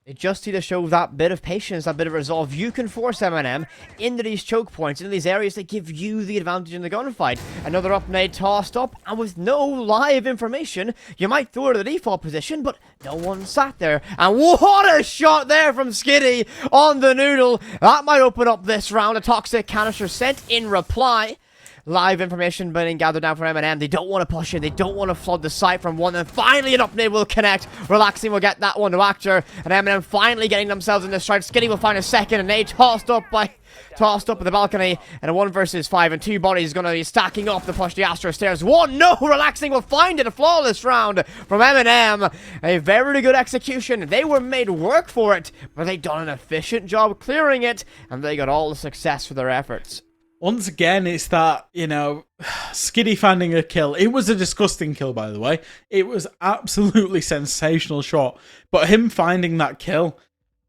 They just need to show that bit of patience, that bit of resolve. You can force MNM into these choke points, into these areas that give you the advantage in the gunfight. Another up nade tossed up, and with no live information, you might throw it to the default position, but no one sat there. And what a shot there from Skitty on the Noodle. That might open up this round. A toxic canister sent in reply. live information being gathered now from MNM. They don't want to push in. They don't want to flood the site from one. And finally, an up mid will connect. Relaxing will get that one to Actor. And MNM finally getting themselves in the stride. Skinny will find a second. And they tossed up at the balcony, and a 1 versus 5, and 2 bodies is going to be stacking up to push the Astro stairs. One, no, Relaxing will find it. A flawless round from MNM. A very good execution. They were made work for it, but they done an efficient job clearing it, and they got all the success for their efforts. Once again, it's that, you know, Skiddy finding a kill. It was a disgusting kill, by the way. It was absolutely sensational shot, but him finding that kill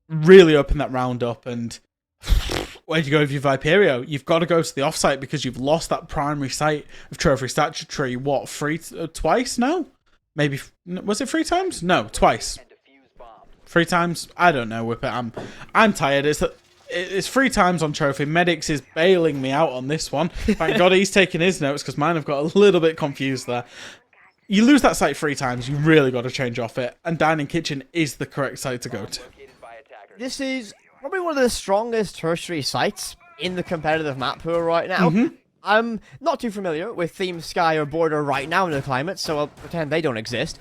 really opened that round up. And where'd you go with your Viperio? You've got to go to the offsite because you've lost that primary site of Trophy Stature Tree. What, twice now? Maybe, was it 3 times? No, twice. 3 times? I don't know, Whippet. I'm tired. It's 3 times on Trophy. Medics is bailing me out on this one. Thank God he's taking his notes because mine have got a little bit confused there. You lose that site 3 times, you really got to change off it. And Dining Kitchen is the correct site to go to. This is probably one of the strongest tertiary sites in the competitive map pool right now. I'm not too familiar with Theme Sky or Border right now in the climate, so I'll pretend they don't exist.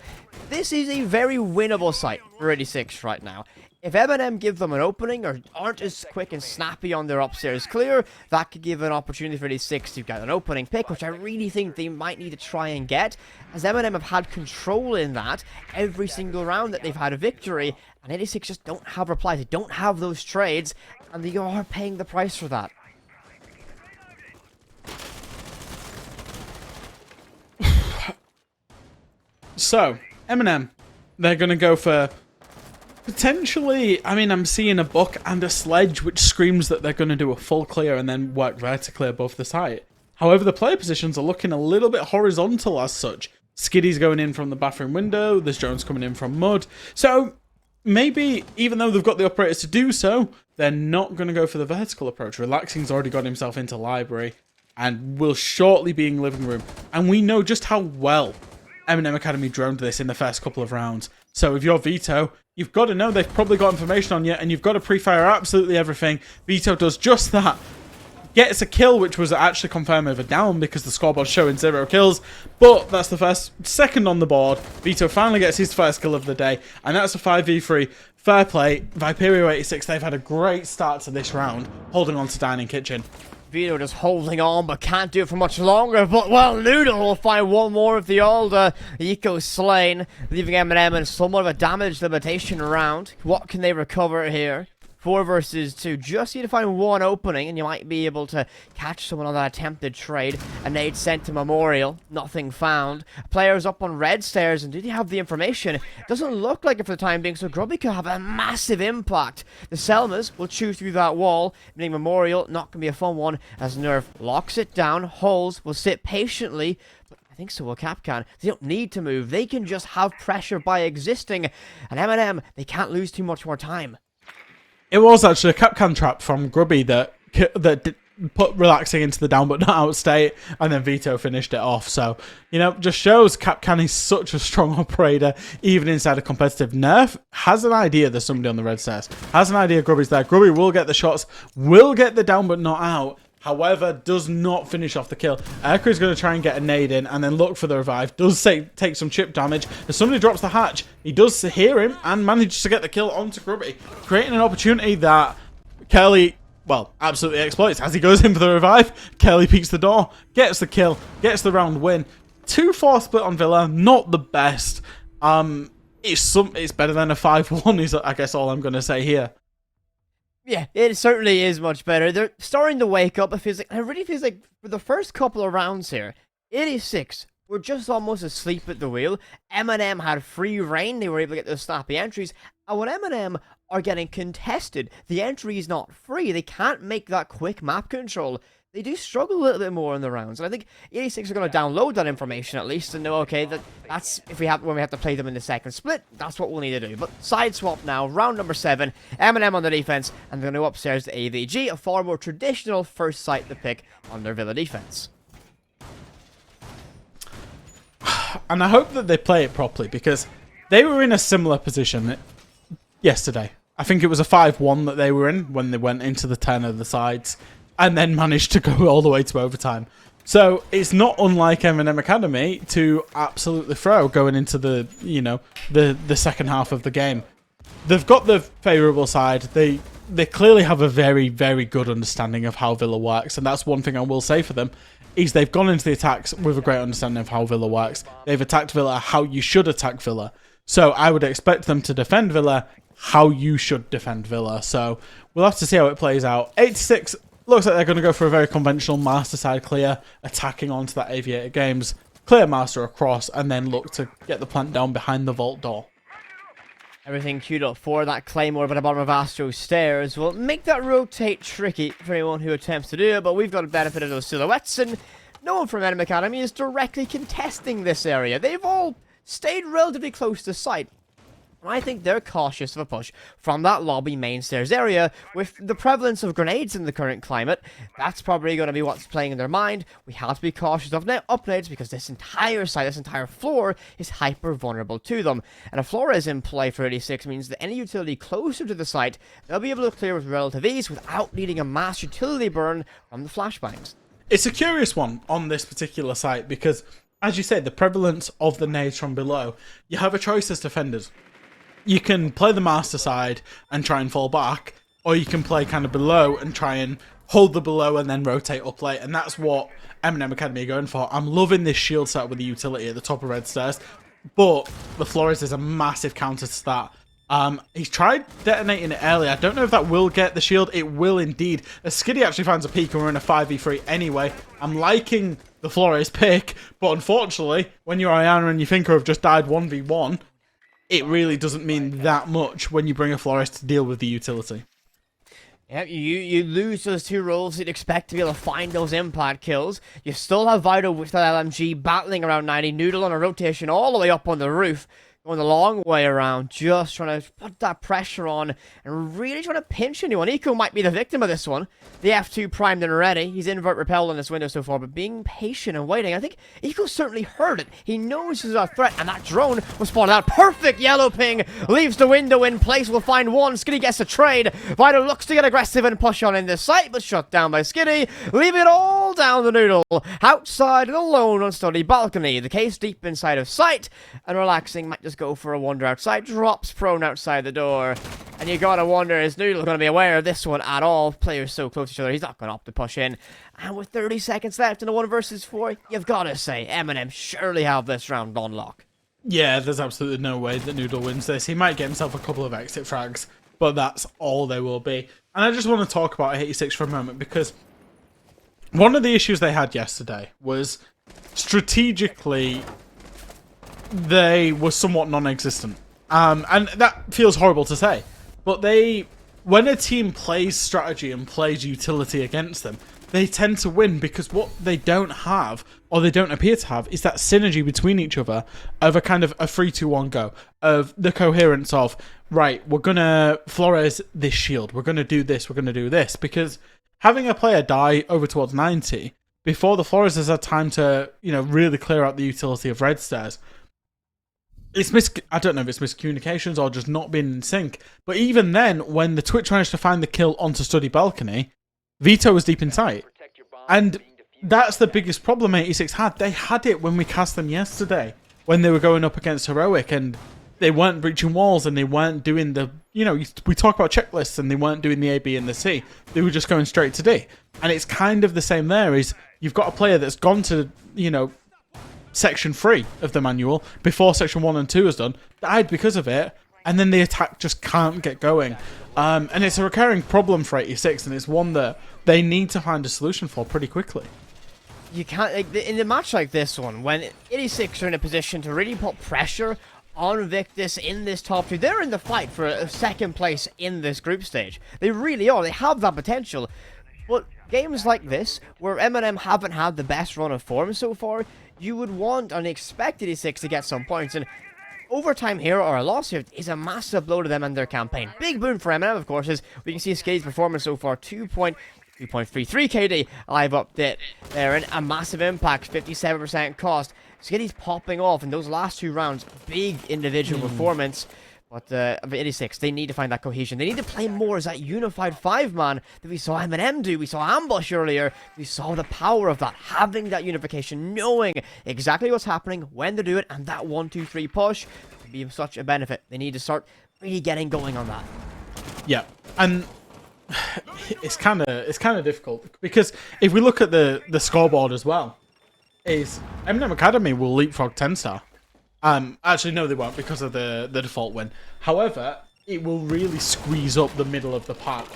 This is a very winnable site for 86 right now. If MNM give them an opening or aren't as quick and snappy on their upstairs clear, that could give an opportunity for 86 to get an opening pick, which I really think they might need to try and get, as MNM have had control in that every single round that they've had a victory, and 86 just don't have replies, they don't have those trades, and they are paying the price for that. So, MNM, they're going to go for potentially, I mean, I'm seeing a buck and a sledge, which screams that they're going to do a full clear and then work vertically above the site. However, the player positions are looking a little bit horizontal as such. Skiddy's going in from the bathroom window, there's drones coming in from mud. So, maybe, even though they've got the operators to do so, they're not going to go for the vertical approach. Relaxing's already got himself into library and will shortly be in living room. And we know just how well MNM Academy droned this in the first couple of rounds. So if you're Vito, you've got to know they've probably got information on you, and you've got to pre-fire absolutely everything. Vito does just that. Gets a kill, which was actually confirmed over down because the scoreboard's showing 0 kills. But that's the second on the board. Vito finally gets his first kill of the day, and that's a 5v3. Fair play. Viperio 86, they've had a great start to this round, holding on to Dining Kitchen. Vito just holding on, but can't do it for much longer. But, well, Noodle will find one more of the old Eco slain, leaving MNM in somewhat of a damage limitation round. What can they recover here? 4 versus 2. Just need to find one opening, and you might be able to catch someone on that attempted trade. A nade sent to Memorial. Nothing found. Players up on red stairs, and did he have the information? It doesn't look like it for the time being, so Grubby could have a massive impact. The Selmas will chew through that wall, meaning Memorial not going to be a fun one, as Nerf locks it down. Holes will sit patiently, but I think so will Capcan. They don't need to move. They can just have pressure by existing. And MNM, they can't lose too much more time. It was actually a Capcan trap from Grubby that put Relaxing into the down but not out state, and then Vito finished it off. So, you know, just shows Capcan is such a strong operator, even inside a competitive. Nerf has an idea there's somebody on the red stairs, has an idea Grubby's there. Grubby will get the shots, will get the down but not out. However, does not finish off the kill. Erka is going to try and get a nade in and then look for the revive. Does take some chip damage. As somebody drops the hatch, he does hear him and manages to get the kill onto Grubby, creating an opportunity that Kelly, well, absolutely exploits. As he goes in for the revive, Kelly peeks the door, gets the kill, gets the round win. 2-4 split on Villa, not the best. It's better than a 5-1 is, I guess, all I'm going to say here. Yeah, it certainly is much better. They're starting to wake up. It really feels like for the first couple of rounds here, 86 were just almost asleep at the wheel. MNM had free reign. They were able to get those snappy entries. And when MNM are getting contested, the entry is not free. They can't make that quick map control. They do struggle a little bit more in the rounds. And I think 86 are going to download that information at least and know, okay, that's when we have to play them in the second split, that's what we'll need to do. But side swap now, round number 7, MNM on the defense, and they're going to go upstairs to AVG, a far more traditional first site to pick on their Villa defense. And I hope that they play it properly, because they were in a similar position yesterday. I think it was a 5-1 that they were in when they went into the 10 of the sides, and then managed to go all the way to overtime. So it's not unlike MNM Academy to absolutely throw going into the the second half of the game. They've got the favourable side. They clearly have a very, very good understanding of how Villa works, and that's one thing I will say for them, is they've gone into the attacks with a great understanding of how Villa works. They've attacked Villa how you should attack Villa. So I would expect them to defend Villa how you should defend Villa. So we'll have to see how it plays out. 86 looks like they're going to go for a very conventional master side clear, attacking onto that Aviator Games, clear master across, and then look to get the plant down behind the vault door. Everything queued up for that Claymore by the bottom of Astro's stairs will make that rotate tricky for anyone who attempts to do it, but we've got the benefit of those silhouettes, and no one from MNM Academy is directly contesting this area. They've all stayed relatively close to site. I think they're cautious of a push from that lobby main stairs area. With the prevalence of grenades in the current climate, that's probably going to be what's playing in their mind. We have to be cautious of upgrades because this entire site, this entire floor is hyper vulnerable to them. And if Flora is in play for 86 means that any utility closer to the site, they'll be able to clear with relative ease without needing a mass utility burn from the flashbangs. It's a curious one on this particular site because, as you say, the prevalence of the nades from below, you have a choice as defenders. You can play the master side and try and fall back, or you can play kind of below and try and hold the below and then rotate up late, and that's what MNM Academy are going for. I'm loving this shield set with the utility at the top of red stairs, but the Flores is a massive counter to that. He's tried detonating it earlier. I don't know if that will get the shield. It will indeed. As Skiddy actually finds a peak and we're in a 5v3 anyway. I'm liking the Flores pick, but unfortunately, when your Iana and your Finker have just died 1v1, it really doesn't mean that much when you bring a Flores to deal with the utility. Yep, you lose those two roles you'd expect to be able to find those impact kills. You still have Vital with that LMG battling around 90, Noodle on a rotation all the way up on the roof, going the long way around, just trying to put that pressure on and really trying to pinch anyone. Eco might be the victim of this one. The F2 primed and ready. He's invert repelled in this window so far, but being patient and waiting. I think Eco certainly heard it. He knows there's a threat, and that drone was spotted out. Perfect yellow ping. Leaves the window in place. We'll find one. Skiddy gets a trade. Vital looks to get aggressive and push on in this site, but shut down by Skiddy. Leave it all down the Noodle. Outside and alone on study balcony. The case deep inside of sight, and relaxing might just go for a wander outside. Drops prone outside the door. And you gotta wonder, is Noodle going to be aware of this one at all? Players so close to each other, he's not going to opt to push in. And with 30 seconds left in a 1 versus 4, you've got to say, MNM surely have this round on lock. Yeah, there's absolutely no way that Noodle wins this. He might get himself a couple of exit frags, but that's all there will be. And I just want to talk about 86 for a moment, because one of the issues they had yesterday was strategically they were somewhat non-existent. And that feels horrible to say. But when a team plays strategy and plays utility against them, they tend to win because what they don't have, or they don't appear to have, is that synergy between each other of a kind of a 3-2-1 go, of the coherence of, right, we're going to Flores this shield, we're going to do this, we're going to do this, because having a player die over towards 90 before the Flores has had time to, really clear out the utility of red stairs, I don't know if it's miscommunications or just not being in sync, but even then, when the Twitch managed to find the kill onto study balcony, Vito was deep in sight. And that's the biggest problem 86 had. They had it when we cast them yesterday, when they were going up against Heroic, and they weren't breaching walls, and they weren't doing the, we talk about checklists, and they weren't doing the A, B, and the C. They were just going straight to D. And it's kind of the same there, is you've got a player that's gone to, Section 3 of the manual, before Section 1 and 2 is done, died because of it, and then the attack just can't get going. And it's a recurring problem for 86, and it's one that they need to find a solution for pretty quickly. You can't, in a match like this one, when 86 are in a position to really put pressure on Victus in this top 2, they're in the fight for a second place in this group stage. They really are. They have that potential. But games like this, where MNM haven't had the best run of form so far, you would want and expect 86 to get some points, and overtime here or a loss here is a massive blow to them and their campaign. Big boon for MNM, of course, is we can see Skiddy's performance so far, 2.33 KD live update there, and a massive impact, 57% cost. Skiddy's popping off in those last 2 rounds, big individual performance. But 86, they need to find that cohesion. They need to play more as that unified 5-man that we saw MNM do. We saw Ambush earlier. We saw the power of that, having that unification, knowing exactly what's happening, when to do it, and that 1-2-3 push can be such a benefit. They need to start really getting going on that. Yeah, and it's kind of difficult because if we look at the scoreboard as well, is MNM Academy will leapfrog TENSTAR. Actually, no, they won't because of the default win. However, it will really squeeze up the middle of the pack.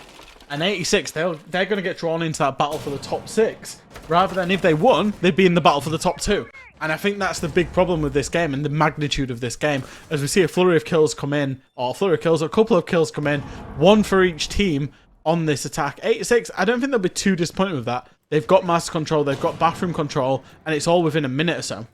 And 86, they're going to get drawn into that battle for the top 6. Rather than if they won, they'd be in the battle for the top 2. And I think that's the big problem with this game and the magnitude of this game. As we see a flurry of kills come in, or a flurry of kills, a couple of kills come in, one for each team on this attack. 86, I don't think they'll be too disappointed with that. They've got master control, they've got bathroom control, and it's all within a minute or so.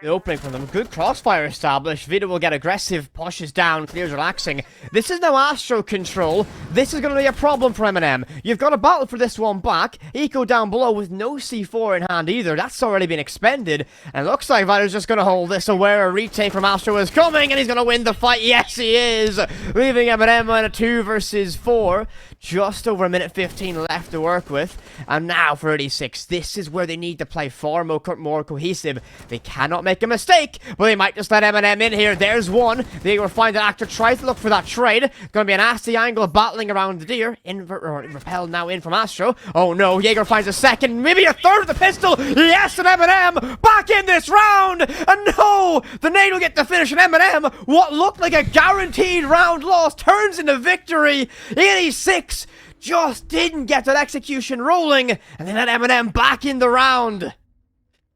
The opening from them. Good crossfire established. Vita will get aggressive, pushes down, clears relaxing. This is now Astro control. This is going to be a problem for MNM. You've got to battle for this one back. Eco down below with no C4 in hand either. That's already been expended. And looks like Vita's just going to hold this, aware a retake from Astro is coming, and he's going to win the fight. Yes, he is. Leaving MNM in a 2 versus 4. Just over a minute 15 left to work with. And now for 86, this is where they need to play far more cohesive. They cannot make a mistake, but they might just let MNM in here. There's one. They will find an actor, try to look for that trade. Gonna be a nasty angle battling around the deer. Repel now in from Astro. Oh no, Jaeger finds a second, maybe a third of the pistol. Yes, and MNM back in this round. And no, the nade will get the finish, and MNM, what looked like a guaranteed round loss, turns into victory. 86 just didn't get that execution rolling, and they let MNM back in the round.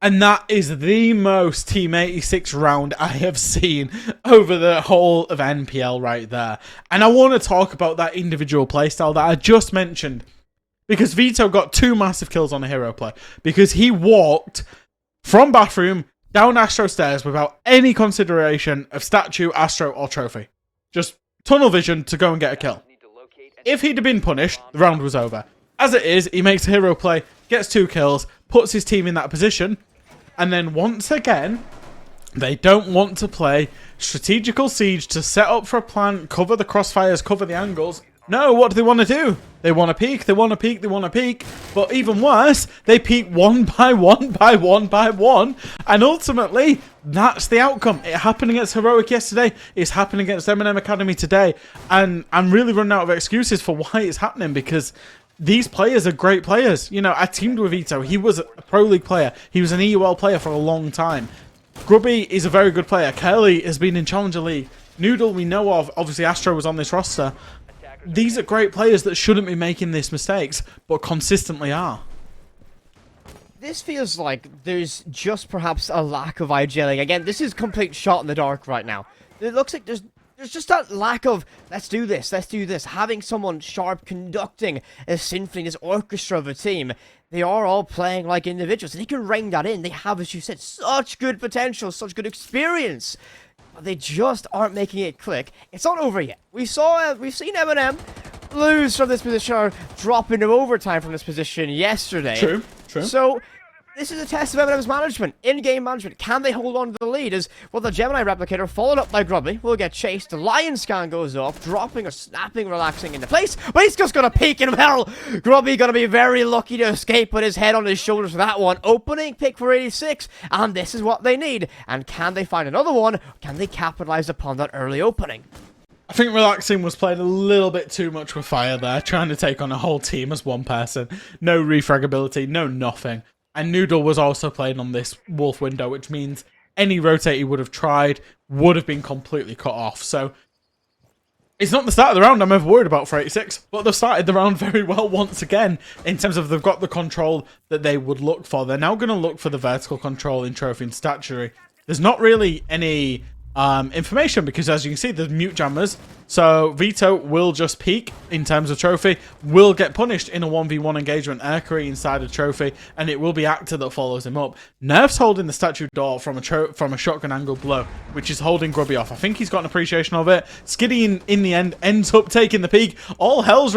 And that is the most Team 86 round I have seen over the whole of NPL right there. And I want to talk about that individual playstyle that I just mentioned. Because Vito got 2 massive kills on a hero play. Because he walked from bathroom down Astro stairs without any consideration of statue, Astro, or trophy. Just tunnel vision to go and get a kill. If he'd have been punished, the round was over. As it is, he makes a hero play, gets 2 kills, puts his team in that position, and then once again, they don't want to play strategical siege to set up for a plan, cover the crossfires, cover the angles. No, what do they want to do? They want to peek, they want to peek, they want to peek, but even worse, they peek one by one by one by one, and ultimately, that's the outcome. It happened against Heroic yesterday, it's happening against MNM Academy today, and I'm really running out of excuses for why it's happening, because these players are great players. You know, I teamed with Ito, he was a Pro League player, he was an EUL player for a long time. Grubby is a very good player, Curly has been in Challenger League, Noodle we know of, obviously Astro was on this roster. These are great players that shouldn't be making these mistakes, but consistently are. This feels like there's just perhaps a lack of eye gelling. Again, this is complete shot in the dark right now. It looks like there's just that lack of, let's do this, having someone sharp conducting a symphony, this orchestra of a team. They are all playing like individuals, and they can rein that in. They have, as you said, such good potential, such good experience. They just aren't making it click. It's not over yet. We've seen MNM lose from this position or drop into overtime from this position yesterday. True. So this is a test of MNM's management, in-game management. Can they hold on to the lead? As well, the Gemini replicator, followed up by Grubby, will get chased. The Lion scan goes off, dropping or snapping, relaxing into place. But he's just gonna peek in hell. Grubby gonna be very lucky to escape with his head on his shoulders for that one. Opening pick for 86, and this is what they need. And can they find another one? Can they capitalize upon that early opening? I think Relaxing was playing a little bit too much with fire there, trying to take on a whole team as one person. No refragability, no nothing. And Noodle was also playing on this wolf window, which means any rotate he would have tried would have been completely cut off. So it's not the start of the round I'm ever worried about for 86, but they've started the round very well once again in terms of they've got the control that they would look for. They're now going to look for the vertical control in trophy and statuary. There's not really any information because, as you can see, there's mute jammers. So Vito will just peek in terms of trophy, will get punished in a 1v1 engagement, Erkery inside a trophy, and it will be Actor that follows him up. Nerf's holding the statue door from a shotgun angle blow, which is holding Grubby off. I think he's got an appreciation of it. Skiddy in the end ends up taking the peak. All hell's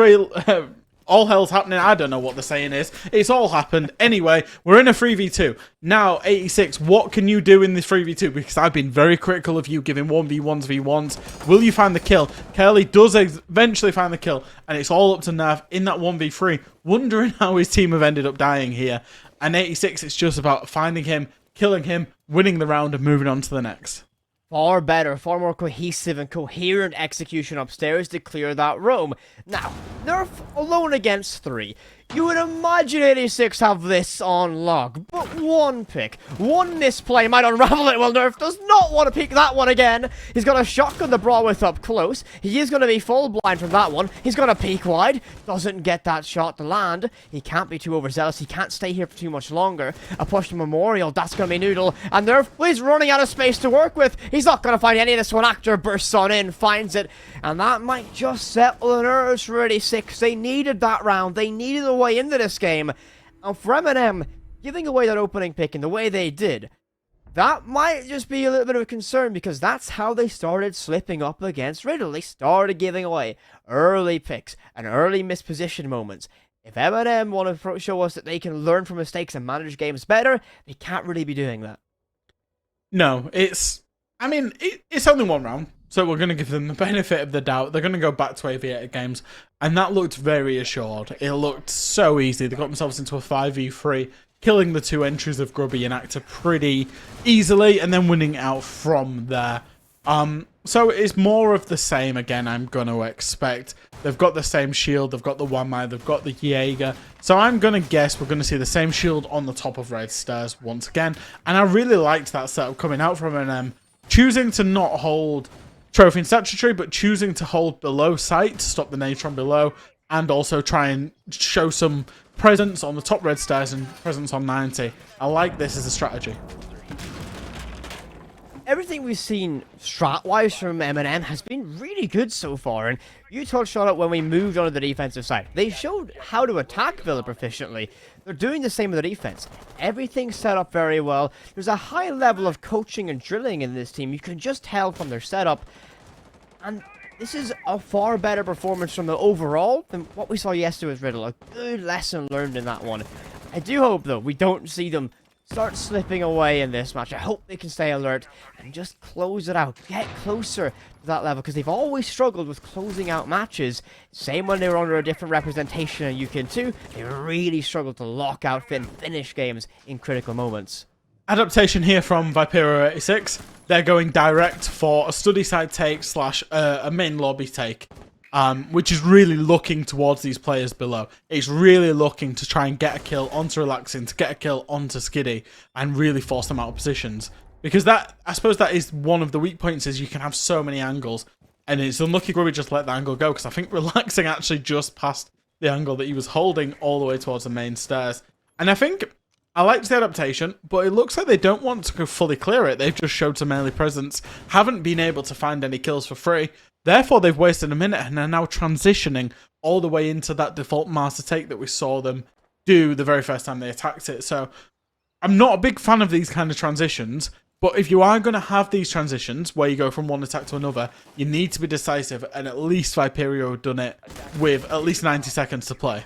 all hell's happening. I don't know what the saying is. It's all happened. Anyway, we're in a 3v2. Now, 86, what can you do in this 3v2? Because I've been very critical of you giving 1v1s v1s. Will you find the kill? Curly does eventually find the kill, and it's all up to Nav in that 1v3, wondering how his team have ended up dying here. And 86, it's just about finding him, killing him, winning the round, and moving on to the next. Far better, far more cohesive and coherent execution upstairs to clear that room. Now, Nerf alone against 3. You would imagine 86 have this on log, but one pick, one misplay might unravel it. Well, Nerf does not want to pick that one again. He's got a shotgun the brawl with up close. He is going to be full blind from that one. He's going to peek wide. Doesn't get that shot to land. He can't be too overzealous. He can't stay here for too much longer. A push to Memorial. That's going to be Noodle. And Nerf is running out of space to work with. He's not going to find any of this one. Actor bursts on in, finds it. And that might just settle the nerves for 86. They needed that round. They needed a way into this game. And for MNM, giving away that opening pick in the way they did, that might just be a little bit of a concern, because that's how they started slipping up against Riddle. They started giving away early picks and early misposition moments. If MNM want to show us that they can learn from mistakes and manage games better, they can't really be doing that. No, it's only one round, so we're going to give them the benefit of the doubt. They're going to go back to aviator games, and that looked very assured. It looked so easy. They got themselves into a 5v3, killing the two entries of Grubby and Actor pretty easily, and then winning out from there. So it's more of the same again, I'm going to expect. They've got the same shield, they've got the Wamai, they've got the Jaeger. So I'm going to guess we're going to see the same shield on the top of Red Stairs once again. And I really liked that setup coming out from MNM. Choosing to not hold Trophy and Statutory, but choosing to hold below sight to stop the nades from below. And also try and show some presence on the top Red Stairs and presence on 90. I like this as a strategy. Everything we've seen strat-wise from MNM has been really good so far, and you touched on it when we moved on to the defensive side. They showed how to attack Villa proficiently. They're doing the same with the defense. Everything's set up very well. There's a high level of coaching and drilling in this team. You can just tell from their setup. And this is a far better performance from the overall than what we saw yesterday with Riddle. A good lesson learned in that one. I do hope, though, we don't see them start slipping away in this match. I hope they can stay alert and just close it out. Get closer to that level, because they've always struggled with closing out matches. Same when they were under a different representation in UK 2. They really struggled to lock out and finish games in critical moments. Adaptation here from Viperio 86. They're going direct for a study side take slash a main lobby take. Which is really looking towards these players below. It's really looking to try and get a kill onto Relaxing, to get a kill onto Skiddy, and really force them out of positions. Because that, I suppose that is one of the weak points, is you can have so many angles, and it's unlucky Grubby just let the angle go, because I think Relaxing actually just passed the angle that he was holding all the way towards the main stairs. And I think I liked the adaptation, but it looks like they don't want to fully clear it. They've just showed some melee presence, haven't been able to find any kills for free. Therefore, they've wasted a minute and are now transitioning all the way into that default master take that we saw them do the very first time they attacked it. So I'm not a big fan of these kind of transitions, but if you are going to have these transitions where you go from one attack to another, you need to be decisive, and at least Viperio have done it with at least 90 seconds to play.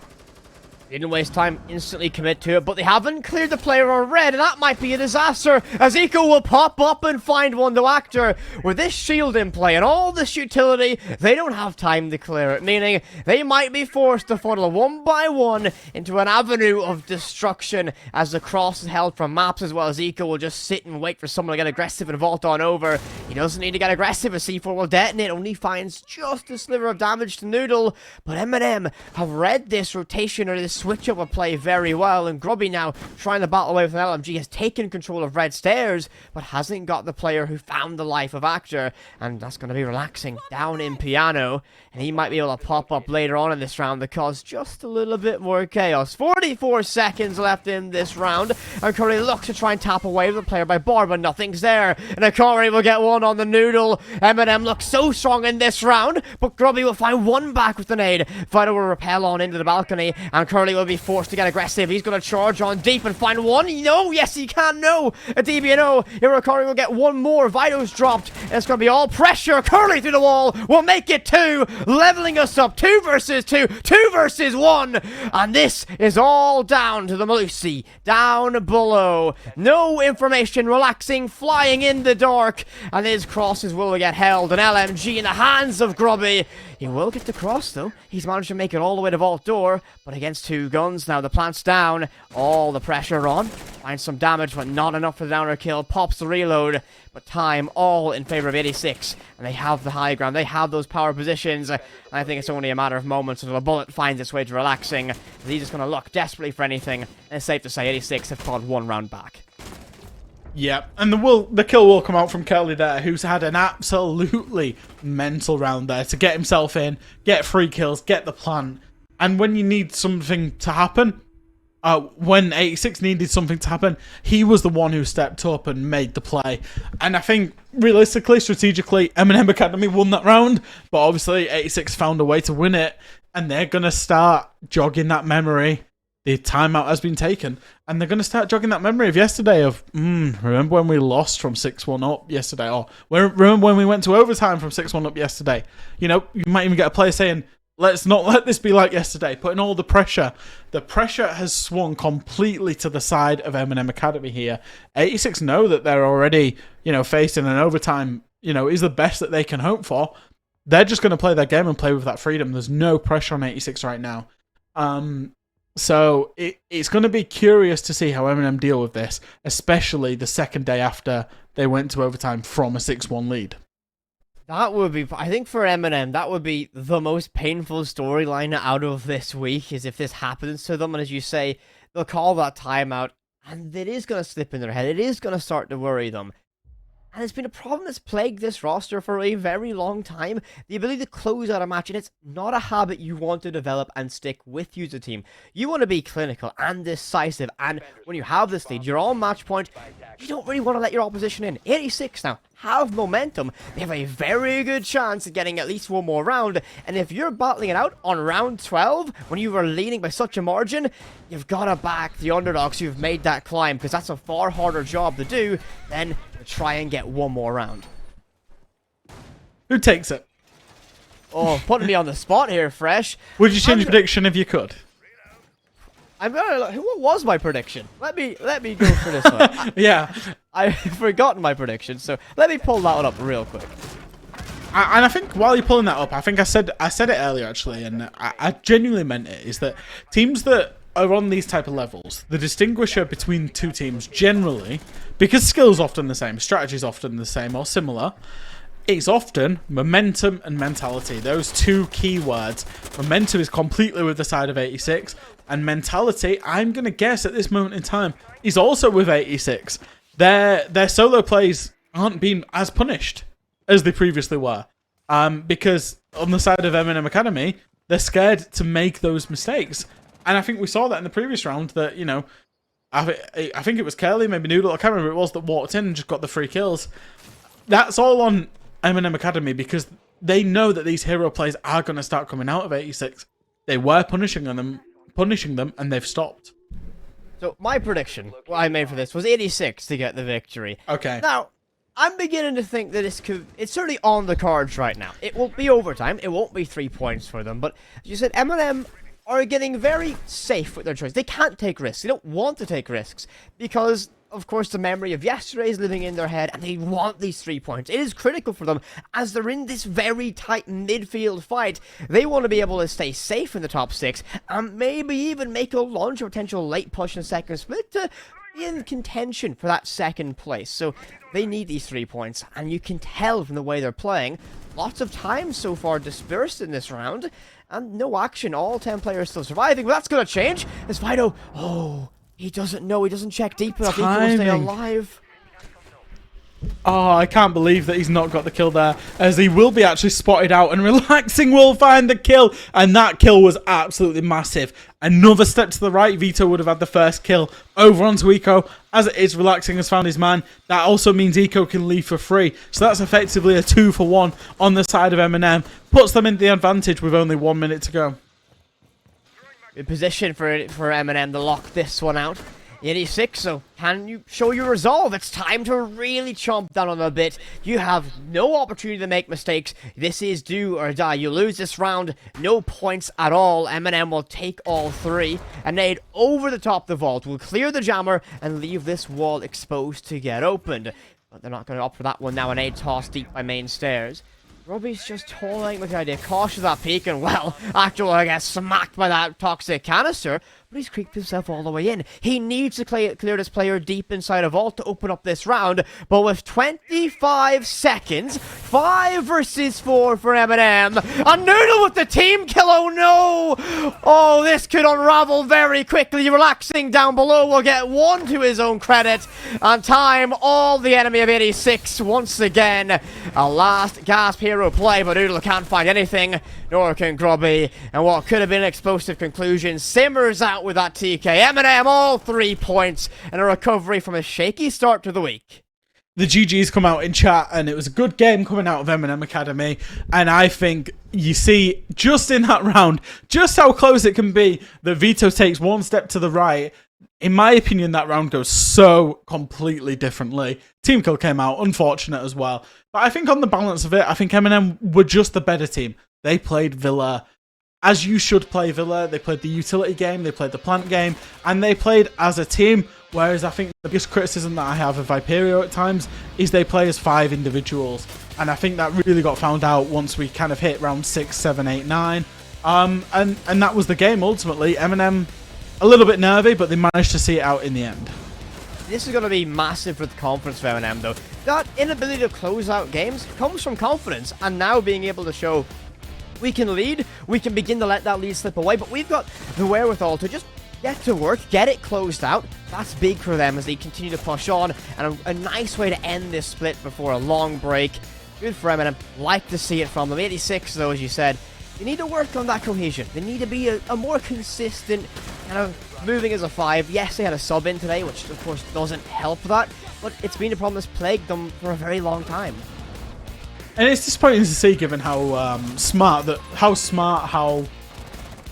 Didn't waste time, instantly commit to it, but they haven't cleared the player on red, and that might be a disaster, as Eco will pop up and find one to Actor. With this shield in play and all this utility, they don't have time to clear it, meaning they might be forced to funnel one by one into an avenue of destruction as the cross is held from maps, as well as Eco will just sit and wait for someone to get aggressive and vault on over. He doesn't need to get aggressive, as C4 will detonate, only finds just a sliver of damage to Noodle, but MNM have read this rotation or this switch up a play very well, and Grubby now trying to battle away with an LMG has taken control of Red Stairs, but hasn't got the player who found the life of Actor, and that's going to be Relaxing down in Piano, and he might be able to pop up later on in this round to cause just a little bit more chaos. 44 seconds left in this round, and Curry looks to try and tap away the player by Bar, but nothing's there, and Akari will get one on the Noodle. MNM looks so strong in this round, but Grubby will find one back with the nade. Vital will repel on into the balcony, and Curly will be forced to get aggressive. He's going to charge on deep and find one. No, yes, he can. No, a DBNO. Curly will get one more. Vito's dropped. It's going to be all pressure. Curly through the wall will make it 2, leveling us up 2 versus 2, 2 versus 1. And this is all down to the Malusi down below. No information, relaxing, flying in the dark, and his crosses will get held. An LMG in the hands of Grubby. He will get the cross though. He's managed to make it all the way to Vault Door, but against 2 guns now. The plant's down. All the pressure on. Finds some damage, but not enough for the downer kill. Pops the reload, but time all in favor of 86. And they have the high ground. They have those power positions. And I think it's only a matter of moments until the bullet finds its way to relaxing. He's just going to look desperately for anything. And it's safe to say 86 have fought 1 round back. Yeah, and the kill will come out from Curly there, who's had an absolutely mental round there to get himself in, get 3 kills, get the plant. And when you need something to happen, when 86 needed something to happen, he was the one who stepped up and made the play. And I think, realistically, strategically, MNM Academy won that round, but obviously 86 found a way to win it, and they're going to start jogging that memory. The timeout has been taken, and they're going to start jogging that memory of yesterday of, remember when we lost from 6-1 up yesterday? Or remember when we went to overtime from 6-1 up yesterday? You know, you might even get a player saying, let's not let this be like yesterday, putting all the pressure. The pressure has swung completely to the side of MNM Academy here. 86 know that they're already, facing an overtime, is the best that they can hope for. They're just going to play their game and play with that freedom. There's no pressure on 86 right now. So it's going to be curious to see how MNM deal with this, especially the second day after they went to overtime from a 6-1 lead. That would be, I think for MNM, that would be the most painful storyline out of this week, is if this happens to them, and as you say, they'll call that timeout, and it is going to slip in their head, it is going to start to worry them. And it's been a problem that's plagued this roster for a very long time. The ability to close out a match, and it's not a habit you want to develop and stick with you as a team. You want to be clinical and decisive, and when you have this lead, you're on match point, you don't really want to let your opposition in. 86 now have momentum. They have a very good chance of getting at least 1 more round, and if you're battling it out on round 12, when you were leading by such a margin, you've got to back the underdogs who've made that climb, because that's a far harder job to do than try and get 1 more round. Who takes it? Oh, putting me on the spot here, Fresh. Would you change your prediction if you could? I'm gonna look. What was my prediction? Let me go for this one. Yeah. I've forgotten my prediction, so let me pull that one up real quick. And I think while you're pulling that up, I think I said it earlier actually, and I genuinely meant it, is that teams that are on these type of levels, the distinguisher between 2 teams generally, because skill's often the same, strategy's often the same or similar, it's often momentum and mentality. Those 2 key words. Momentum is completely with the side of 86, and mentality, I'm going to guess at this moment in time, is also with 86. Their solo plays aren't being as punished as they previously were. Because on the side of MNM Academy, they're scared to make those mistakes. And I think we saw that in the previous round that, I think it was Curly, maybe Noodle, I can't remember who it was, that walked in and just got the 3 kills. That's all on MNM Academy because they know that these hero plays are going to start coming out of 86. They were punishing them, and they've stopped. So my prediction, what I made for this, was 86 to get the victory. Okay. Now, I'm beginning to think that it's certainly on the cards right now. It won't be overtime, it won't be 3 points for them, but as you said, MNM are getting very safe with their choice. They can't take risks. They don't want to take risks because, of course, the memory of yesterday is living in their head, and they want these 3 points. It is critical for them as they're in this very tight midfield fight. They want to be able to stay safe in the top 6 and maybe even make a launch or potential late push in the second split to be in contention for that second place. So they need these 3 points, and you can tell from the way they're playing. Lots of time so far dispersed in this round, and no action. All 10 players still surviving, but that's going to change as Vito, he doesn't know. He doesn't check deep enough. He will stay alive. Oh, I can't believe that he's not got the kill there, as he will be actually spotted out, and Relaxing will find the kill, and that kill was absolutely massive. Another step to the right, Vito would have had the first kill over onto Eco. As it is, Relaxing has found his man. That also means Eco can leave for free, so that's effectively a 2-for-1 on the side of MNM. Puts them in the advantage with only 1 minute to go. Good position for MNM to lock this one out. 86, so can you show your resolve? It's time to really chomp down on a bit. You have no opportunity to make mistakes. This is do or die. You lose this round, no points at all. MNM will take all 3. A nade over the top of the vault will clear the jammer and leave this wall exposed to get opened. But they're not going to opt for that one now. A nade tossed deep by main stairs. Robbie's just toying with the idea. Cautious of that peek, and well, actually I get smacked by that toxic canister, but he's creeped himself all the way in. He needs to clear this player deep inside a vault to open up this round, but with 25 seconds, 5 versus 4 for MNM. A Noodle with the team kill, oh no! Oh, this could unravel very quickly. Relaxing down below will get 1 to his own credit, and time all the enemy of 86 once again. A last gasp hero play, but Noodle can't find anything, nor can Grubby, and what could have been an explosive conclusion simmers out with that TK. MNM all 3 points, and a recovery from a shaky start to the week. The GG's come out in chat, and it was a good game coming out of MNM Academy, and I think you see just in that round just how close it can be that Vito takes 1 step to the right. In my opinion, that round goes so completely differently. Team kill came out, unfortunate as well. But I think on the balance of it, I think MNM were just the better team. They played Villa as you should play Villa. They played the utility game, they played the plant game, and they played as a team. Whereas I think the biggest criticism that I have of Viperio at times is they play as 5 individuals. And I think that really got found out once we kind of hit round 6, 7, 8, 9. And that was the game ultimately. MNM a little bit nervy, but they managed to see it out in the end. This is going to be massive for the confidence for MNM though. That inability to close out games comes from confidence, and now being able to show we can lead, we can begin to let that lead slip away, but we've got the wherewithal to just get to work, get it closed out. That's big for them as they continue to push on, and a nice way to end this split before a long break. Good for MNM, like to see it from them. 86 though, as you said, they need to work on that cohesion. They need to be a more consistent kind of moving as a 5. Yes, they had a sub in today, which of course doesn't help that, but it's been a problem that's plagued them for a very long time. And it's disappointing to see, given how smart,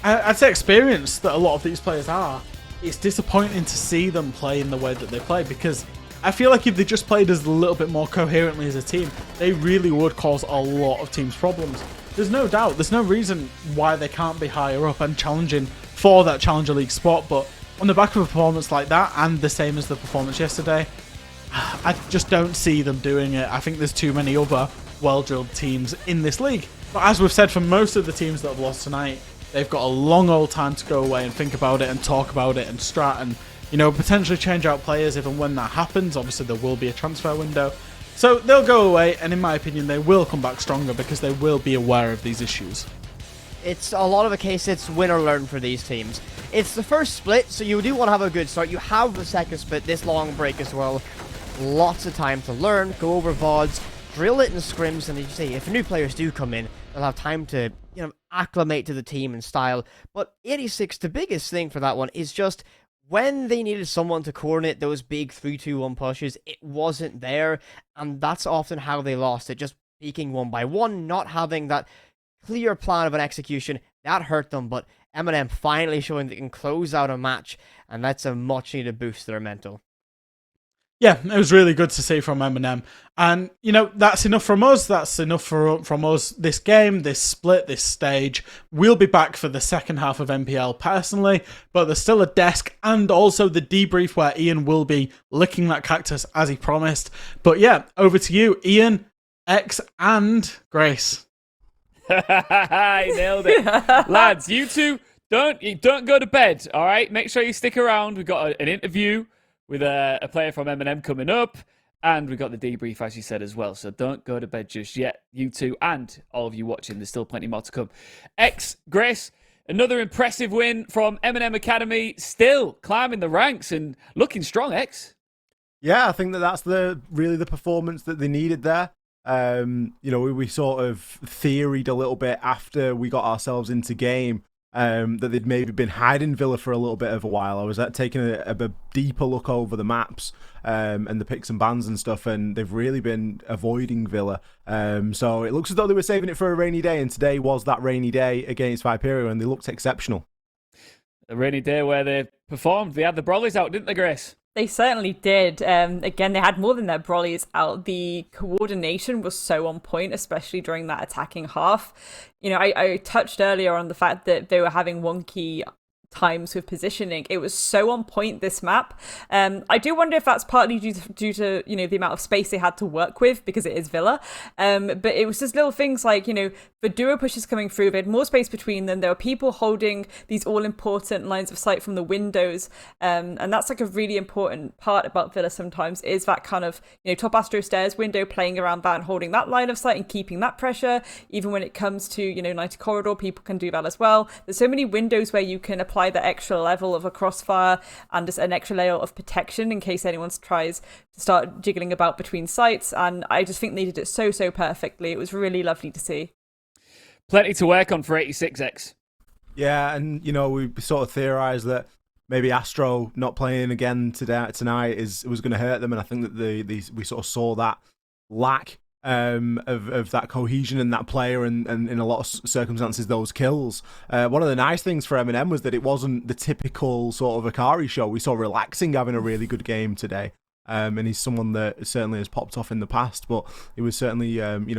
I'd say experienced that a lot of these players are. It's disappointing to see them play in the way that they play, because I feel like if they just played as a little bit more coherently as a team, they really would cause a lot of teams problems. There's no doubt, there's no reason why they can't be higher up and challenging for that Challenger League spot, but on the back of a performance like that, and the same as the performance yesterday, I just don't see them doing it. I think there's too many other well-drilled teams in this league. But as we've said for most of the teams that have lost tonight, they've got a long old time to go away and think about it and talk about it and strat and, you know, potentially change out players if and when that happens. Obviously, there will be a transfer window. So they'll go away, and in my opinion, they will come back stronger because they will be aware of these issues. It's a lot of a case, it's win or learn for these teams. It's the first split, so you do want to have a good start. You have the second split, this long break as well. Lots of time to learn, go over VODs, drill it in scrims, and as you say, if new players do come in, they'll have time to, you know, acclimate to the team and style. But 86, the biggest thing for that one is just when they needed someone to coordinate those big 3-2-1 pushes, it wasn't there, and that's often how they lost it, just peaking one by one, not having that clear plan of an execution. That hurt them, but MNM finally showing they can close out a match, and that's a much needed boost to their mental. Yeah, it was really good to see from MNM. And, you know, that's enough from us. That's enough from us this game, this split, this stage. We'll be back for the second half of NPL personally, but there's still a desk and also the debrief where Ian will be licking that cactus as he promised. But yeah, over to you, Ian, X, and Grace. I nailed it. Lads, you two, don't go to bed, all right? Make sure you stick around. We've got an interview with a player from MNM coming up, and we got the debrief, as you said, as well. So don't go to bed just yet, you two, and all of you watching. There's still plenty more to come. X, Grace, another impressive win from MNM Academy, still climbing the ranks and looking strong, X. Yeah, I think that's really the performance that they needed there. We sort of theoried a little bit after we got ourselves into game that they'd maybe been hiding Villa for a little bit of a while. I was taking a deeper look over the maps and the picks and bans and stuff, and they've really been avoiding Villa. So it looks as though they were saving it for a rainy day, and today was that rainy day against Viperio, and they looked exceptional. A rainy day where they performed. They had the Brollies out, didn't they, Grace? They certainly did. Again, they had more than their Brollies out. The coordination was so on point, especially during that attacking half. I touched earlier on the fact that they were having wonky times with positioning. It was so on point, this map. I do wonder if that's partly due to the amount of space they had to work with, because it is Villa. But it was just little things like, the duo pushes coming through, they had more space between them, there were people holding these all-important lines of sight from the windows, and that's like a really important part about Villa sometimes, is that kind of top Astro stairs window, playing around that and holding that line of sight and keeping that pressure. Even when it comes to 90 corridor, people can do that as well. There's so many windows where you can apply that extra level of a crossfire and just an extra layer of protection in case anyone tries to start jiggling about between sites, and I just think they did it so perfectly. It was really lovely to see. Plenty to work on for 86X. Yeah, and we sort of theorized that maybe Astro not playing again tonight was going to hurt them, and I think that we sort of saw that lack of that cohesion and that player, and in a lot of circumstances those kills. One of the nice things for MNM was that it wasn't the typical sort of Akari show. We saw Relaxing having a really good game today. And he's someone that certainly has popped off in the past, but he was certainly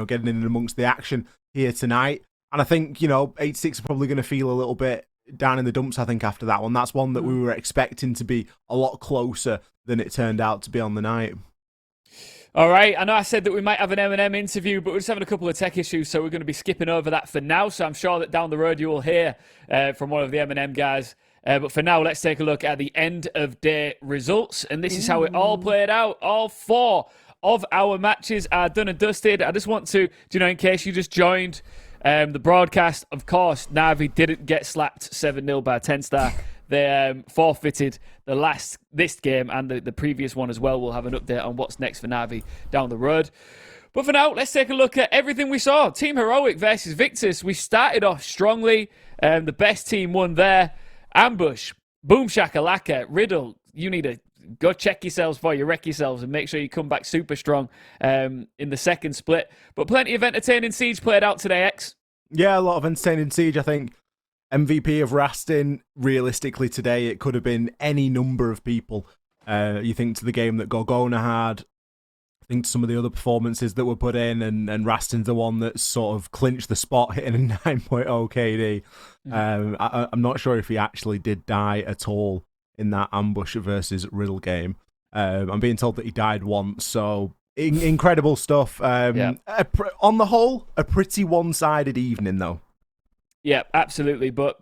getting in amongst the action here tonight. And I think 86 are probably going to feel a little bit down in the dumps, I think, after that one. That's one that we were expecting to be a lot closer than it turned out to be on the night. All right, I know I said that we might have an M&M interview, but we're just having a couple of tech issues, so we're going to be skipping over that for now. So I'm sure that down the road you will hear from one of the M&M guys. But for now, let's take a look at the end of day results. And this is how it all played out. All 4 of our matches are done and dusted. I just want to, in case you just joined the broadcast, of course, NAVI didn't get slapped 7-0 by TENSTAR. They forfeited this game and the previous one as well. We'll have an update on what's next for NAVI down the road. But for now, let's take a look at everything we saw. Team Heroic versus Victus. We started off strongly. The best team won there. Ambush, Boom Shakalaka, Riddle. You need to go check yourselves before you wreck yourselves and make sure you come back super strong in the second split. But plenty of entertaining Siege played out today, X. Yeah, a lot of entertaining Siege, I think. MVP of Rastin, realistically today, it could have been any number of people. You think to the game that Gorgona had, I think to some of the other performances that were put in, and Rastin's the one that sort of clinched the spot, hitting a 9.0 KD. I'm not sure if he actually did die at all in that Ambush versus Riddle game. I'm being told that he died once, so incredible stuff. On the whole, a pretty one-sided evening, though. Yeah, absolutely. But,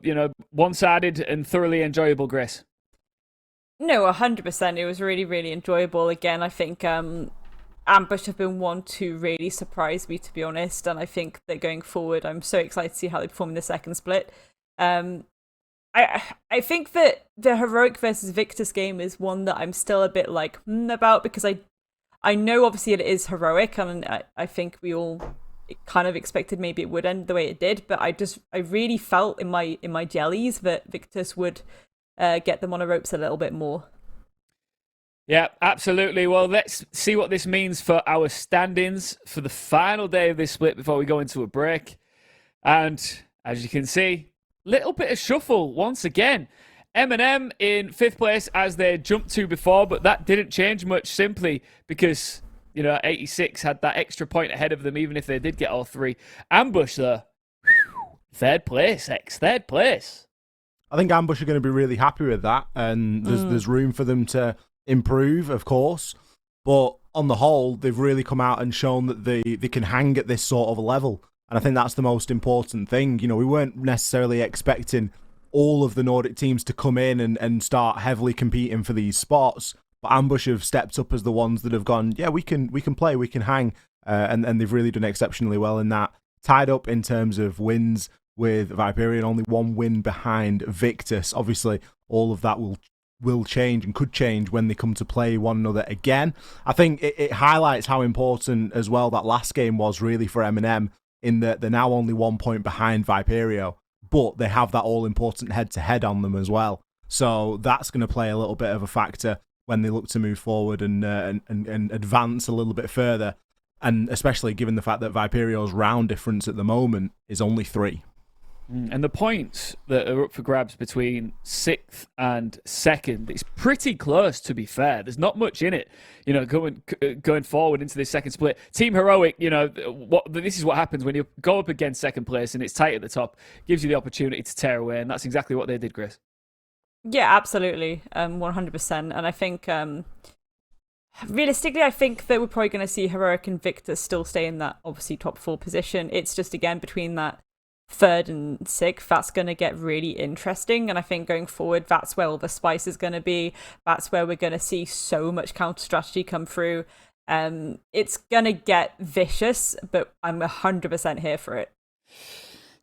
one-sided and thoroughly enjoyable, Grace. No, 100%. It was really, really enjoyable. Again, I think Ambush have been one to really surprise me, to be honest. And I think that going forward, I'm so excited to see how they perform in the second split. I think that the Heroic versus Victus game is one that I'm still a bit about, because I know obviously it is Heroic, and I think we all kind of expected maybe it would end the way it did, but I really felt in my jellies that Victus would get them on the ropes a little bit more. Yeah, absolutely. Well, let's see what this means for our standings for the final day of this split before we go into a break. And as you can see, little bit of shuffle once again. MNM in 5th place as they jumped to before, but that didn't change much simply because 86 had that extra point ahead of them, even if they did get all 3. Ambush, though, 3rd place, X, 3rd place. I think Ambush are going to be really happy with that, and there's room for them to improve, of course. But on the whole, they've really come out and shown that they can hang at this sort of level. And I think that's the most important thing. We weren't necessarily expecting all of the Nordic teams to come in and start heavily competing for these spots. But Ambush have stepped up as the ones that have gone, yeah, we can play, we can hang. And they've really done exceptionally well in that. Tied up in terms of wins with Viperio, only 1 win behind Victus. Obviously, all of that will will change and could change when they come to play one another again. I think it highlights how important as well that last game was really for MNM, in that they're now only 1 point behind Viperio, but they have that all-important head-to-head on them as well. So that's going to play a little bit of a factor when they look to move forward and advance a little bit further, and especially given the fact that Viperio's round difference at the moment is only 3. And the points that are up for grabs between 6th and 2nd, it's pretty close, to be fair. There's not much in it, going forward into this second split. Team Heroic, this is what happens when you go up against second place and it's tight at the top. Gives you the opportunity to tear away, and that's exactly what they did, Grace. Yeah, absolutely, 100%. And I think, realistically, I think that we're probably going to see Heroic and Victus still stay in that, obviously, top 4 position. It's just, again, between that 3rd and 6th, that's going to get really interesting. And I think going forward, that's where all the spice is going to be. That's where we're going to see so much counter strategy come through. It's going to get vicious, but I'm 100% here for it.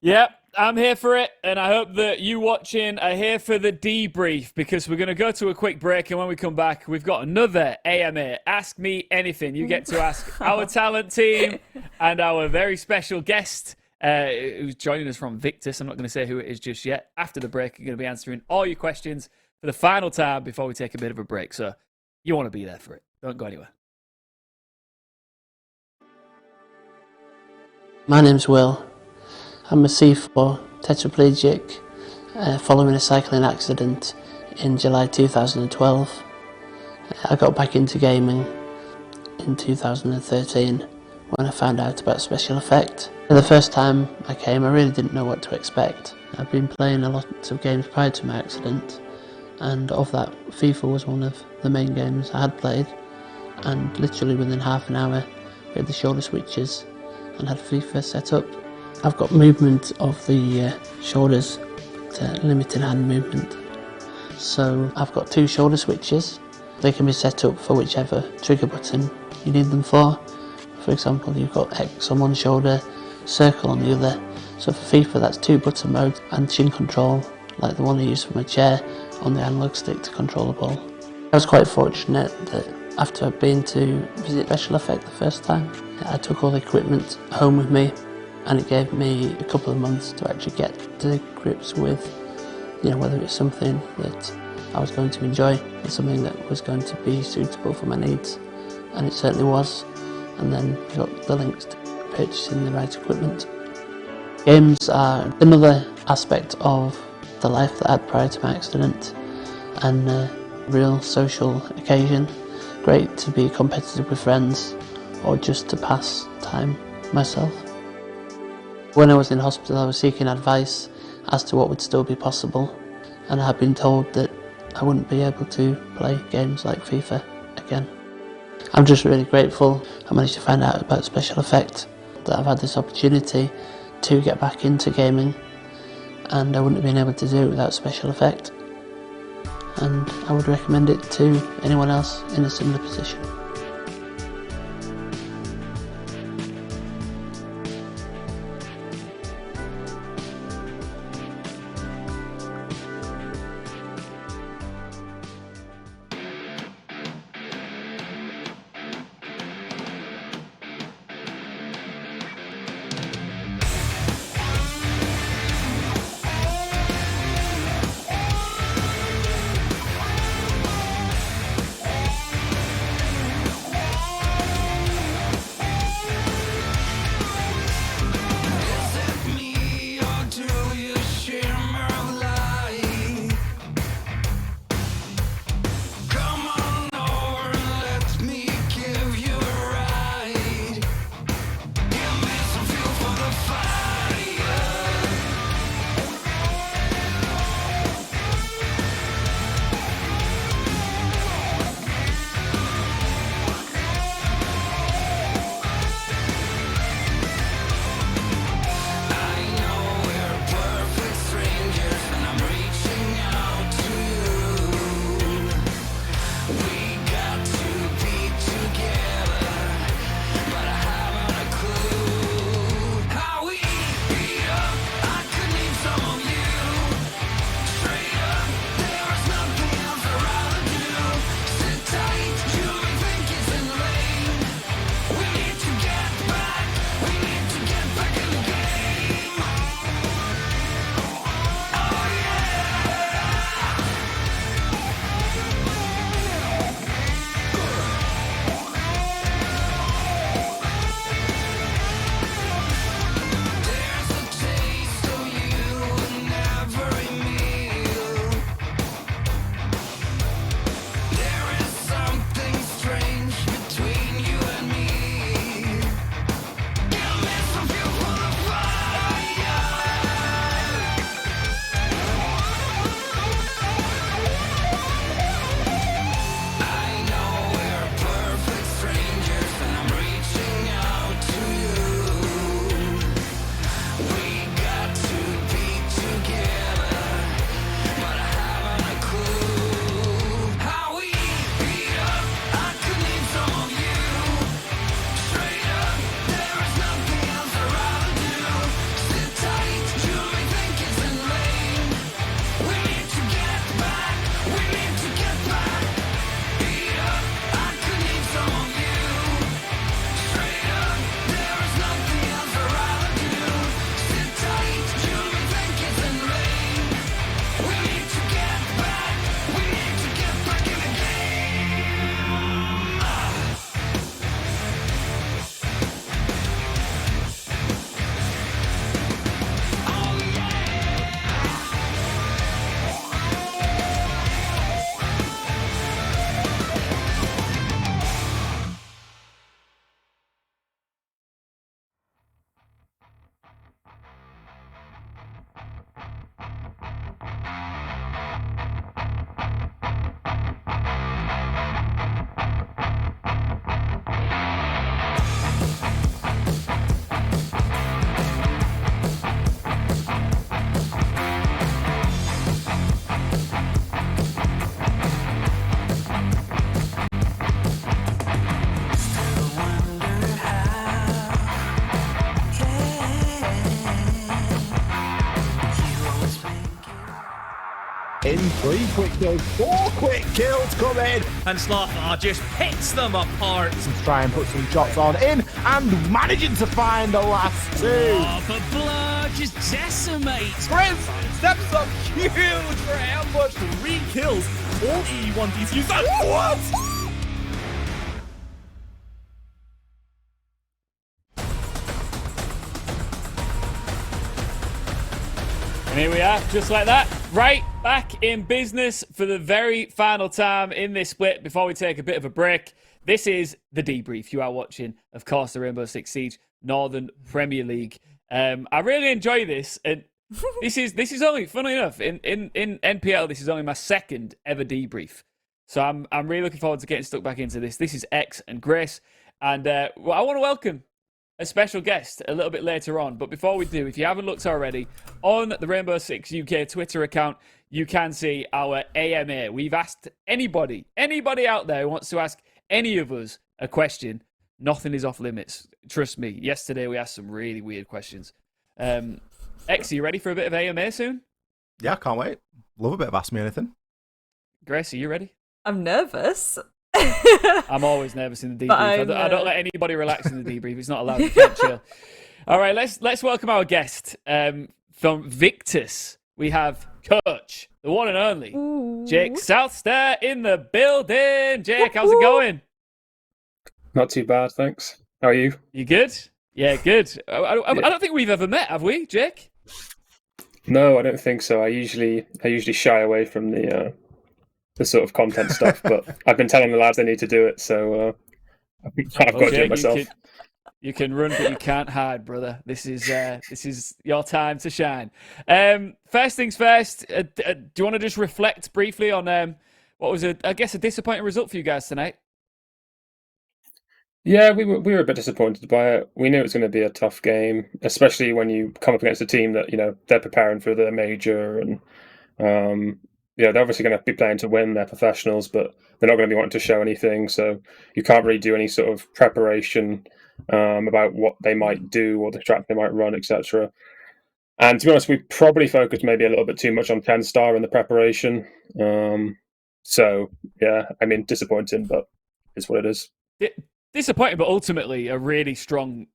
Yep, I'm here for it, and I hope that you watching are here for the debrief, because we're going to go to a quick break, and when we come back, we've got another AMA, Ask Me Anything. You get to ask our talent team and our very special guest, who's joining us from Victus. I'm not going to say who it is just yet. After the break, you're going to be answering all your questions for the final time before we take a bit of a break, so you want to be there for it. Don't go anywhere. My name's Will. I'm a C4 tetraplegic following a cycling accident in July 2012. I got back into gaming in 2013 when I found out about Special Effect. The first time I came, I really didn't know what to expect. I've been playing a lot of games prior to my accident, and of that, FIFA was one of the main games I had played, and literally within half an hour we had the shoulder switches and had FIFA set up. I've got movement of the shoulders to limited hand movement. So I've got 2 shoulder switches. They can be set up for whichever trigger button you need them for. For example, you've got X on one shoulder, circle on the other. So for FIFA, that's 2 button modes and chin control, like the one I use for my chair, on the analog stick to control the ball. I was quite fortunate that after I'd been to visit Special Effect the first time, I took all the equipment home with me, and it gave me a couple of months to actually get to grips with, whether it's something that I was going to enjoy and something that was going to be suitable for my needs, and it certainly was. And then we got the links to purchasing the right equipment. Games are another aspect of the life that I had prior to my accident, and a real social occasion. Great to be competitive with friends or just to pass time myself. When I was in hospital, I was seeking advice as to what would still be possible, and I had been told that I wouldn't be able to play games like FIFA again. I'm just really grateful I managed to find out about Special Effect, that I've had this opportunity to get back into gaming, and I wouldn't have been able to do it without Special Effect, and I would recommend it to anyone else in a similar position. 3 quick kills, 4 quick kills coming. And Slaughter just picks them apart. Let's try and put some shots on in and managing to find the last 2. Oh, but blood just decimates. Chris steps up huge for ambush. 3 kills. All E1 DCUs. What? And here we are, just like that, right back in business for the very final time in this split before we take a bit of a break. This is the debrief. You are watching, of course, the Rainbow Six Siege Northern Premier League. I really enjoy this, and this is only, funnily enough, in NPL, this is only my second ever debrief. So I'm really looking forward to getting stuck back into this. This is X and Grace, and I want to welcome a special guest a little bit later on. But before we do, if you haven't looked already, on the Rainbow Six UK Twitter account, you can see our AMA. We've asked anybody out there who wants to ask any of us a question. Nothing is off limits. Trust me. Yesterday we asked some really weird questions. X, are you ready for a bit of AMA soon? Yeah, can't wait. Love a bit of Ask Me Anything. Grace, are you ready? I'm nervous. I'm always nervous in the debrief. I don't let anybody relax in the debrief. It's not allowed. You can't chill. All right, let's welcome our guest from Victus. We have Coach, the one and only Jake Southstair in the building. Jake, how's it going? Not too bad, thanks. How are you? You good? Yeah, good. I don't think we've ever met, have we, Jake? No, I don't think so. I usually shy away from the sort of content stuff, but I've been telling the lads they need to do it, so I've got to do it myself. You can run, but you can't hide, brother. This is your time to shine. First things first. Do you want to just reflect briefly on what was I guess a disappointing result for you guys tonight? Yeah, we were a bit disappointed by it. We knew it was going to be a tough game, especially when you come up against a team that they're preparing for the major, and they're obviously going to be playing to win. They're professionals, but they're not going to be wanting to show anything. So you can't really do any sort of preparation about what they might do or the strat they might run, etc. And to be honest, we probably focused maybe a little bit too much on TENSTAR in the preparation. So yeah, I mean, disappointing, but it's what it is. Disappointing, but ultimately a really strong,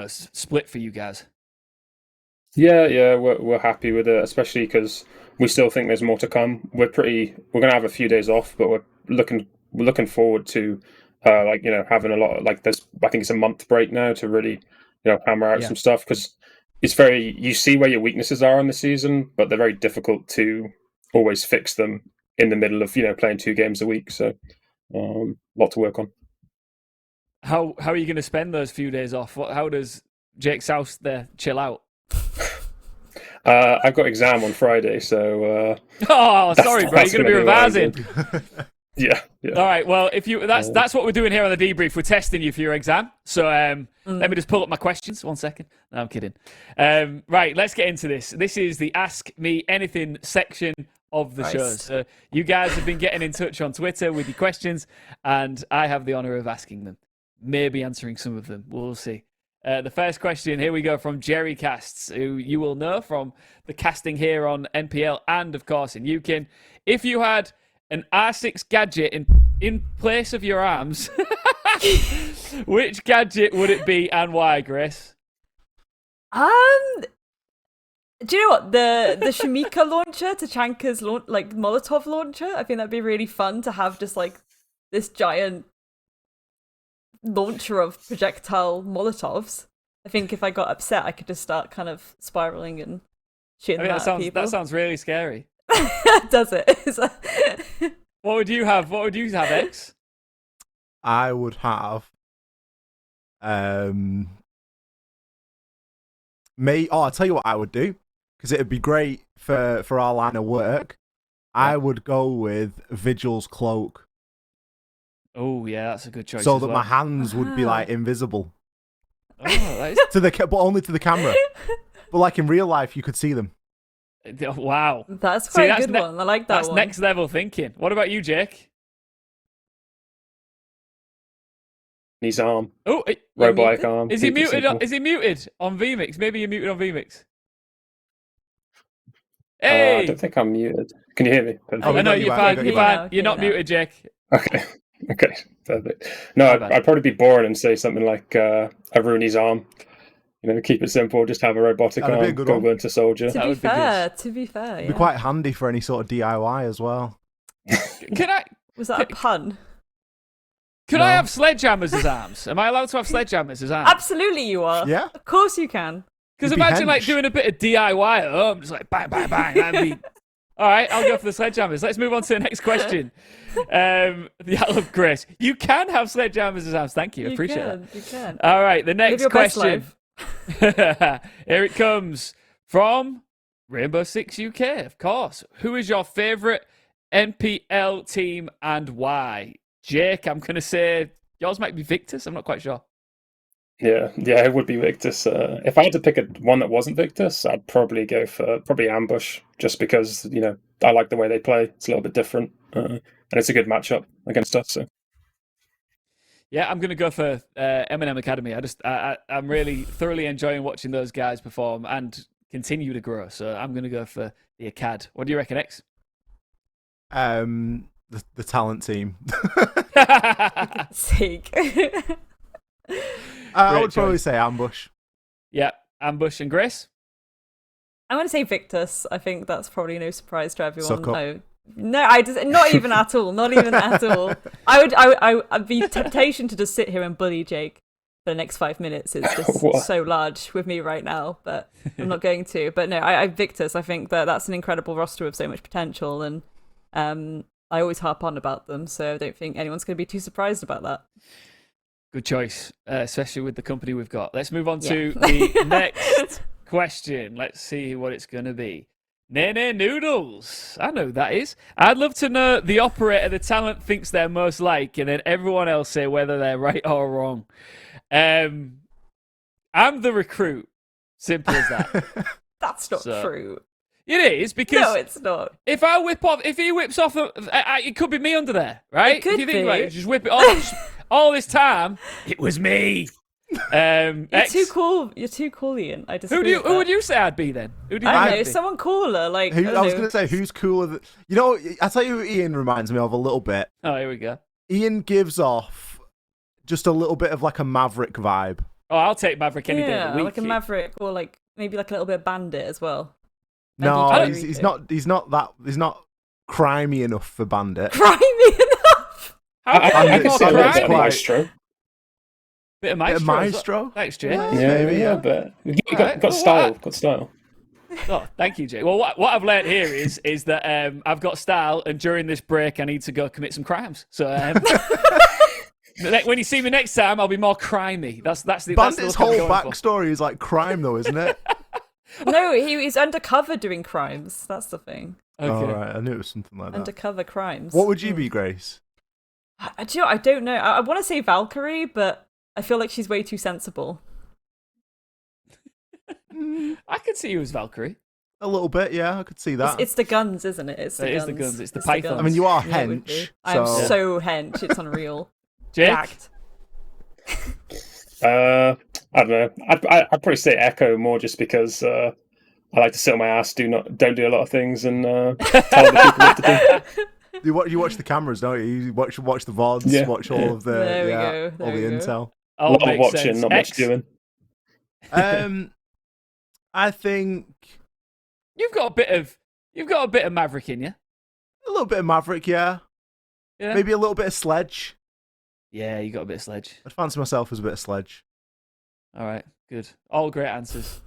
split for you guys. Yeah, we're happy with it, especially because we still think there's more to come. We're going to have a few days off, but we're looking forward to having a lot of, this. I think it's a month break now to really hammer out some stuff, because it's you see where your weaknesses are in the season, but they're very difficult to always fix them in the middle of playing 2 games a week. So a lot to work on. How are you going to spend those few days off? How does Jake South there chill out? I've got exam on Friday, so. Sorry, bro. You're going to be revising. Yeah. All right. Well, that's what we're doing here on the debrief. We're testing you for your exam. So let me just pull up my questions. 1 second. No, I'm kidding. Right. Let's get into this. This is the Ask Me Anything section of the show. So you guys have been getting in touch on Twitter with your questions, and I have the honor of asking them. Maybe answering some of them. We'll see. The first question, here we go, from Jerry Casts, who you will know from the casting here on NPL and, of course, in UKIN. If you had an R6 gadget in place of your arms, which gadget would it be and why, Grace? Do you know what? The Shamika launcher, Tachanka's Molotov launcher, I think that'd be really fun to have, just this giant launcher of projectile Molotovs. I think if I got upset, I could just start kind of spiraling and shooting them at people. That sounds really scary. Does it? What would you have? What would you have, X? I would have I'll tell you what I would do, because it'd be great for our line of work. Yeah. I would go with Vigil's cloak. Oh yeah, that's a good choice. So that my hands would be invisible. Oh, but only to the camera. But in real life, you could see them. Wow, that's quite a good one. I like that that's one. That's next level thinking. What about you, Jake? His arm. Oh, robotic arm. Is he muted? Is he muted on VMix? Maybe you're muted on VMix. Hey! I don't think I'm muted. Can you hear me? Oh, no, you're fine. You're fine. You're not muted, Jake. Okay. Okay. Perfect. No, I'd probably be boring and say something like a Rooney's arm. You know, keep it simple. Just have a robotic That'd be a arm. good Go one. Winter Soldier. To be fair, yeah. It'd be quite handy for any sort of DIY as well. Can I? Was that a pun? Can I have sledgehammers as arms? Am I allowed to have sledgehammers as arms? Absolutely, you are. Yeah. Of course you can. Because imagine like doing a bit of DIY at home, just like bang, bang, bang. That'd be. All right, I'll go for the sledgehammers. Let's move on to the next question. I love Grace. You can have sledgehammers as arms. Thank you. Appreciate that. You can. All right, the Live next your best question. life. Here it comes from Rainbow Six UK, of course. Who is your favourite NPL team and why? Jake, I'm going to say yours might be Victus. I'm not quite sure. Yeah, it would be Victus. If I had to pick one that wasn't Victus, I'd probably go for Ambush, just because I like the way they play. It's a little bit different, and it's a good matchup against us. So. Yeah, I'm going to go for MNM Academy. I'm really thoroughly enjoying watching those guys perform and continue to grow. So I'm going to go for the Acad. What do you reckon, X? The talent team. Sake. I would probably say Ambush. Yeah, Ambush and Grace. I'm going to say Victus. I think that's probably no surprise to everyone. Suck up. No, I just not even at all. Not even at all. I'd be temptation to just sit here and bully Jake for the next 5 minutes. It's just so large with me right now, but I'm not going to. But no, I Victus. I think that's an incredible roster with so much potential, and I always harp on about them. So I don't think anyone's going to be too surprised about that. Good choice, especially with the company we've got. Let's move on to the next question. Let's see what it's going to be. Nene Noodles. I know who that is. I'd love to know the operator the talent thinks they're most like, and then everyone else say whether they're right or wrong. I'm the recruit. Simple as that. That's not true. It is, because no, it's not. If he whips off, it could be me under there, right? It could if you think be. about it, just whip it off. All this time, it was me. You're too cool. You're too cool, Ian. I disagree. Who would you say I'd be then? Who do you I think don't know. I'd be? Someone cooler. Like I was going to say, who's cooler? I tell you who Ian reminds me of a little bit. Oh, here we go. Ian gives off just a little bit of like a Maverick vibe. Oh, I'll take Maverick any day of the week. Like a Maverick, or like maybe like a little bit of Bandit as well. No, he's not crimey enough for Bandit. Crimey enough. I can see a little bit of Maestro. Bit of Maestro. Thanks, Jay. Yeah, but you got style. Got style. Oh, thank you, Jay. Well, what I've learned here is that I've got style, and during this break, I need to go commit some crimes. So when you see me next time, I'll be more crimey. That's the Bandit's whole backstory backstory is like crime, though, isn't it? No, he's undercover doing crimes. That's the thing. Okay. Oh, right. I knew it was something like that. Undercover crimes. What would you be, Grace? I don't know. I want to say Valkyrie, but I feel like she's way too sensible. I could see you as Valkyrie. A little bit, yeah. I could see that. It's the guns, isn't it? It's the guns. It's the pythons. I mean, you are Yeah, it would be. hench. I'm so hench. It's unreal. Jake? Jacked. I don't know. I'd probably say Echo more, just because I like to sit on my ass, don't do a lot of things, and tell the people what to do. You watch the cameras, don't you? You watch the VODs, watch all of the all the intel. A lot of watching, not much doing. I think you've got a bit of Maverick in you. A little bit of Maverick, yeah. Maybe a little bit of Sledge. Yeah, you got a bit of Sledge. I'd fancy myself as a bit of Sledge. All right, good. All great answers.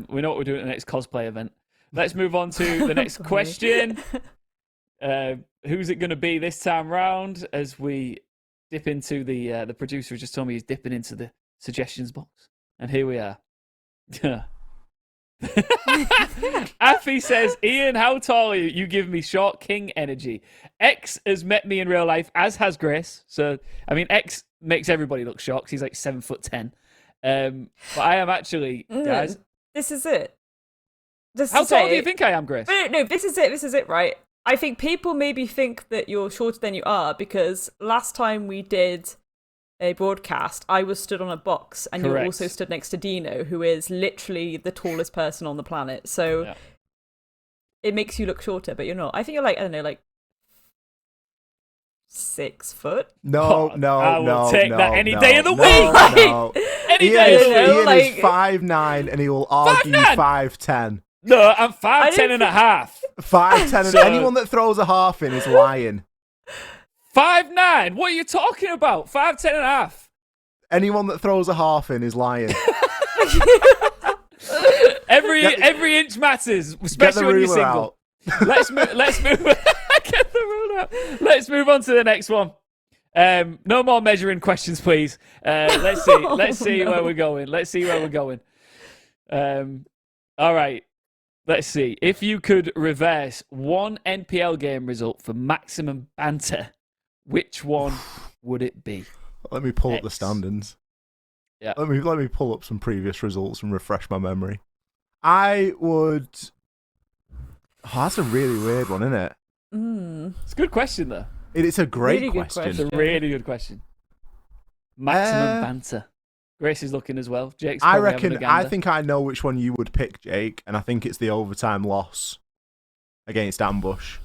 We know what we're doing at the next cosplay event. Let's move on to the next question. Who's it going to be this time round? As we dip into the producer just told me he's dipping into the suggestions box, and here we are. Affy says, Ian, how tall are you? You give me short king energy. X has met me in real life, as has Grace. So, I mean, X makes everybody look short 'cause he's like 7'10". But I am actually, guys. This is it. How tall do you think I am, Grace? No, this is it. This is it, right? I think people maybe think that you're shorter than you are because last time we did a broadcast, I was stood on a box and you also stood next to Dino, who is literally the tallest person on the planet. So it makes you look shorter, but you're not. I think you're like, I don't know, like 6 foot. No, I will take no, that any no, day of the no, week. No. Any Ian day is, of the week. Ian is 5'9", and he will argue 5'10". No, I'm 5'10" and a half. 5'10", So- and anyone that throws a half in is lying. 5'9". What are you talking about? 5'10" and a half. Anyone that throws a half in is lying. Every inch matters, especially when you're ruler single. Let's move. Get the ruler out. Let's move on to the next one. No more measuring questions, please. Let's see. Let's see where we're going. Let's see where we're going. All right. Let's see. If you could reverse one NPL game result for maximum banter, which one would it be? Let me pull up the standings. Yeah. Let me pull up some previous results and refresh my memory. I would. Oh, that's a really weird one, isn't it? It's a good question, though. It's a great Really good question. It's a really good question. Maximum banter. Grace is looking as well. Jake's I probably having a reckon. gander. I think I know which one you would pick, Jake, and I think it's the overtime loss against Ambush.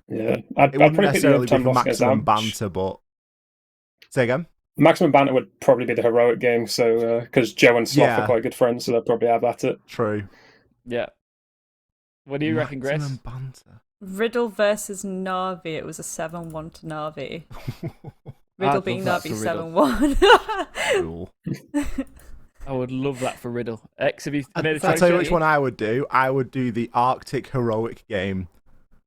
Yeah, It wouldn't necessarily be for maximum banter, but say again. Maximum banter would probably be the heroic game, so because Joe and Sloth Yeah. are quite good friends, so they'll probably have at it. True. Yeah. What do you reckon, Grace? Maximum banter. Riddle versus Navi. It was a 7-1 to Navi. Riddle I'd beating love that Navi for 7-1. Cool. I would love that for Riddle. X, have you made a choice? I'll tell you yet? which one I would do. I would do the Arctic heroic game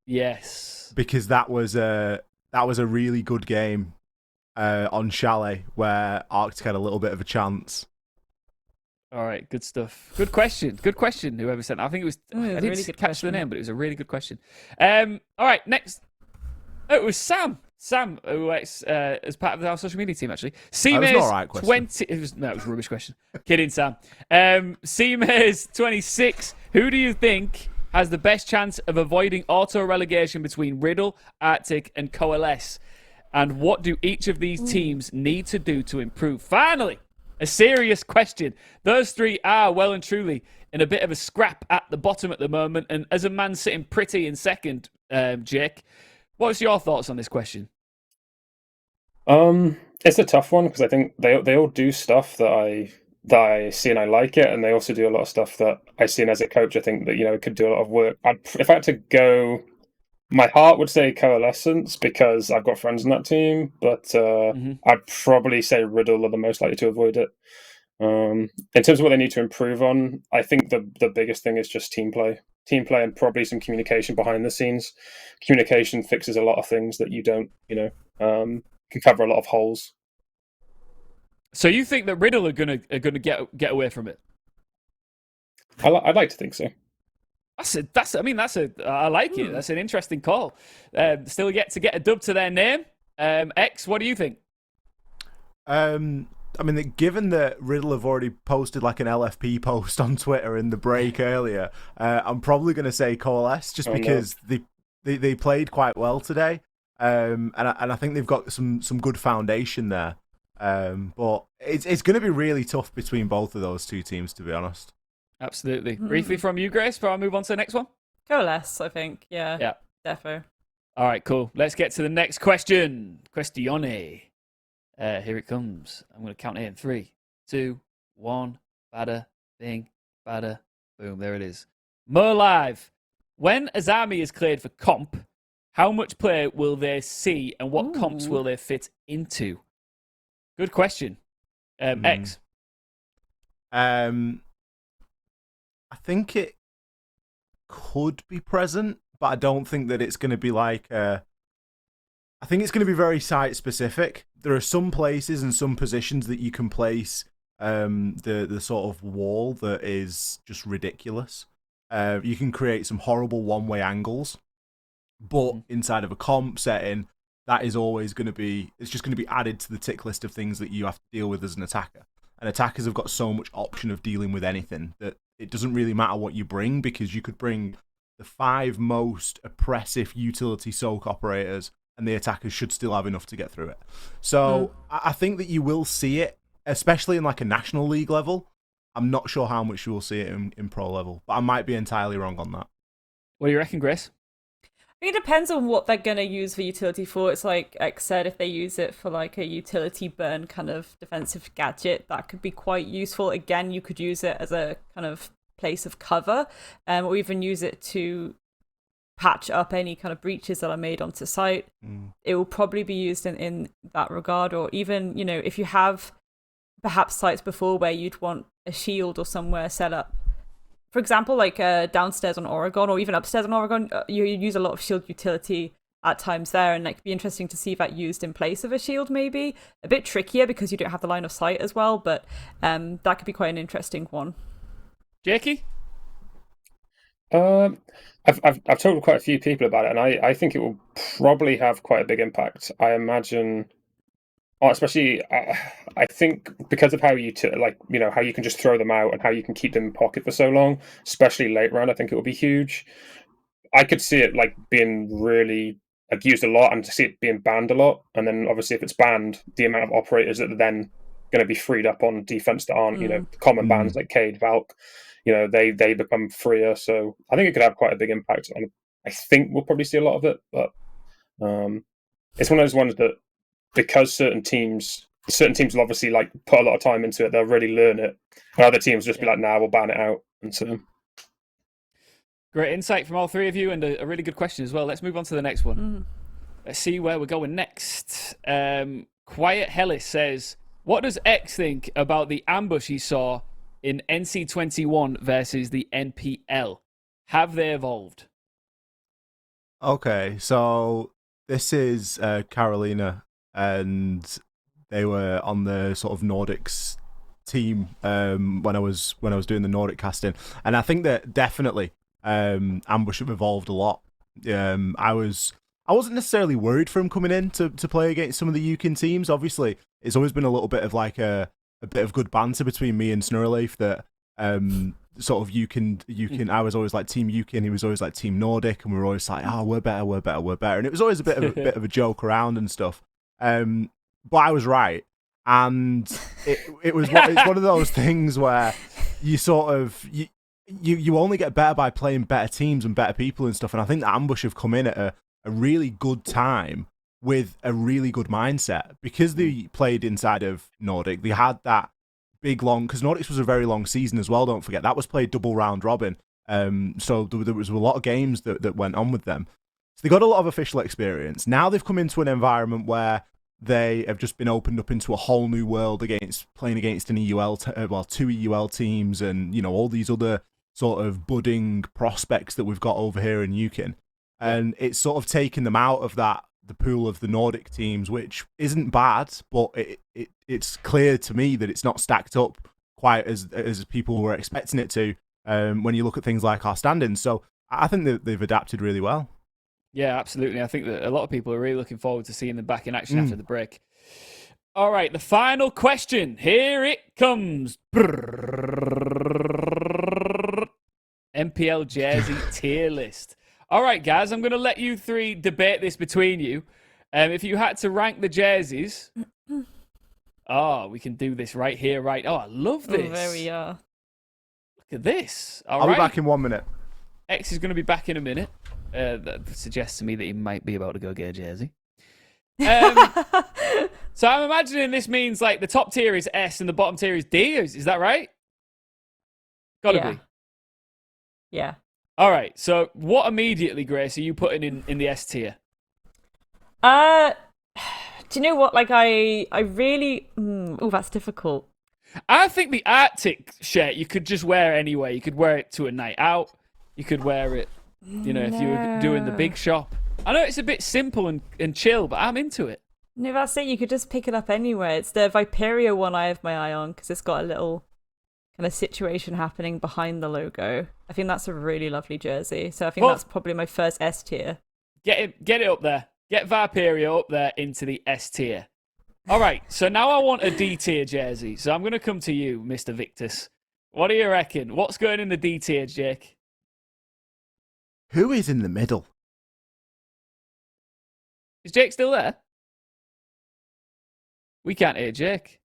Yes. because that was a really good game on Chalet where Arctic had a little bit of a chance. All right, good stuff. Good question. Good question. Whoever sent, I think it was. it was I a didn't really good catch the question. name, but it was a really good question. All right, next. Oh, it was Sam. Sam, who works as part of our social media team, actually. That was an alright question. 20. It was a rubbish question. Kidding, Sam. Seamares 26. Who do you think has the best chance of avoiding auto relegation between Riddle, Arctic, and Coalesce? And what do each of these teams need to do to improve? Finally, a serious question. Those three are well and truly in a bit of a scrap at the bottom at the moment. And as a man sitting pretty in second, Jake, what's your thoughts on this question? It's a tough one because I think they all do stuff that I see and I like it, and they also do a lot of stuff that I see and as a coach I think that could do a lot of work. If I had to go, my heart would say Coalescence because I've got friends in that team, but I'd probably say Riddle are the most likely to avoid it. In terms of what they need to improve on, I think the biggest thing is just team play, and probably some communication behind the scenes. Communication fixes a lot of things that you don't, can cover a lot of holes. So you think that Riddle are gonna get away from it? I'd like to think so. I like it. That's an interesting call. Still yet to get a dub to their name. X, what do you think? I mean, given that Riddle have already posted like an LFP post on Twitter in the break earlier, I'm probably going to say Coalesce just because they played quite well today, and I think they've got some good foundation there. But it's going to be really tough between both of those two teams, to be honest. Absolutely. Briefly from you, Grace, before I move on to the next one. Coalesce, I think. Yeah. Yeah. Defo. All right, cool. Let's get to the next question. Questione. Here it comes. I'm going to count it in 3, 2, 1. Bada, bing, bada, boom. There it is. More live. When Azami is cleared for comp, how much play will they see and what comps will they fit into? Good question. X. I think it could be present, but I don't think that it's going to be like. I think it's going to be very site specific. There are some places and some positions that you can place the sort of wall that is just ridiculous. You can create some horrible one-way angles, but inside of a comp setting, that is always going to be. It's just going to be added to the tick list of things that you have to deal with as an attacker. And attackers have got so much option of dealing with anything that it doesn't really matter what you bring, because you could bring the 5 most oppressive utility soak operators and the attackers should still have enough to get through it. So I think that you will see it, especially in like a national league level. I'm not sure how much you will see it in pro level, but I might be entirely wrong on that. What do you reckon, Grace? I think it depends on what they're going to use the utility for. It's like X said, if they use it for like a utility burn kind of defensive gadget, that could be quite useful. Again, you could use it as a kind of place of cover, or even use it to patch up any kind of breaches that are made onto site. It will probably be used in that regard, or even, you know, if you have perhaps sites before where you'd want a shield or somewhere set up. For example, like downstairs on Oregon, or even upstairs on Oregon, you use a lot of shield utility at times there, and it'd be interesting to see that used in place of a shield, maybe. A bit trickier because you don't have the line of sight as well, but that could be quite an interesting one. Jakey? I've told quite a few people about it, and I think it will probably have quite a big impact. I imagine, especially I think because of how how you can just throw them out and how you can keep them in pocket for so long, especially late round. I think it will be huge. I could see it like being really like used a lot, and to see it being banned a lot. And then obviously, if it's banned, the amount of operators that are then going to be freed up on defense that aren't common bans like Cade, Valk. They become freer. So I think it could have quite a big impact. And I think we'll probably see a lot of it, but it's one of those ones that because certain teams will obviously like put a lot of time into it, they'll really learn it, and other teams will just be like, nah, we'll ban it out. And so great insight from all three of you, and a really good question as well. Let's move on to the next one. Let's see where we're going next. Quiet Hellis says, what does X think about the ambush he saw in NC21 versus the NPL? Have they evolved? Okay, so this is Carolina, and they were on the sort of Nordics team when I was doing the Nordic casting, and I think that definitely ambush have evolved a lot. I wasn't necessarily worried for him coming in to play against some of the UKIN teams. Obviously, it's always been a little bit of like a bit of good banter between me and Snurleaf that sort of UKIN. I was always like Team UKIN, he was always like Team Nordic, and we were always like, oh, we're better, and it was always a bit of a joke around and stuff. But I was right, and it's one of those things where you sort of you only get better by playing better teams and better people and stuff. And I think that Ambush have come in at a really good time with a really good mindset, because they played inside of Nordic. They had that big long, because Nordics was a very long season as well, don't forget. That was played double round robin. So there was a lot of games that went on with them. So they got a lot of official experience. Now they've come into an environment where they have just been opened up into a whole new world playing against an EUL, two EUL teams, and all these other sort of budding prospects that we've got over here in UKIN. And it's sort of taken them out of the pool of the Nordic teams, which isn't bad, but it's clear to me that it's not stacked up quite as people were expecting it to when you look at things like our standings. So I think that they've adapted really well. Yeah, absolutely. I think that a lot of people are really looking forward to seeing them back in action after the break. All right, the final question. Here it comes. NPL jersey tier list. All right, guys, I'm going to let you three debate this between you. If you had to rank the jerseys... Oh, we can do this right here, right... Oh, I love this. Oh, there we are. Look at this. I'll be back in 1 minute. X is going to be back in a minute. That suggests to me that he might be about to go get a jersey. So I'm imagining this means like the top tier is S and the bottom tier is D. Is that right? Gotta be. Yeah. All right. So what immediately, Grace, are you putting in the S tier? Do you know what? Like I really. Oh, that's difficult. I think the RCTIC shirt you could just wear anyway. You could wear it to a night out. You could wear it, if you were doing the big shop. I know it's a bit simple and chill, but I'm into it. No, that's it. You could just pick it up anywhere. It's the Viperio one I have my eye on, because it's got a little kind of situation happening behind the logo. I think that's a really lovely jersey. So I think that's probably my first S tier. Get it up there. Get Viperio up there into the S tier. All right, so now I want a D tier jersey. So I'm going to come to you, Mr. Victus. What do you reckon? What's going in the D tier, Jake? Who is in the middle? Is Jake still there? We can't hear Jake.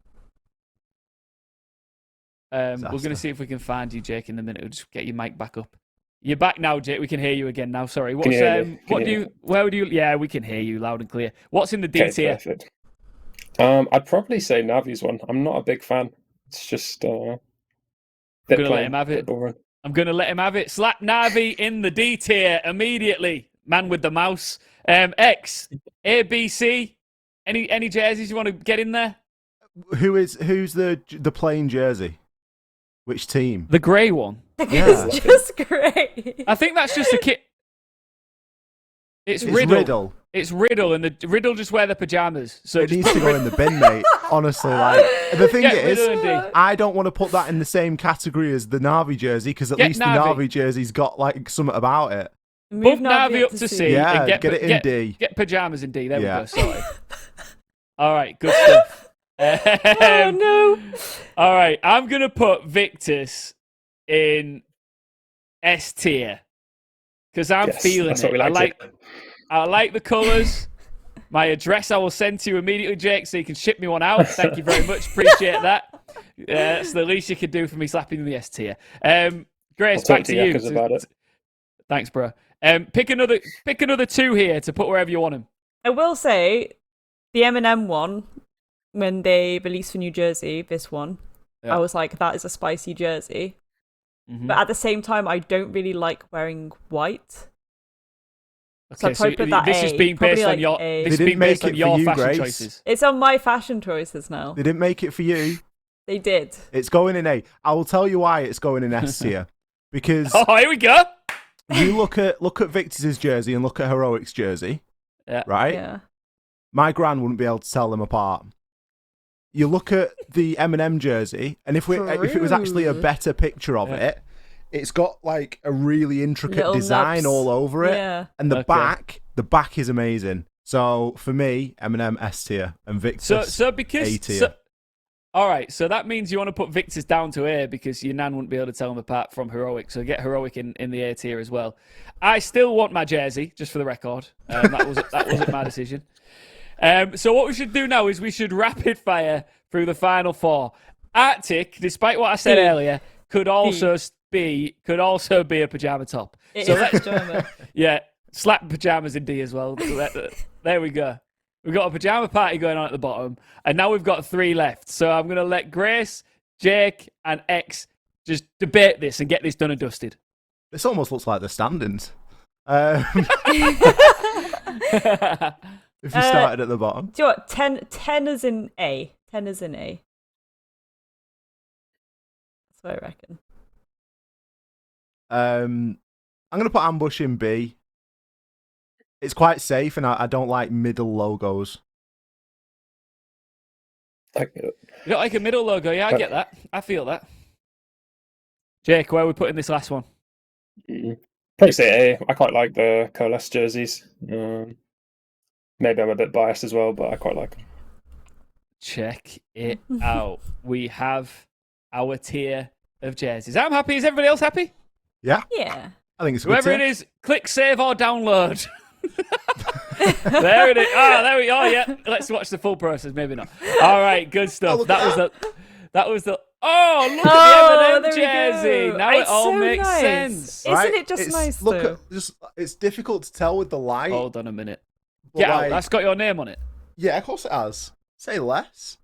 We're going to see if we can find you, Jake, in a minute. We'll just get your mic back up. You're back now, Jake. We can hear you again now. Sorry. What's you hear me? what do you? Where would you? Yeah, we can hear you loud and clear. What's in the D Okay, tier? perfect. I'd probably say Navi's one. I'm not a big fan. It's just I'm gonna let him have it. I'm gonna let him have it. Slap Navi in the D tier immediately. Man with the mouse. X, A, B, C. Any jerseys you want to get in there? Who's the plain jersey? Which team? The grey one. It's just great. I think that's just a kit. It's Riddle. It's Riddle, and the Riddle just wear the pajamas. So it needs to go in the bin, mate. Honestly, like the thing Get is, Riddle and D. I don't want to put that in the same category as the Navi jersey because at Get least Navi. the Navi jersey's got like something about it. Bump Navi up to C. Yeah, and get it in D. Get pajamas in D. There Yeah. we go. Sorry. All right, good stuff. Oh no! All right, I'm gonna put Victus in S tier because I'm Yes, feeling that's it. what we like to I like the colours. My address I will send to you immediately, Jake, so you can ship me one out. Thank you very much. Appreciate that. That's the least you could do for me slapping in the S tier. Grace, I'll back talk to to you. Yakas about it. Thanks, bro. Pick another two here to put wherever you want them. I will say, the M&M one, when they released for New Jersey, this one, Yeah. I was like, that is a spicy jersey. Mhm. But at the same time, I don't really like wearing white. So Okay, I'd probably put that this A. is being Probably based on like your A. this is They being didn't based make on it your for you, fashion Grace. choices. It's on my fashion choices now. They didn't make it for you. They did. It's going in A. I will tell you why it's going in S tier. Because Oh, here we go. you look at Victus's jersey and look at Heroic's jersey, Yeah. right? Yeah. My gran wouldn't be able to tell them apart. You look at the M&M jersey, and if it was actually a better picture of it, it's got like a really intricate Little design nubs. all over it, Yeah. and the Okay. back is amazing. So for me, M&M S tier and Victus So because A tier. all right, so that means you want to put Victus down to A because your nan wouldn't be able to tell them apart from Heroic. So get Heroic in the A tier as well. I still want my jersey, just for the record. That wasn't my decision. So what we should do now is we should rapid fire through the final four. RCTIC, despite what I said earlier, could also be a pajama top. It So is a let's- pajama. Yeah, slap pajamas in D as well. There we go. We've got a pajama party going on at the bottom, and now we've got 3 left. So I'm going to let Grace, Jake, and X just debate this and get this done and dusted. This almost looks like the standings. If you started at the bottom. Do you know what? 10 is in A. 10 is in A. That's what I reckon. I'm going to put Ambush in B. It's quite safe, and I don't like middle logos. You got like a middle logo. Yeah, I get that. I feel that. Jake, where are we putting this last one? Probably say A. I quite like the Coalesce jerseys. Maybe I'm a bit biased as well, but I quite like them. Check it out. We have our tier of jerseys. I'm happy. Is everybody else happy? Yeah. Yeah. I think it's a good Whoever tier. it is, click save or download. There it is. Oh, there we are. Yeah. Let's watch the full process. Maybe not. All right. Good stuff. That was the. Oh, look at the M&M jersey. Now it It's all so makes nice. sense. Isn't it just nice, though? It's difficult to tell with the light. Hold on a minute. But Get out. like- That's got your name on it. Yeah, of course it has. Say less.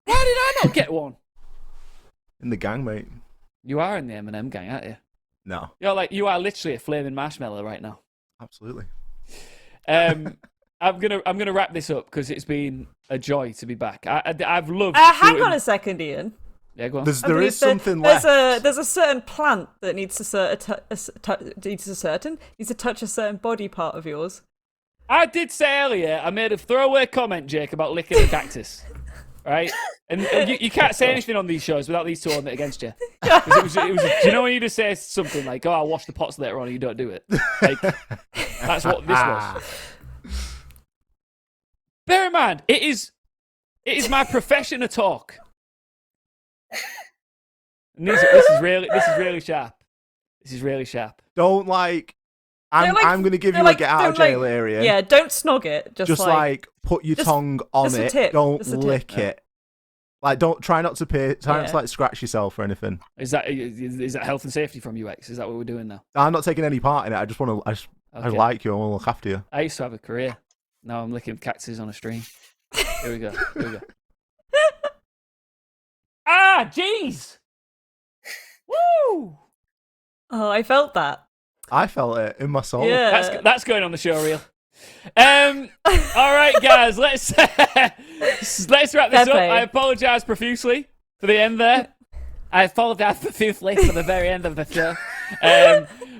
Why did I not get one? In the gang, mate. You are in the M&M gang, aren't you? No. You are literally a flaming marshmallow right now. Absolutely. I'm gonna wrap this up because it's been a joy to be back. I've loved. Hang on a second, Ian. Yeah, go on. There is something there's left. There's a certain plant that needs to touch a certain body part of yours. I did say earlier I made a throwaway comment, Jake, about licking a cactus. Right? And you can't say anything on these shows without these two on it against you. 'Cause it was, do you know when you just say something like, oh, I'll wash the pots later on and you don't do it? Like, that's what this was. Bear in mind, it is my profession to talk. And this is really sharp. This is really sharp. Don't like. I'm going to give you a get out of jail area. Yeah, don't snog it. Just like put your tongue on just a it. tip, Don't just a tip. lick it. Like, don't try not to try not Yeah. to like scratch yourself or anything. Is that health and safety from UX? Is that what we're doing now? I'm not taking any part in it. I just want to. I Okay. like you. I want to look after you. I used to have a career. Now I'm licking cactuses on a stream. Here we go. Here we go. Ah, jeez! Woo! Oh, I felt that. I felt it in my soul. Yeah. That's going on the show reel. All right, guys, let's wrap this up. I apologise profusely for the end there. I apologise profusely for the very end of the show.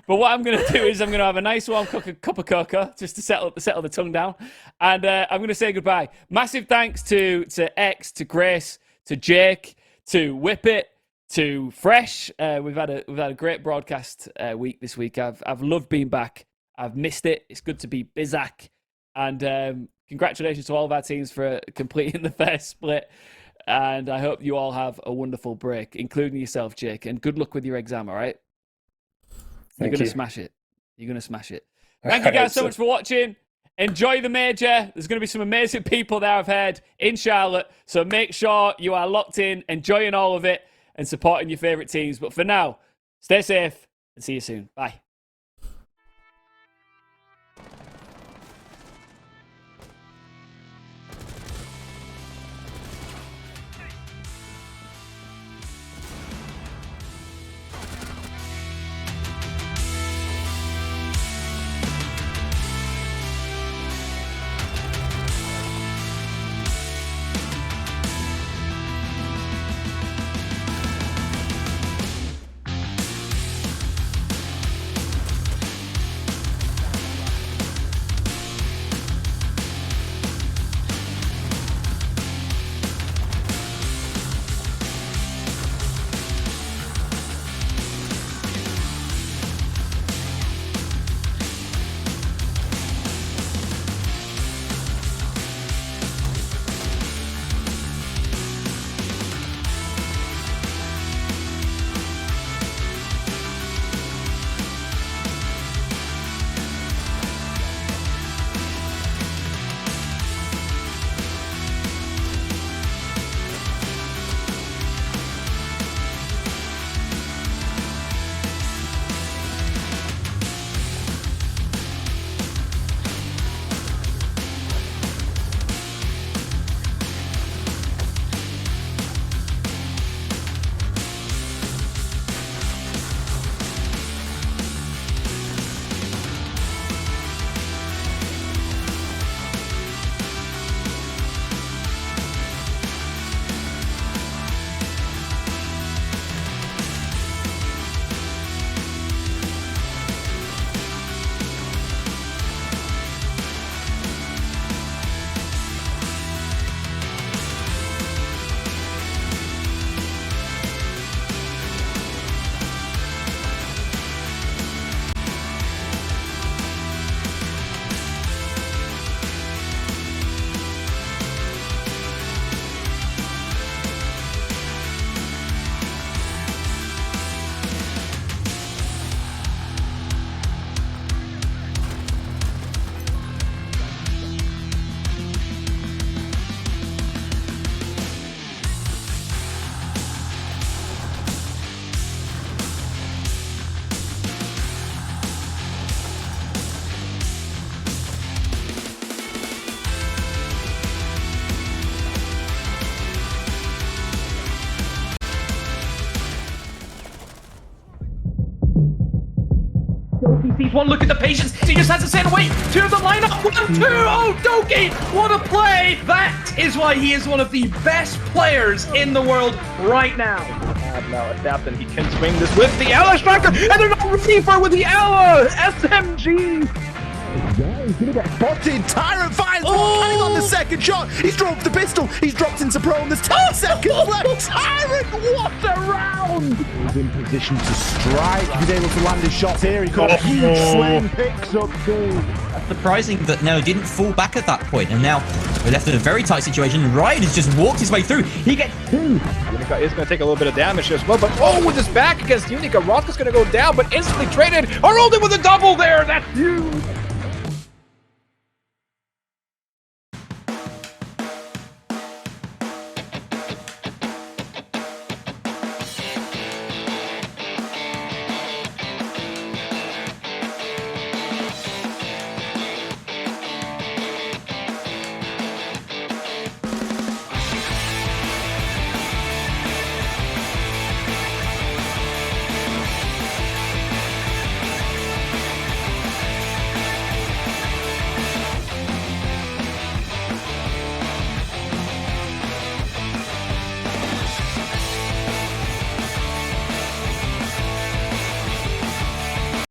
But what I'm going to do is I'm going to have a nice warm cup of cocoa just to settle the tongue down, and I'm going to say goodbye. Massive thanks to X, to Grace, to Jake, to Whippet, to Fresh. We've had a great broadcast week this week. I've loved being back. I've missed it. It's good to be Bizak. And congratulations to all of our teams for completing the first split. And I hope you all have a wonderful break, including yourself, Jake. And good luck with your exam, all right? You're going to smash it. You're going to smash it. Thank you guys so much for watching. Enjoy the major. There's going to be some amazing people there, I've heard, in Charlotte. So make sure you are locked in, enjoying all of it, and supporting your favourite teams. But for now, stay safe and see you soon. Bye. Sees one look at the patience. He just has to send away to the lineup. 1-2. Oh, Doki! What a play! That is why he is one of the best players in the world right now. Now adapt and he can swing this with the Ella striker, and they're not ready for with the Ella SMG. He's gonna get spotted. Tyrant fires. Cutting on the second shot. He's dropped the pistol. He's dropped into prone. There's 10 seconds left. Tyrant, what a round! He's in position to strike. He's able to land his shots here. He got a huge slam. Picks up two. That's surprising that no, didn't fall back at that point, and now we're left in a very tight situation. Ryan has just walked his way through. He gets two. Unica is going to take a little bit of damage as well, but oh, with his back against Unica, Rothko's going to go down, but instantly traded. Aroldi with a double there. That's huge.